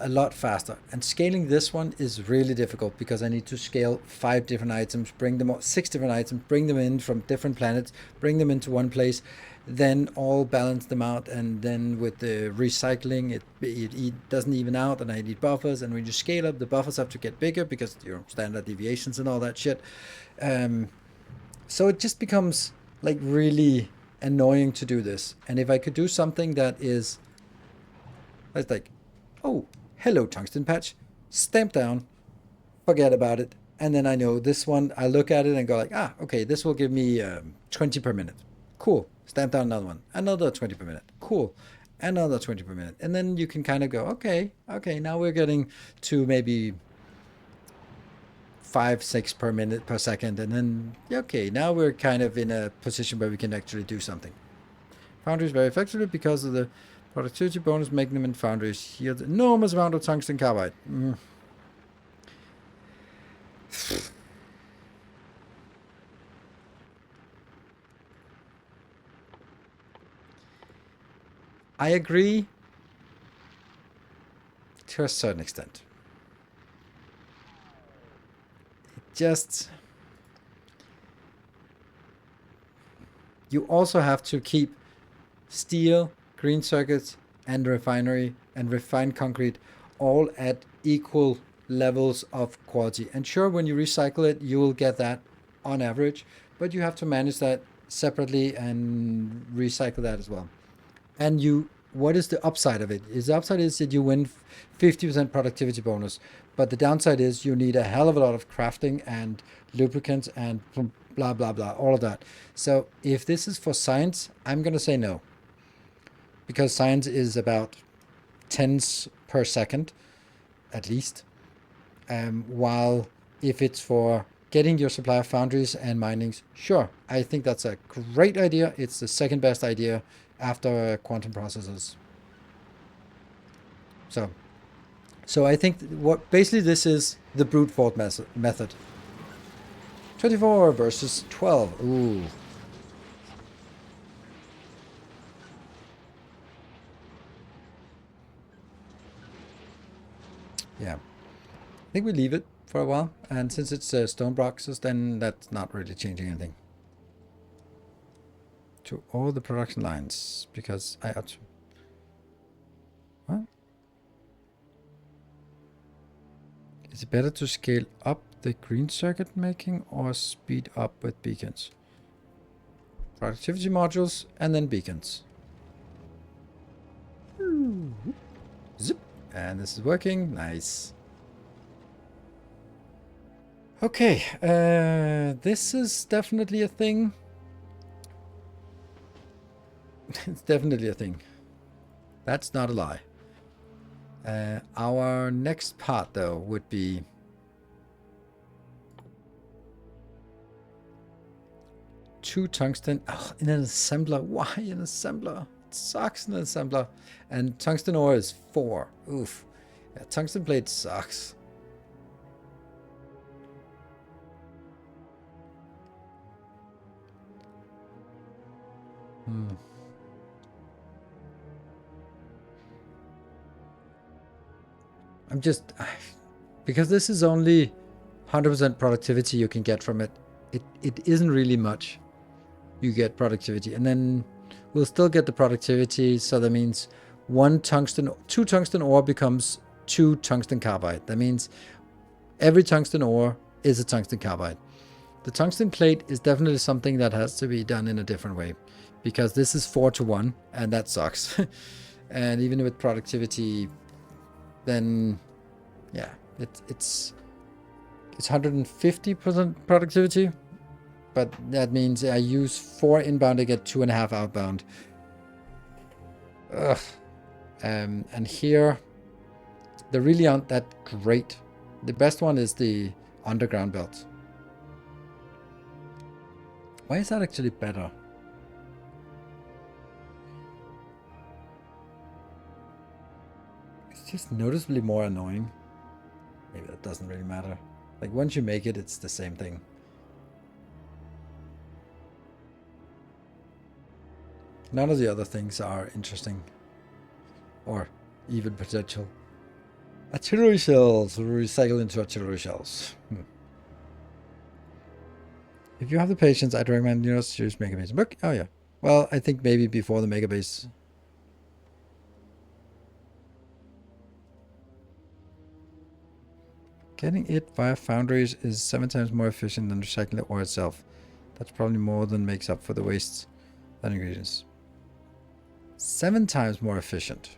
a lot faster. And scaling this one is really difficult because I need to scale 5 different items, bring them 6 different items, bring them in from different planets, bring them into one place, then all balance them out. And then with the recycling, it doesn't even out, and I need buffers. And when you scale up, the buffers have to get bigger because standard deviations and all that shit. So it just becomes like really annoying to do this. And if I could do something that is, it's like, oh, hello, tungsten patch, stamp down, forget about it. And then I know this one, I look at it and go like, okay, this will give me 20 per minute. Cool. Stamp down another one. Another 20 per minute. Cool. Another 20 per minute. And then you can kind of go, okay, now we're getting to maybe 5, 6 per minute per second. And then, okay, now we're kind of in a position where we can actually do something. Foundry is very effective because of the productivity bonus making them in foundries. Yield enormous amount of tungsten carbide. I agree to a certain extent. You also have to keep steel, green circuits, and refinery and refined concrete all at equal levels of quality. And sure, when you recycle it, you will get that on average, but you have to manage that separately and recycle that as well. And what is the upside of it? The upside is that you win 50% productivity bonus, but the downside is you need a hell of a lot of crafting and lubricants and blah blah blah, all of that. So if this is for science, I'm gonna say no, because science is about tens per second at least, while if it's for getting your supply of foundries and minings, sure, I think that's a great idea. It's the second best idea after quantum processors. So I think what basically this is the brute force method. 24 versus 12. Ooh. Yeah. I think we leave it for a while. And since it's stone boxes, then that's not really changing anything. To all the production lines, because I ought to... What? Is it better to scale up the green circuit making or speed up with beacons? Productivity modules and then beacons. Zip. And this is working. Nice. Okay. This is definitely a thing. It's definitely a thing. That's not a lie. Our next part, though, would be... two tungsten... Oh, in an assembler. Why an assembler? It sucks in an assembler. And tungsten ore is 4. Oof. Yeah, tungsten plate sucks. I'm just... because this is only 100% productivity you can get from it. It isn't really much you get productivity. And then we'll still get the productivity, so that means 2 tungsten ore becomes 2 tungsten carbide. That means every tungsten ore is a tungsten carbide. The tungsten plate is definitely something that has to be done in a different way, because this is 4-to-1, and that sucks. And even with productivity, then yeah, it's 150% productivity, but that means I use 4 inbound to get 2.5 outbound. Ugh. And here, they really aren't that great. The best one is the underground belt. Why is that actually better? It's just noticeably more annoying. Maybe that doesn't really matter. Like, once you make it, it's the same thing. None of the other things are interesting. Or even potential. Artillery shells. Recycle into artillery shells. If you have the patience, I'd recommend you use Megabase. Book. Oh yeah. Well, I think maybe before the Megabase. Getting it via foundries is 7 times more efficient than recycling the ore itself. That's probably more than makes up for the waste than ingredients. 7 times more efficient.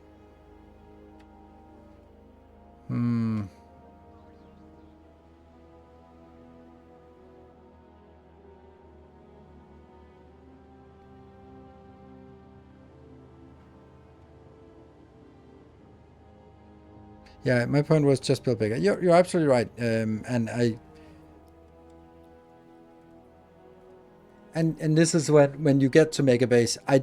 Yeah, my point was just build bigger. You're absolutely right. And this is when you get to Megabase. I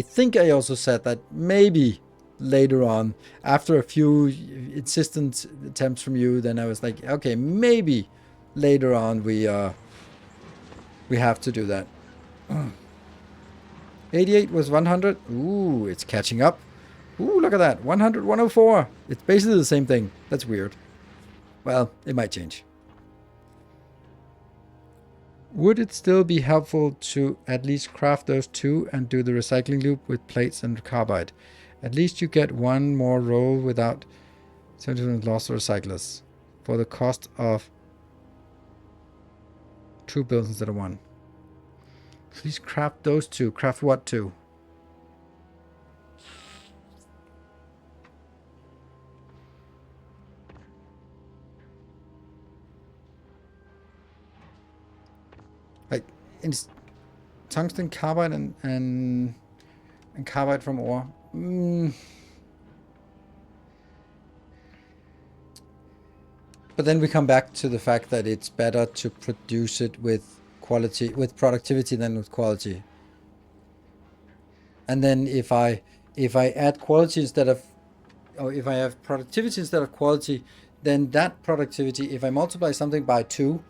think I also said that maybe later on, after a few insistent attempts from you, then I was like, okay, maybe later on we have to do that. 88 was 100. Ooh, it's catching up. Ooh, look at that. 100, 104. It's basically the same thing. That's weird. Well, it might change. Would it still be helpful to at least craft those two and do the recycling loop with plates and carbide? At least you get one more roll without 70% loss of recyclers for the cost of 2 builds instead of 1. Please craft those two. Craft what two? Like in tungsten carbide and carbide from ore. But then we come back to the fact that it's better to produce it with quality, with productivity than with quality. And then if I add quality instead of, or if I have productivity instead of quality, then that productivity, if I multiply something by 2,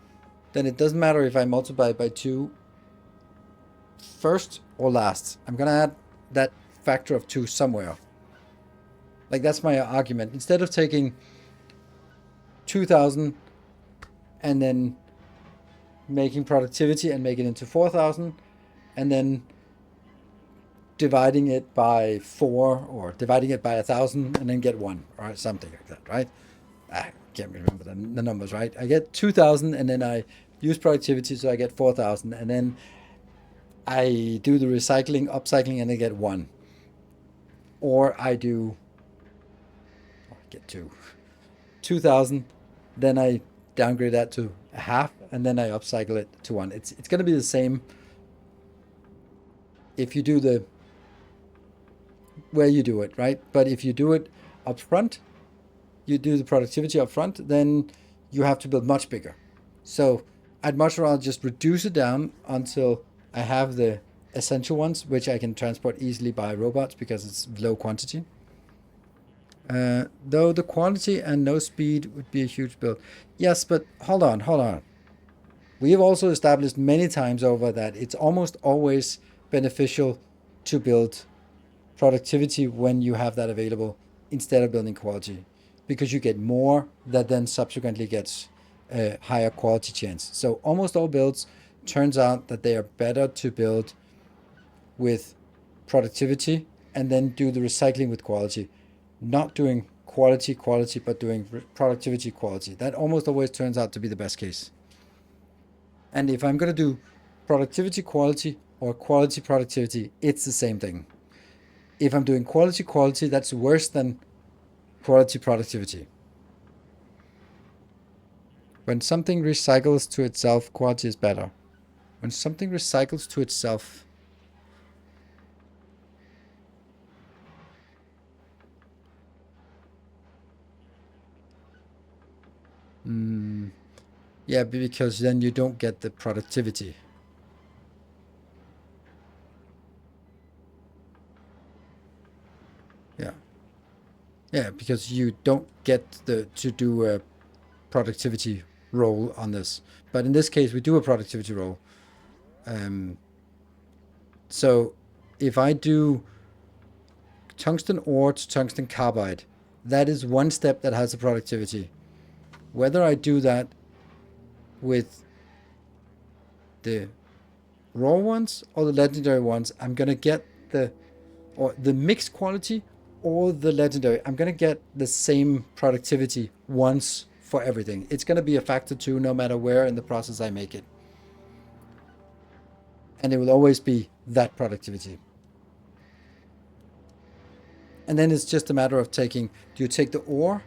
then it doesn't matter if I multiply it by 2 first or last. I'm gonna add that factor of 2 somewhere. Like, that's my argument. Instead of taking 2,000 and then making productivity and make it into 4,000, and then dividing it by 4 or dividing it by 1,000 and then get 1 or something like that, right? I can't remember the numbers, right? I get 2,000 and then I use productivity, so I get 4,000, and then I do the recycling, upcycling, and I get 1. Or I do, I get 2,000, then I downgrade that to a half, and then I upcycle it to 1. It's going to be the same if you do the where you do it, right? But if you do it up front, you do the productivity up front, then you have to build much bigger. So I'd much rather just reduce it down until I have the essential ones, which I can transport easily by robots because it's low quantity. Though the quantity and no speed would be a huge build. Yes, but hold on. We have also established many times over that it's almost always beneficial to build productivity when you have that available instead of building quality, because you get more that then subsequently gets a higher quality chance. So almost all builds turns out that they are better to build with productivity and then do the recycling with quality, not doing quality, but doing productivity, quality. That almost always turns out to be the best case. And if I'm going to do productivity, quality, or quality, productivity, it's the same thing. If I'm doing quality, that's worse than quality, productivity. When something recycles to itself, quality is better. When something recycles to itself, yeah, because then you don't get the productivity. Yeah, because you don't get to do a productivity roll on this. But in this case, we do a productivity roll. So if I do tungsten ore to tungsten carbide, That is one step that has a productivity. Whether I do that with the raw ones or the legendary ones, I'm gonna get the mixed quality or the legendary. I'm gonna get the same productivity once for everything. It's gonna be a factor 2 no matter where in the process I make it. And it will always be that productivity. And then it's just a matter of do you take the ore,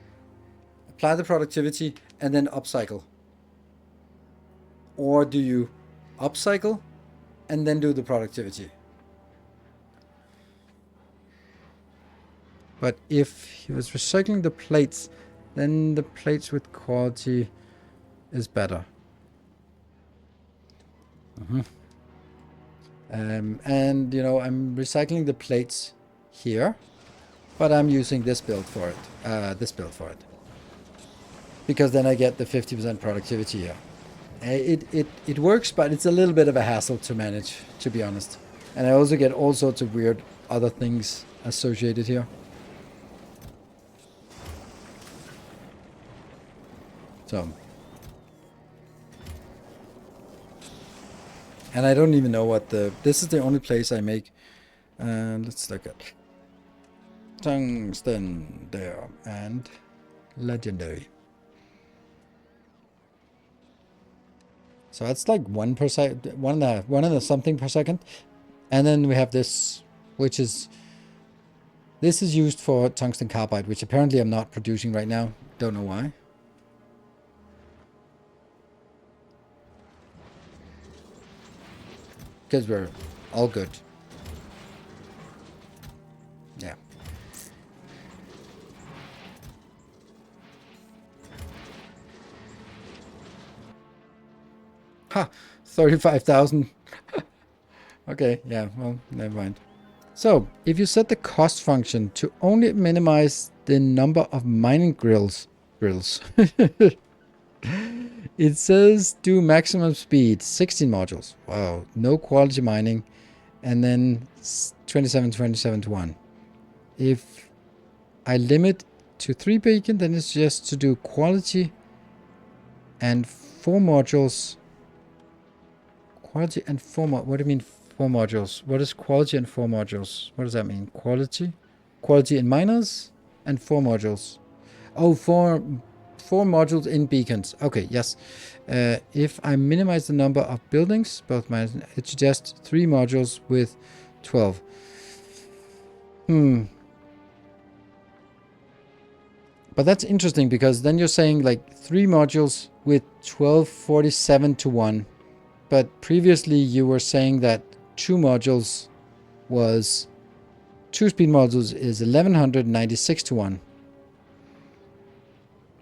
apply the productivity, and then upcycle? Or do you upcycle and then do the productivity? But if he was recycling the plates, then the plates with quality is better. And, I'm recycling the plates here, but I'm using this build for it. Because then I get the 50% productivity here. It works, but it's a little bit of a hassle to manage, to be honest. And I also get all sorts of weird other things associated here. So. And I don't even know what this is the only place I make. Let's look at tungsten there and legendary. So that's like 1%, one and a something per second. And then we have this, which is, this is used for tungsten carbide, which apparently I'm not producing right now. Don't know why. Because we're all good. Yeah. Ha! 35,000. Okay, yeah, well, never mind. So, if you set the cost function to only minimize the number of mining grills, it says do maximum speed, 16 modules. Wow, no quality mining, and then 27 to 1. If I limit to 3 beacon, then it's just to do quality and 4 modules. Quality and 4 modules. What do you mean 4 modules? What is quality and 4 modules? What does that mean? Quality? Quality in miners and 4 modules. Oh, 4 modules in beacons. Okay, yes. If I minimize the number of buildings, both miners, it suggests 3 modules with 12. But that's interesting because then you're saying like 3 modules with 1247 to 1. But previously you were saying that 2 modules was 2 speed modules is 1196 to 1.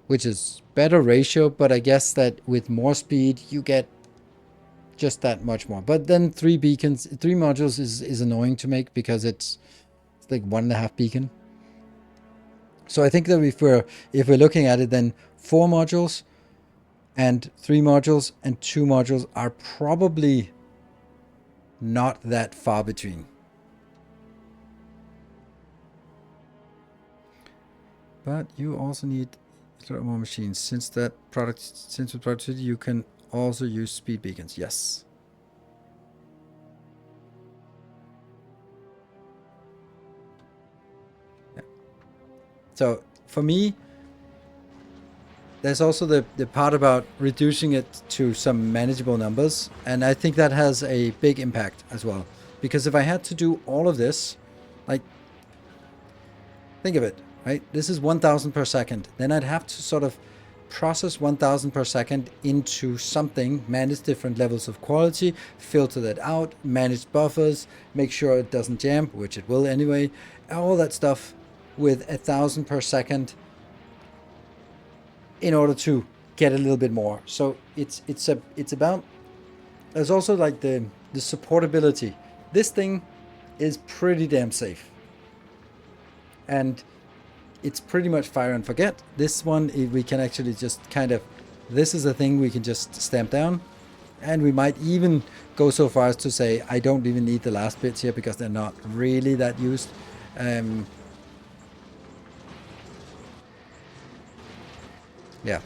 Which is better ratio, but I guess that with more speed you get just that much more. But then 3 modules is annoying to make because it's like 1.5 beacon. So I think that if we're looking at it, then 4 modules and 3 modules and 2 modules are probably not that far between. But you also need more machines. Since with productivity, you can also use speed beacons. Yes. Yeah. So for me, there's also the part about reducing it to some manageable numbers, and I think that has a big impact as well. Because if I had to do all of this, like, think of it, right? This is 1,000 per second. Then I'd have to sort of process 1,000 per second into something, manage different levels of quality, filter that out, manage buffers, make sure it doesn't jam, which it will anyway, all that stuff with 1,000 per second in order to get a little bit more. So it's about, there's also like the supportability. This thing is pretty damn safe. And it's pretty much fire and forget. This one, we can actually just kind of, this is a thing we can just stamp down. And we might even go so far as to say, I don't even need the last bits here because they're not really that used. Yeah.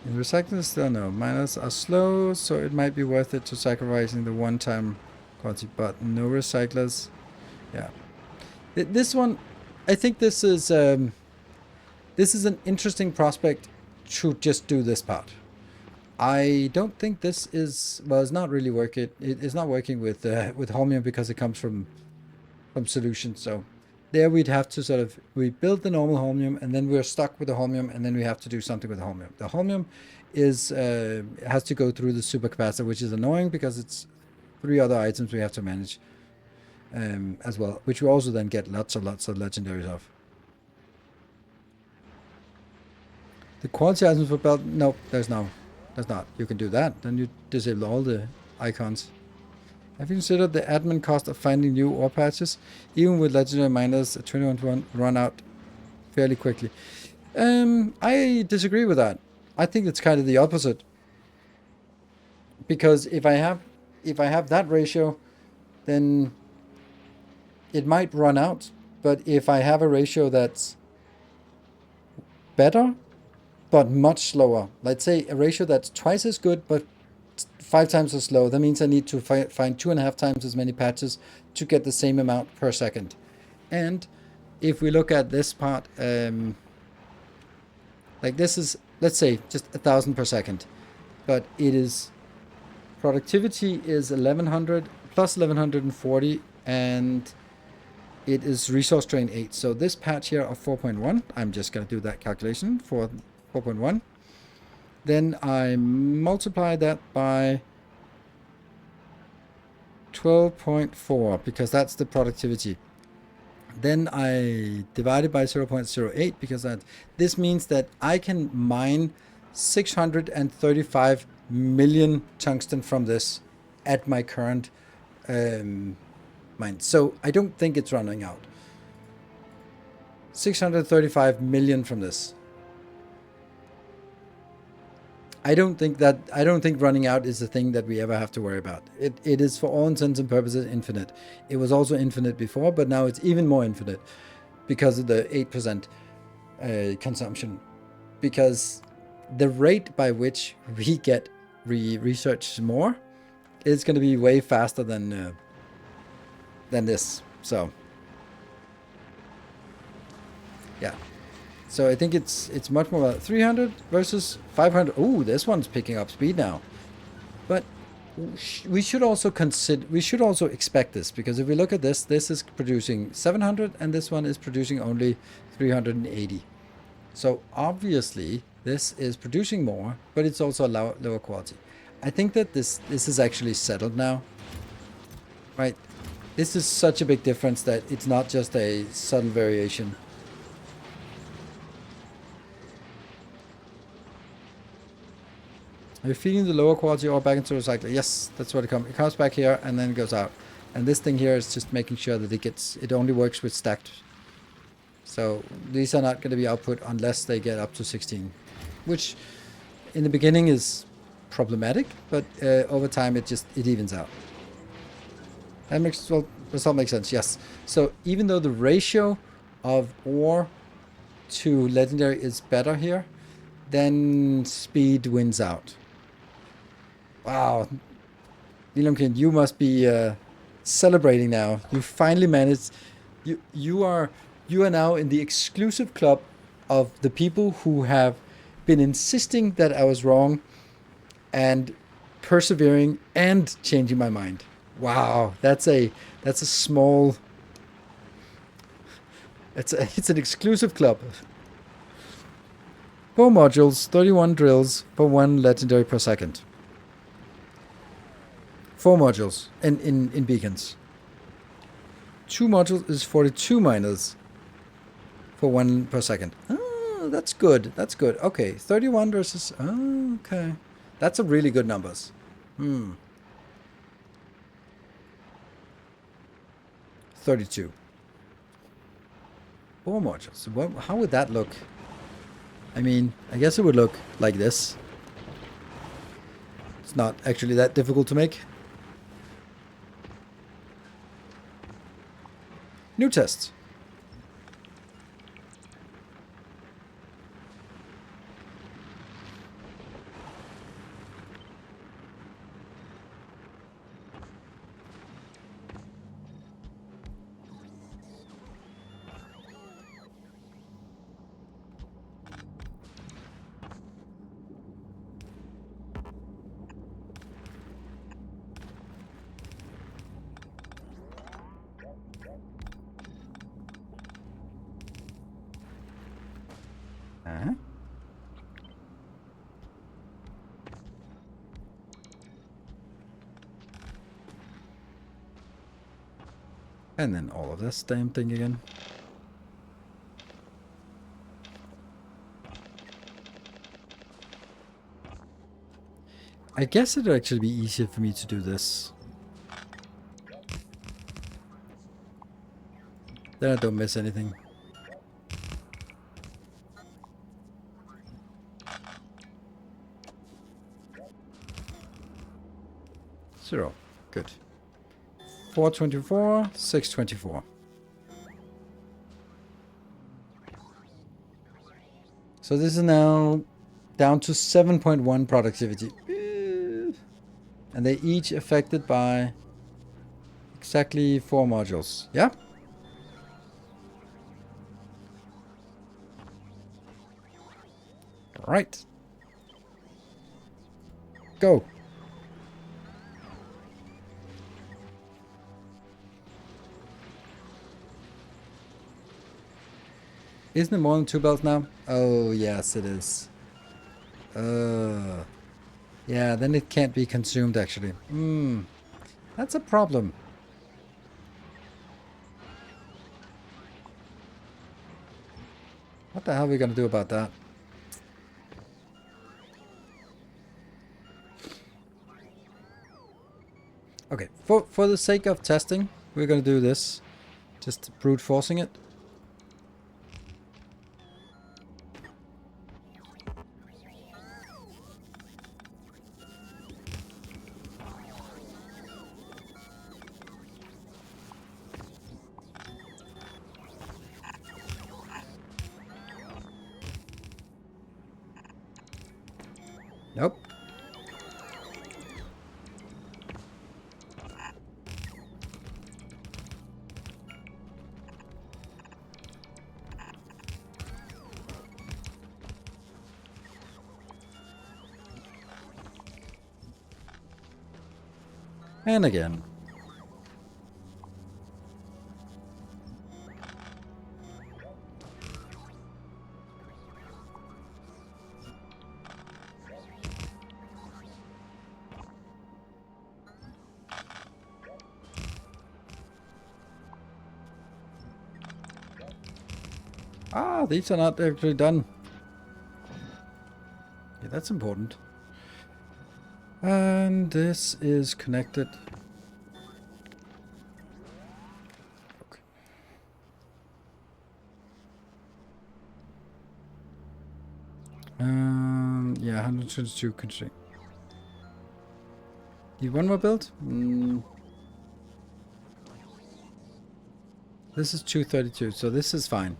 In recycling, still no. Miners are slow, so it might be worth it to sacrificing the one-time quality, but no recyclers. Yeah. This one, I think this is an interesting prospect to just do this part. I don't think this is, well, it's not really working. It's not working with Holmium because it comes from solutions. So there we'd have to sort of, we build the normal Holmium and then we're stuck with the Holmium and then we have to do something with the Holmium. The Holmium is has to go through the supercapacitor, which is annoying because it's 3 other items we have to manage as well, which we also then get lots of legendaries of. The quality items for belt, no, there's not. You can do that, then you disable all the icons. Have you considered the admin cost of finding new ore patches? Even with legendary miners, 21 run out fairly quickly. I disagree with that. I think it's kind of the opposite. Because if I have that ratio, then it might run out. But if I have a ratio that's better, but much slower, let's say a ratio that's twice as good, but 5 times as slow, that means I need to find 2.5 times as many patches to get the same amount per second. And if we look at this part, like this is, let's say, just 1,000 per second, but it is, productivity is 1100 plus 1140, and it is resource drain 8. So this patch here of 4.1, I'm just going to do that calculation for 4.1. Then I multiply that by 12.4 because that's the productivity. Then I divide it by 0.08 because this means that I can mine 635 million tungsten from this at my current mine. So I don't think it's running out. 635 million from this. I don't think running out is the thing that we ever have to worry about. It is for all intents and purposes infinite. It was also infinite before, but now it's even more infinite because of the 8% consumption. Because the rate by which we get research more is going to be way faster than this. So yeah. So I think it's much more about 300 versus 500. Ooh, this one's picking up speed now. But we should also expect this, because if we look at this is producing 700 and this one is producing only 380. So obviously this is producing more, but it's also lower quality. I think that this is actually settled now. Right? This is such a big difference that it's not just a subtle variation. Are you feeding the lower quality ore back into the recycler? Yes, that's what it comes. It comes back here and then it goes out. And this thing here is just making sure that it only works with stacked. So these are not going to be output unless they get up to 16, which in the beginning is problematic, but over time it evens out. That result makes sense. Yes. So even though the ratio of ore to legendary is better here, then speed wins out. Wow, Nilaus, you must be celebrating now. You finally managed. You are now in the exclusive club of the people who have been insisting that I was wrong, and persevering and changing my mind. Wow, that's a small. It's an exclusive club. 4 modules, 31 drills for 1 legendary per second. 4 modules in beacons. 2 modules is 42 miners for 1 per second. Oh, that's good. That's good. Okay, 31 versus... Oh, okay. That's a really good numbers. 32. 4 modules. How would that look? I mean, I guess it would look like this. It's not actually that difficult to make. New tests. Uh-huh. And then all of this damn thing again. I guess it'd actually be easier for me to do this. Then I don't miss anything. Zero. Good. 424, 624. So this is now down to 7.1 productivity. And they each affected by exactly 4 modules. Yeah? Right. Go. Isn't it more than 2 belts now? Oh, yes, it is. Yeah, then it can't be consumed, actually. That's a problem. What the hell are we going to do about that? Okay, for the sake of testing, we're going to do this. Just brute forcing it. Nope. And again. Ah, these are not actually done. Yeah, that's important. And this is connected. Okay. Yeah, 122 constraint. Need one more build? This is 232, so this is fine.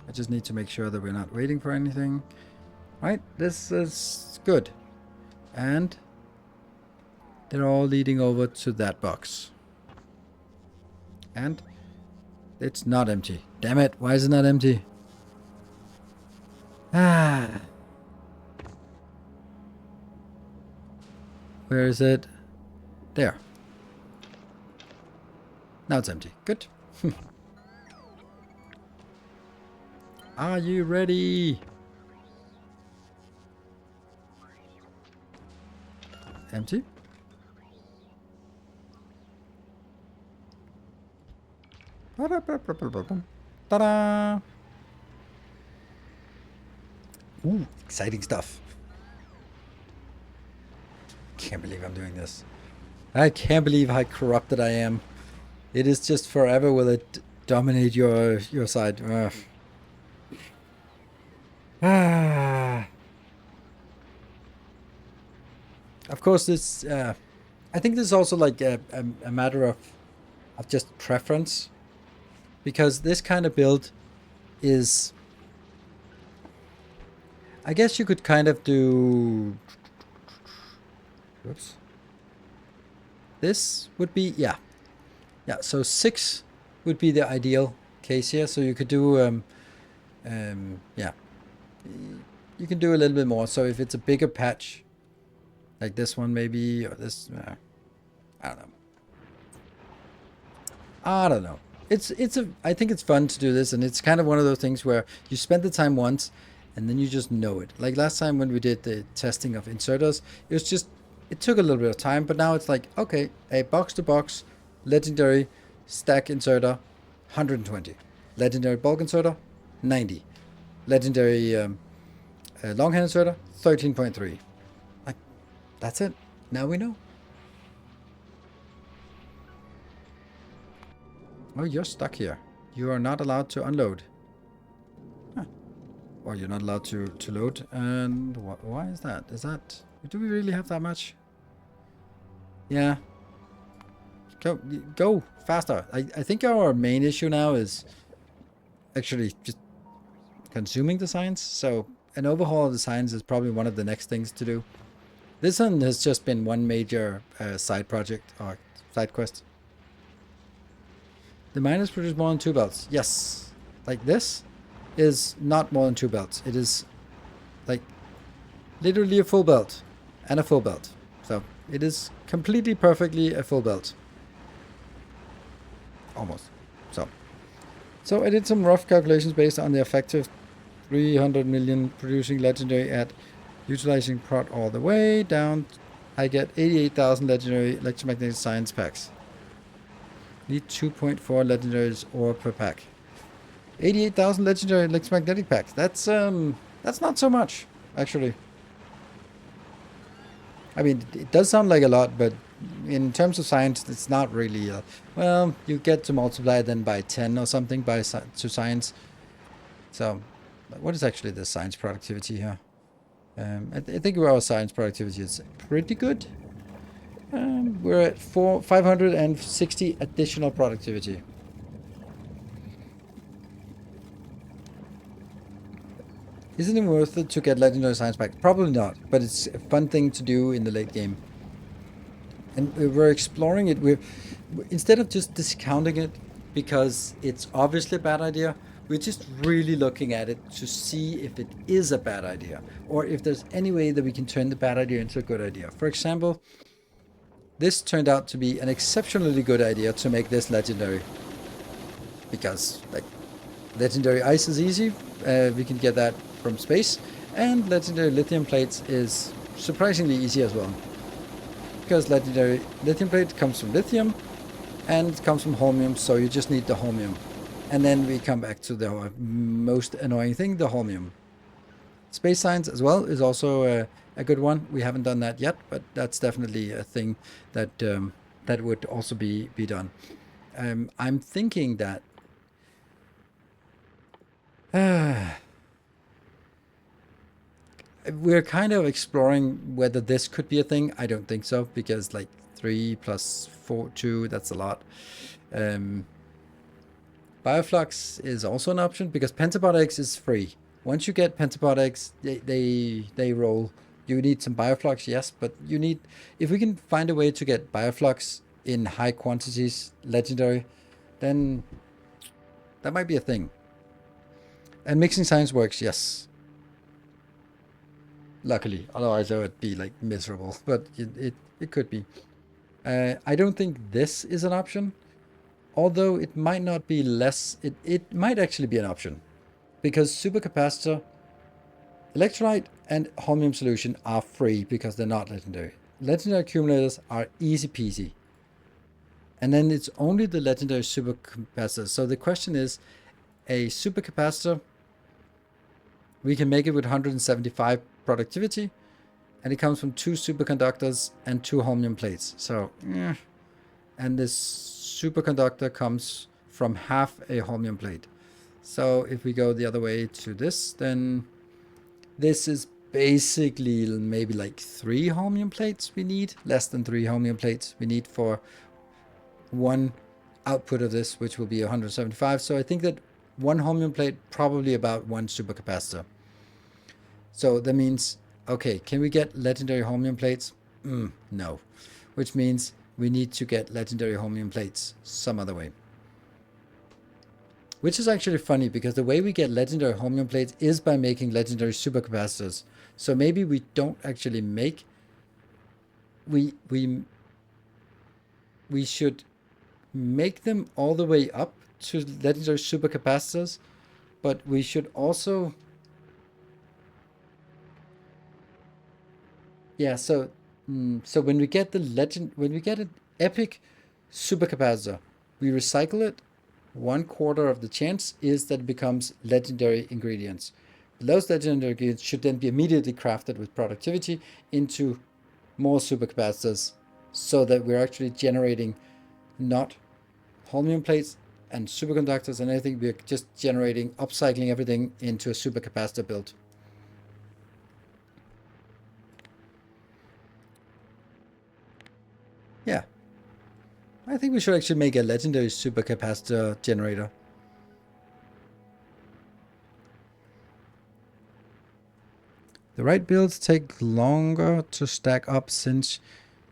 I just need to make sure that we're not waiting for anything. Right, this is good. And they're all leading over to that box. And it's not empty. Damn it, why is it not empty? Ah. Where is it? There. Now it's empty. Good. Are you ready? Empty. Ta-da! Ooh, exciting stuff. Can't believe I'm doing this. I can't believe how corrupted I am. It is just forever will it dominate your side. Ugh. Ah. Of course, this. I think this is also like a matter of just preference, because this kind of build is. I guess you could kind of do. Whoops. This would be yeah. So 6 would be the ideal case here. So you could do yeah. You can do a little bit more. So if it's a bigger patch, like this one maybe, or this, I don't know. I don't know. I think it's fun to do this, and it's kind of one of those things where you spend the time once, and then you just know it. Like last time when we did the testing of inserters, it was just, it took a little bit of time, but now it's like, okay, a box-to-box legendary stack inserter, 120. Legendary bulk inserter, 90. Legendary long hand inserter, 13.3. Like, that's it. Now we know. Oh, you're stuck here. You are not allowed to unload. Huh. Or you're not allowed to load. And why is that? Is that... Do we really have that much? Yeah. Go faster. I think our main issue now is actually just consuming the science. So an overhaul of the science is probably one of the next things to do. This one has just been one major side project or side quest. The miners produce more than 2 belts. Yes. Like this is not more than 2 belts. It is like literally a full belt and a full belt. So it is completely perfectly a full belt. Almost. So I did some rough calculations based on the effective 300 million producing legendary at utilizing prot all the way down. I get 88,000 legendary electromagnetic science packs. Need 2.4 legendaries ore per pack. 88,000 legendary electromagnetic packs. That's not so much, actually. I mean, it does sound like a lot, but in terms of science, it's not really. Well, you get to multiply then by 10 or something to science. So, what is actually the science productivity here? I think our science productivity is pretty good. We're at 560 additional productivity. Isn't it worth it to get legendary science pack? Probably not, but it's a fun thing to do in the late game. And we're exploring it. Instead of just discounting it because it's obviously a bad idea, we're just really looking at it to see if it is a bad idea or if there's any way that we can turn the bad idea into a good idea. For example, this turned out to be an exceptionally good idea to make this legendary. Because, like, legendary ice is easy. We can get that from space. And legendary lithium plates is surprisingly easy as well. Because legendary lithium plate comes from lithium and it comes from holmium, so you just need the holmium. And then we come back to the most annoying thing, the holmium. Space science as well is also a good one. We haven't done that yet, but that's definitely a thing that that would also be done. I'm thinking that we're kind of exploring whether this could be a thing. I don't think so, because like 3 plus 4, 2, that's a lot. Bioflux is also an option because pentapod eggs is free. Once you get pentapod eggs, they roll. You need some bioflux, yes, but you need, if we can find a way to get bioflux in high quantities, legendary, then that might be a thing. And mixing science works, yes. Luckily, otherwise I would be like miserable, but it could be. I don't think this is an option, although it might not be less, it might actually be an option, because supercapacitor, electrolyte, and holmium solution are free because they're not legendary. Legendary accumulators are easy peasy. And then it's only the legendary supercapacitor. So the question is, a supercapacitor, we can make it with 175 productivity, and it comes from 2 superconductors and 2 holmium plates. So, and this superconductor comes from half a holmium plate. So if we go the other way to this, then this is basically maybe like 3 holmium plates we need, less than 3 holmium plates we need for one output of this, which will be 175. So I think that 1 holmium plate, probably about 1 supercapacitor. So that means, okay, can we get legendary holmium plates? No. Which means we need to get legendary holmium plates some other way. Which is actually funny, because the way we get legendary holmium plates is by making legendary supercapacitors. So maybe we don't actually make... We should make them all the way up to legendary supercapacitors, but we should also Yeah, so so when we get when we get an epic supercapacitor, we recycle it. 1/4 of the chance is that it becomes legendary ingredients. Those legendary ingredients should then be immediately crafted with productivity into more supercapacitors, so that we're actually generating not holmium plates and superconductors and anything. We're just generating, upcycling everything into a supercapacitor build. Yeah, I think we should actually make a legendary supercapacitor generator. The right builds take longer to stack up since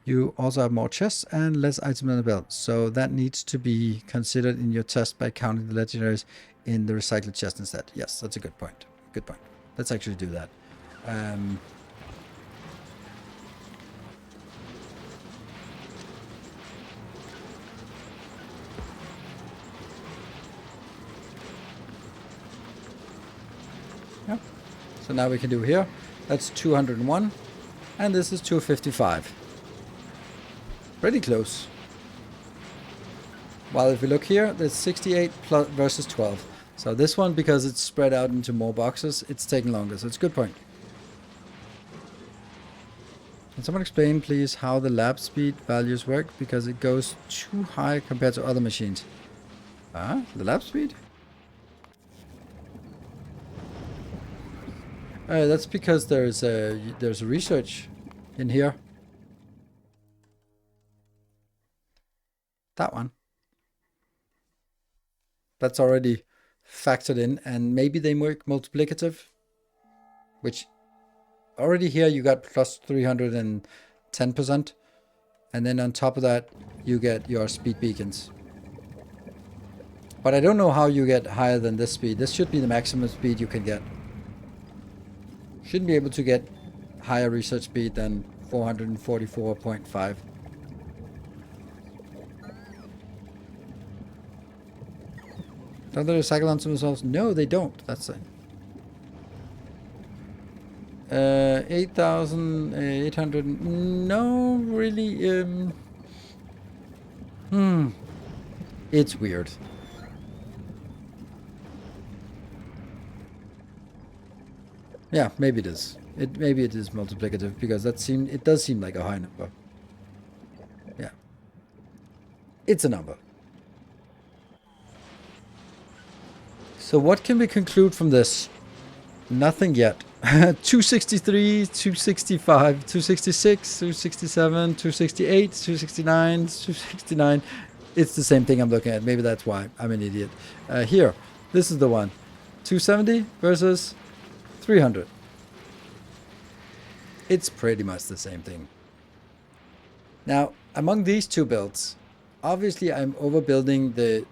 you also have more chests and less items on the belt. So that needs to be considered in your test by counting the legendaries in the recycled chest instead. Yes, that's a good point. Good point. Let's actually do that. Yeah. So now we can do here. That's 201. And this is 255. Pretty close. While if we look here, there's 68 plus versus 12. So this one, because it's spread out into more boxes, it's taking longer. So it's a good point. Can someone explain, please, how the lab speed values work? Because it goes too high compared to other machines. The lab speed? That's because there's a research in here. That one. That's already factored in, and maybe they work multiplicative, which already here you got plus 310%, and then on top of that you get your speed beacons. But I don't know how you get higher than this speed. This should be the maximum speed you can get. Shouldn't be able to get higher research speed than 444.5. Don't they recycle onto themselves? No, they don't. That's it. 8,800. No, really. It's weird. Yeah, maybe it is. Maybe it is multiplicative, because it does seem like a high number. Yeah. It's a number. So what can we conclude from this? Nothing yet. 263, 265, 266, 267, 268, 269, 269. It's the same thing I'm looking at. Maybe that's why I'm an idiot. Here, this is the one. 270 versus 300. It's pretty much the same thing. Now, among these two builds, obviously I'm overbuilding the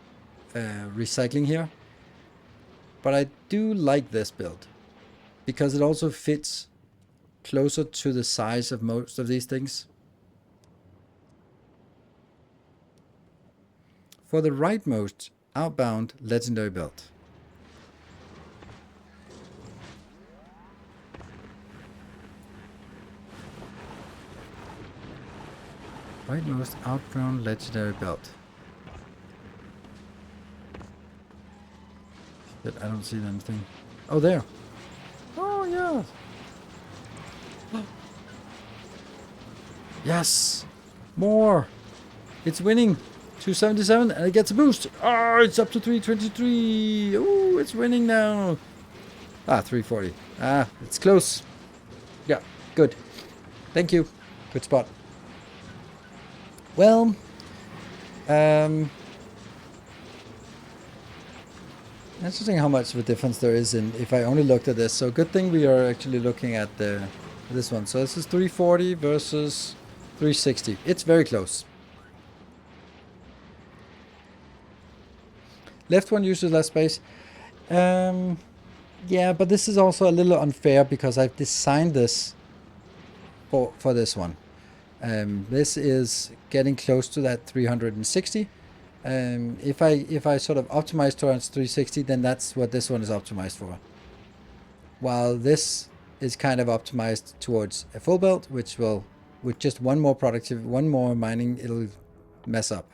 recycling here. But I do like this build, because it also fits closer to the size of most of these things. For the rightmost outbound legendary build, rightmost outbound legendary build. But I don't see anything. Oh, there. Oh, yeah. Yes. More. It's winning. 277, and it gets a boost. Oh, it's up to 323. Oh, it's winning now. 340. It's close. Yeah, good. Thank you. Good spot. Well, interesting how much of a difference there is in if I only looked at this. So good thing we are actually looking at this one. So this is 340 versus 360. It's very close. Left one uses less space. Yeah, but this is also a little unfair, because I've designed this for this one. This is getting close to that 360. If I sort of optimize towards 360, then that's what this one is optimized for. While this is kind of optimized towards a full belt, which will, with just one more mining, it'll mess up.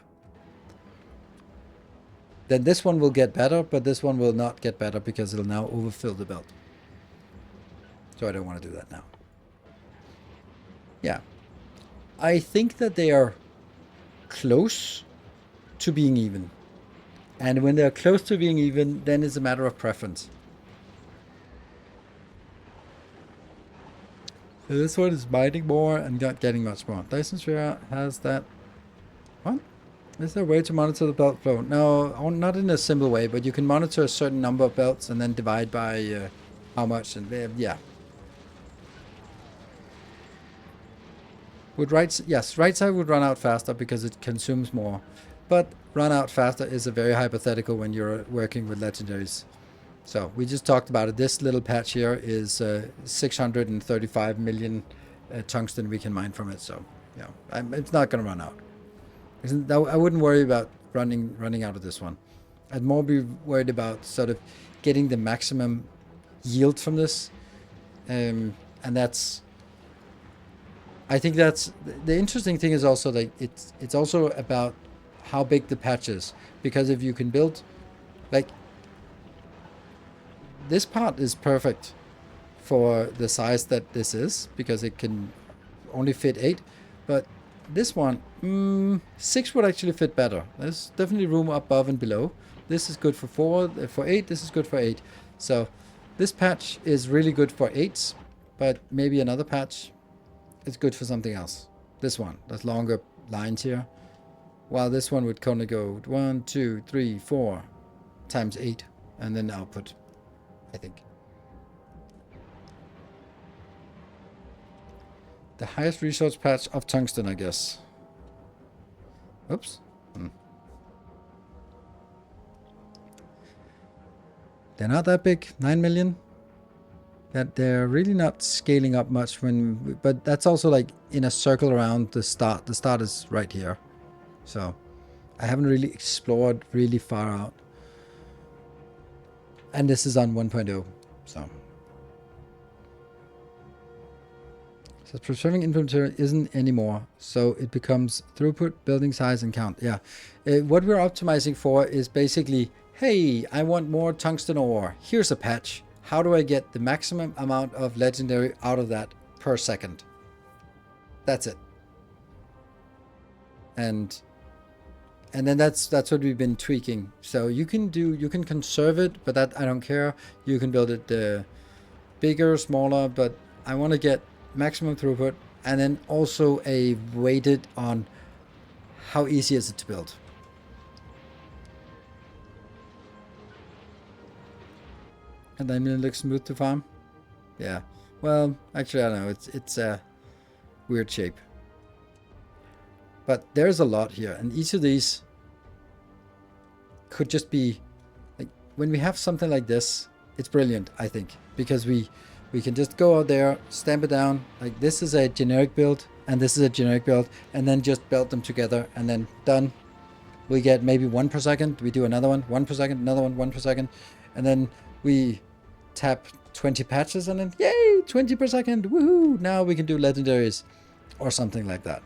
Then this one will get better, but this one will not get better because it'll now overfill the belt. So I don't want to do that now. Yeah. I think that they are close to being even. And when they're close to being even, then it's a matter of preference. So this one is mining more and not getting much more. Dyson Sphere has that. What? Is there a way to monitor the belt flow? No, not in a simple way, but you can monitor a certain number of belts and then divide by how much. And yeah. Would yes, right side would run out faster because it consumes more. But run out faster is a very hypothetical when you're working with legendaries. So we just talked about it. This little patch here is 635 million tungsten we can mine from it. So yeah, it's not going to run out. I wouldn't worry about running out of this one. I'd more be worried about sort of getting the maximum yield from this, and that's. I think that's the interesting thing is also like it's also about how big the patch is, because if you can build like. This part is perfect for the size that this is, because it can only fit 8. But this one, 6 would actually fit better. There's definitely room above and below. This is good for 4, for 8. This is good for 8. So this patch is really good for 8s, but maybe another patch is good for something else. This one, there's longer lines here. While this one would kind of go 1, 2, 3, 4 times 8, and then output. I think. The highest resource patch of tungsten, I guess. Oops. They're not that big. 9 million. That they're really not scaling up much but that's also like in a circle around the start. The start is right here. So I haven't really explored really far out. And this is on 1.0, so preserving inventory isn't anymore, so it becomes throughput, building size, and count. Yeah, what we're optimizing for is basically, hey, I want more tungsten ore. Here's a patch. How do I get the maximum amount of legendary out of that per second? That's it. And then that's what we've been tweaking. So you can conserve it, but that I don't care. You can build it bigger, smaller, but I want to get maximum throughput, and then also a weighted on how easy is it to build. And then it looks smooth to farm. Yeah. Well, actually, I don't know. It's a weird shape. But there's a lot here, and each of these could just be like, when we have something like this, it's brilliant, I think, because we can just go out there, stamp it down. Like, this is a generic build, and this is a generic build, and then just build them together, and then done. We get maybe 1 per second. We do another one, 1 per second, another one, 1 per second, and then we tap 20 patches, and then yay, 20 per second, woohoo! Now we can do legendaries or something like that.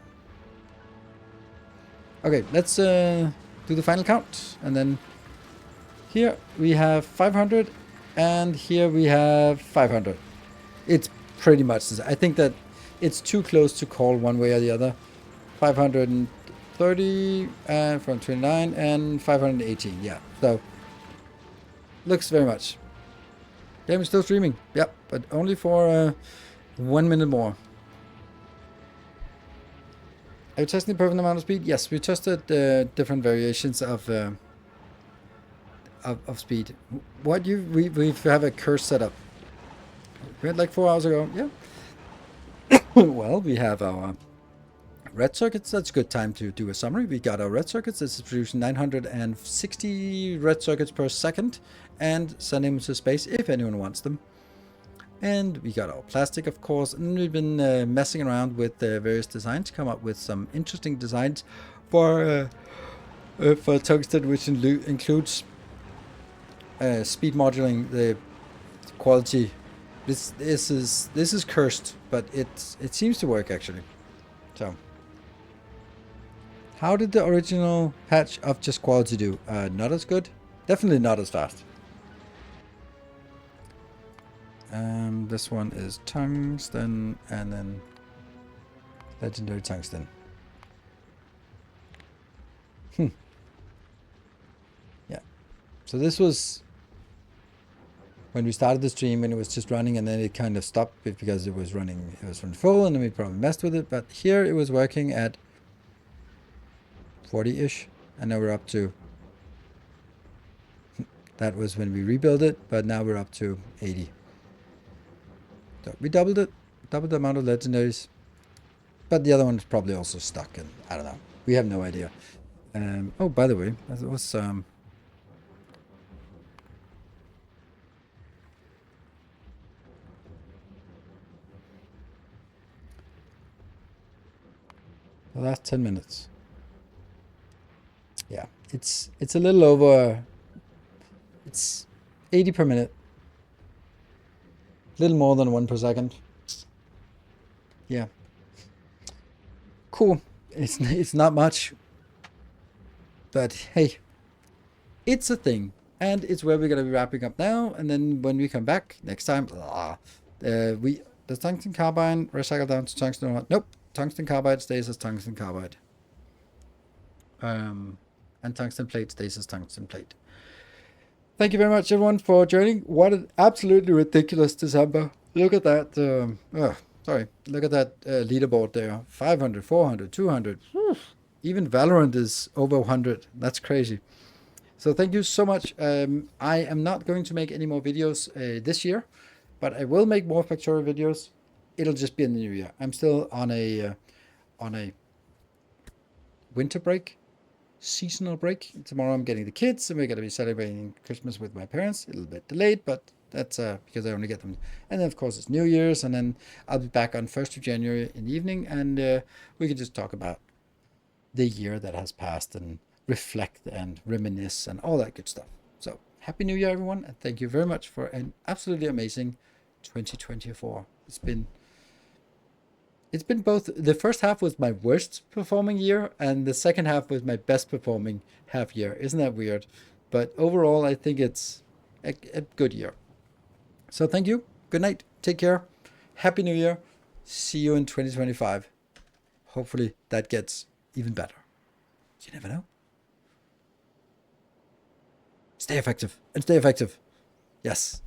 Okay, let's do the final count, and then here we have 500, and here we have 500. It's pretty much this. I think that it's too close to call one way or the other. 530 from 29 and 518. Yeah, so looks very much. Game is still streaming. Yep, but only for 1 minute more. Are you testing the perfect amount of speed? Yes, we tested different variations of speed. We have a curse setup. We had like 4 hours ago. Yeah. Well, we have our red circuits. That's a good time to do a summary. We got our red circuits. This is producing 960 red circuits per second, and sending them to space if anyone wants them. And we got our plastic, of course, and we've been messing around with various designs to come up with some interesting designs for tungsten, which includes speed modulating the quality This is cursed, but it seems to work actually. So, how did the original patch of Just Quality do? Not as good. Definitely not as fast. This one is tungsten and then legendary tungsten. Yeah. So this was when we started the stream and it was just running, and then it kind of stopped because it was running full, and then we probably messed with it. But here it was working at 40-ish, and now we're up to. That was when we rebuilt it, but now we're up to 80. So we doubled it, doubled the amount of legendaries. But the other one is probably also stuck, and I don't know. We have no idea. Oh, by the way, that was the last 10 minutes. Yeah, it's a little over. It's 80 per minute. A little more than 1 per second. Yeah. Cool. It's not much. But hey, it's a thing. And it's where we're going to be wrapping up now. And then when we come back next time, does tungsten carbide recycle down to tungsten or not? Nope. Tungsten carbide stays as tungsten carbide. And tungsten plate stays as tungsten plate. Thank you very much, everyone, for joining. What an absolutely ridiculous December. Look at that. Look at that leaderboard there. 500, 400, 200. Whew. Even Valorant is over 100. That's crazy. So thank you so much. I am not going to make any more videos this year, but I will make more Factorio videos. It'll just be in the new year. I'm still on a winter break, seasonal break. Tomorrow I'm getting the kids, and we're going to be celebrating Christmas with my parents. A little bit delayed, but that's because I only get them. And then, of course, it's New Year's, and then I'll be back on 1st of January in the evening, and we can just talk about the year that has passed and reflect and reminisce and all that good stuff. So, Happy New Year, everyone, and thank you very much for an absolutely amazing 2024. It's been both. The first half was my worst performing year, and the second half was my best performing half year. Isn't that weird? But overall, I think it's a good year. So thank you. Good night. Take care. Happy New Year. See you in 2025. Hopefully that gets even better. You never know. Stay effective and stay effective. Yes.